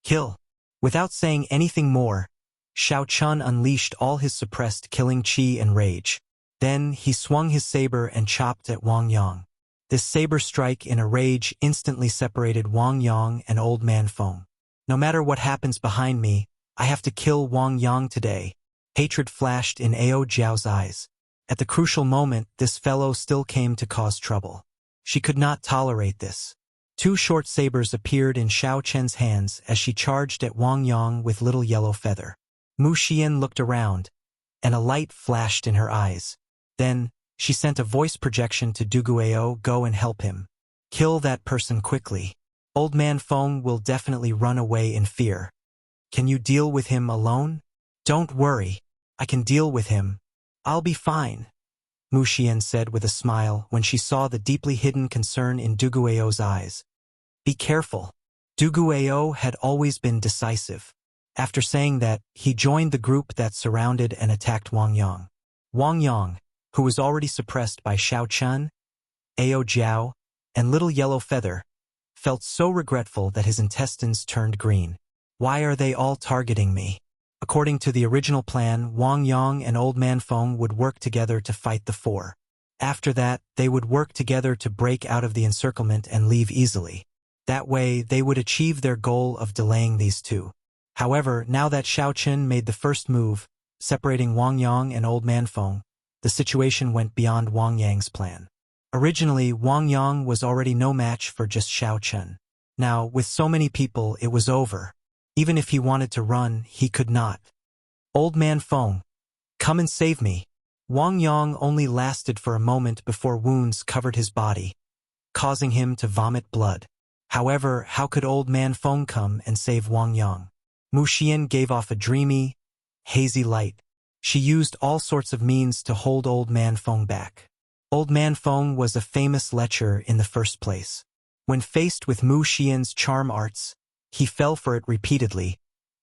Kill. Without saying anything more, Xiao Chun unleashed all his suppressed killing chi and rage. Then he swung his saber and chopped at Wang Yang. This saber strike in a rage instantly separated Wang Yang and Old Man Feng. No matter what happens behind me, I have to kill Wang Yang today. Hatred flashed in Ao Jiao's eyes. At the crucial moment, this fellow still came to cause trouble. She could not tolerate this. 2 short sabers appeared in Xiao Chen's hands as she charged at Wang Yang with Little Yellow Feather. Mu Xian looked around, and a light flashed in her eyes. Then, she sent a voice projection to Duguao, go and help him. Kill that person quickly. Old Man Feng will definitely run away in fear. Can you deal with him alone? Don't worry, I can deal with him. I'll be fine, Mu Xian said with a smile when she saw the deeply hidden concern in Duguao's eyes. Be careful. Duguao had always been decisive. After saying that, he joined the group that surrounded and attacked Wang Yang. Wang Yang, who was already suppressed by Xiao Chun, Ao Jiao, and Little Yellow Feather, felt so regretful that his intestines turned green. Why are they all targeting me? According to the original plan, Wang Yang and Old Man Feng would work together to fight the 4. After that, they would work together to break out of the encirclement and leave easily. That way, they would achieve their goal of delaying these 2. However, now that Xiao Chun made the first move, separating Wang Yang and Old Man Feng, the situation went beyond Wang Yang's plan. Originally, Wang Yang was already no match for just Xiao Chun. Now, with so many people, it was over. Even if he wanted to run, he could not. Old Man Feng, come and save me. Wang Yang only lasted for a moment before wounds covered his body, causing him to vomit blood. However, how could Old Man Feng come and save Wang Yang? Mu Xian gave off a dreamy, hazy light. She used all sorts of means to hold Old Man Feng back. Old Man Feng was a famous lecher in the first place. When faced with Mu Xian's charm arts, he fell for it repeatedly,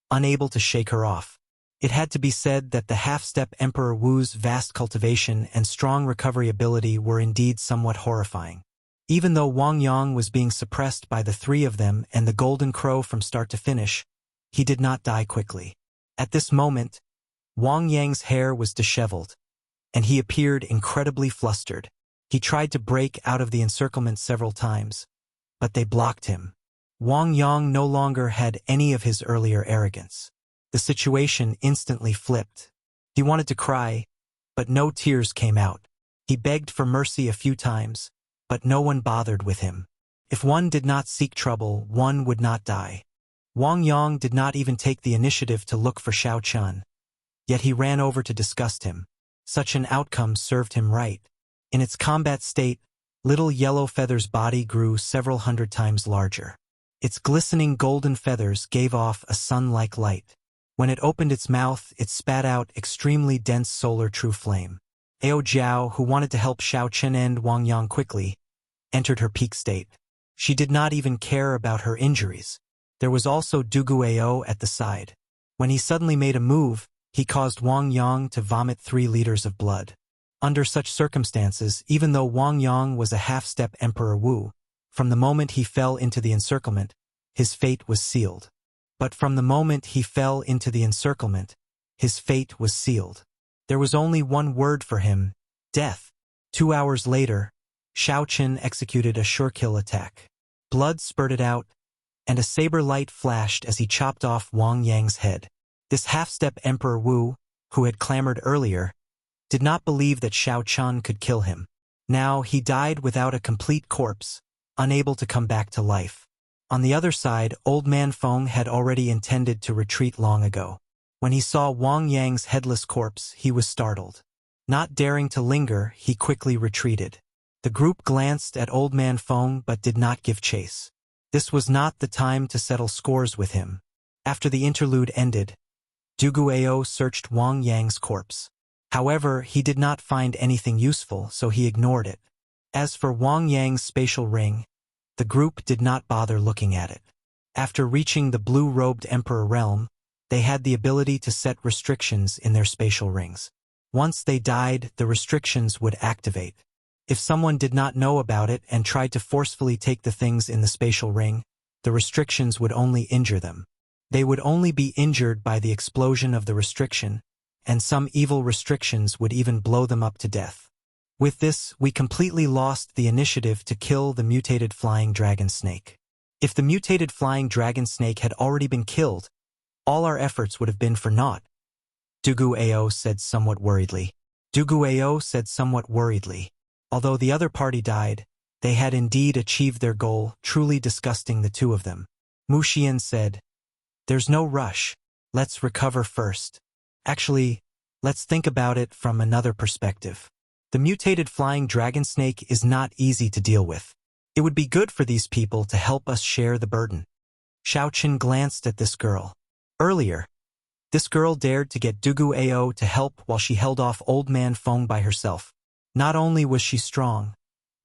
unable to shake her off. It had to be said that the half-step Emperor Wu's vast cultivation and strong recovery ability were indeed somewhat horrifying. Even though Wang Yang was being suppressed by the 3 of them and the Golden Crow from start to finish, he did not die quickly. At this moment, Wang Yang's hair was disheveled, and he appeared incredibly flustered. He tried to break out of the encirclement several times, but they blocked him. Wang Yang no longer had any of his earlier arrogance. The situation instantly flipped. He wanted to cry, but no tears came out. He begged for mercy a few times, but no one bothered with him. If one did not seek trouble, one would not die. Wang Yang did not even take the initiative to look for Xiao Chun. Yet he ran over to disgust him. Such an outcome served him right. In its combat state, Little Yellow Feather's body grew several hundred times larger. Its glistening golden feathers gave off a sun-like light. When it opened its mouth, it spat out extremely dense solar true flame. Ao Jiao, who wanted to help Xiao Chen end Wang Yang quickly, entered her peak state. She did not even care about her injuries. There was also Duguao at the side. When he suddenly made a move, he caused Wang Yang to vomit 3 liters of blood. Under such circumstances, even though Wang Yang was a half-step Emperor Wu, from the moment he fell into the encirclement, his fate was sealed. But from the moment he fell into the encirclement, his fate was sealed. There was only one word for him: death. 2 hours later, Xiaoqin executed a sure-kill attack. Blood spurted out, and a saber light flashed as he chopped off Wang Yang's head. This half-step Emperor Wu, who had clamored earlier, did not believe that Xiaoqin could kill him. Now he died without a complete corpse, unable to come back to life. On the other side, Old Man Feng had already intended to retreat long ago. When he saw Wang Yang's headless corpse, he was startled. Not daring to linger, he quickly retreated. The group glanced at Old Man Feng but did not give chase. This was not the time to settle scores with him. After the interlude ended, Duguao searched Wang Yang's corpse. However, he did not find anything useful, so he ignored it. As for Wang Yang's spatial ring, the group did not bother looking at it. After reaching the blue-robed Emperor realm, they had the ability to set restrictions in their spatial rings. Once they died, the restrictions would activate. If someone did not know about it and tried to forcefully take the things in the spatial ring, the restrictions would only injure them. They would only be injured by the explosion of the restriction, and some evil restrictions would even blow them up to death. With this, we completely lost the initiative to kill the mutated flying dragon snake. If the mutated flying dragon snake had already been killed, all our efforts would have been for naught. Duguao said somewhat worriedly. Although the other party died, they had indeed achieved their goal, truly disgusting the two of them. Mu Xian said, "There's no rush. Let's recover first. Actually, let's think about it from another perspective. The mutated flying dragon snake is not easy to deal with. It would be good for these people to help us share the burden." Xiaoqin glanced at this girl. Earlier, this girl dared to get Duguao to help while she held off Old Man Feng by herself. Not only was she strong,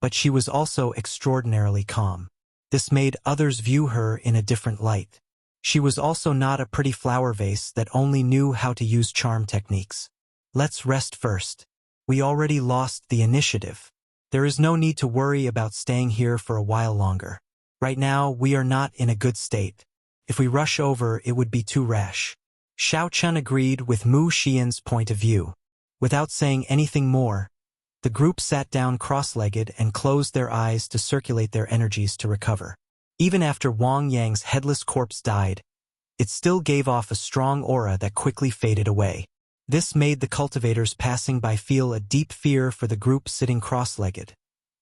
but she was also extraordinarily calm. This made others view her in a different light. She was also not a pretty flower vase that only knew how to use charm techniques. Let's rest first. We already lost the initiative. There is no need to worry about staying here for a while longer. Right now, we are not in a good state. If we rush over, it would be too rash. Xiaoqin agreed with Mu Xian's point of view. Without saying anything more, the group sat down cross-legged and closed their eyes to circulate their energies to recover. Even after Wang Yang's headless corpse died, it still gave off a strong aura that quickly faded away. This made the cultivators passing by feel a deep fear for the group sitting cross-legged,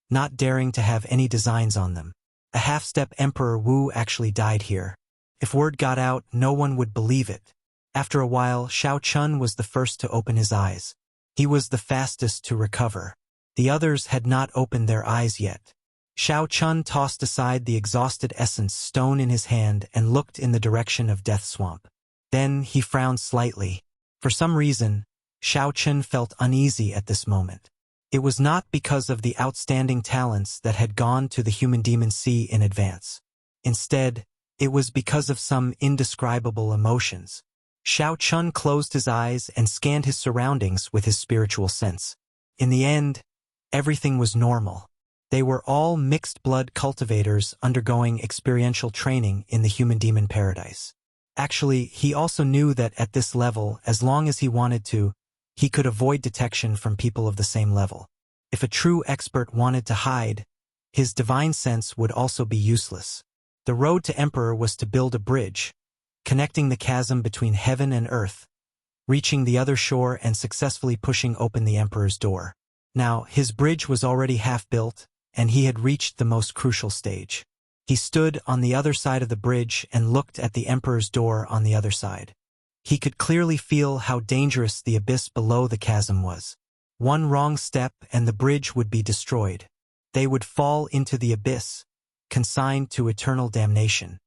not daring to have any designs on them. A half-step Emperor Wu actually died here. If word got out, no one would believe it. After a while, Xiaoqin was the first to open his eyes. He was the fastest to recover. The others had not opened their eyes yet. Xiaoqin tossed aside the exhausted essence stone in his hand and looked in the direction of Death Swamp. Then he frowned slightly. For some reason, Xiaoqin felt uneasy at this moment. It was not because of the outstanding talents that had gone to the Human Demon Sea in advance. Instead, it was because of some indescribable emotions. Xiaoqin closed his eyes and scanned his surroundings with his spiritual sense. In the end, everything was normal. They were all mixed-blood cultivators undergoing experiential training in the human-demon paradise. Actually, he also knew that at this level, as long as he wanted to, he could avoid detection from people of the same level. If a true expert wanted to hide, his divine sense would also be useless. The road to Emperor was to build a bridge, connecting the chasm between heaven and earth, reaching the other shore and successfully pushing open the Emperor's door. Now, his bridge was already half built, and he had reached the most crucial stage. He stood on the other side of the bridge and looked at the Emperor's door on the other side. He could clearly feel how dangerous the abyss below the chasm was. One wrong step and the bridge would be destroyed. They would fall into the abyss, consigned to eternal damnation.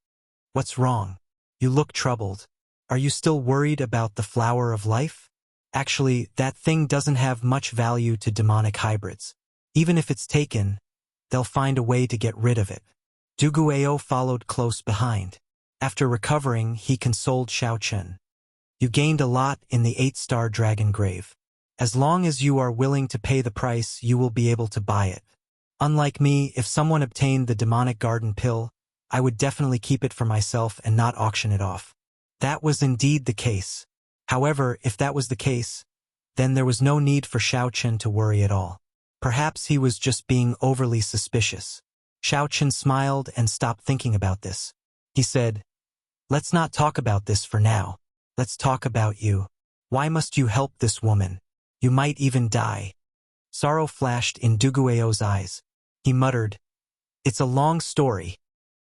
What's wrong? You look troubled. Are you still worried about the flower of life? Actually, that thing doesn't have much value to demonic hybrids. Even if it's taken, they'll find a way to get rid of it. Duguao followed close behind. After recovering, he consoled Xiao Chen. You gained a lot in the 8-star dragon grave. As long as you are willing to pay the price, you will be able to buy it. Unlike me, if someone obtained the demonic garden pill, I would definitely keep it for myself and not auction it off. That was indeed the case. However, if that was the case, then there was no need for Xiao Chen to worry at all. Perhaps he was just being overly suspicious. Xiao Chen smiled and stopped thinking about this. He said, "Let's not talk about this for now. Let's talk about you. Why must you help this woman? You might even die." Sorrow flashed in Duguao's eyes. He muttered, "It's a long story.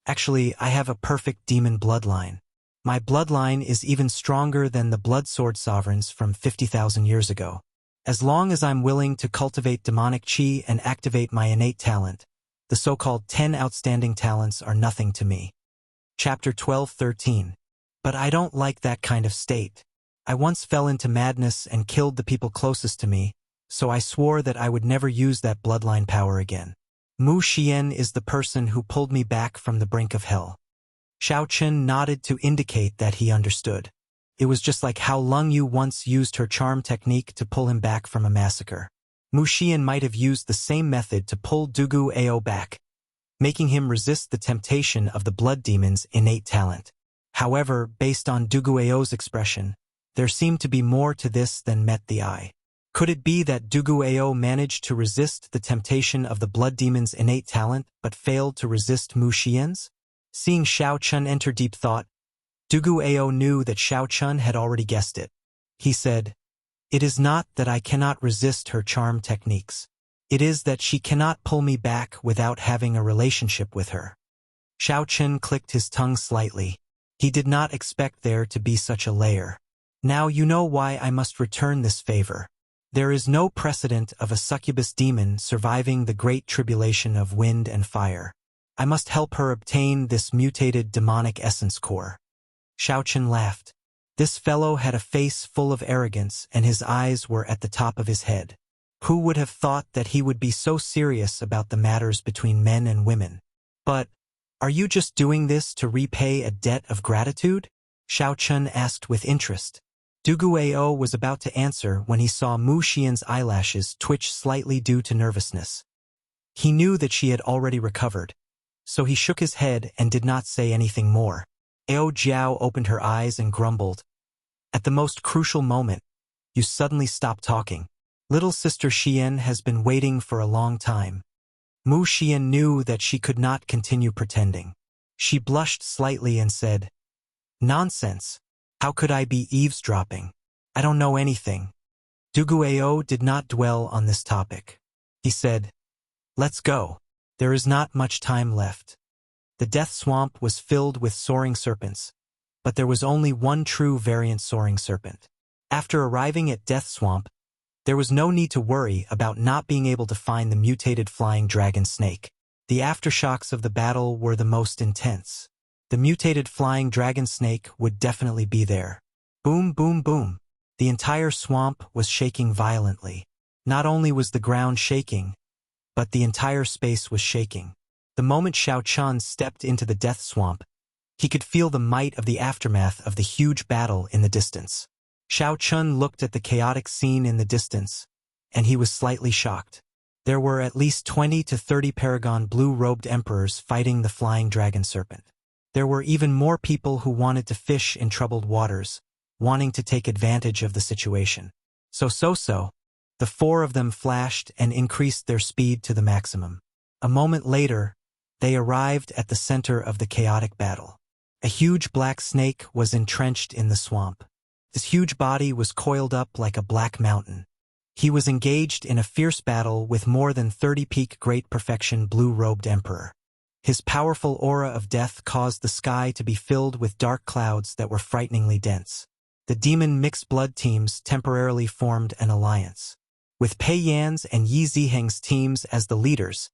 Actually, I have a perfect demon bloodline. My bloodline is even stronger than the blood sword sovereigns from 50,000 years ago. As long as I'm willing to cultivate demonic chi and activate my innate talent, the so-called 10 outstanding talents are nothing to me." Chapter 12:13. But I don't like that kind of state. I once fell into madness and killed the people closest to me, so I swore that I would never use that bloodline power again. Mu Xian is the person who pulled me back from the brink of hell. Xiao Chen nodded to indicate that he understood. It was just like how Lung Yu once used her charm technique to pull him back from a massacre. Mu Xian might have used the same method to pull Duguao back, making him resist the temptation of the blood demon's innate talent. However, based on Duguao's expression, there seemed to be more to this than met the eye. Could it be that Duguao managed to resist the temptation of the blood demon's innate talent but failed to resist Mu Xian's? Seeing Xiao Chen enter deep thought, Duguao knew that Xiao Chen had already guessed it. He said, "It is not that I cannot resist her charm techniques. It is that she cannot pull me back without having a relationship with her." Xiao Chen clicked his tongue slightly. He did not expect there to be such a layer. "Now you know why I must return this favor. There is no precedent of a succubus demon surviving the great tribulation of wind and fire. I must help her obtain this mutated demonic essence core." Xiao Chen laughed. This fellow had a face full of arrogance and his eyes were at the top of his head. Who would have thought that he would be so serious about the matters between men and women? "But, are you just doing this to repay a debt of gratitude?" Xiao Chen asked with interest. Duguao was about to answer when he saw Mu Xian's eyelashes twitch slightly due to nervousness. He knew that she had already recovered, so he shook his head and did not say anything more. Ao Jiao opened her eyes and grumbled, "At the most crucial moment, you suddenly stop talking. Little sister Xian has been waiting for a long time." Mu Xian knew that she could not continue pretending. She blushed slightly and said, "Nonsense. How could I be eavesdropping? I don't know anything." Duguao did not dwell on this topic. He said, "Let's go. There is not much time left." The death swamp was filled with soaring serpents, but there was only one true variant soaring serpent. After arriving at Death Swamp, there was no need to worry about not being able to find the mutated flying dragon snake. The aftershocks of the battle were the most intense. The mutated flying dragon snake would definitely be there. Boom, boom, boom. The entire swamp was shaking violently. Not only was the ground shaking, but the entire space was shaking. The moment Xiao Chen stepped into the death swamp, he could feel the might of the aftermath of the huge battle in the distance. Xiao Chen looked at the chaotic scene in the distance, and he was slightly shocked. There were at least 20 to 30 Paragon blue-robed emperors fighting the flying dragon serpent. There were even more people who wanted to fish in troubled waters, wanting to take advantage of the situation. So, the four of them flashed and increased their speed to the maximum. A moment later, they arrived at the center of the chaotic battle. A huge black snake was entrenched in the swamp. His huge body was coiled up like a black mountain. He was engaged in a fierce battle with more than 30 peak great perfection blue-robed emperor. His powerful aura of death caused the sky to be filled with dark clouds that were frighteningly dense. The demon mixed blood teams temporarily formed an alliance. With Pei Yan's and Yi Ziheng's teams as the leaders,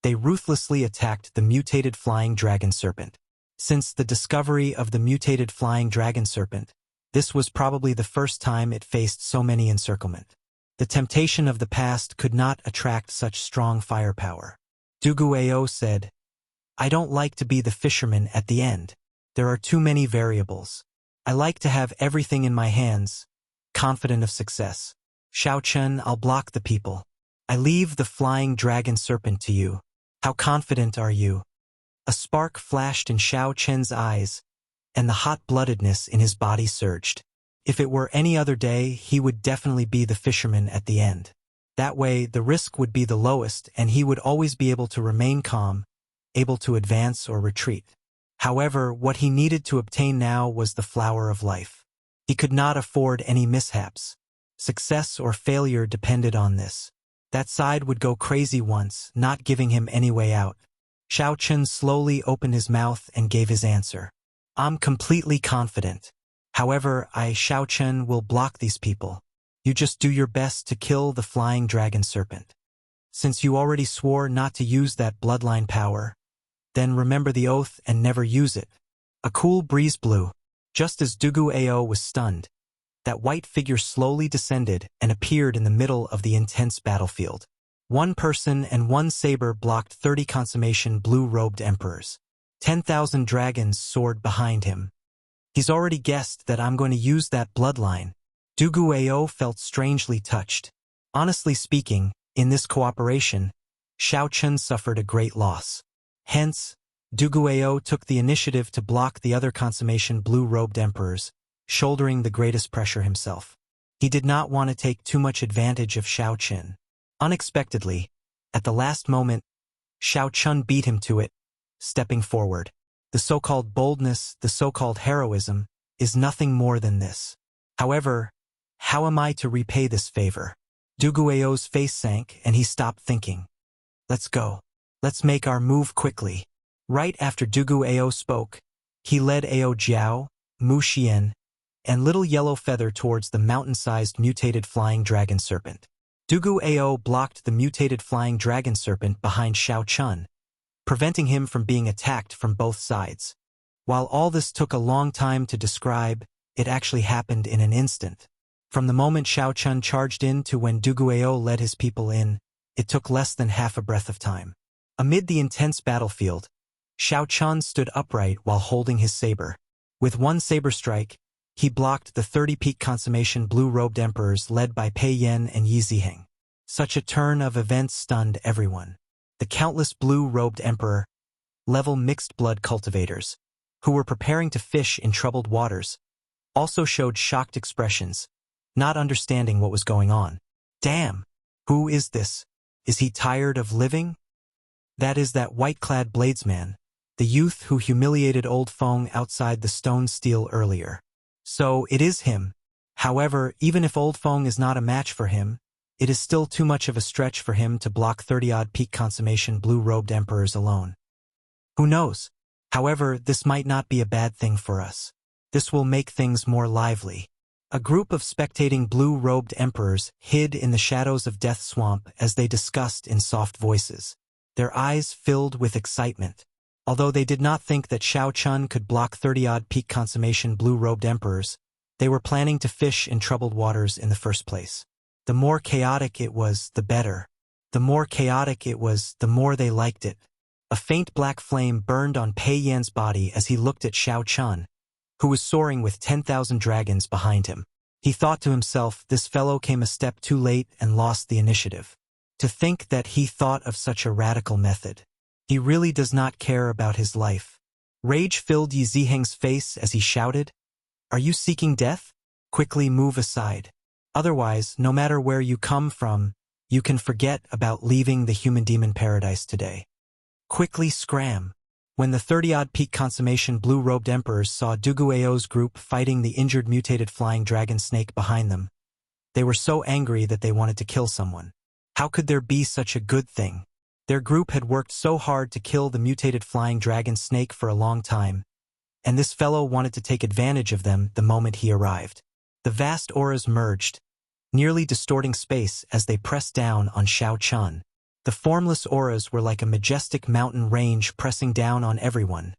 they ruthlessly attacked the mutated flying dragon serpent. Since the discovery of the mutated flying dragon serpent, this was probably the first time it faced so many encirclement. The temptation of the past could not attract such strong firepower. Duguao said, I don't like to be the fisherman at the end. There are too many variables. I like to have everything in my hands, confident of success. Xiao Chen, I'll block the people. I leave the flying dragon serpent to you. How confident are you? A spark flashed in Xiao Chen's eyes, and the hot-bloodedness in his body surged. If it were any other day, he would definitely be the fisherman at the end. That way, the risk would be the lowest, and he would always be able to remain calm, able to advance or retreat. However, what he needed to obtain now was the flower of life. He could not afford any mishaps. Success or failure depended on this. That side would go crazy once, not giving him any way out. Xiao Chen slowly opened his mouth and gave his answer. I'm completely confident. However, Xiao Chen, will block these people. You just do your best to kill the flying dragon serpent. Since you already swore not to use that bloodline power, then remember the oath and never use it. A cool breeze blew. Just as Dugu Ao was stunned, that white figure slowly descended and appeared in the middle of the intense battlefield. One person and one saber blocked 30 consummation blue-robed emperors. 10,000 dragons soared behind him. He's already guessed that I'm going to use that bloodline. Dugu Ao felt strangely touched. Honestly speaking, in this cooperation, Xiao Chen suffered a great loss. Hence, Dugu Ao took the initiative to block the other consummation blue-robed emperors, shouldering the greatest pressure himself. He did not want to take too much advantage of Xiao Chen. Unexpectedly, at the last moment, Xiao Chen beat him to it, stepping forward. The so-called boldness, the so-called heroism, is nothing more than this. However, how am I to repay this favor? Dugu Ao's face sank and he stopped thinking. Let's go. Let's make our move quickly. Right after Dugu Ao spoke, he led Ao Jiao, Mu Xian, and Little Yellow Feather towards the mountain-sized mutated flying dragon serpent. Dugu Ao blocked the mutated flying dragon serpent behind Xiao Chen, preventing him from being attacked from both sides. While all this took a long time to describe, it actually happened in an instant. From the moment Xiao Chen charged in to when Dugu Ao led his people in, it took less than half a breath of time. Amid the intense battlefield, Xiao Chen stood upright while holding his saber. With one saber strike, he blocked the 30-peak consummation blue-robed emperors led by Pei Yan and Yi Ziheng. Such a turn of events stunned everyone. The countless blue-robed emperor, level mixed-blood cultivators, who were preparing to fish in troubled waters, also showed shocked expressions, not understanding what was going on. Damn! Who is this? Is he tired of living? That is that white-clad bladesman, the youth who humiliated Old Feng outside the stone steel earlier. So it is him. However, even if Old Feng is not a match for him, it is still too much of a stretch for him to block 30-odd peak consummation blue-robed emperors alone. Who knows? However, this might not be a bad thing for us. This will make things more lively. A group of spectating blue-robed emperors hid in the shadows of Death Swamp as they discussed in soft voices, their eyes filled with excitement. Although they did not think that Xiao Chen could block 30-odd peak consummation blue-robed emperors, they were planning to fish in troubled waters in the first place. The more chaotic it was, the better. The more chaotic it was, the more they liked it. A faint black flame burned on Pei Yan's body as he looked at Xiao Chen, who was soaring with 10,000 dragons behind him. He thought to himself, this fellow came a step too late and lost the initiative. To think that he thought of such a radical method. He really does not care about his life. Rage filled Yi Ziheng's face as he shouted, "Are you seeking death? Quickly move aside. Otherwise, no matter where you come from, you can forget about leaving the human-demon paradise today. Quickly scram." When the 30-odd peak consummation blue-robed emperors saw Dugu Ao's group fighting the injured mutated flying dragon snake behind them, they were so angry that they wanted to kill someone. How could there be such a good thing? Their group had worked so hard to kill the mutated flying dragon snake for a long time, and this fellow wanted to take advantage of them the moment he arrived. The vast auras merged, nearly distorting space as they pressed down on Xiao Chen. The formless auras were like a majestic mountain range pressing down on everyone,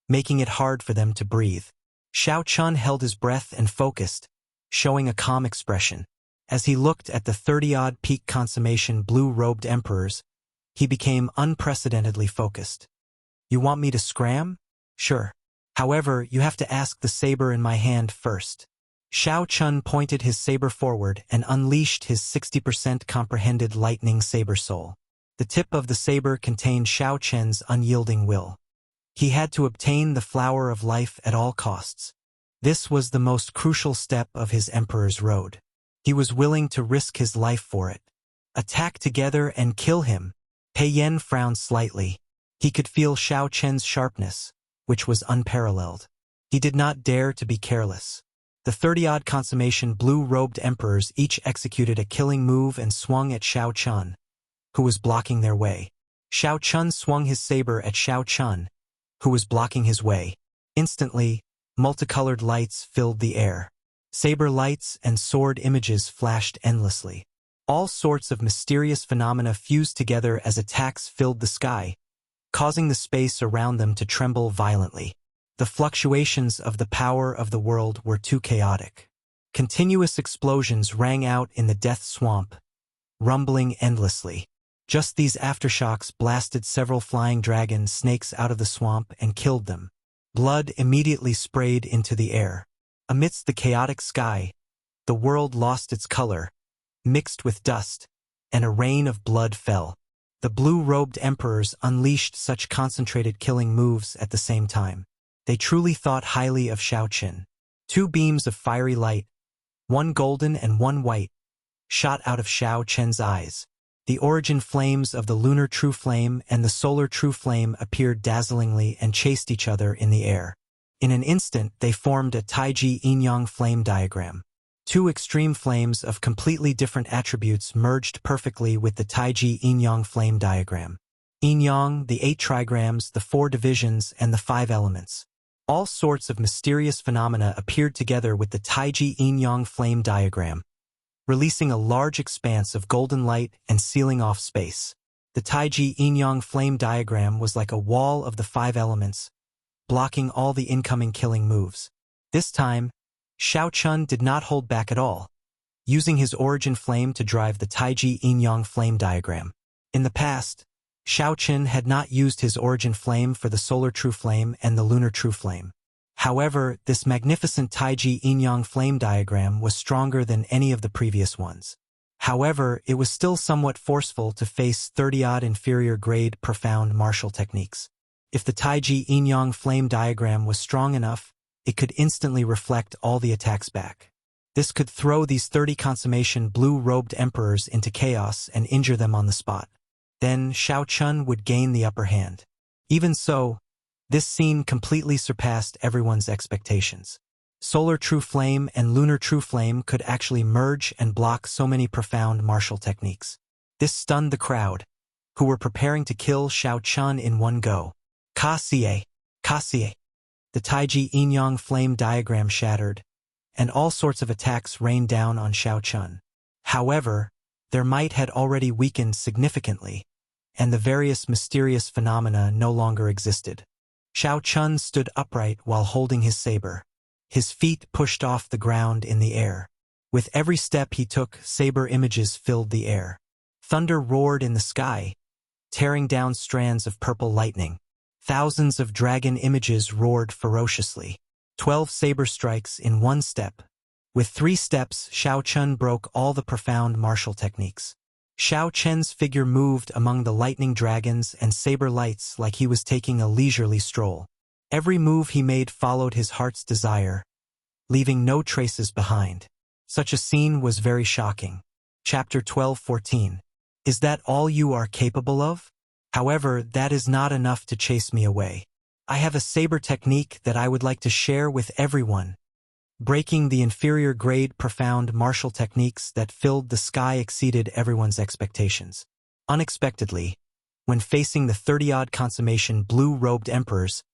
making it hard for them to breathe. Xiao Chen held his breath and focused, showing a calm expression. As he looked at the 30-odd peak consummation blue-robed emperors, he became unprecedentedly focused. You want me to scram? Sure. However, you have to ask the saber in my hand first. Xiao Chun pointed his saber forward and unleashed his 60% comprehended lightning saber soul. The tip of the saber contained Xiao Chen's unyielding will. He had to obtain the flower of life at all costs. This was the most crucial step of his emperor's road. He was willing to risk his life for it. Attack together and kill him. Pei Yan frowned slightly. He could feel Xiao Chen's sharpness, which was unparalleled. He did not dare to be careless. The 30-odd consummation blue-robed emperors each executed a killing move and swung at Xiao Chun, who was blocking their way. Xiao Chun swung his saber at Xiao Chun, who was blocking his way. Instantly, multicolored lights filled the air. Saber lights and sword images flashed endlessly. All sorts of mysterious phenomena fused together as attacks filled the sky, causing the space around them to tremble violently. The fluctuations of the power of the world were too chaotic. Continuous explosions rang out in the death swamp, rumbling endlessly. Just these aftershocks blasted several flying dragon snakes out of the swamp and killed them. Blood immediately sprayed into the air. Amidst the chaotic sky, the world lost its color, mixed with dust, and a rain of blood fell. The blue-robed emperors unleashed such concentrated killing moves at the same time. They truly thought highly of Xiao Qin. 2 beams of fiery light, one golden and one white, shot out of Xiao Chen's eyes. The origin flames of the lunar true flame and the solar true flame appeared dazzlingly and chased each other in the air. In an instant, they formed a Taiji yin-yang flame diagram. 2 extreme flames of completely different attributes merged perfectly with the Taiji yin-yang flame diagram. Yin-yang, the 8 trigrams, the 4 divisions, and the 5 elements. All sorts of mysterious phenomena appeared together with the Taiji yin-yang flame diagram, releasing a large expanse of golden light and sealing off space. The Taiji yin-yang flame diagram was like a wall of the 5 elements, blocking all the incoming killing moves. This time, Xiao Chun did not hold back at all, using his origin flame to drive the Taiji yin-yang flame diagram. In the past, Xiao Chun had not used his origin flame for the solar true flame and the lunar true flame. However, this magnificent Taiji yin-yang flame diagram was stronger than any of the previous ones. However, it was still somewhat forceful to face 30-odd inferior-grade profound martial techniques. If the Taiji yin-yang flame diagram was strong enough, it could instantly reflect all the attacks back. This could throw these 30 consummation blue-robed emperors into chaos and injure them on the spot. Then Xiao Chun would gain the upper hand. Even so, this scene completely surpassed everyone's expectations. Solar True Flame and Lunar True Flame could actually merge and block so many profound martial techniques. This stunned the crowd, who were preparing to kill Xiao Chun in one go. Ka-sie, ka-sie. The Taiji yin-yang flame diagram shattered, and all sorts of attacks rained down on Xiao Chun. However, their might had already weakened significantly, and the various mysterious phenomena no longer existed. Xiao Chun stood upright while holding his saber. His feet pushed off the ground in the air. With every step he took, saber images filled the air. Thunder roared in the sky, tearing down strands of purple lightning. Thousands of dragon images roared ferociously. 12 saber strikes in one step. With 3 steps, Xiao Chun broke all the profound martial techniques. Xiao Chen's figure moved among the lightning dragons and saber lights like he was taking a leisurely stroll. Every move he made followed his heart's desire, leaving no traces behind. Such a scene was very shocking. Chapter 12:14. Is that all you are capable of? However, that is not enough to chase me away. I have a saber technique that I would like to share with everyone. Breaking the inferior grade profound martial techniques that filled the sky exceeded everyone's expectations. Unexpectedly, when facing the 30-odd consummation blue-robed emperors,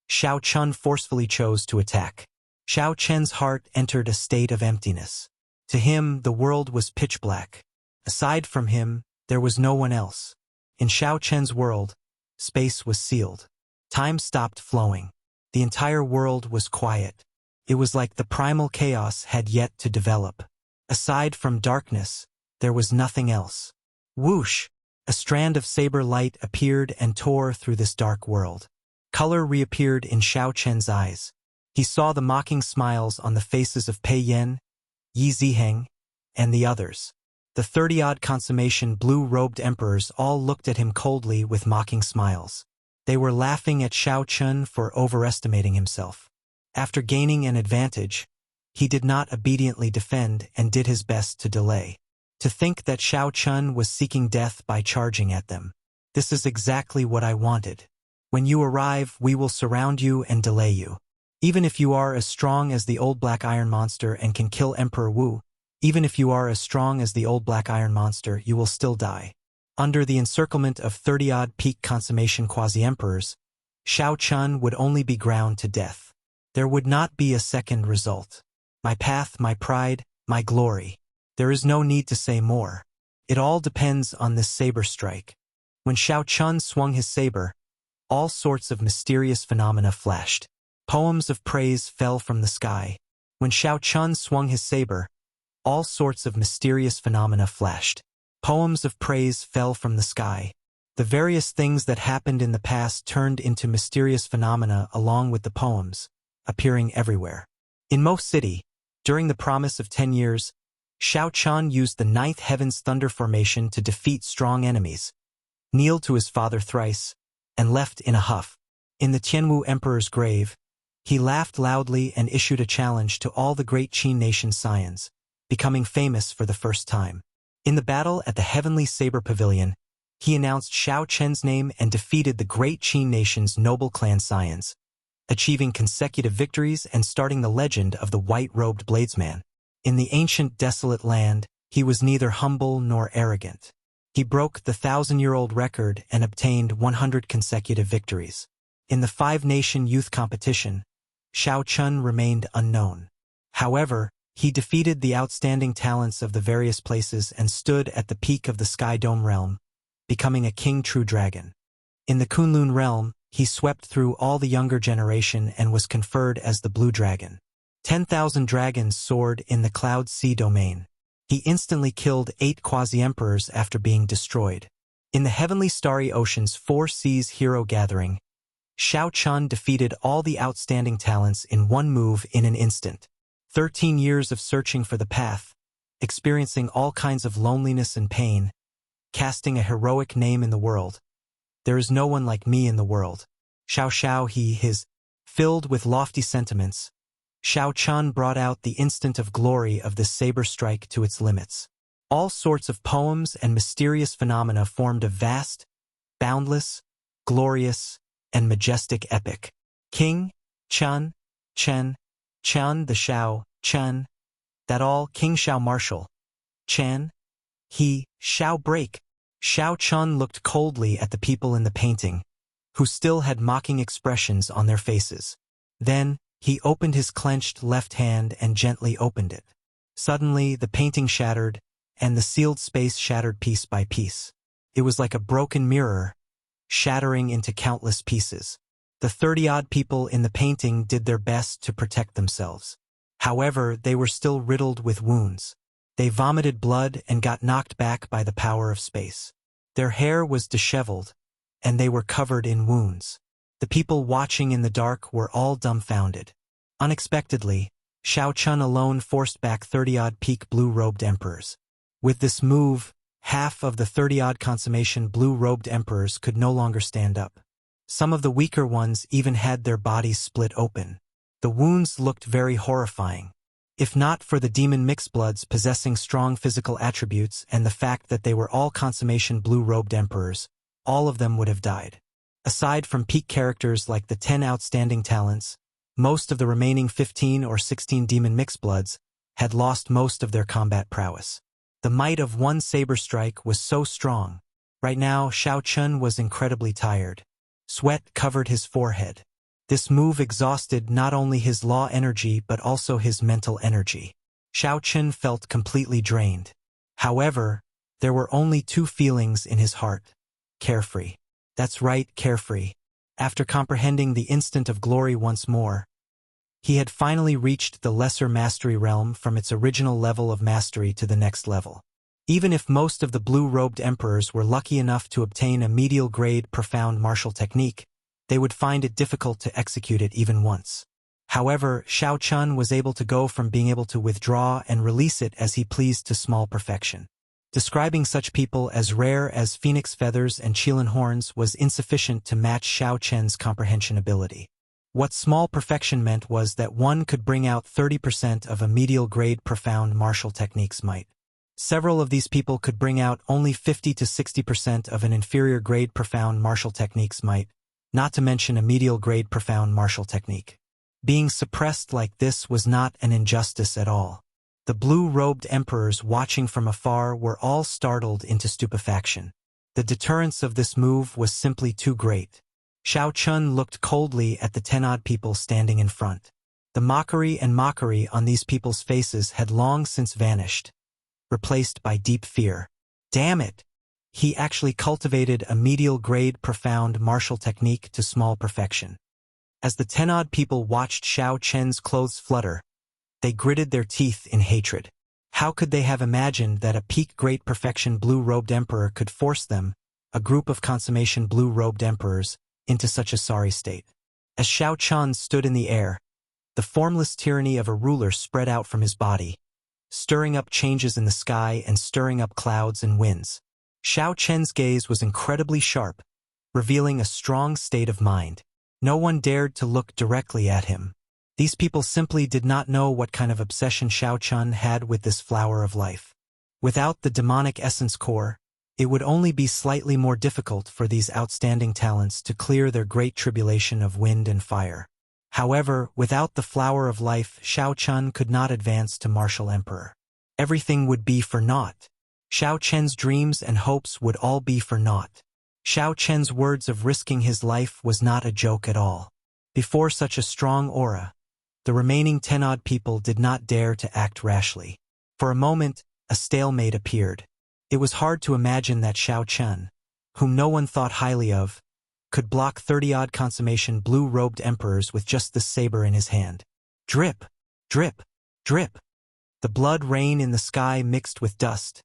Xiao Chun forcefully chose to attack. Xiao Chen's heart entered a state of emptiness. To him, the world was pitch black. Aside from him, there was no one else. In Xiao Chen's world, space was sealed. Time stopped flowing. The entire world was quiet. It was like the primal chaos had yet to develop. Aside from darkness, there was nothing else. Whoosh! A strand of saber light appeared and tore through this dark world. Color reappeared in Xiao Chen's eyes. He saw the mocking smiles on the faces of Pei Yan, Yi Ziheng, and the others. The 30-odd consummation blue-robed emperors all looked at him coldly with mocking smiles. They were laughing at Xiao Chun for overestimating himself. After gaining an advantage, he did not obediently defend and did his best to delay. To think that Xiao Chun was seeking death by charging at them. This is exactly what I wanted. When you arrive, we will surround you and delay you. Even if you are as strong as the old black iron monster and can kill Emperor Wu, even if you are as strong as the old black iron monster, you will still die. Under the encirclement of 30-odd peak consummation quasi-emperors, Xiao Chun would only be ground to death. There would not be a second result. My path, my pride, my glory. There is no need to say more. It all depends on this saber strike. When Xiao Chun swung his saber, all sorts of mysterious phenomena flashed. Poems of praise fell from the sky. When Xiao Chun swung his saber, all sorts of mysterious phenomena flashed. Poems of praise fell from the sky. The various things that happened in the past turned into mysterious phenomena along with the poems, appearing everywhere. In Mo City, during the promise of 10 years, Xiao Chun used the ninth heaven's thunder formation to defeat strong enemies, kneeled to his father thrice, and left in a huff. In the Tianwu Emperor's grave, he laughed loudly and issued a challenge to all the great Qin nation scions, becoming famous for the first time. In the battle at the Heavenly Saber Pavilion, he announced Xiao Chen's name and defeated the great Qin nation's noble clan scions, achieving consecutive victories and starting the legend of the white-robed bladesman. In the ancient desolate land, he was neither humble nor arrogant. He broke the 1,000-year-old record and obtained 100 consecutive victories. In the five-nation youth competition, Xiao Chun remained unknown. However, he defeated the outstanding talents of the various places and stood at the peak of the Sky Dome realm, becoming a king true dragon. In the Kunlun realm, he swept through all the younger generation and was conferred as the Blue Dragon. 10,000 dragons soared in the Cloud Sea domain. He instantly killed 8 quasi-emperors after being destroyed. In the Heavenly Starry Ocean's Four Seas Hero Gathering, Xiao Chun defeated all the outstanding talents in one move in an instant. 13 years of searching for the path, experiencing all kinds of loneliness and pain, casting a heroic name in the world. There is no one like me in the world. Xiao his. Filled with lofty sentiments, Xiao Chun brought out the instant of glory of this saber strike to its limits. All sorts of poems and mysterious phenomena formed a vast, boundless, glorious, and majestic epic. King, Chun, Chen, Chun the Xiao, Chun, that all, King Xiao Marshal, Chen, he, Xiao break. Xiao Chun looked coldly at the people in the painting, who still had mocking expressions on their faces. Then, he opened his clenched left hand and gently opened it. Suddenly, the painting shattered, and the sealed space shattered piece by piece. It was like a broken mirror, shattering into countless pieces. The 30-odd people in the painting did their best to protect themselves. However, they were still riddled with wounds. They vomited blood and got knocked back by the power of space. Their hair was disheveled, and they were covered in wounds. The people watching in the dark were all dumbfounded. Unexpectedly, Xiao Chun alone forced back 30-odd peak blue-robed emperors. With this move, half of the 30-odd consummation blue-robed emperors could no longer stand up. Some of the weaker ones even had their bodies split open. The wounds looked very horrifying. If not for the demon mixed-bloods possessing strong physical attributes and the fact that they were all consummation blue-robed emperors, all of them would have died. Aside from peak characters like the 10 outstanding talents, most of the remaining 15 or 16 demon mixed-bloods had lost most of their combat prowess. The might of one saber strike was so strong. Right now, Xiao Chun was incredibly tired. Sweat covered his forehead. This move exhausted not only his law energy but also his mental energy. Xiao Chun felt completely drained. However, there were only 2 feelings in his heart. Carefree. That's right, carefree. After comprehending the instant of glory once more, he had finally reached the lesser mastery realm from its original level of mastery to the next level. Even if most of the blue-robed emperors were lucky enough to obtain a medial-grade profound martial technique, they would find it difficult to execute it even once. However, Xiao Chun was able to go from being able to withdraw and release it as he pleased to small perfection. Describing such people as rare as phoenix feathers and qilin horns was insufficient to match Xiao Chen's comprehension ability. What small perfection meant was that one could bring out 30% of a medial-grade profound martial technique's might. Several of these people could bring out only 50 to 60% of an inferior-grade profound martial technique's might, not to mention a medial-grade profound martial technique. Being suppressed like this was not an injustice at all. The blue-robed emperors watching from afar were all startled into stupefaction. The deterrence of this move was simply too great. Xiao Chun looked coldly at the 10-odd people standing in front. The mockery on these people's faces had long since vanished, replaced by deep fear. Damn it! He actually cultivated a medial-grade profound martial technique to small perfection. As the 10-odd people watched Xiao Chen's clothes flutter, they gritted their teeth in hatred. How could they have imagined that a peak great perfection blue-robed emperor could force them, a group of consummation blue-robed emperors, into such a sorry state? As Xiao Chun stood in the air, the formless tyranny of a ruler spread out from his body, stirring up changes in the sky and stirring up clouds and winds. Xiao Chen's gaze was incredibly sharp, revealing a strong state of mind. No one dared to look directly at him. These people simply did not know what kind of obsession Xiao Chun had with this flower of life. Without the demonic essence core, it would only be slightly more difficult for these outstanding talents to clear their great tribulation of wind and fire. However, without the flower of life, Xiao Chun could not advance to martial emperor. Everything would be for naught. Xiao Chen's dreams and hopes would all be for naught. Xiao Chen's words of risking his life was not a joke at all. Before such a strong aura, the remaining 10-odd people did not dare to act rashly. For a moment, a stalemate appeared. It was hard to imagine that Xiao Chun, whom no one thought highly of, could block 30-odd consummation blue-robed emperors with just this saber in his hand. Drip, drip, drip. The blood rain in the sky mixed with dust,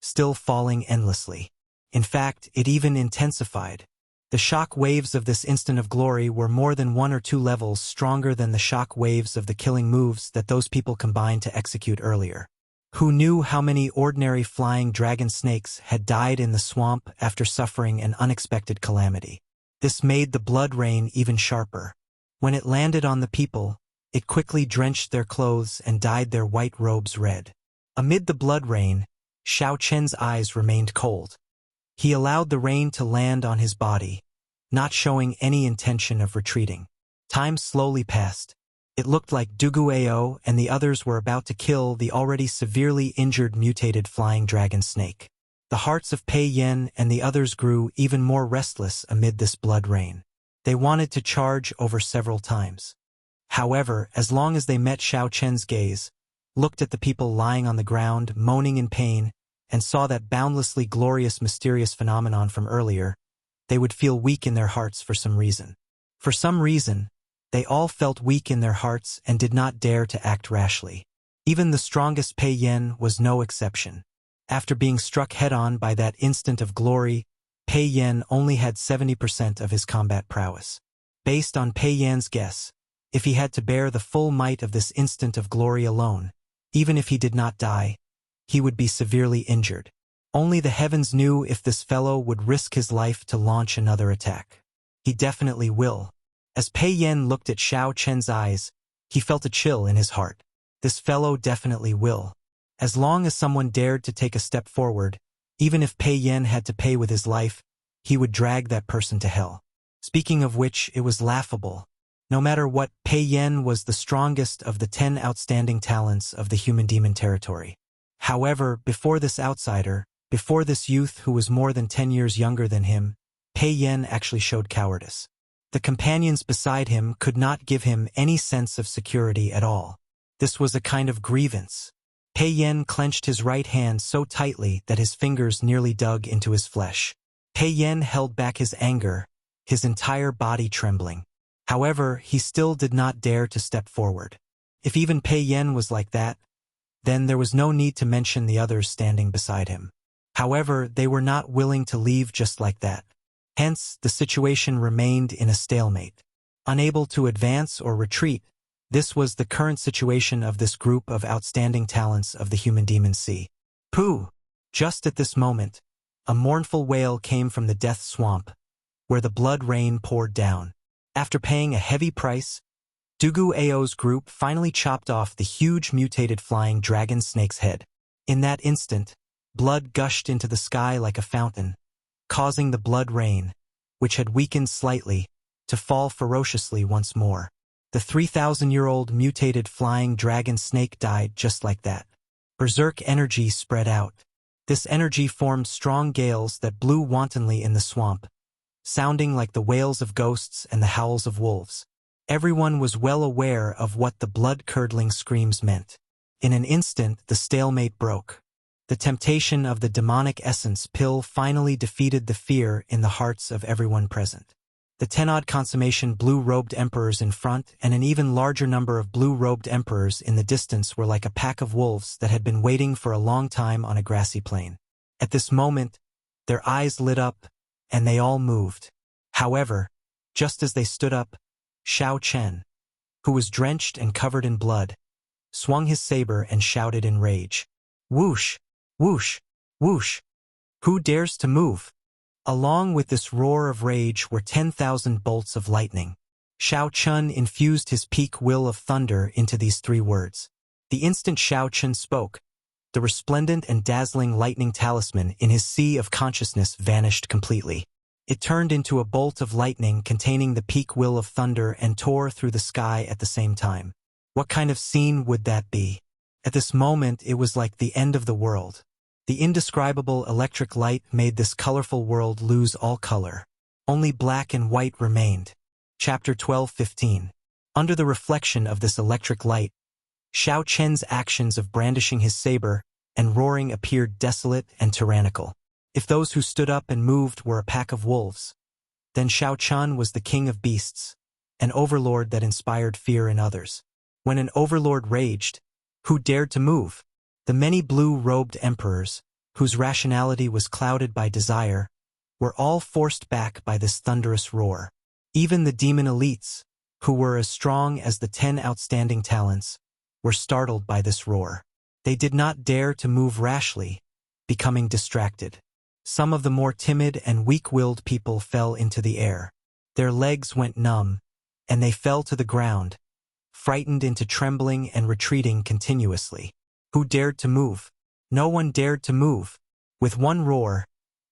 still falling endlessly. In fact, it even intensified. The shock waves of this instant of glory were more than 1 or 2 levels stronger than the shock waves of the killing moves that those people combined to execute earlier. Who knew how many ordinary flying dragon snakes had died in the swamp after suffering an unexpected calamity? This made the blood rain even sharper. When it landed on the people, it quickly drenched their clothes and dyed their white robes red. Amid the blood rain, Xiao Chen's eyes remained cold. He allowed the rain to land on his body, not showing any intention of retreating. Time slowly passed. It looked like Duguao and the others were about to kill the already severely injured mutated flying dragon snake. The hearts of Pei Yen and the others grew even more restless amid this blood rain. They wanted to charge over several times. However, as long as they met Xiao Chen's gaze, looked at the people lying on the ground, moaning in pain, and saw that boundlessly glorious mysterious phenomenon from earlier, they would feel weak in their hearts for some reason. For some reason, they all felt weak in their hearts and did not dare to act rashly. Even the strongest Pei Yen was no exception. After being struck head-on by that instant of glory, Pei Yen only had 70% of his combat prowess. Based on Pei Yen's guess, if he had to bear the full might of this instant of glory alone, even if he did not die, he would be severely injured. Only the heavens knew if this fellow would risk his life to launch another attack. He definitely will. As Pei Yen looked at Xiao Chen's eyes, he felt a chill in his heart. This fellow definitely will. As long as someone dared to take a step forward, even if Pei Yen had to pay with his life, he would drag that person to hell. Speaking of which, it was laughable. No matter what, Pei Yen was the strongest of the 10 outstanding talents of the human-demon territory. However, before this outsider, before this youth who was more than 10 years younger than him, Pei Yen actually showed cowardice. The companions beside him could not give him any sense of security at all. This was a kind of grievance. Pei Yen clenched his right hand so tightly that his fingers nearly dug into his flesh. Pei Yen held back his anger, his entire body trembling. However, he still did not dare to step forward. If even Pei Yen was like that, then there was no need to mention the others standing beside him. However, they were not willing to leave just like that. Hence, the situation remained in a stalemate. Unable to advance or retreat, this was the current situation of this group of outstanding talents of the human demon sea. Pooh! Just at this moment, a mournful wail came from the death swamp, where the blood rain poured down. After paying a heavy price, Dugu Ao's group finally chopped off the huge mutated flying dragon snake's head. In that instant, blood gushed into the sky like a fountain, causing the blood rain, which had weakened slightly, to fall ferociously once more. The 3,000-year-old mutated flying dragon snake died just like that. Berserk energy spread out. This energy formed strong gales that blew wantonly in the swamp, sounding like the wails of ghosts and the howls of wolves. Everyone was well aware of what the blood-curdling screams meant. In an instant, the stalemate broke. The temptation of the demonic essence pill finally defeated the fear in the hearts of everyone present. The 10-odd consummation blue-robed emperors in front and an even larger number of blue-robed emperors in the distance were like a pack of wolves that had been waiting for a long time on a grassy plain. At this moment, their eyes lit up, and they all moved. However, just as they stood up, Xiao Chen, who was drenched and covered in blood, swung his saber and shouted in rage. Whoosh! Whoosh! Whoosh! Who dares to move? Along with this roar of rage were 10,000 bolts of lightning. Xiao Chun infused his peak will of thunder into these 3 words. The instant Xiao Chun spoke, the resplendent and dazzling lightning talisman in his sea of consciousness vanished completely. It turned into a bolt of lightning containing the peak will of thunder and tore through the sky at the same time. What kind of scene would that be? At this moment it was like the end of the world. The indescribable electric light made this colorful world lose all color. Only black and white remained. Chapter 12:15. Under the reflection of this electric light, Xiao Chen's actions of brandishing his saber and roaring appeared desolate and tyrannical. If those who stood up and moved were a pack of wolves, then Xiao Chen was the king of beasts, an overlord that inspired fear in others. When an overlord raged, who dared to move? The many blue-robed emperors, whose rationality was clouded by desire, were all forced back by this thunderous roar. Even the demon elites, who were as strong as the 10 outstanding talents, were startled by this roar. They did not dare to move rashly, becoming distracted. Some of the more timid and weak-willed people fell into the air. Their legs went numb, and they fell to the ground, frightened into trembling and retreating continuously. Who dared to move? No one dared to move. With one roar,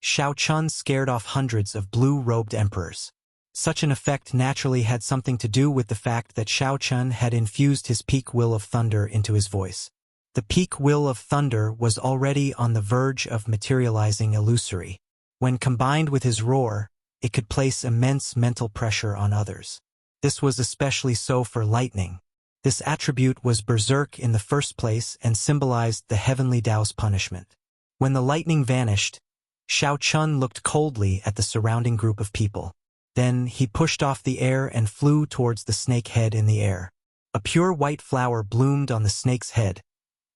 Xiao Chun scared off hundreds of blue-robed emperors. Such an effect naturally had something to do with the fact that Xiao Chun had infused his peak will of thunder into his voice. The peak will of thunder was already on the verge of materializing illusory. When combined with his roar, it could place immense mental pressure on others. This was especially so for lightning. This attribute was berserk in the first place and symbolized the heavenly Tao's punishment. When the lightning vanished, Xiao Chun looked coldly at the surrounding group of people. Then he pushed off the air and flew towards the snake head in the air. A pure white flower bloomed on the snake's head,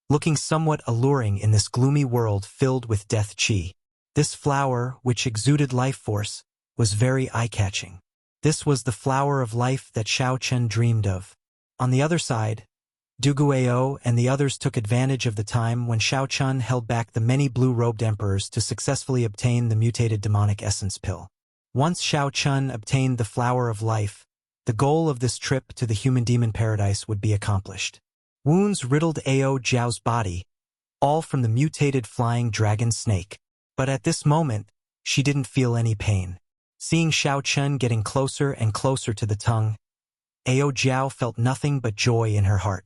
looking somewhat alluring in this gloomy world filled with death chi. This flower, which exuded life force, was very eye-catching. This was the flower of life that Xiao Chen dreamed of. On the other side, Duguao and the others took advantage of the time when Xiao Chun held back the many blue-robed emperors to successfully obtain the mutated demonic essence pill. Once Xiao Chun obtained the flower of life, the goal of this trip to the human-demon paradise would be accomplished. Wounds riddled Ao Jiao's body, all from the mutated flying dragon snake. But at this moment, she didn't feel any pain. Seeing Xiao Chun getting closer and closer to the tongue, Ao Jiao felt nothing but joy in her heart.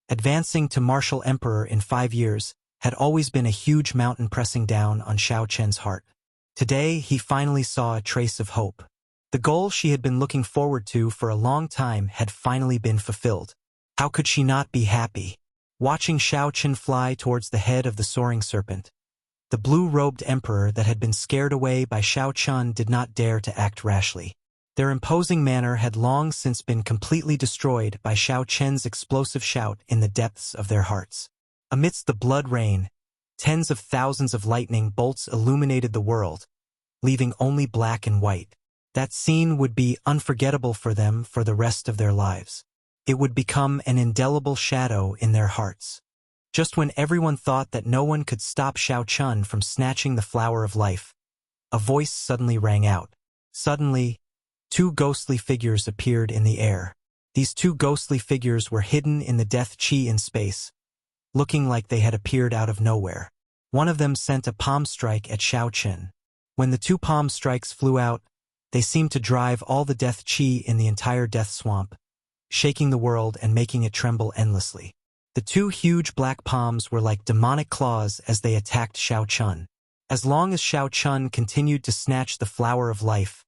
Advancing to martial emperor in 5 years had always been a huge mountain pressing down on Xiao Chen's heart. Today, he finally saw a trace of hope. The goal she had been looking forward to for a long time had finally been fulfilled. How could she not be happy? Watching Xiao Chen fly towards the head of the soaring serpent, the blue-robed emperor that had been scared away by Xiao Chun did not dare to act rashly. Their imposing manner had long since been completely destroyed by Xiao Chen's explosive shout in the depths of their hearts. Amidst the blood rain, tens of thousands of lightning bolts illuminated the world, leaving only black and white. That scene would be unforgettable for them for the rest of their lives. It would become an indelible shadow in their hearts. Just when everyone thought that no one could stop Shao Chun from snatching the flower of life, a voice suddenly rang out. Suddenly, two ghostly figures appeared in the air. These two ghostly figures were hidden in the death chi in space, looking like they had appeared out of nowhere. One of them sent a palm strike at Shao Chun. When the two palm strikes flew out, they seemed to drive all the death chi in the entire death swamp, shaking the world and making it tremble endlessly. The two huge black palms were like demonic claws as they attacked Shao Chun. As long as Shao Chun continued to snatch the flower of life,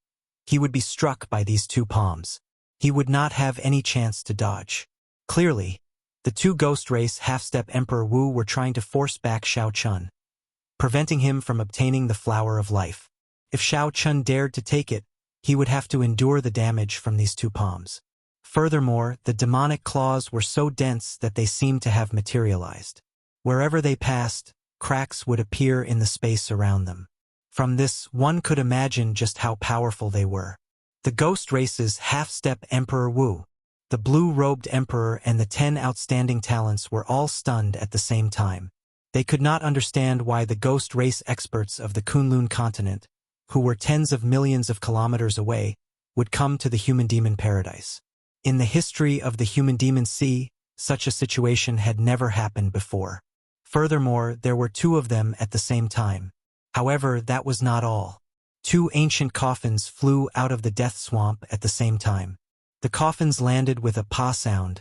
he would be struck by these two palms. He would not have any chance to dodge. Clearly, the two ghost race half-step Emperor Wu were trying to force back Shao Chun, preventing him from obtaining the flower of life. If Shao Chun dared to take it, he would have to endure the damage from these two palms. Furthermore, the demonic claws were so dense that they seemed to have materialized. Wherever they passed, cracks would appear in the space around them. From this, one could imagine just how powerful they were. The ghost race's half-step Emperor Wu, the blue-robed emperor and the 10 outstanding talents were all stunned at the same time. They could not understand why the ghost race experts of the Kunlun continent, who were tens of millions of kilometers away, would come to the human-demon paradise. In the history of the human-demon sea, such a situation had never happened before. Furthermore, there were two of them at the same time. However, that was not all. Two ancient coffins flew out of the death swamp at the same time. The coffins landed with a pa sound,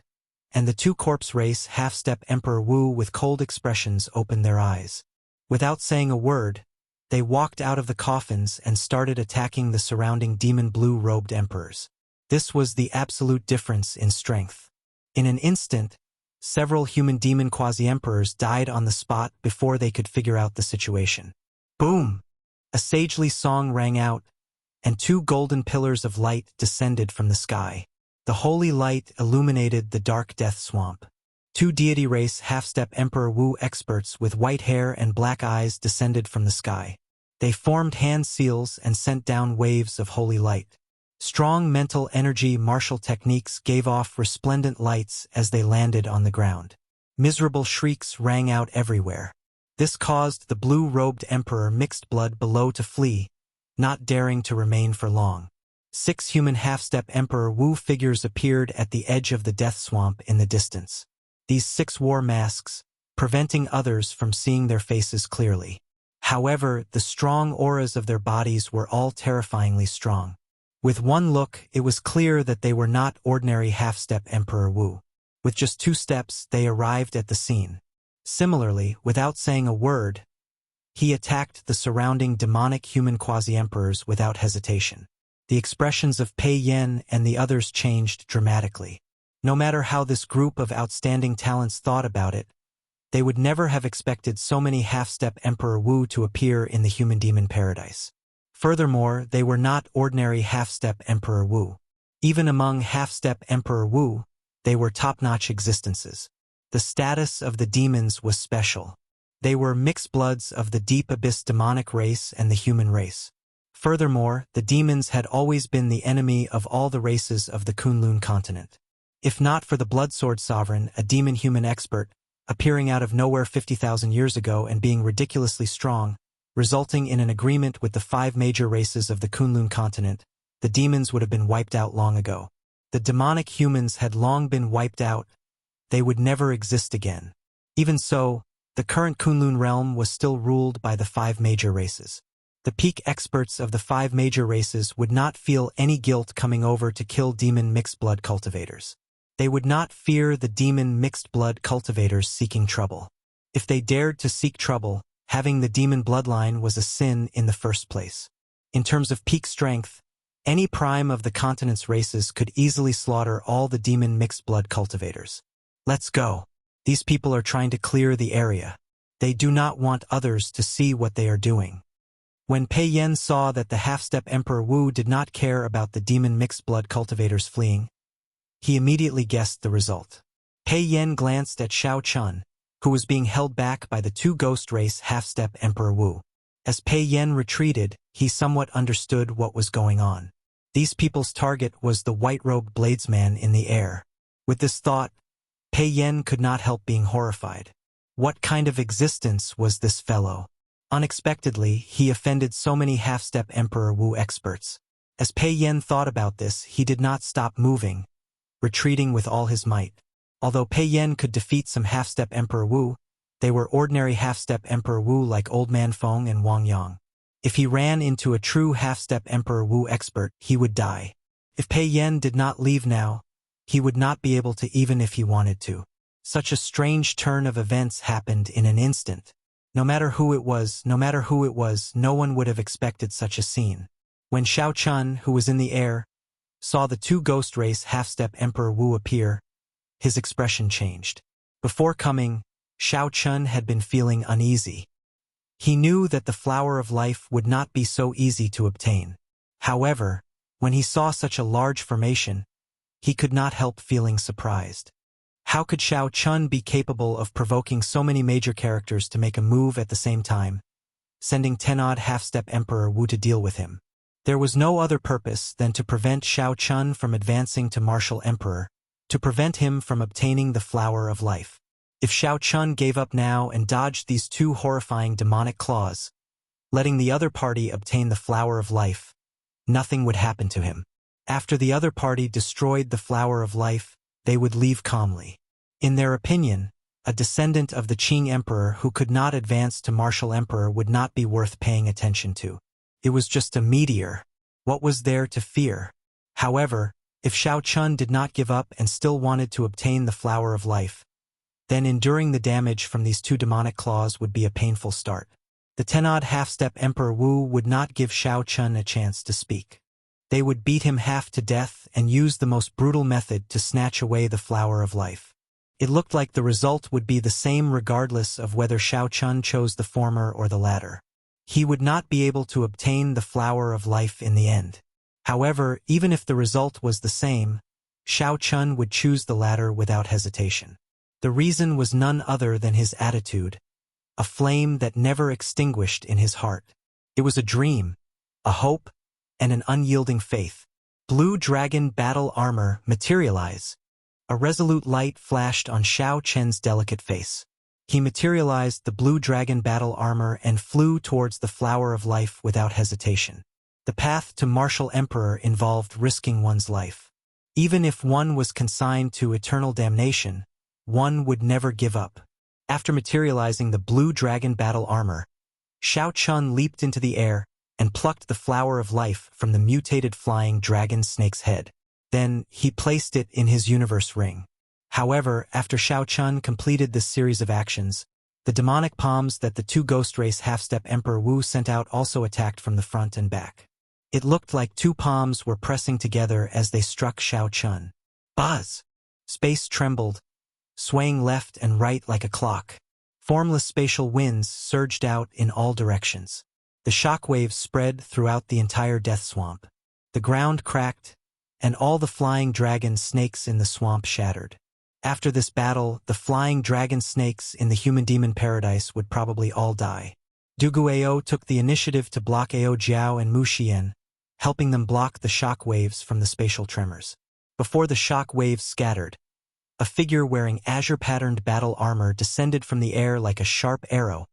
and the two corpse race half-step Emperor Wu with cold expressions opened their eyes. Without saying a word, they walked out of the coffins and started attacking the surrounding demon blue-robed emperors. This was the absolute difference in strength. In an instant, several human-demon quasi-emperors died on the spot before they could figure out the situation. Boom! A sagely song rang out, and two golden pillars of light descended from the sky. The holy light illuminated the dark death swamp. Two deity race half-step Emperor Wu experts with white hair and black eyes descended from the sky. They formed hand seals and sent down waves of holy light. Strong mental energy martial techniques gave off resplendent lights as they landed on the ground. Miserable shrieks rang out everywhere. This caused the blue-robed emperor mixed blood below to flee, not daring to remain for long. 6 human half-step Emperor Wu figures appeared at the edge of the death swamp in the distance. These 6 wore masks, preventing others from seeing their faces clearly. However, the strong auras of their bodies were all terrifyingly strong. With one look, it was clear that they were not ordinary half-step Emperor Wu. With just 2 steps, they arrived at the scene. Similarly, without saying a word, he attacked the surrounding demonic human quasi-emperors without hesitation. The expressions of Pei Yan and the others changed dramatically. No matter how this group of outstanding talents thought about it, they would never have expected so many half-step Emperor Wu to appear in the human-demon paradise. Furthermore, they were not ordinary half-step Emperor Wu. Even among half-step Emperor Wu, they were top-notch existences. The status of the demons was special. They were mixed bloods of the deep abyss demonic race and the human race. Furthermore, the demons had always been the enemy of all the races of the Kunlun continent. If not for the Bloodsword Sovereign, a demon-human expert, appearing out of nowhere 50,000 years ago and being ridiculously strong, resulting in an agreement with the 5 major races of the Kunlun continent, the demons would have been wiped out long ago. The demonic humans had long been wiped out. They would never exist again. Even so, the current Kunlun realm was still ruled by the 5 major races. The peak experts of the 5 major races would not feel any guilt coming over to kill demon mixed-blood cultivators. They would not fear the demon mixed-blood cultivators seeking trouble. If they dared to seek trouble, having the demon bloodline was a sin in the first place. In terms of peak strength, any prime of the continent's races could easily slaughter all the demon mixed-blood cultivators. Let's go. These people are trying to clear the area. They do not want others to see what they are doing. When Pei Yan saw that the half-step Emperor Wu did not care about the demon mixed-blood cultivators fleeing, he immediately guessed the result. Pei Yan glanced at Shao Chun, who was being held back by the 2 ghost race half-step Emperor Wu. As Pei Yen retreated, he somewhat understood what was going on. These people's target was the white-robed bladesman in the air. With this thought, Pei Yen could not help being horrified. What kind of existence was this fellow? Unexpectedly, he offended so many half-step Emperor Wu experts. As Pei Yen thought about this, he did not stop moving, retreating with all his might. Although Pei Yen could defeat some half-step Emperor Wu, they were ordinary half-step Emperor Wu like Old Man Feng and Wang Yang. If he ran into a true half-step Emperor Wu expert, he would die. If Pei Yen did not leave now, he would not be able to even if he wanted to. Such a strange turn of events happened in an instant. No matter who it was, no one would have expected such a scene. When Xiao Chun, who was in the air, saw the two ghost race half-step Emperor Wu appear, his expression changed. Before coming, Xiao Chun had been feeling uneasy. He knew that the flower of life would not be so easy to obtain. However, when he saw such a large formation, he could not help feeling surprised. How could Xiao Chun be capable of provoking so many major characters to make a move at the same time, sending 10-odd half-step Emperor Wu to deal with him? There was no other purpose than to prevent Xiao Chun from advancing to Martial Emperor, to prevent him from obtaining the flower of life. If Xiao Chun gave up now and dodged these two horrifying demonic claws, letting the other party obtain the flower of life, nothing would happen to him. After the other party destroyed the flower of life, they would leave calmly. In their opinion, a descendant of the Qing Emperor who could not advance to Martial Emperor would not be worth paying attention to. It was just a meteor. What was there to fear? However, if Xiao Chun did not give up and still wanted to obtain the flower of life, then enduring the damage from these two demonic claws would be a painful start. The 10-odd half-step Emperor Wu would not give Xiao Chun a chance to speak. They would beat him half to death and use the most brutal method to snatch away the flower of life. It looked like the result would be the same regardless of whether Xiao Chun chose the former or the latter. He would not be able to obtain the flower of life in the end. However, even if the result was the same, Xiao Chun would choose the latter without hesitation. The reason was none other than his attitude, a flame that never extinguished in his heart. It was a dream, a hope, and an unyielding faith. Blue Dragon Battle Armor materialize. A resolute light flashed on Xiao Chen's delicate face. He materialized the Blue Dragon Battle Armor and flew towards the Flower of Life without hesitation. The path to Martial Emperor involved risking one's life. Even if one was consigned to eternal damnation, one would never give up. After materializing the Blue Dragon Battle Armor, Xiao Chun leaped into the air and plucked the Flower of Life from the mutated flying dragon snake's head. Then, he placed it in his universe ring. However, after Xiao Chun completed this series of actions, the demonic palms that the two Ghost Race half-step Emperor Wu sent out also attacked from the front and back. It looked like two palms were pressing together as they struck Xiao Chun. Buzz! Space trembled, swaying left and right like a clock. Formless spatial winds surged out in all directions. The shockwaves spread throughout the entire death swamp. The ground cracked, and all the flying dragon snakes in the swamp shattered. After this battle, the flying dragon snakes in the human-demon paradise would probably all die. Duguao took the initiative to block Ao Jiao and Mu Xian, helping them block the shock waves from the spatial tremors. Before the shock waves scattered, a figure wearing azure-patterned battle armor descended from the air like a sharp arrow,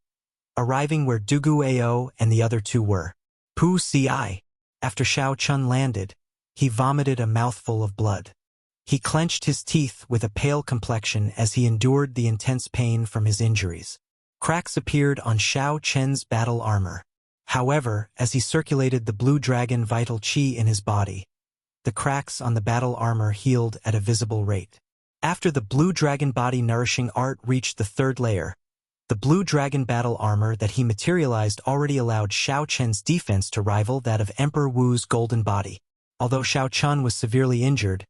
arriving where Duguao and the other two were. Pu Ci. After Xiao Chun landed, he vomited a mouthful of blood. He clenched his teeth with a pale complexion as he endured the intense pain from his injuries. Cracks appeared on Xiao Chen's battle armor. However, as he circulated the blue dragon vital qi in his body, the cracks on the battle armor healed at a visible rate. After the blue dragon body nourishing art reached the third layer, the blue dragon battle armor that he materialized already allowed Xiao Chen's defense to rival that of Emperor Wu's golden body. Although Xiao Chun was severely injured,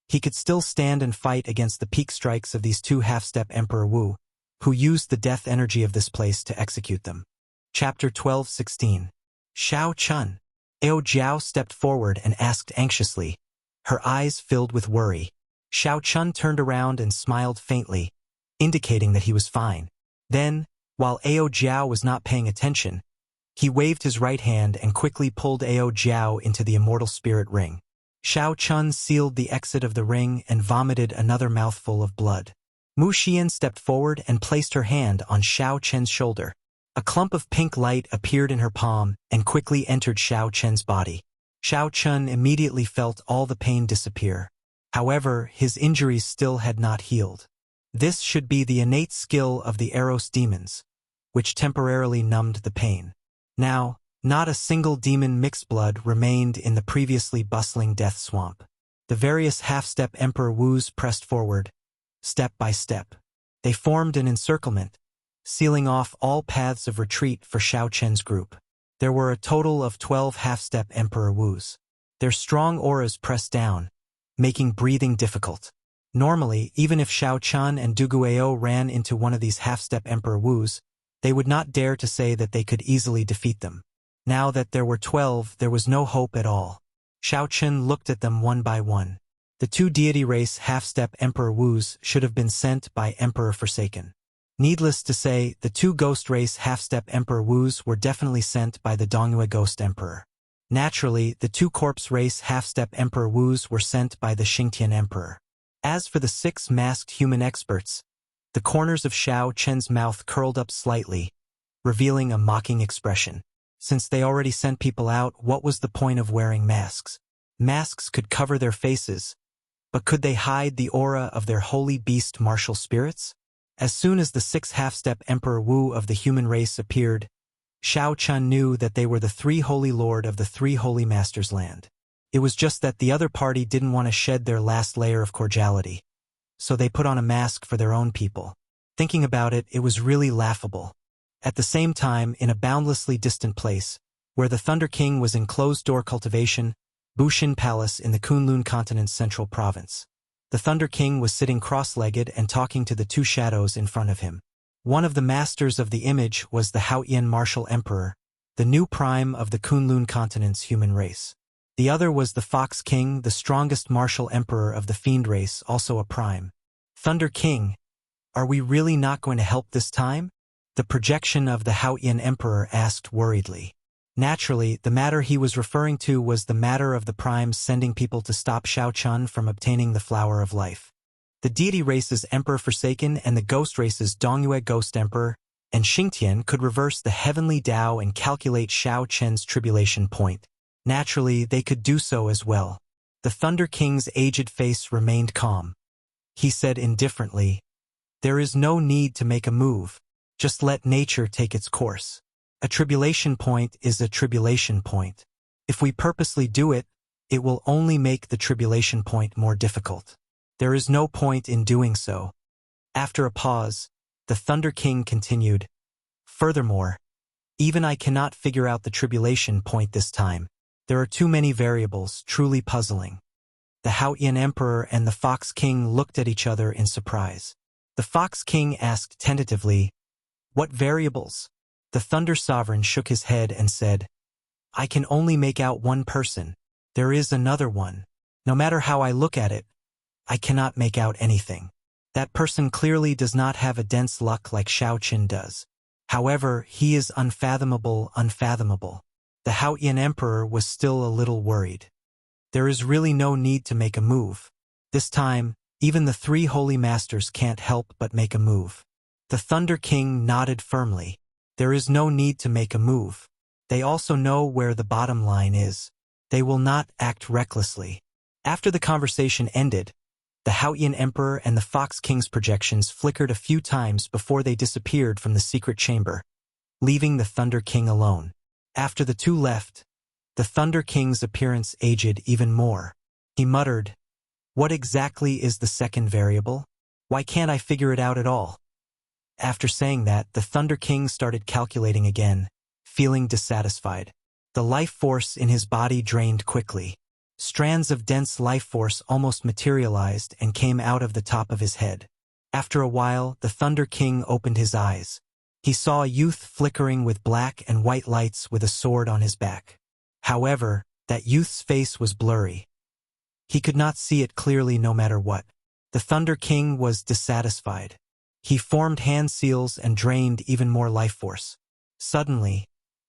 he could still stand and fight against the peak strikes of these two half-step Emperor Wu, who used the death energy of this place to execute them. Chapter 12:16. Xiao Chun. Ao Jiao stepped forward and asked anxiously, her eyes filled with worry. Xiao Chun turned around and smiled faintly, indicating that he was fine. Then, while Ao Jiao was not paying attention, He waved his right hand and quickly pulled Ao Jiao into the Immortal Spirit Ring. Xiao Chun sealed the exit of the ring and vomited another mouthful of blood. Mu Xian stepped forward and placed her hand on Xiao Chen's shoulder. A clump of pink light appeared in her palm and quickly entered Xiao Chen's body. Xiao Chun immediately felt all the pain disappear. However, his injuries still had not healed. This should be the innate skill of the Eros demons, which temporarily numbed the pain. Now, not a single demon mixed blood remained in the previously bustling death swamp. The various half-step Emperor Wus pressed forward, step by step. They formed an encirclement, sealing off all paths of retreat for Xiao Chen's group. There were a total of 12 half-step Emperor Wus. Their strong auras pressed down, making breathing difficult. Normally, even if Xiao Chun and Duguao ran into one of these half-step Emperor Wus, they would not dare to say that they could easily defeat them. Now that there were 12, there was no hope at all. Xiao Chun looked at them one by one. The two deity race half-step Emperor Wus should have been sent by Emperor Forsaken. Needless to say, the two ghost race half-step Emperor Wus were definitely sent by the Dongyue Ghost Emperor. Naturally, the two corpse race half-step Emperor Wus were sent by the Xingtian Emperor. As for the 6 masked human experts, the corners of Xiao Chen's mouth curled up slightly, revealing a mocking expression. Since they already sent people out, what was the point of wearing masks? Masks could cover their faces, but could they hide the aura of their holy beast martial spirits? As soon as the 6 half-step Emperor Wu of the human race appeared, Xiao Chun knew that they were the 3 Holy Lord of the 3 Holy Masters' land. It was just that the other party didn't want to shed their last layer of cordiality, so they put on a mask for their own people. Thinking about it, it was really laughable. At the same time, in a boundlessly distant place, where the Thunder King was in closed-door cultivation, Bushin Palace in the Kunlun Continent's central province. The Thunder King was sitting cross-legged and talking to the 2 shadows in front of him. One of the masters of the image was the Haotian Martial Emperor, the new prime of the Kunlun Continent's human race. The other was the Fox King, the strongest martial emperor of the fiend race, also a prime. Thunder King, are we really not going to help this time? The projection of the Haotian Emperor asked worriedly. Naturally, the matter he was referring to was the matter of the primes sending people to stop Xiao Chun from obtaining the Flower of Life. The deity race's Emperor Forsaken and the ghost race's Dongyue Ghost Emperor and Xingtian could reverse the heavenly Tao and calculate Xiao Chen's tribulation point. Naturally, they could do so as well. The Thunder King's aged face remained calm. He said indifferently, "There is no need to make a move. Just let nature take its course. A tribulation point is a tribulation point. If we purposely do it, it will only make the tribulation point more difficult. There is no point in doing so." After a pause, the Thunder King continued, "Furthermore, even I cannot figure out the tribulation point this time. There are too many variables, truly puzzling." The Haotian Emperor and the Fox King looked at each other in surprise. The Fox King asked tentatively, "What variables?" The Thunder Sovereign shook his head and said, "I can only make out one person. There is another one. No matter how I look at it, I cannot make out anything. That person clearly does not have a dense luck like Xiao Qin does. However, he is unfathomable. The Haotian Emperor was still a little worried. There is really no need to make a move. This time, even the 3 Holy Masters can't help but make a move. The Thunder King nodded firmly. There is no need to make a move. They also know where the bottom line is. They will not act recklessly. After the conversation ended, the Haotian Emperor and the Fox King's projections flickered a few times before they disappeared from the secret chamber, leaving the Thunder King alone. After the two left, the Thunder King's appearance aged even more. He muttered, "What exactly is the second variable? Why can't I figure it out at all?" After saying that, the Thunder King started calculating again, feeling dissatisfied. The life force in his body drained quickly. Strands of dense life force almost materialized and came out of the top of his head. After a while, the Thunder King opened his eyes. He saw a youth flickering with black and white lights with a sword on his back. However, that youth's face was blurry. He could not see it clearly no matter what. The Thunder King was dissatisfied. He formed hand seals and drained even more life force. Suddenly,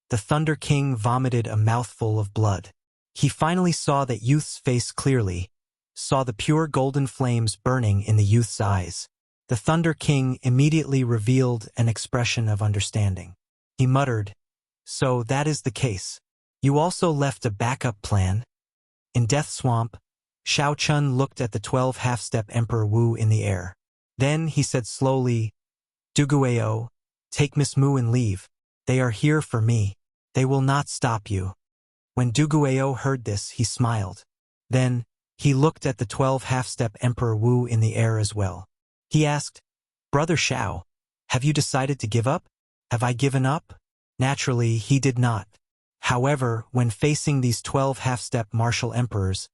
the Thunder King vomited a mouthful of blood. He finally saw that youth's face clearly, saw the pure golden flames burning in the youth's eyes. The Thunder King immediately revealed an expression of understanding. He muttered, "So that is the case. You also left a backup plan?" In Death Swamp, Shao Chun looked at the 12 half-step Emperor Wu in the air. Then he said slowly, "Duguayou, take Miss Mu and leave. They are here for me. They will not stop you." When Duguayou heard this, he smiled. Then, he looked at the 12 half-step Emperor Wu in the air as well. He asked, "Brother Shao, have you decided to give up? Have I given up?" Naturally, he did not. However, when facing these 12 half-step martial emperors,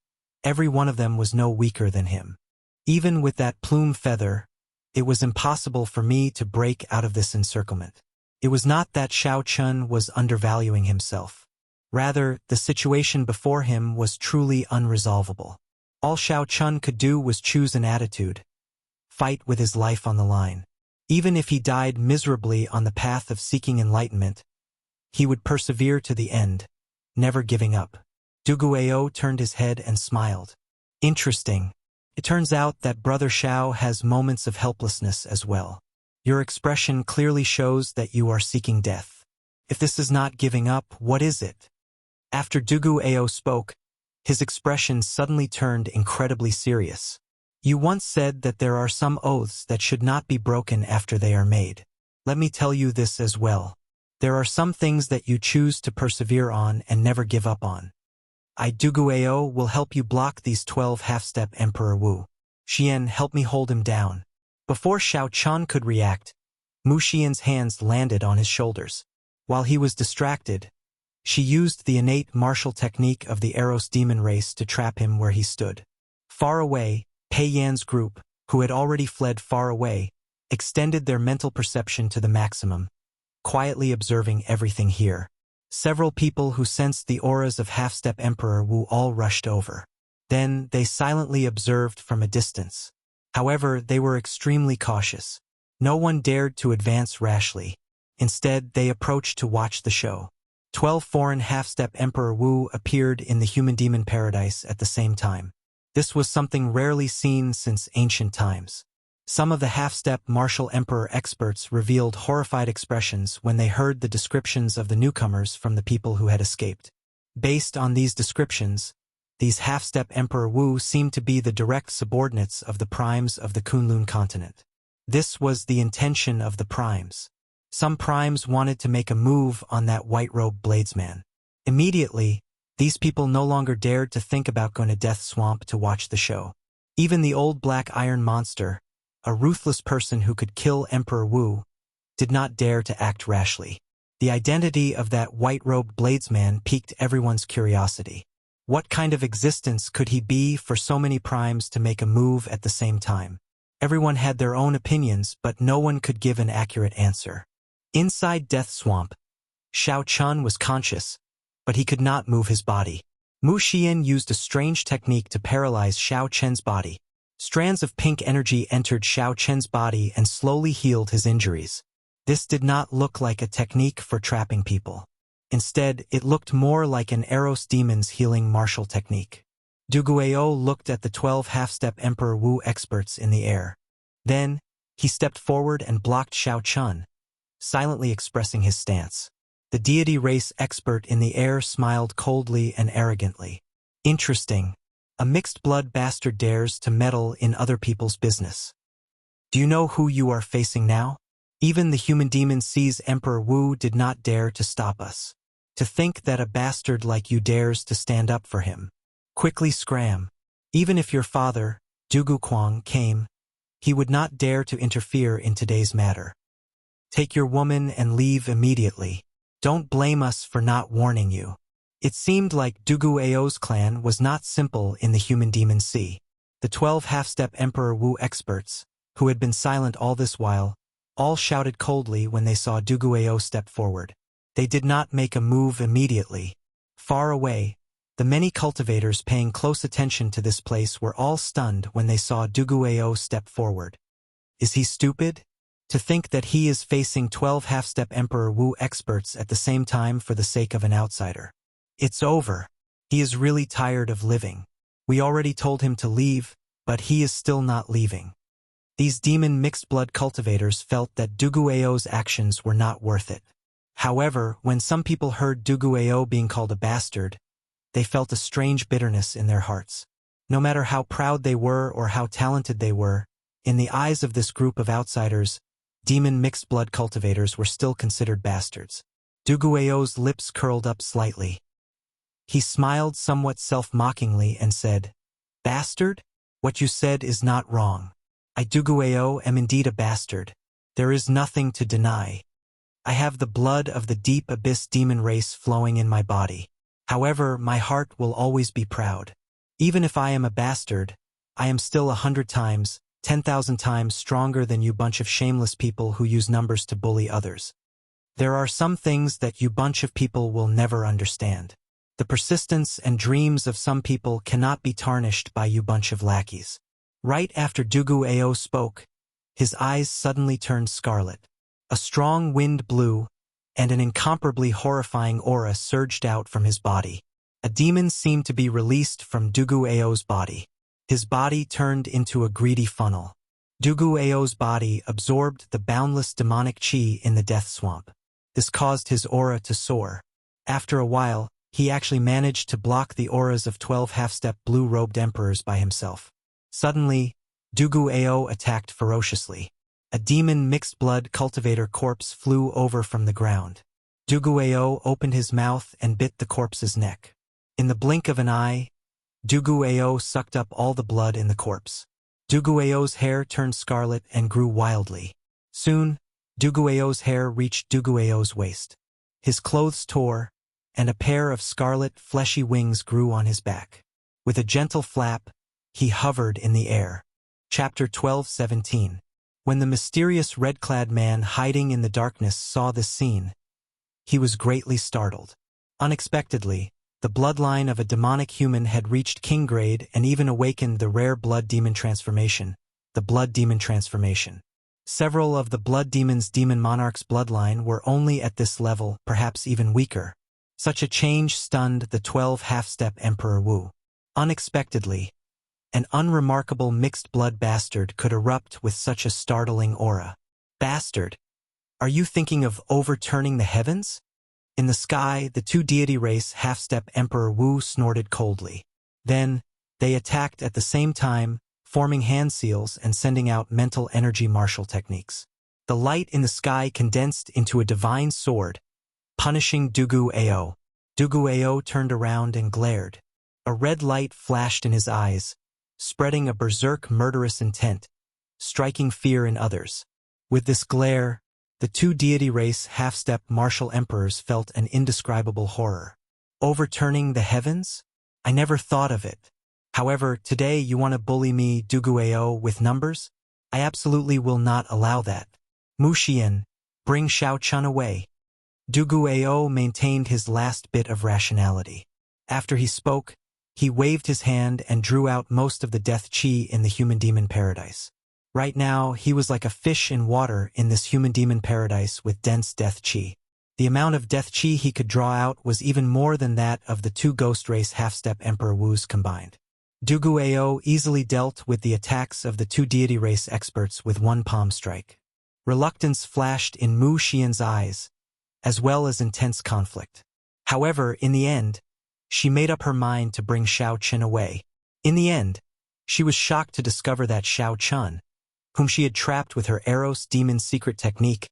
every one of them was no weaker than him. Even with that plume feather, it was impossible for me to break out of this encirclement. It was not that Shao Chun was undervaluing himself. Rather, the situation before him was truly unresolvable. All Shao Chun could do was choose an attitude, fight with his life on the line. Even if he died miserably on the path of seeking enlightenment, he would persevere to the end, never giving up. Duguayou turned his head and smiled. "Interesting. It turns out that Brother Shao has moments of helplessness as well. Your expression clearly shows that you are seeking death. If this is not giving up, what is it?" After Duguayou spoke, his expression suddenly turned incredibly serious. "You once said that there are some oaths that should not be broken after they are made. Let me tell you this as well. There are some things that you choose to persevere on and never give up on. I, Duguayou, will help you block these 12 half-step Emperor Wu. Xian, help me hold him down." Before Shao Chun could react, Mu Xian's hands landed on his shoulders. While he was distracted, she used the innate martial technique of the Eros demon race to trap him where he stood. Far away, Pei Yan's group, who had already fled far away, extended their mental perception to the maximum, quietly observing everything here. Several people who sensed the auras of half-step Emperor Wu all rushed over. Then they silently observed from a distance. However, they were extremely cautious. No one dared to advance rashly. Instead, they approached to watch the show. 12 foreign half-step Emperor Wu appeared in the human-demon paradise at the same time. This was something rarely seen since ancient times. Some of the half-step martial emperor experts revealed horrified expressions when they heard the descriptions of the newcomers from the people who had escaped. Based on these descriptions, these half-step Emperor Wu seemed to be the direct subordinates of the primes of the Kunlun continent. This was the intention of the primes. Some primes wanted to make a move on that white-robed bladesman. Immediately, these people no longer dared to think about going to Death Swamp to watch the show. Even the old black iron monster, a ruthless person who could kill Emperor Wu, did not dare to act rashly. The identity of that white-robed bladesman piqued everyone's curiosity. What kind of existence could he be for so many primes to make a move at the same time? Everyone had their own opinions, but no one could give an accurate answer. Inside Death Swamp, Shao Chun was conscious, but he could not move his body. Mu Xian used a strange technique to paralyze Shao Chen's body. Strands of pink energy entered Shao Chen's body and slowly healed his injuries. This did not look like a technique for trapping people. Instead, it looked more like an Eros demon's healing martial technique. Duguayou looked at the 12 half-step Emperor Wu experts in the air. Then, he stepped forward and blocked Shao Chun, silently expressing his stance. The deity race expert in the air smiled coldly and arrogantly. "Interesting. A mixed-blood bastard dares to meddle in other people's business. Do you know who you are facing now? Even the human demon sees Emperor Wu did not dare to stop us. To think that a bastard like you dares to stand up for him. Quickly scram. Even if your father, Dugu Kuang, came, he would not dare to interfere in today's matter. Take your woman and leave immediately. Don't blame us for not warning you." It seemed like Duguayou's clan was not simple in the human-demon sea. The 12 half-step Emperor Wu experts, who had been silent all this while, all shouted coldly when they saw Duguayou step forward. They did not make a move immediately. Far away, the many cultivators paying close attention to this place were all stunned when they saw Duguayou step forward. Is he stupid? To think that he is facing 12 half-step Emperor Wu experts at the same time for the sake of an outsider. It's over. He is really tired of living. We already told him to leave, but he is still not leaving. These demon mixed-blood cultivators felt that Duguao's actions were not worth it. However, when some people heard Duguao being called a bastard, they felt a strange bitterness in their hearts. No matter how proud they were or how talented they were, in the eyes of this group of outsiders, demon mixed-blood cultivators were still considered bastards. Duguao's lips curled up slightly. He smiled somewhat self-mockingly and said, "Bastard? What you said is not wrong. I Duguao am indeed a bastard. There is nothing to deny. I have the blood of the deep abyss demon race flowing in my body. However, my heart will always be proud. Even if I am a bastard, I am still 100 times, 10,000 times stronger than you bunch of shameless people who use numbers to bully others. There are some things that you bunch of people will never understand. The persistence and dreams of some people cannot be tarnished by you bunch of lackeys." Right after Duguao spoke, his eyes suddenly turned scarlet. A strong wind blew, and an incomparably horrifying aura surged out from his body. A demon seemed to be released from Duguao's body. His body turned into a greedy funnel. Duguao's body absorbed the boundless demonic chi in the death swamp. This caused his aura to soar. After a while, he actually managed to block the auras of 12 half-step blue-robed emperors by himself. Suddenly, Duguao attacked ferociously. A demon mixed-blood cultivator corpse flew over from the ground. Duguao opened his mouth and bit the corpse's neck. In the blink of an eye, Duguao sucked up all the blood in the corpse. Duguao's hair turned scarlet and grew wildly. Soon, Duguao's hair reached Duguao's waist. His clothes tore, and a pair of scarlet, fleshy wings grew on his back. With a gentle flap, he hovered in the air. Chapter 12:17. When the mysterious red-clad man hiding in the darkness saw this scene, he was greatly startled. Unexpectedly, the bloodline of a demonic human had reached king grade and even awakened the rare blood demon transformation, the blood demon transformation. Several of the blood demon's demon monarch's bloodline were only at this level, perhaps even weaker. Such a change stunned the 12 half-step Emperor Wu. Unexpectedly, an unremarkable mixed-blood bastard could erupt with such a startling aura. "Bastard, are you thinking of overturning the heavens?" In the sky, the two deity race half-step Emperor Wu snorted coldly. Then, they attacked at the same time, forming hand seals and sending out mental energy martial techniques. The light in the sky condensed into a divine sword, punishing Duguao. Duguao turned around and glared. A red light flashed in his eyes, spreading a berserk murderous intent, striking fear in others. With this glare, the two deity race half-step martial emperors felt an indescribable horror. "Overturning the heavens? I never thought of it. However, today you want to bully me, Duguao, with numbers? I absolutely will not allow that. Wuxia, bring Xiao Chun away." Duguao maintained his last bit of rationality. After he spoke, he waved his hand and drew out most of the death chi in the human-demon paradise. Right now, he was like a fish in water in this human-demon paradise with dense death chi. The amount of death chi he could draw out was even more than that of the two ghost race half-step Emperor Wus combined. Duguao easily dealt with the attacks of the two deity race experts with one palm strike. Reluctance flashed in Mu Xian's eyes, as well as intense conflict. However, in the end, she made up her mind to bring Xiao Chun away. In the end, she was shocked to discover that Xiao Chun, whom she had trapped with her Eros demon secret technique,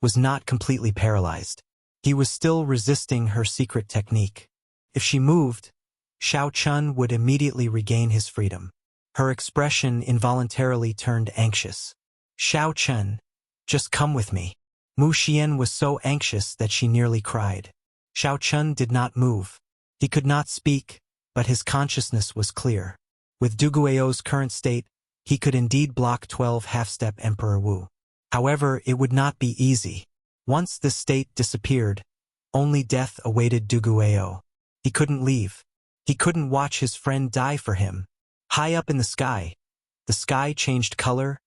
was not completely paralyzed. He was still resisting her secret technique. If she moved, Xiao Chun would immediately regain his freedom. Her expression involuntarily turned anxious. "Xiao Chun, just come with me." Mu Xian was so anxious that she nearly cried. Xiao Chun did not move. He could not speak, but his consciousness was clear. With Duguao's current state, he could indeed block 12 half-step Emperor Wu. However, it would not be easy. Once this state disappeared, only death awaited Duguao. He couldn't leave. He couldn't watch his friend die for him. High up in the sky changed color,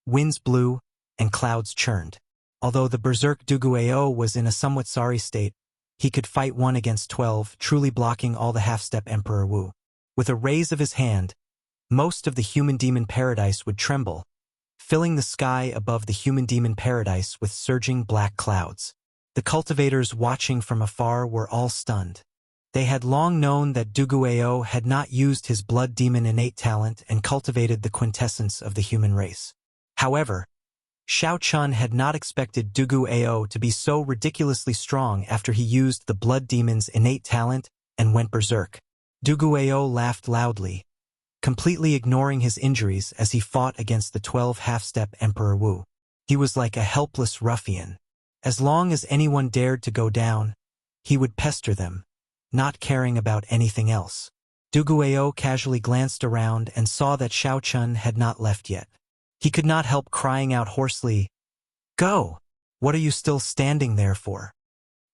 winds blew, and clouds churned. Although the berserk Duguayao was in a somewhat sorry state, he could fight 1 against 12, truly blocking all the half-step Emperor Wu. With a raise of his hand, most of the human-demon paradise would tremble, filling the sky above the human-demon paradise with surging black clouds. The cultivators watching from afar were all stunned. They had long known that Duguayao had not used his blood demon innate talent and cultivated the quintessence of the human race. However, Xiao Chun had not expected Duguayao to be so ridiculously strong after he used the blood demon's innate talent and went berserk. Duguayao laughed loudly, completely ignoring his injuries as he fought against the 12 half-step Emperor Wu. He was like a helpless ruffian. As long as anyone dared to go down, he would pester them, not caring about anything else. Duguayao casually glanced around and saw that Xiao Chun had not left yet. He could not help crying out hoarsely, "Go! What are you still standing there for?"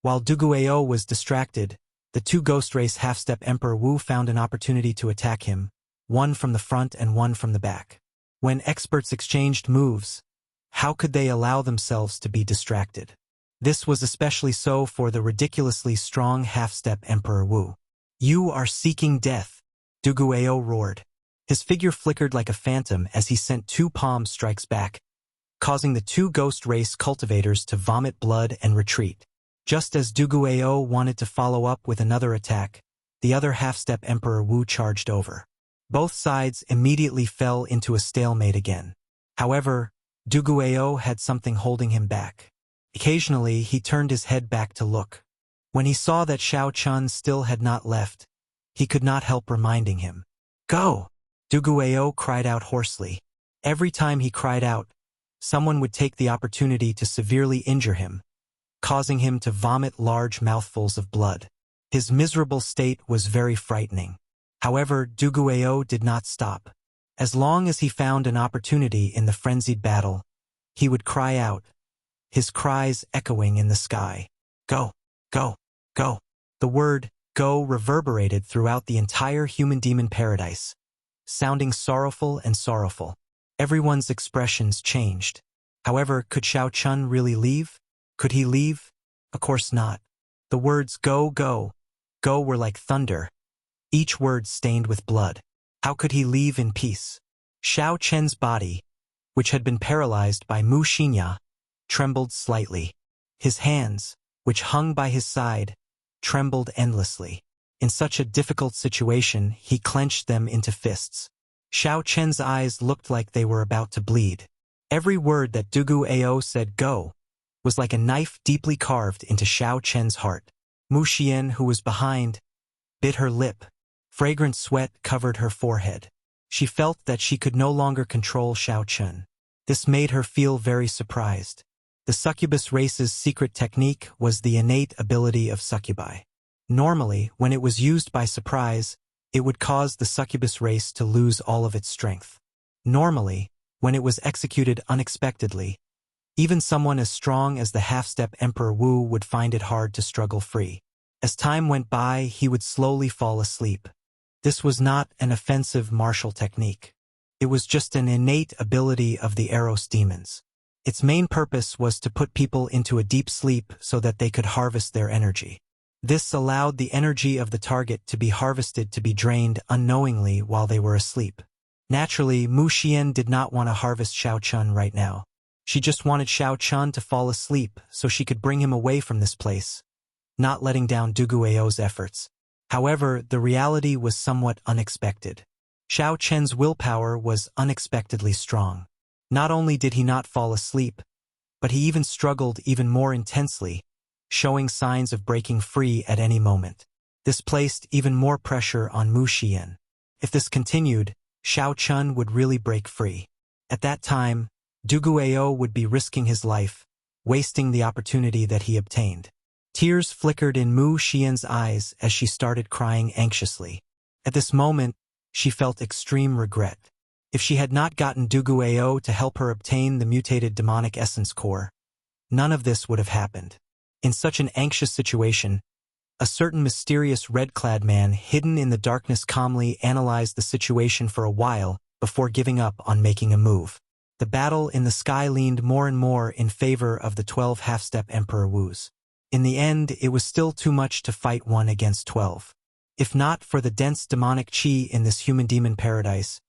While Duguayao was distracted, the 2 Ghost Race half-step Emperor Wu found an opportunity to attack him, one from the front and one from the back. When experts exchanged moves, how could they allow themselves to be distracted? This was especially so for the ridiculously strong half-step Emperor Wu. "You are seeking death," Duguayao roared. His figure flickered like a phantom as he sent 2 palm strikes back, causing the 2 Ghost Race cultivators to vomit blood and retreat. Just as Duguayao wanted to follow up with another attack, the other half-step Emperor Wu charged over. Both sides immediately fell into a stalemate again. However, Duguayao had something holding him back. Occasionally, he turned his head back to look. When he saw that Xiao Chun still had not left, he could not help reminding him. "Go!" Duguayao cried out hoarsely. Every time he cried out, someone would take the opportunity to severely injure him, causing him to vomit large mouthfuls of blood. His miserable state was very frightening. However, Duguayao did not stop. As long as he found an opportunity in the frenzied battle, he would cry out, his cries echoing in the sky. "Go! Go! Go!" The word "go" reverberated throughout the entire human-demon paradise, sounding sorrowful and sorrowful. Everyone's expressions changed. However, could Xiao Chun really leave? Could he leave? Of course not. The words "go, go, go" were like thunder, each word stained with blood. How could he leave in peace? Xiao Chen's body, which had been paralyzed by Mu Xinya, trembled slightly. His hands, which hung by his side, trembled endlessly. In such a difficult situation, he clenched them into fists. Xiao Chen's eyes looked like they were about to bleed. Every word that Duguayao said "go" was like a knife deeply carved into Xiao Chen's heart. Mu Xian, who was behind, bit her lip. Fragrant sweat covered her forehead. She felt that she could no longer control Xiao Chen. This made her feel very surprised. The succubus race's secret technique was the innate ability of succubi. Normally, when it was used by surprise, it would cause the succubus race to lose all of its strength. Normally, when it was executed unexpectedly, even someone as strong as the half-step Emperor Wu would find it hard to struggle free. As time went by, he would slowly fall asleep. This was not an offensive martial technique. It was just an innate ability of the Eros demons. Its main purpose was to put people into a deep sleep so that they could harvest their energy. This allowed the energy of the target to be harvested to be drained unknowingly while they were asleep. Naturally, Mu Xian did not want to harvest Xiao Chun right now. She just wanted Xiao Chun to fall asleep so she could bring him away from this place, not letting down Duguayao's efforts. However, the reality was somewhat unexpected. Xiao Chen's willpower was unexpectedly strong. Not only did he not fall asleep, but he even struggled even more intensely, showing signs of breaking free at any moment. This placed even more pressure on Mu Xian. If this continued, Xiao Chun would really break free. At that time, Duguayao would be risking his life, wasting the opportunity that he obtained. Tears flickered in Mu Xian's eyes as she started crying anxiously. At this moment, she felt extreme regret. If she had not gotten Duguayao to help her obtain the mutated demonic essence core, none of this would have happened. In such an anxious situation, a certain mysterious red-clad man hidden in the darkness calmly analyzed the situation for a while before giving up on making a move. The battle in the sky leaned more and more in favor of the 12 half-step Emperor Wu's. In the end, it was still too much to fight 1 against 12. If not for the dense demonic chi in this human-demon paradise,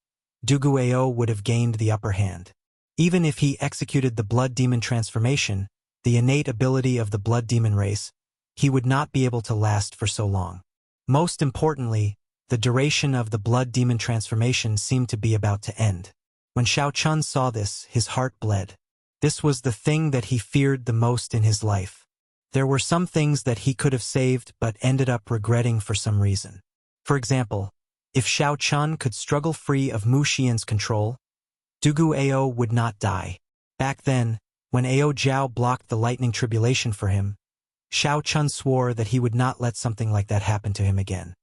Duguayao would have gained the upper hand. Even if he executed the blood demon transformation, the innate ability of the blood demon race, he would not be able to last for so long. Most importantly, the duration of the blood demon transformation seemed to be about to end. When Xiao Chun saw this, his heart bled. This was the thing that he feared the most in his life. There were some things that he could have saved but ended up regretting for some reason. For example, if Xiao Chun could struggle free of Mu Xian's control, Duguayao would not die. Back then, when Ao Jiao blocked the lightning tribulation for him, Xiao Chun swore that he would not let something like that happen to him again.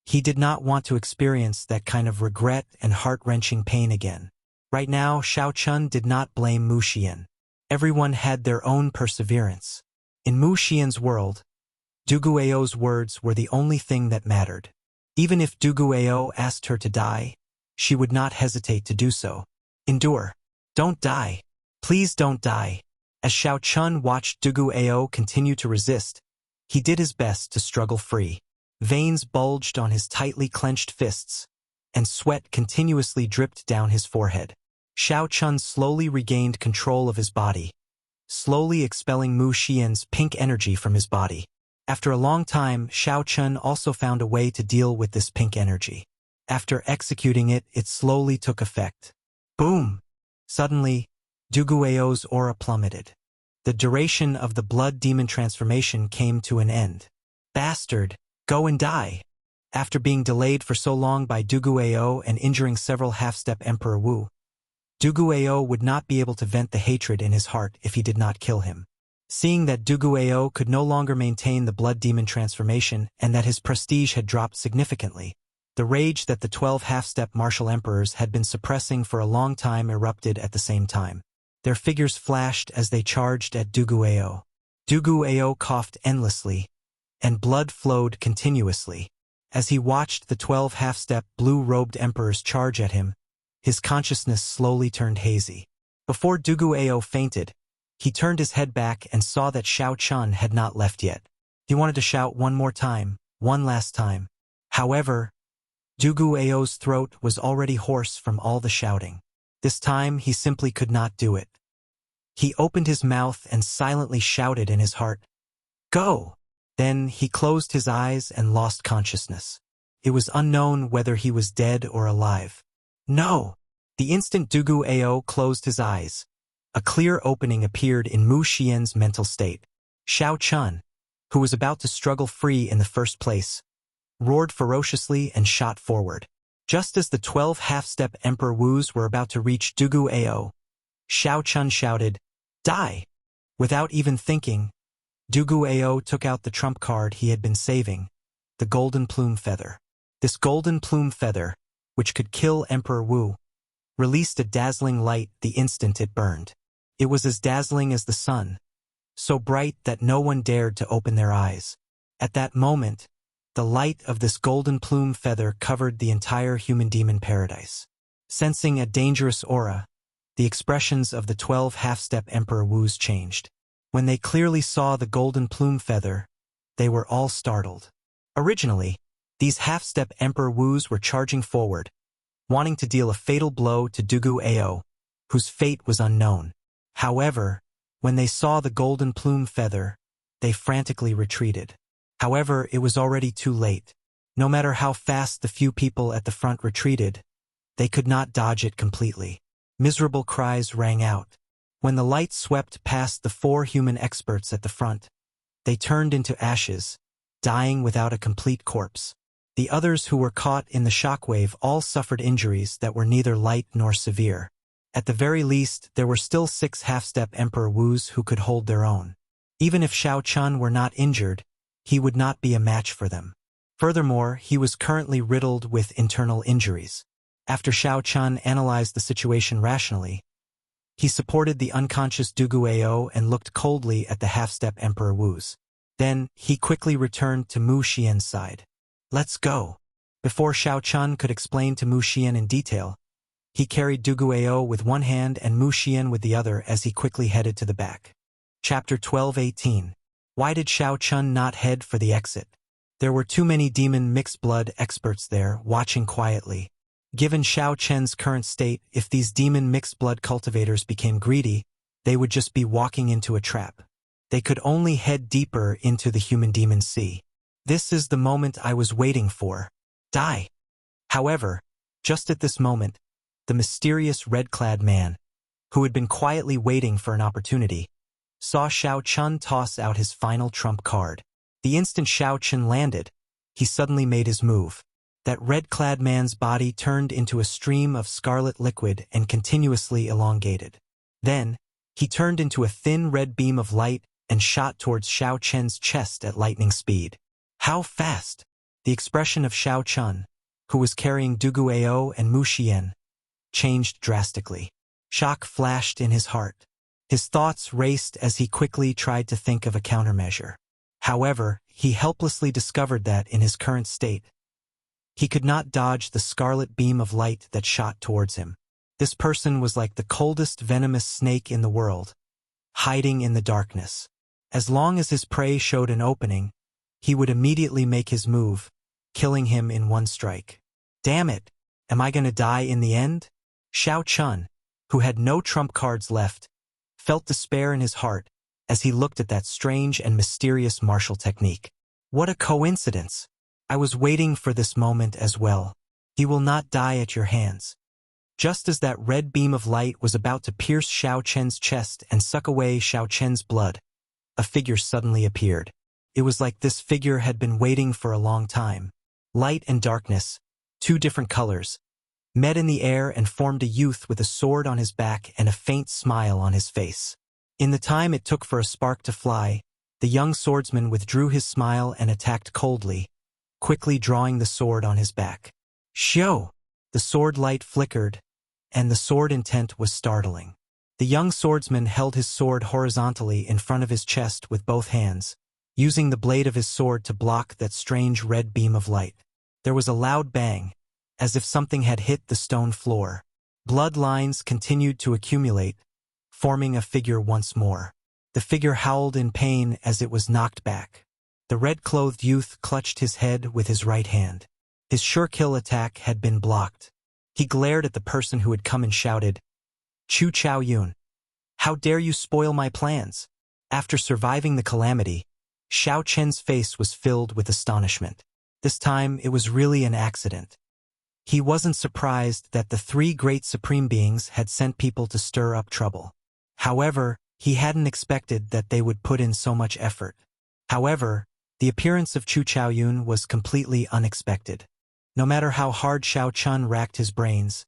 He did not want to experience that kind of regret and heart-wrenching pain again. Right now, Xiao Chun did not blame Mu Xian. Everyone had their own perseverance. In Mu Xian's world, Duguayao's words were the only thing that mattered. Even if Duguayao asked her to die, she would not hesitate to do so. Endure. Don't die. Please don't die. As Xiao Chun watched Duguayao continue to resist, he did his best to struggle free. Veins bulged on his tightly clenched fists, and sweat continuously dripped down his forehead. Xiao Chun slowly regained control of his body, slowly expelling Mu Xian's pink energy from his body. After a long time, Xiao Chun also found a way to deal with this pink energy. After executing it, it slowly took effect. Boom! Suddenly, Duguayao's aura plummeted. The duration of the blood demon transformation came to an end. Bastard! Go and die! After being delayed for so long by Duguayao and injuring several half-step Emperor Wu, Duguayao would not be able to vent the hatred in his heart if he did not kill him. Seeing that Duguayao could no longer maintain the blood demon transformation and that his prestige had dropped significantly, the rage that the 12 half-step martial emperors had been suppressing for a long time erupted at the same time. Their figures flashed as they charged at Duguayao. Duguayao coughed endlessly, and blood flowed continuously. As he watched the 12 half-step blue-robed emperors charge at him, his consciousness slowly turned hazy. Before Duguayao fainted, he turned his head back and saw that Xiao Chun had not left yet. He wanted to shout one more time, one last time. However, Duguayao's throat was already hoarse from all the shouting. This time he simply could not do it. He opened his mouth and silently shouted in his heart, "Go!" Then he closed his eyes and lost consciousness. It was unknown whether he was dead or alive. No! The instant Duguayao closed his eyes, a clear opening appeared in Mu Xian's mental state. Xiao Chun, who was about to struggle free in the first place, roared ferociously and shot forward. Just as the 12 half-step Emperor Wus were about to reach Duguayao, Xiao Chun shouted, "Die!" Without even thinking, Duguayao took out the trump card he had been saving, the golden plume feather. This golden plume feather, which could kill Emperor Wu, released a dazzling light the instant it burned. It was as dazzling as the sun, so bright that no one dared to open their eyes. At that moment, the light of this golden plume feather covered the entire human-demon paradise. Sensing a dangerous aura, the expressions of the 12 half-step Emperor Wus changed. When they clearly saw the golden plume feather, they were all startled. Originally, these half-step Emperor Wus were charging forward, wanting to deal a fatal blow to Duguayao, whose fate was unknown. However, when they saw the golden plume feather, they frantically retreated. However, it was already too late. No matter how fast the few people at the front retreated, they could not dodge it completely. Miserable cries rang out. When the light swept past the 4 human experts at the front, they turned into ashes, dying without a complete corpse. The others who were caught in the shockwave all suffered injuries that were neither light nor severe. At the very least, there were still 6 half-step Emperor Wus who could hold their own. Even if Xiao Chun were not injured, he would not be a match for them. Furthermore, he was currently riddled with internal injuries. After Xiao Chun analyzed the situation rationally, he supported the unconscious Duguayao and looked coldly at the half-step Emperor Wus. Then, he quickly returned to Mu Xian's side. "Let's go." Before Xiao Chun could explain to Mu Xian in detail, He carried Duguayao with one hand and Mu Xian with the other as he quickly headed to the back. Chapter 12:18. Why did Xiao Chun not head for the exit? There were too many demon mixed blood experts there, watching quietly. Given Xiao Chen's current state, if these demon mixed blood cultivators became greedy, they would just be walking into a trap. They could only head deeper into the human-demon sea. This is the moment I was waiting for. Die! However, just at this moment, the mysterious red-clad man, who had been quietly waiting for an opportunity, saw Xiao Chun toss out his final trump card. The instant Xiao Chun landed, he suddenly made his move. That red-clad man's body turned into a stream of scarlet liquid and continuously elongated. Then, he turned into a thin red beam of light and shot towards Xiao Chen's chest at lightning speed. How fast! The expression of Xiao Chun, who was carrying Duguayao and Mu Xian, changed drastically. Shock flashed in his heart. His thoughts raced as he quickly tried to think of a countermeasure. However, he helplessly discovered that in his current state, he could not dodge the scarlet beam of light that shot towards him. This person was like the coldest venomous snake in the world, hiding in the darkness. As long as his prey showed an opening, he would immediately make his move, killing him in one strike. Damn it! Am I gonna die in the end? Xiao Chun, who had no trump cards left, felt despair in his heart as he looked at that strange and mysterious martial technique. What a coincidence! I was waiting for this moment as well. He will not die at your hands. Just as that red beam of light was about to pierce Xiao Chen's chest and suck away Xiao Chen's blood, a figure suddenly appeared. It was like this figure had been waiting for a long time. Light and darkness, two different colors, met in the air and formed a youth with a sword on his back and a faint smile on his face. In the time it took for a spark to fly, the young swordsman withdrew his smile and attacked coldly, quickly drawing the sword on his back. Shio! The sword light flickered, and the sword intent was startling. The young swordsman held his sword horizontally in front of his chest with both hands, using the blade of his sword to block that strange red beam of light. There was a loud bang, as if something had hit the stone floor. Blood lines continued to accumulate, forming a figure once more. The figure howled in pain as it was knocked back. The red-clothed youth clutched his head with his right hand. His sure-kill attack had been blocked. He glared at the person who had come and shouted, "Chu Chao Yun, how dare you spoil my plans?" After surviving the calamity, Xiao Chen's face was filled with astonishment. This time it was really an accident. He wasn't surprised that the three great supreme beings had sent people to stir up trouble. However, he hadn't expected that they would put in so much effort. However, the appearance of Chu Chaoyun was completely unexpected. No matter how hard Xiao Chun racked his brains,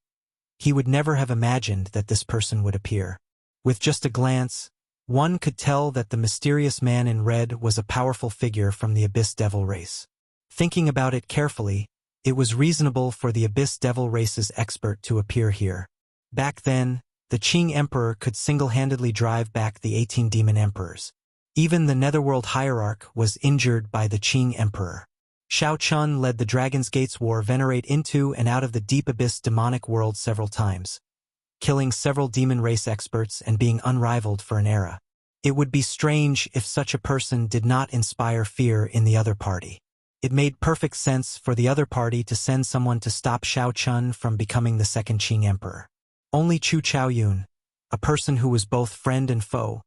he would never have imagined that this person would appear. With just a glance, one could tell that the mysterious man in red was a powerful figure from the Abyss Devil race. Thinking about it carefully, it was reasonable for the Abyss Devil race's expert to appear here. Back then, the Qing Emperor could single-handedly drive back the 18 demon emperors. Even the Netherworld hierarch was injured by the Qing Emperor. Xiao Chun led the Dragon's Gates War venerate into and out of the deep abyss demonic world several times, killing several demon race experts and being unrivaled for an era. It would be strange if such a person did not inspire fear in the other party. It made perfect sense for the other party to send someone to stop Xiao Chun from becoming the second Qing Emperor. Only Chu Chaoyun, a person who was both friend and foe,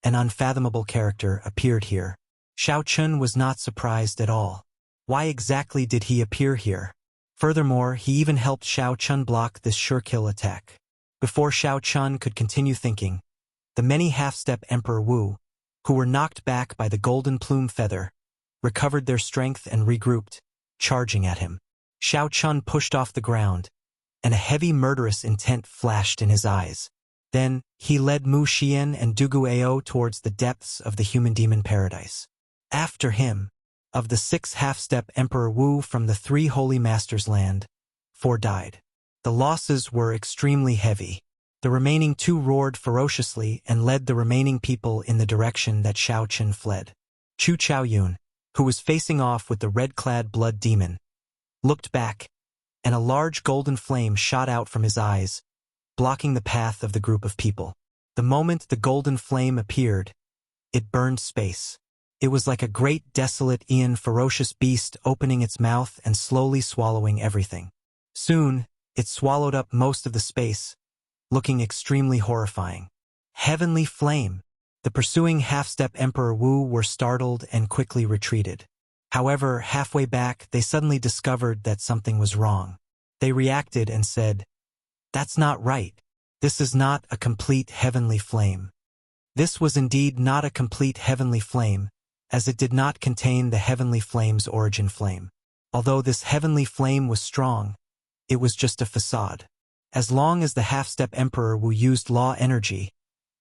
an unfathomable character, appeared here. Xiao Chun was not surprised at all. Why exactly did he appear here? Furthermore, he even helped Xiao Chun block this sure-kill attack. Before Xiao Chun could continue thinking, the many half-step Emperor Wu, who were knocked back by the golden plume feather, recovered their strength and regrouped, charging at him. Xiao Chun pushed off the ground, and a heavy murderous intent flashed in his eyes. Then, he led Mu Xian and Duguayao towards the depths of the human-demon paradise. After him, of the 6 half-step Emperor Wu from the 3 Holy Masters' land, 4 died. The losses were extremely heavy. The remaining 2 roared ferociously and led the remaining people in the direction that Xiao Chun fled. Chu Chaoyun, who was facing off with the red-clad blood demon, looked back, and a large golden flame shot out from his eyes, blocking the path of the group of people. The moment the golden flame appeared, it burned space. It was like a great desolate ferocious beast opening its mouth and slowly swallowing everything. Soon, it swallowed up most of the space, looking extremely horrifying. Heavenly flame! The pursuing half-step Emperor Wu were startled and quickly retreated. However, halfway back, they suddenly discovered that something was wrong. They reacted and said, "That's not right. This is not a complete heavenly flame." This was indeed not a complete heavenly flame, as it did not contain the heavenly flame's origin flame. Although this heavenly flame was strong, it was just a facade. As long as the half-step Emperor Wu used law energy,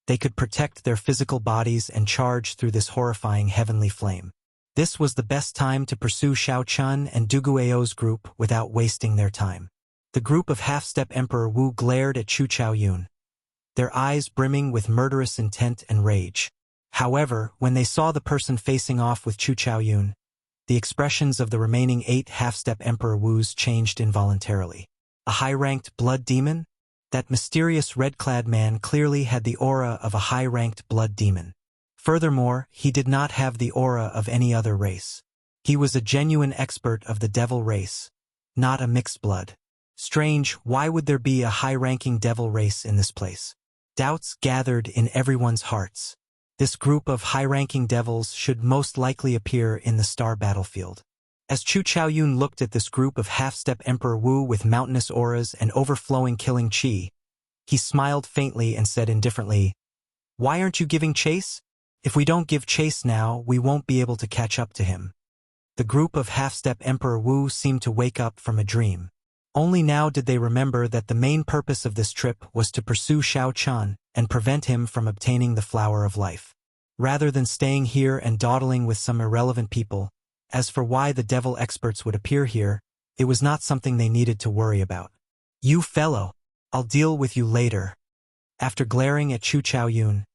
they could protect their physical bodies and charge through this horrifying heavenly flame. This was the best time to pursue Xiao Chun and Duguao's group without wasting their time. The group of half-step Emperor Wu glared at Chu Chaoyun, their eyes brimming with murderous intent and rage. However, when they saw the person facing off with Chu Chaoyun, the expressions of the remaining 8 half-step Emperor Wus changed involuntarily. A high-ranked blood demon? That mysterious red-clad man clearly had the aura of a high-ranked blood demon. Furthermore, he did not have the aura of any other race. He was a genuine expert of the devil race, not a mixed blood. Strange, why would there be a high-ranking devil race in this place? Doubts gathered in everyone's hearts. This group of high-ranking devils should most likely appear in the star battlefield. As Chu Chaoyun looked at this group of half-step Emperor Wu with mountainous auras and overflowing killing chi, he smiled faintly and said indifferently, "Why aren't you giving chase? If we don't give chase now, we won't be able to catch up to him." The group of half-step Emperor Wu seemed to wake up from a dream. Only now did they remember that the main purpose of this trip was to pursue Xiao Chun and prevent him from obtaining the flower of life. Rather than staying here and dawdling with some irrelevant people, as for why the devil experts would appear here, it was not something they needed to worry about. "You fellow, I'll deal with you later." After glaring at Chu Chaoyun,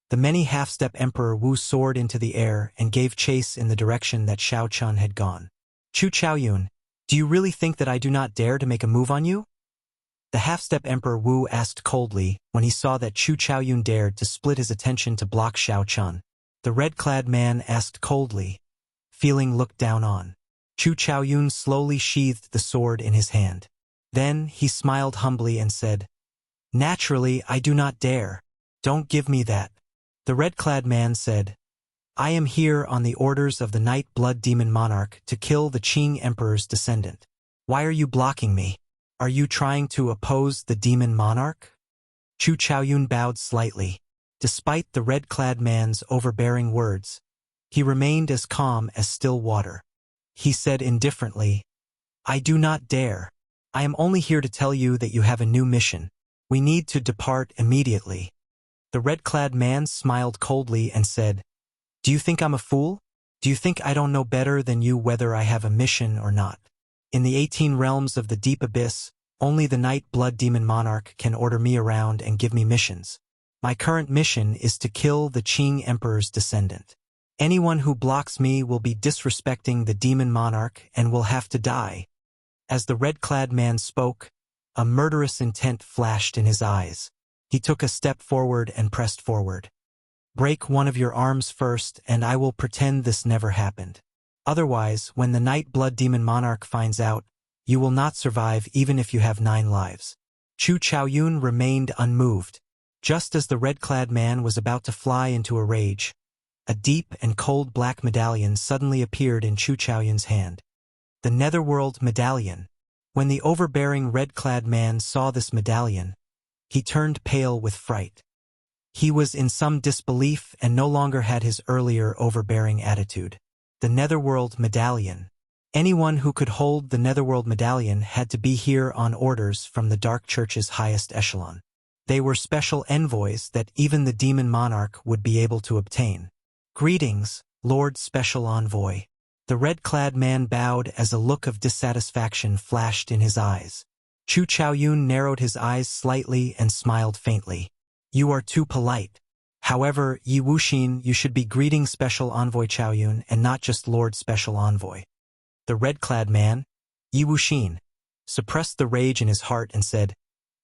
the many half-step Emperor Wu soared into the air and gave chase in the direction that Xiao Chun had gone. "Chu Chaoyun, do you really think that I do not dare to make a move on you?" The half-step Emperor Wu asked coldly when he saw that Chu Chaoyun dared to split his attention to block Xiao Chun. The red-clad man asked coldly, feeling looked down on. Chu Chaoyun slowly sheathed the sword in his hand. Then he smiled humbly and said, "Naturally, I do not dare. Don't give me that." The red-clad man said, "I am here on the orders of the Night Blood Demon Monarch to kill the Qing Emperor's descendant. Why are you blocking me? Are you trying to oppose the Demon Monarch?" Chu Chaoyun bowed slightly. Despite the red-clad man's overbearing words, he remained as calm as still water. He said indifferently, "I do not dare. I am only here to tell you that you have a new mission. We need to depart immediately." The red-clad man smiled coldly and said, "Do you think I'm a fool? Do you think I don't know better than you whether I have a mission or not? In the 18 realms of the deep abyss, only the Night Blood Demon Monarch can order me around and give me missions. My current mission is to kill the Qing Emperor's descendant. Anyone who blocks me will be disrespecting the Demon Monarch and will have to die." As the red-clad man spoke, a murderous intent flashed in his eyes. He took a step forward and pressed forward. "Break one of your arms first, and I will pretend this never happened. Otherwise, when the Night Blood Demon Monarch finds out, you will not survive even if you have 9 lives." Chu Chaoyun remained unmoved. Just as the red-clad man was about to fly into a rage, a deep and cold black medallion suddenly appeared in Chu Chaoyun's hand. The Netherworld Medallion. When the overbearing red-clad man saw this medallion, he turned pale with fright. He was in some disbelief and no longer had his earlier overbearing attitude. The Netherworld Medallion. Anyone who could hold the Netherworld Medallion had to be here on orders from the Dark Church's highest echelon. They were special envoys that even the Demon Monarch would be able to obtain. "Greetings, Lord Special Envoy." The red-clad man bowed as a look of dissatisfaction flashed in his eyes. Chu Chaoyun narrowed his eyes slightly and smiled faintly. "You are too polite. However, Yi Wuxin, you should be greeting Special Envoy Chaoyun and not just Lord Special Envoy." The red-clad man, Yi Wuxin, suppressed the rage in his heart and said,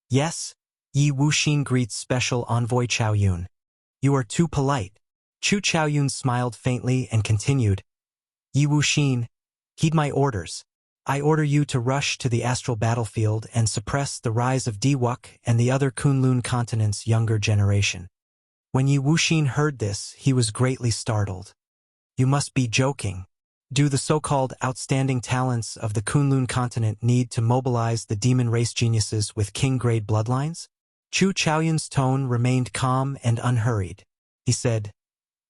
"Yes, Yi Wuxin greets Special Envoy Chao Yun. You are too polite. Chu Chaoyun smiled faintly and continued, Yi Wuxin, heed my orders. I order you to rush to the astral battlefield and suppress the rise of Diwuk and the other Kunlun continent's younger generation. When Yi Wuxin heard this, he was greatly startled. You must be joking. Do the so-called outstanding talents of the Kunlun continent need to mobilize the demon race geniuses with king-grade bloodlines? Chu Chaoyun's tone remained calm and unhurried. He said,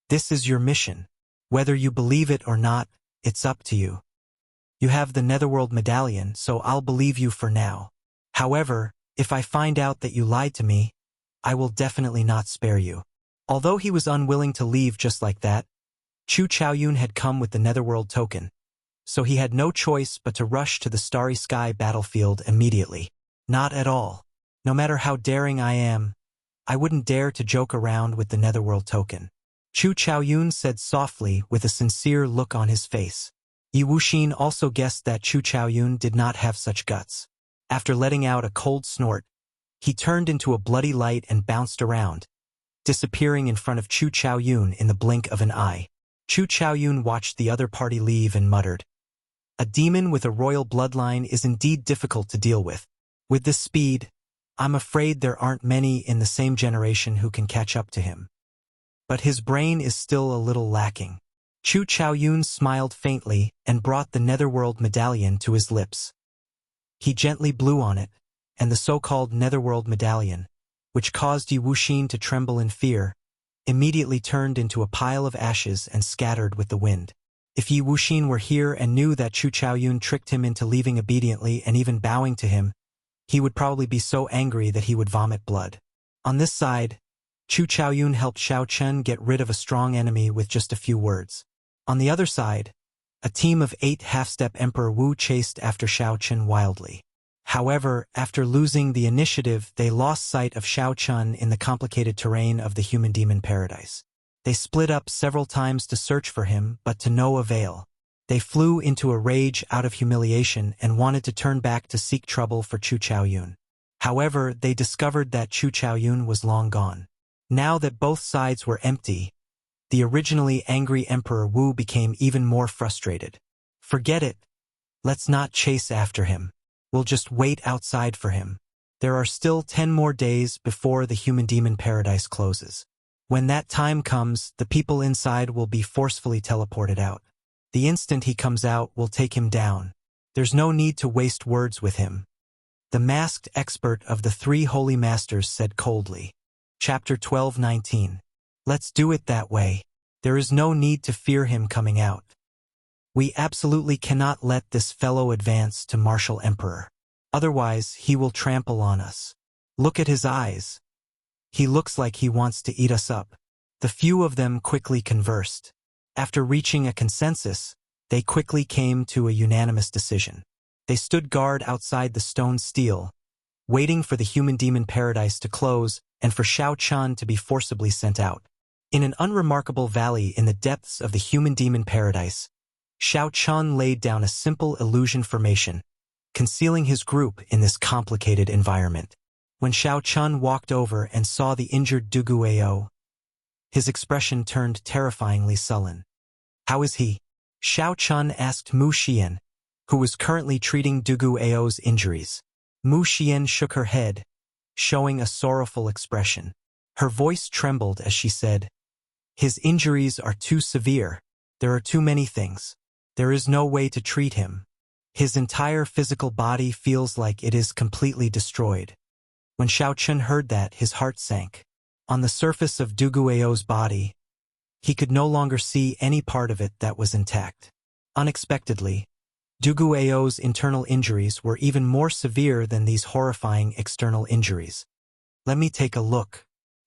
This is your mission. Whether you believe it or not, it's up to you. You have the Netherworld medallion, so I'll believe you for now. However, if I find out that you lied to me, I will definitely not spare you. Although he was unwilling to leave just like that, Chu Chaoyun had come with the Netherworld token, so he had no choice but to rush to the Starry Sky battlefield immediately. Not at all. No matter how daring I am, I wouldn't dare to joke around with the Netherworld token. Chu Chaoyun said softly with a sincere look on his face. Yi Wuxin also guessed that Chu Chaoyun did not have such guts. After letting out a cold snort, he turned into a bloody light and bounced around, disappearing in front of Chu Chaoyun in the blink of an eye. Chu Chaoyun watched the other party leave and muttered, A demon with a royal bloodline is indeed difficult to deal with. With this speed, I'm afraid there aren't many in the same generation who can catch up to him. But his brain is still a little lacking. Chu Chaoyun smiled faintly and brought the Netherworld medallion to his lips. He gently blew on it, and the so-called Netherworld medallion, which caused Yi Wuxin to tremble in fear, immediately turned into a pile of ashes and scattered with the wind. If Yi Wuxin were here and knew that Chu Chaoyun tricked him into leaving obediently and even bowing to him, he would probably be so angry that he would vomit blood. On this side, Chu Chaoyun helped Shao Chen get rid of a strong enemy with just a few words. On the other side, a team of 8 half-step Emperor Wu chased after Shao Chen wildly. However, after losing the initiative, they lost sight of Shao Chen in the complicated terrain of the human-demon paradise. They split up several times to search for him, but to no avail. They flew into a rage out of humiliation and wanted to turn back to seek trouble for Chu Chaoyun. However, they discovered that Chu Chaoyun was long gone. Now that both sides were empty, the originally angry Emperor Wu became even more frustrated. Forget it. Let's not chase after him. We'll just wait outside for him. There are still 10 more days before the human-demon paradise closes. When that time comes, the people inside will be forcefully teleported out. The instant he comes out, we'll take him down. There's no need to waste words with him. The masked expert of the 3 holy masters said coldly. Chapter 12:19. Let's do it that way. There is no need to fear him coming out. We absolutely cannot let this fellow advance to Martial Emperor. Otherwise, he will trample on us. Look at his eyes. He looks like he wants to eat us up. The few of them quickly conversed. After reaching a consensus, they quickly came to a unanimous decision. They stood guard outside the stone stele, waiting for the human-demon paradise to close and for Shao Chen to be forcibly sent out. In an unremarkable valley in the depths of the human-demon paradise, Shao Chen laid down a simple illusion formation, concealing his group in this complicated environment. When Shao Chen walked over and saw the injured Du Guiyou, his expression turned terrifyingly sullen. How is he? Shao Chen asked Mu Xian, who was currently treating Du Guiyou's injuries. Mu Xian shook her head, showing a sorrowful expression. Her voice trembled as she said, His injuries are too severe. There are too many things. There is no way to treat him. His entire physical body feels like it is completely destroyed. When Shao Chen heard that, his heart sank. On the surface of Du Guiyou's body, he could no longer see any part of it that was intact. Unexpectedly, Du Guiyou's internal injuries were even more severe than these horrifying external injuries. Let me take a look.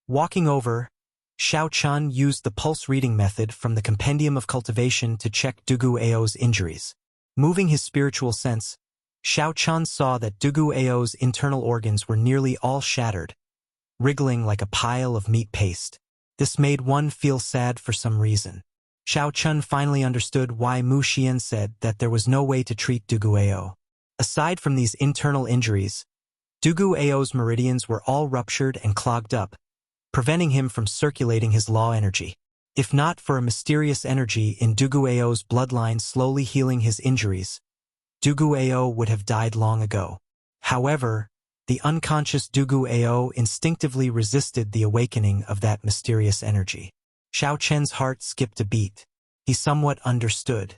Walking over, Shao Chen used the pulse reading method from the Compendium of Cultivation to check Du Guiyou's injuries. Moving his spiritual sense, Shao Chen saw that Du Guiyou's internal organs were nearly all shattered, wriggling like a pile of meat paste. This made one feel sad for some reason. Shao Chen finally understood why Mu Xian said that there was no way to treat Du Guiyou. Aside from these internal injuries, Dugu Ao's meridians were all ruptured and clogged up, preventing him from circulating his law energy. If not for a mysterious energy in Dugu Ao's bloodline slowly healing his injuries, Dugu Ao would have died long ago. However, the unconscious Dugu Ao instinctively resisted the awakening of that mysterious energy. Xiao Chen's heart skipped a beat. He somewhat understood.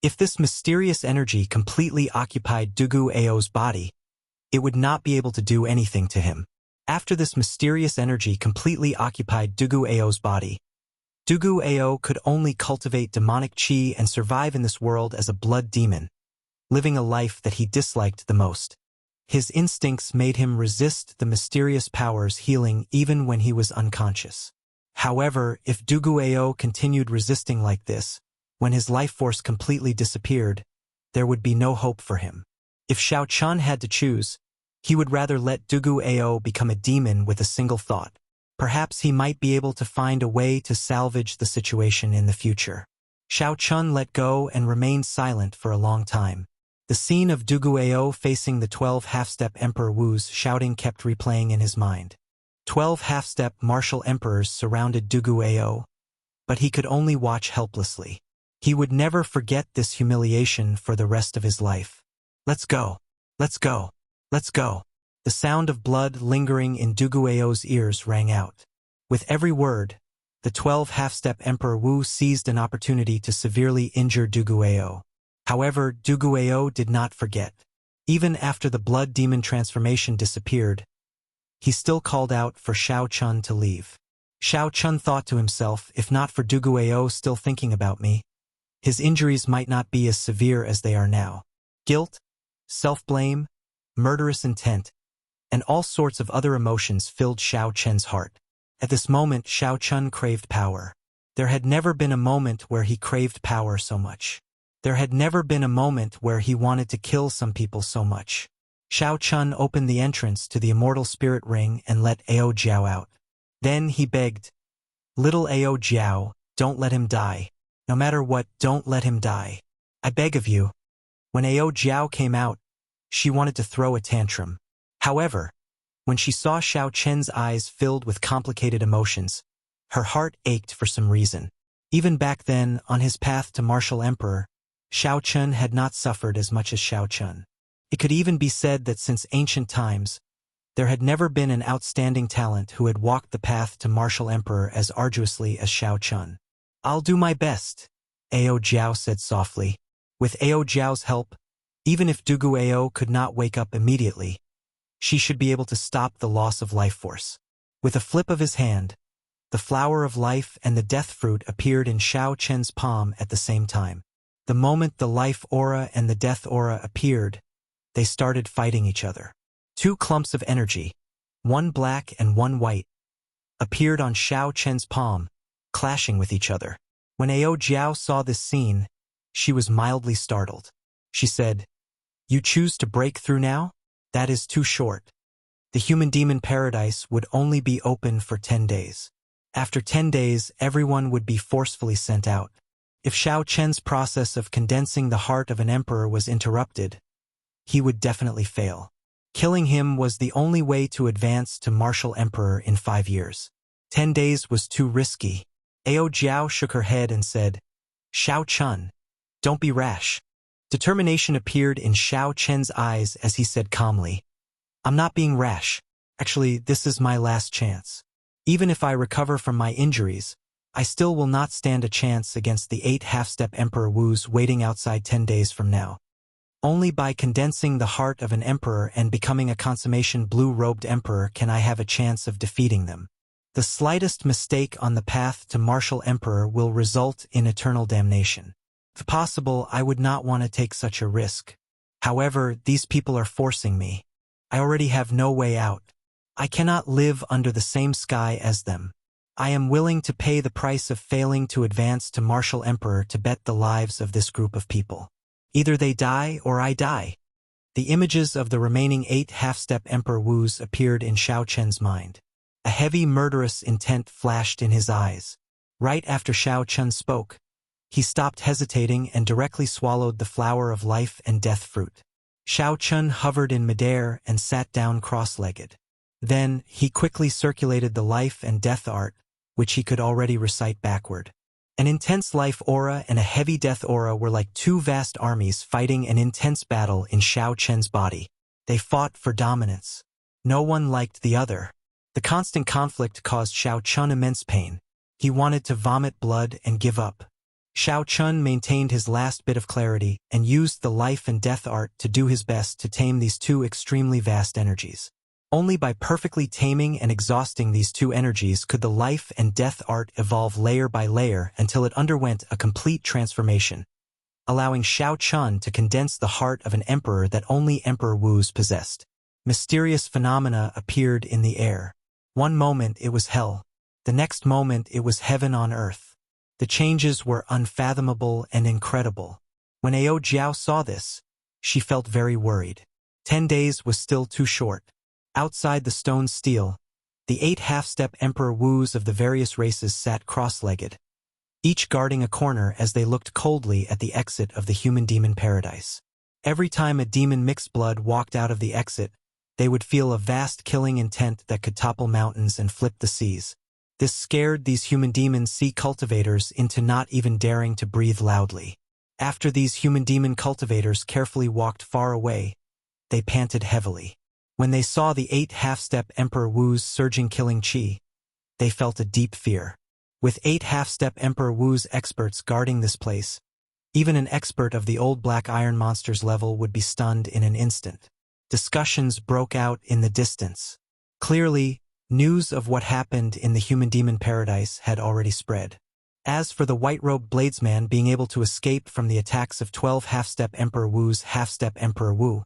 If this mysterious energy completely occupied Dugu Ao's body, it would not be able to do anything to him. After this mysterious energy completely occupied Dugu Ao's body, Dugu Ao could only cultivate demonic qi and survive in this world as a blood demon, living a life that he disliked the most. His instincts made him resist the mysterious powers healing even when he was unconscious. However, if Dugu Ao continued resisting like this, when his life force completely disappeared, there would be no hope for him. If Xiao Chun had to choose, he would rather let Dugu Ao become a demon with a single thought. Perhaps he might be able to find a way to salvage the situation in the future. Xiao Chun let go and remained silent for a long time. The scene of Dugu Ao facing the 12 half-step Emperor Wu's shouting kept replaying in his mind. 12 half-step martial emperors surrounded Dugu Ao, but he could only watch helplessly. He would never forget this humiliation for the rest of his life. Let's go. Let's go. Let's go. The sound of blood lingering in Dugu Ao's ears rang out. With every word, the 12 half-step Emperor Wu seized an opportunity to severely injure Dugu Ao. However, Dugu Ao did not forget. Even after the blood demon transformation disappeared, he still called out for Xiao Chun to leave. Xiao Chun thought to himself, if not for Dugu Ao still thinking about me, his injuries might not be as severe as they are now. Guilt, self-blame, murderous intent, and all sorts of other emotions filled Xiao Chen's heart. At this moment, Xiao Chun craved power. There had never been a moment where he craved power so much. There had never been a moment where he wanted to kill some people so much. Xiao Chun opened the entrance to the Immortal Spirit Ring and let Ao Jiao out. Then he begged, "Little Ao Jiao, don't let him die. No matter what, don't let him die. I beg of you." When Ao Jiao came out, she wanted to throw a tantrum. However, when she saw Xiao Chen's eyes filled with complicated emotions, her heart ached for some reason. Even back then, on his path to martial emperor, Xiao Chun had not suffered as much as Xiao Chun. It could even be said that since ancient times, there had never been an outstanding talent who had walked the path to martial emperor as arduously as Xiao Chun. "I'll do my best," Ao Jiao said softly. With Ao Jiao's help, even if Dugu Ao could not wake up immediately, she should be able to stop the loss of life force. With a flip of his hand, the flower of life and the death fruit appeared in Xiao Chen's palm at the same time. The moment the life aura and the death aura appeared, they started fighting each other. Two clumps of energy, one black and one white, appeared on Xiao Chen's palm, clashing with each other. When Ao Jiao saw this scene, she was mildly startled. She said, "You choose to break through now? That is too short. The human-demon paradise would only be open for 10 days. After 10 days, everyone would be forcefully sent out. If Xiao Chen's process of condensing the heart of an emperor was interrupted, he would definitely fail. Killing him was the only way to advance to martial emperor in 5 years. 10 days was too risky." Ao Jiao shook her head and said, "Xiao Chun, don't be rash." Determination appeared in Xiao Chen's eyes as he said calmly, "I'm not being rash. Actually, this is my last chance. Even if I recover from my injuries, I still will not stand a chance against the 8 half-step Emperor Wu's waiting outside 10 days from now. Only by condensing the heart of an emperor and becoming a consummation blue-robed emperor can I have a chance of defeating them. The slightest mistake on the path to martial emperor will result in eternal damnation. If possible, I would not want to take such a risk. However, these people are forcing me. I already have no way out. I cannot live under the same sky as them. I am willing to pay the price of failing to advance to martial emperor to bet the lives of this group of people. Either they die or I die." The images of the remaining 8 half-step Emperor Wus appeared in Xiao Chen's mind. A heavy murderous intent flashed in his eyes. Right after Xiao Chen spoke, he stopped hesitating and directly swallowed the flower of life and death fruit. Xiao Chun hovered in midair and sat down cross-legged. Then, he quickly circulated the life and death art, which he could already recite backward. An intense life aura and a heavy death aura were like two vast armies fighting an intense battle in Xiao Chun's body. They fought for dominance. No one liked the other. The constant conflict caused Xiao Chun immense pain. He wanted to vomit blood and give up. Xiao Chun maintained his last bit of clarity and used the life and death art to do his best to tame these two extremely vast energies. Only by perfectly taming and exhausting these two energies could the life and death art evolve layer by layer until it underwent a complete transformation, allowing Xiao Chun to condense the heart of an emperor that only Emperor Wu's possessed. Mysterious phenomena appeared in the air. One moment it was hell. The next moment it was heaven on earth. The changes were unfathomable and incredible. When Ao Jiao saw this, she felt very worried. 10 days was still too short. Outside the stone stele, the 8 half-step Emperor Wus of the various races sat cross-legged, each guarding a corner as they looked coldly at the exit of the human-demon paradise. Every time a demon mixed blood walked out of the exit, they would feel a vast killing intent that could topple mountains and flip the seas. This scared these human-demon sea cultivators into not even daring to breathe loudly. After these human-demon cultivators carefully walked far away, they panted heavily. When they saw the 8 half-step Emperor Wu's surging killing chi, they felt a deep fear. With 8 half-step Emperor Wu's experts guarding this place, even an expert of the old black iron monster's level would be stunned in an instant. Discussions broke out in the distance. Clearly, news of what happened in the human-demon paradise had already spread. As for the white-robed bladesman being able to escape from the attacks of 12 half-step Emperor Wu's half-step Emperor Wu,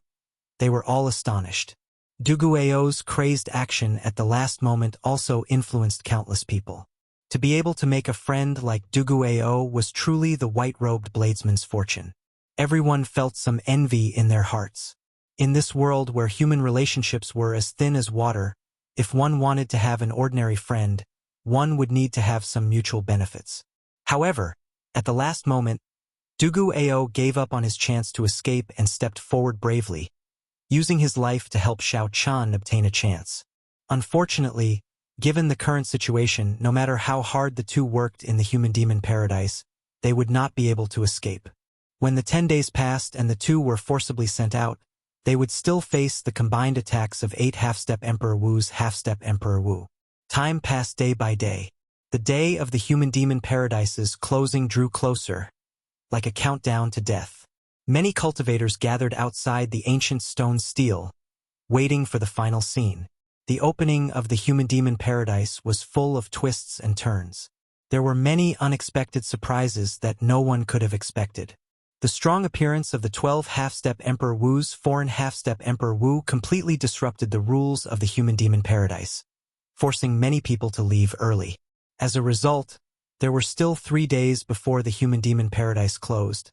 they were all astonished. Duguao's crazed action at the last moment also influenced countless people. To be able to make a friend like Duguao was truly the white-robed bladesman's fortune. Everyone felt some envy in their hearts. In this world where human relationships were as thin as water, if one wanted to have an ordinary friend, one would need to have some mutual benefits. However, at the last moment, Duguao gave up on his chance to escape and stepped forward bravely, using his life to help Xiao Chun obtain a chance. Unfortunately, given the current situation, no matter how hard the two worked in the human-demon paradise, they would not be able to escape. When the 10 days passed and the two were forcibly sent out, they would still face the combined attacks of 8 half-step Emperor Wu's half-step Emperor Wu. Time passed day by day. The day of the human-demon paradise's closing drew closer, like a countdown to death. Many cultivators gathered outside the ancient stone stele, waiting for the final scene. The opening of the human-demon paradise was full of twists and turns. There were many unexpected surprises that no one could have expected. The strong appearance of the 12 half-step Emperor Wu's foreign half-step Emperor Wu completely disrupted the rules of the human-demon paradise, forcing many people to leave early. As a result, there were still 3 days before the human-demon paradise closed,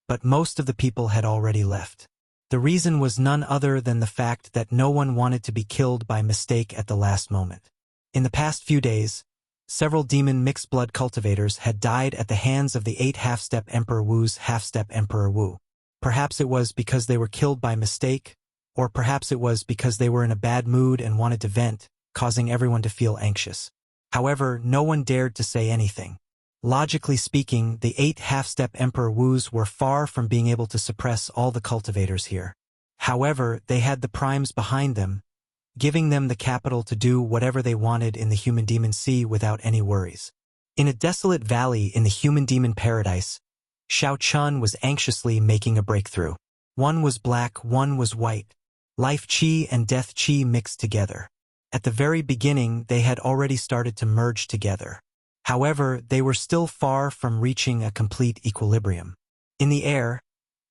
but most of the people had already left. The reason was none other than the fact that no one wanted to be killed by mistake at the last moment. In the past few days, several demon mixed blood cultivators had died at the hands of the 8 half-step Emperor Wu's half-step Emperor Wu. Perhaps it was because they were killed by mistake, or perhaps it was because they were in a bad mood and wanted to vent, causing everyone to feel anxious. However, no one dared to say anything. Logically speaking, the 8 half-step Emperor Wus were far from being able to suppress all the cultivators here. However, they had the primes behind them, giving them the capital to do whatever they wanted in the human-demon sea without any worries. In a desolate valley in the human-demon paradise, Xiao Chun was anxiously making a breakthrough. One was black, one was white. Life chi and death chi mixed together. At the very beginning, they had already started to merge together. However, they were still far from reaching a complete equilibrium. In the air,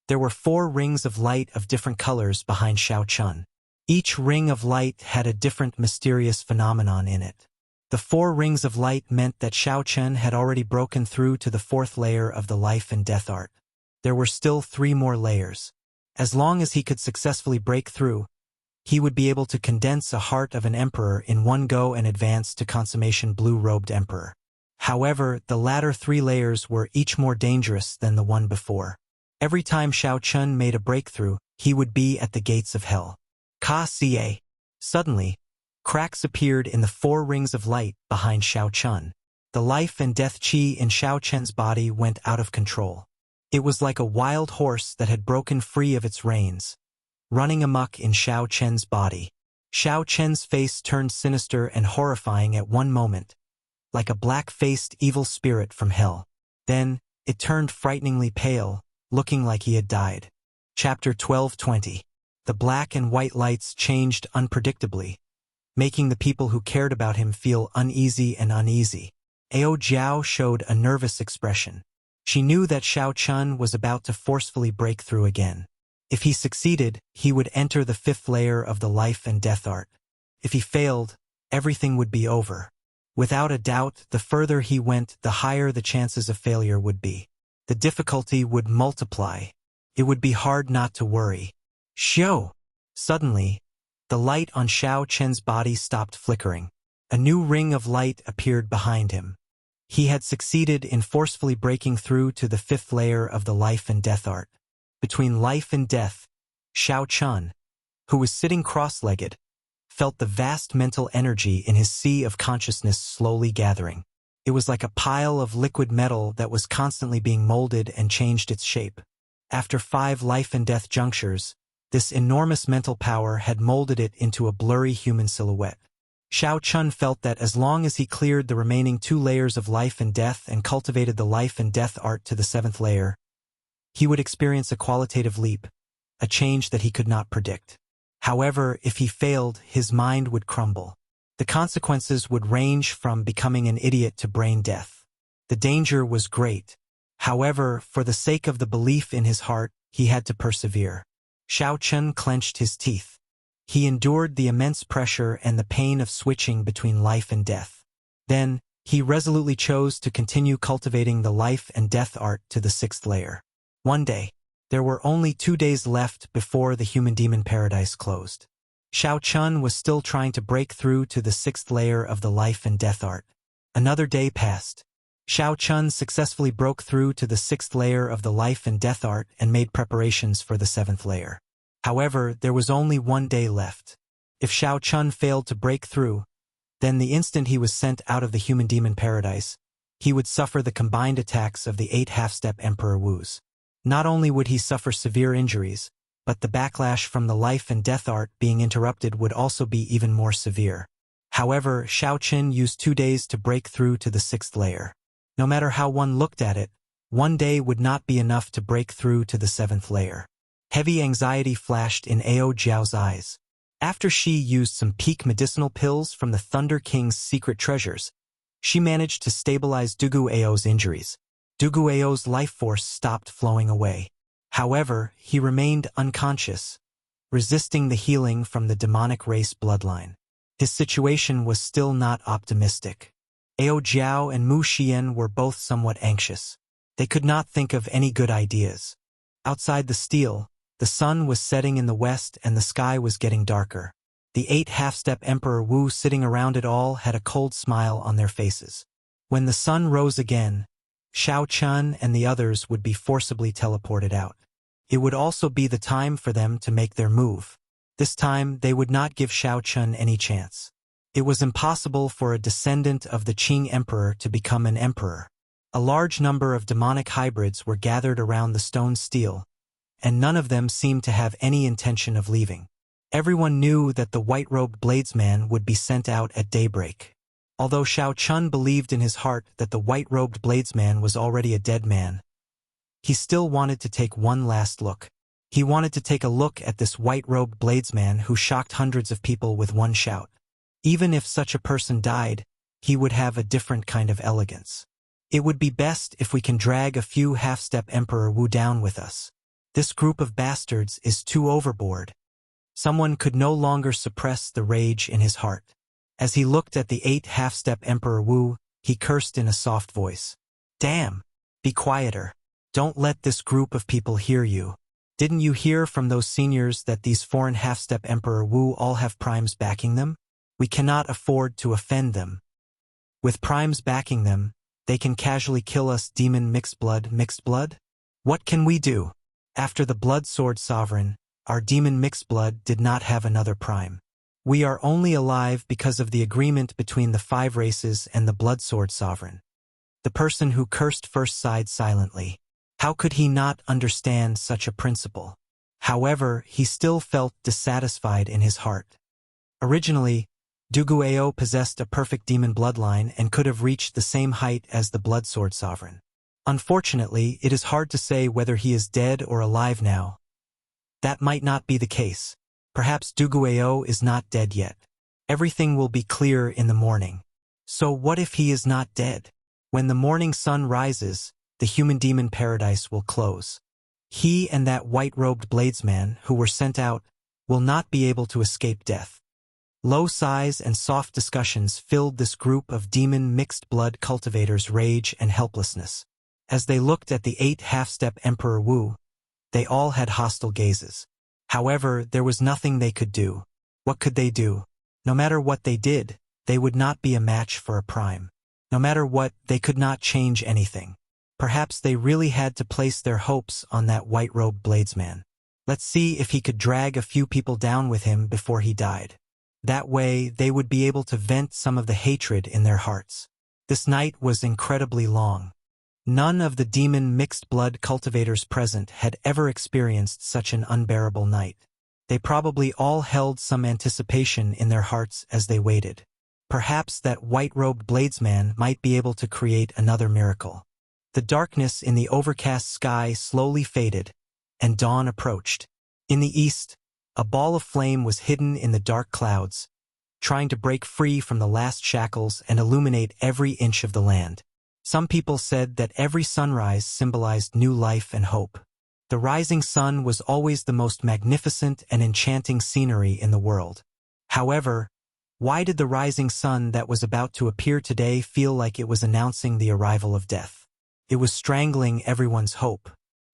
there were 4 rings of light of different colors behind Xiao Chun. Each ring of light had a different mysterious phenomenon in it. The 4 rings of light meant that Xiao Chun had already broken through to the 4th layer of the life and death art. There were still 3 more layers. As long as he could successfully break through, he would be able to condense a heart of an emperor in one go and advance to consummation blue-robed emperor. However, the latter 3 layers were each more dangerous than the one before. Every time Xiao Chun made a breakthrough, he would be at the gates of hell. Ka-ca. Suddenly, cracks appeared in the 4 rings of light behind Xiao Chun. The life and death qi in Xiao Chun's body went out of control. It was like a wild horse that had broken free of its reins, running amok in Xiao Chun's body. Xiao Chun's face turned sinister and horrifying at one moment, like a black-faced evil spirit from hell. Then, it turned frighteningly pale, looking like he had died. Chapter 12:20. The black and white lights changed unpredictably, making the people who cared about him feel uneasy and uneasy. Ao Jiao showed a nervous expression. She knew that Xiao Chun was about to forcefully break through again. If he succeeded, he would enter the 5th layer of the life and death art. If he failed, everything would be over. Without a doubt, the further he went, the higher the chances of failure would be. The difficulty would multiply. It would be hard not to worry. Xiao! Suddenly, the light on Xiao Chen's body stopped flickering. A new ring of light appeared behind him. He had succeeded in forcefully breaking through to the 5th layer of the life and death art. Between life and death, Xiao Chun, who was sitting cross-legged, felt the vast mental energy in his sea of consciousness slowly gathering. It was like a pile of liquid metal that was constantly being molded and changed its shape. After 5 life and death junctures, this enormous mental power had molded it into a blurry human silhouette. Xiao Chun felt that as long as he cleared the remaining 2 layers of life and death and cultivated the life and death art to the 7th layer, he would experience a qualitative leap, a change that he could not predict. However, if he failed, his mind would crumble. The consequences would range from becoming an idiot to brain death. The danger was great. However, for the sake of the belief in his heart, he had to persevere. Xiao Chun clenched his teeth. He endured the immense pressure and the pain of switching between life and death. Then, he resolutely chose to continue cultivating the life and death art to the 6th layer. One day, there were only 2 days left before the human-demon paradise closed. Xiao Chun was still trying to break through to the 6th layer of the life and death art. Another day passed. Xiao Chun successfully broke through to the 6th layer of the life and death art and made preparations for the 7th layer. However, there was only 1 day left. If Xiao Chun failed to break through, then the instant he was sent out of the human-demon paradise, he would suffer the combined attacks of the 8 half-step Emperor Wus. Not only would he suffer severe injuries, but the backlash from the life and death art being interrupted would also be even more severe. However, Xiao Chun used 2 days to break through to the 6th layer. No matter how one looked at it, 1 day would not be enough to break through to the 7th layer. Heavy anxiety flashed in Ao Jiao's eyes. After she used some peak medicinal pills from the Thunder King's secret treasures, she managed to stabilize Dugu Ao's injuries. Dugu Ao's life force stopped flowing away. However, he remained unconscious, resisting the healing from the demonic race bloodline. His situation was still not optimistic. Ao Jiao and Mu Xian were both somewhat anxious. They could not think of any good ideas. Outside the stele, the sun was setting in the west and the sky was getting darker. The 8 half-step Emperor Wu sitting around it all had a cold smile on their faces. When the sun rose again, Xiao Chun and the others would be forcibly teleported out. It would also be the time for them to make their move. This time, they would not give Xiao Chun any chance. It was impossible for a descendant of the Qing Emperor to become an emperor. A large number of demonic hybrids were gathered around the stone stele, and none of them seemed to have any intention of leaving. Everyone knew that the white-robed bladesman would be sent out at daybreak. Although Xiao Chun believed in his heart that the white-robed bladesman was already a dead man, he still wanted to take one last look. He wanted to take a look at this white-robed bladesman who shocked hundreds of people with one shout. Even if such a person died, he would have a different kind of elegance. It would be best if we can drag a few half-step Emperor Wu down with us. This group of bastards is too overboard. Someone could no longer suppress the rage in his heart. As he looked at the 8 half-step Emperor Wu, he cursed in a soft voice. Damn! Be quieter. Don't let this group of people hear you. Didn't you hear from those seniors that these foreign half-step Emperor Wu all have primes backing them? We cannot afford to offend them. With primes backing them, they can casually kill us demon mixed blood. What can we do? After the Blood Sword Sovereign, our demon mixed blood did not have another prime. We are only alive because of the agreement between the 5 races and the Blood Sword Sovereign. The person who cursed first sighed silently. How could he not understand such a principle? However, he still felt dissatisfied in his heart. Originally, Duguayao possessed a perfect demon bloodline and could have reached the same height as the Blood Sword Sovereign. Unfortunately, it is hard to say whether he is dead or alive now. That might not be the case. Perhaps Duguayao is not dead yet. Everything will be clear in the morning. So what if he is not dead? When the morning sun rises, the human-demon paradise will close. He and that white-robed bladesman who were sent out will not be able to escape death. Low sighs and soft discussions filled this group of demon mixed-blood cultivators' rage and helplessness. As they looked at the 8 half-step Emperor Wu, they all had hostile gazes. However, there was nothing they could do. What could they do? No matter what they did, they would not be a match for a prime. No matter what, they could not change anything. Perhaps they really had to place their hopes on that white-robed bladesman. Let's see if he could drag a few people down with him before he died. That way, they would be able to vent some of the hatred in their hearts. This night was incredibly long. None of the demon mixed-blood cultivators present had ever experienced such an unbearable night. They probably all held some anticipation in their hearts as they waited. Perhaps that white-robed bladesman might be able to create another miracle. The darkness in the overcast sky slowly faded, and dawn approached. In the east, a ball of flame was hidden in the dark clouds, trying to break free from the last shackles and illuminate every inch of the land. Some people said that every sunrise symbolized new life and hope. The rising sun was always the most magnificent and enchanting scenery in the world. However, why did the rising sun that was about to appear today feel like it was announcing the arrival of death? It was strangling everyone's hope.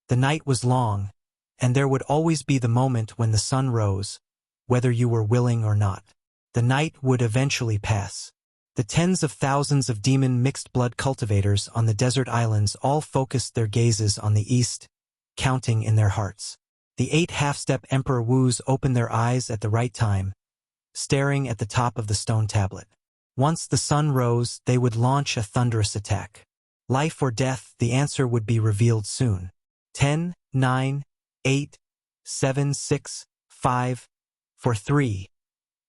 The night was long, and there would always be the moment when the sun rose, whether you were willing or not. The night would eventually pass. The tens of thousands of demon mixed-blood cultivators on the desert islands all focused their gazes on the east, counting in their hearts. The 8 half-step Emperor Wus opened their eyes at the right time, staring at the top of the stone tablet. Once the sun rose, they would launch a thunderous attack. Life or death, the answer would be revealed soon. 10, 9, 8, 7, 6, 5, 4, 3.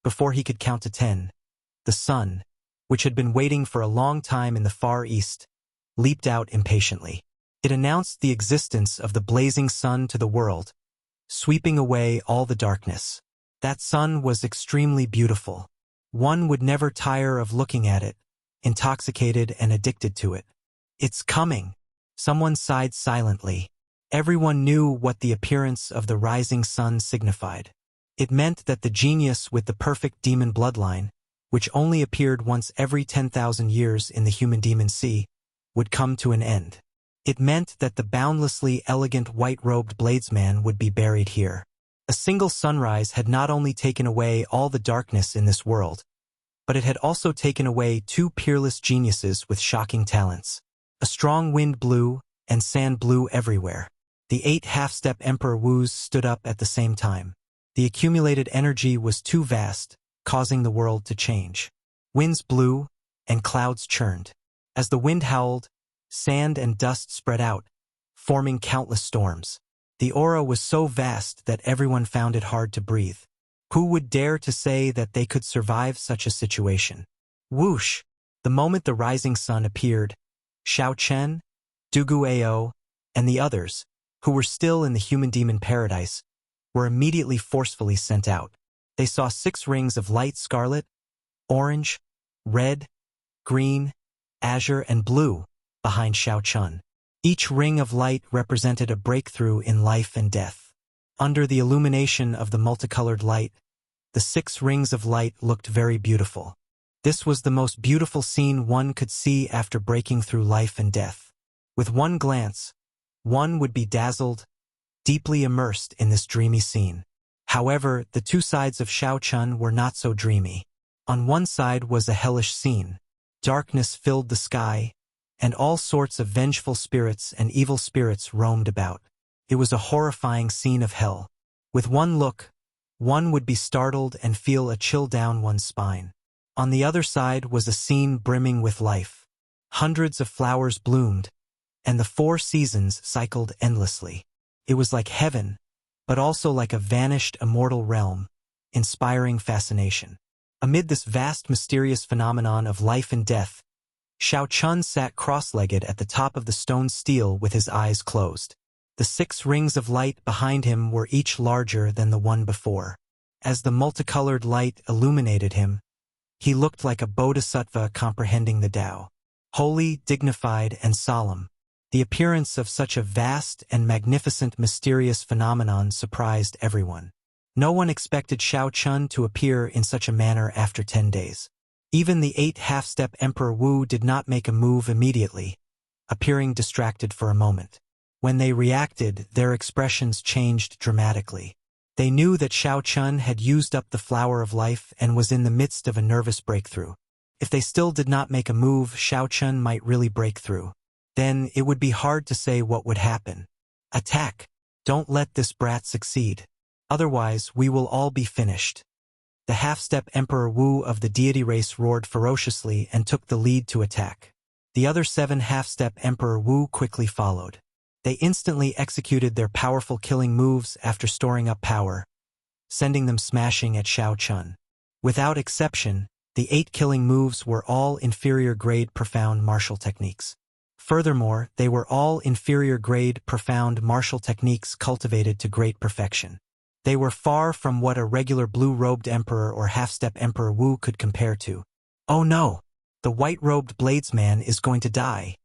Before he could count to 10, the sun, which had been waiting for a long time in the far east, leaped out impatiently. It announced the existence of the blazing sun to the world, sweeping away all the darkness. That sun was extremely beautiful. One would never tire of looking at it, intoxicated and addicted to it. It's coming. Someone sighed silently. Everyone knew what the appearance of the rising sun signified. It meant that the genius with the perfect demon bloodline, which only appeared once every 10,000 years in the human-demon sea, would come to an end. It meant that the boundlessly elegant white-robed bladesman would be buried here. A single sunrise had not only taken away all the darkness in this world, but it had also taken away 2 peerless geniuses with shocking talents. A strong wind blew, and sand blew everywhere. The 8 half-step Emperor Wus stood up at the same time. The accumulated energy was too vast, causing the world to change. Winds blew, and clouds churned. As the wind howled, sand and dust spread out, forming countless storms. The aura was so vast that everyone found it hard to breathe. Who would dare to say that they could survive such a situation? Whoosh! The moment the rising sun appeared, Xiao Chen, Duguayao, and the others, who were still in the human-demon paradise, were immediately forcefully sent out. They saw 6 rings of light scarlet, orange, red, green, azure, and blue behind Xiao Chun. Each ring of light represented a breakthrough in life and death. Under the illumination of the multicolored light, the 6 rings of light looked very beautiful. This was the most beautiful scene one could see after breaking through life and death. With one glance, one would be dazzled, deeply immersed in this dreamy scene. However, the 2 sides of Xiao Chun were not so dreamy. On one side was a hellish scene. Darkness filled the sky, and all sorts of vengeful spirits and evil spirits roamed about. It was a horrifying scene of hell. With one look, one would be startled and feel a chill down one's spine. On the other side was a scene brimming with life. Hundreds of flowers bloomed, and the 4 seasons cycled endlessly. It was like heaven, but also like a vanished immortal realm, inspiring fascination. Amid this vast mysterious phenomenon of life and death, Xiao Chun sat cross-legged at the top of the stone stele with his eyes closed. The 6 rings of light behind him were each larger than the one before. As the multicolored light illuminated him, he looked like a bodhisattva comprehending the Tao. Holy, dignified, and solemn. The appearance of such a vast and magnificent mysterious phenomenon surprised everyone. No one expected Xiao Chun to appear in such a manner after 10 days. Even the 8 half-step Emperor Wu did not make a move immediately, appearing distracted for a moment. When they reacted, their expressions changed dramatically. They knew that Xiao Chun had used up the flower of life and was in the midst of a nervous breakthrough. If they still did not make a move, Xiao Chun might really break through. Then it would be hard to say what would happen. Attack! Don't let this brat succeed. Otherwise, we will all be finished. The half-step Emperor Wu of the deity race roared ferociously and took the lead to attack. The other 7 half-step Emperor Wu quickly followed. They instantly executed their powerful killing moves after storing up power, sending them smashing at Xiao Chun. Without exception, the 8 killing moves were all inferior-grade profound martial techniques. Furthermore, they were all inferior-grade profound martial techniques cultivated to great perfection. They were far from what a regular blue-robed emperor or half-step Emperor Wu could compare to. Oh no! The white-robed bladesman is going to die.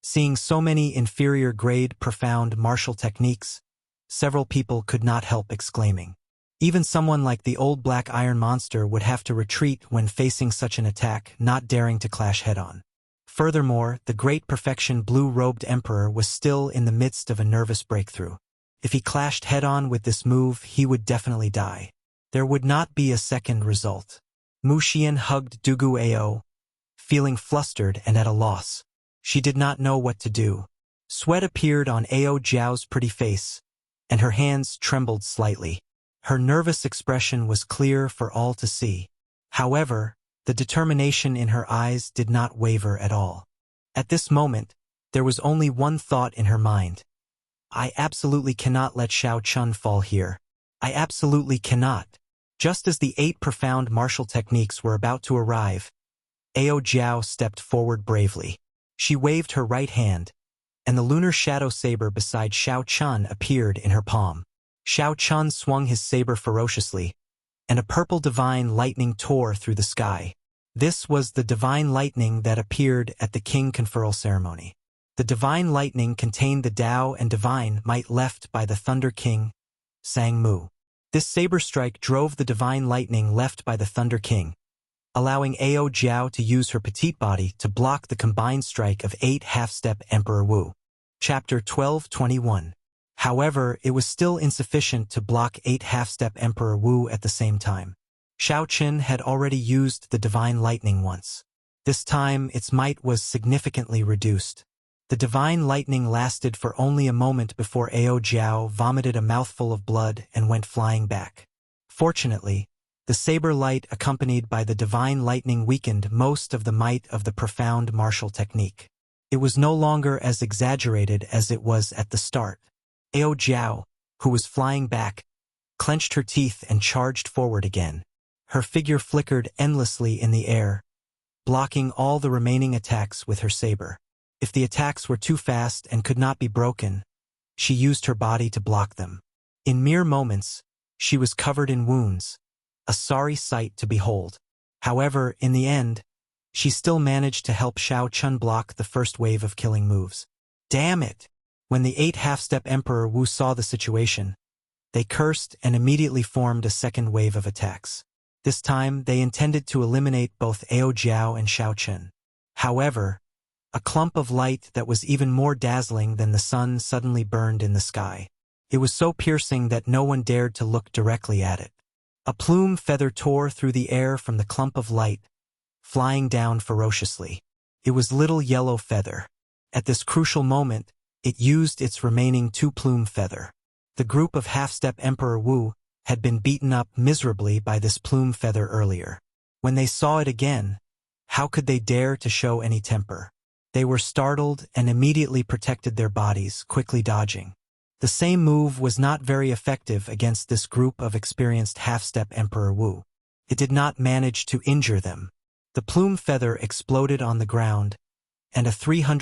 Seeing so many inferior-grade profound martial techniques, several people could not help exclaiming. Even someone like the old black iron monster would have to retreat when facing such an attack, not daring to clash head-on. Furthermore, the great perfection blue-robed emperor was still in the midst of a nervous breakthrough. If he clashed head-on with this move, he would definitely die. There would not be a second result. Mu Xian hugged Dugu Ao, feeling flustered and at a loss. She did not know what to do. Sweat appeared on Ao Jiao's pretty face, and her hands trembled slightly. Her nervous expression was clear for all to see. However, the determination in her eyes did not waver at all. At this moment, there was only one thought in her mind. I absolutely cannot let Xiao Chun fall here. I absolutely cannot. Just as the 8 profound martial techniques were about to arrive, Ao Jiao stepped forward bravely. She waved her right hand, and the lunar shadow saber beside Xiao Chun appeared in her palm. Xiao Chun swung his saber ferociously, and a purple divine lightning tore through the sky. This was the divine lightning that appeared at the king conferral ceremony. The divine lightning contained the Tao and divine might left by the Thunder King, Sang Mu. This saber strike drove the divine lightning left by the Thunder King, allowing Ao Jiao to use her petite body to block the combined strike of 8 half-step Emperor Wu. Chapter 12:21. However, it was still insufficient to block 8 half-step Emperor Wu at the same time. Xiao Chun had already used the divine lightning once. This time, its might was significantly reduced. The divine lightning lasted for only a moment before Ao Jiao vomited a mouthful of blood and went flying back. Fortunately, the saber light accompanied by the divine lightning weakened most of the might of the profound martial technique. It was no longer as exaggerated as it was at the start. Ao Jiao, who was flying back, clenched her teeth and charged forward again. Her figure flickered endlessly in the air, blocking all the remaining attacks with her saber. If the attacks were too fast and could not be broken, she used her body to block them. In mere moments, she was covered in wounds, a sorry sight to behold. However, in the end, she still managed to help Xiao Chun block the first wave of killing moves. Damn it! When the 8 half-step Emperor Wu saw the situation, they cursed and immediately formed a second wave of attacks. This time, they intended to eliminate both Ao Jiao and Xiao Chun. However, a clump of light that was even more dazzling than the sun suddenly burned in the sky. It was so piercing that no one dared to look directly at it. A plume feather tore through the air from the clump of light, flying down ferociously. It was Little Yellow Feather. At this crucial moment, It used its remaining two-plume feather. The group of half-step Emperor Wu had been beaten up miserably by this plume feather earlier. When they saw it again, how could they dare to show any temper? They were startled and immediately protected their bodies, quickly dodging. The same move was not very effective against this group of experienced half-step Emperor Wu. It did not manage to injure them. The plume feather exploded on the ground, and a 300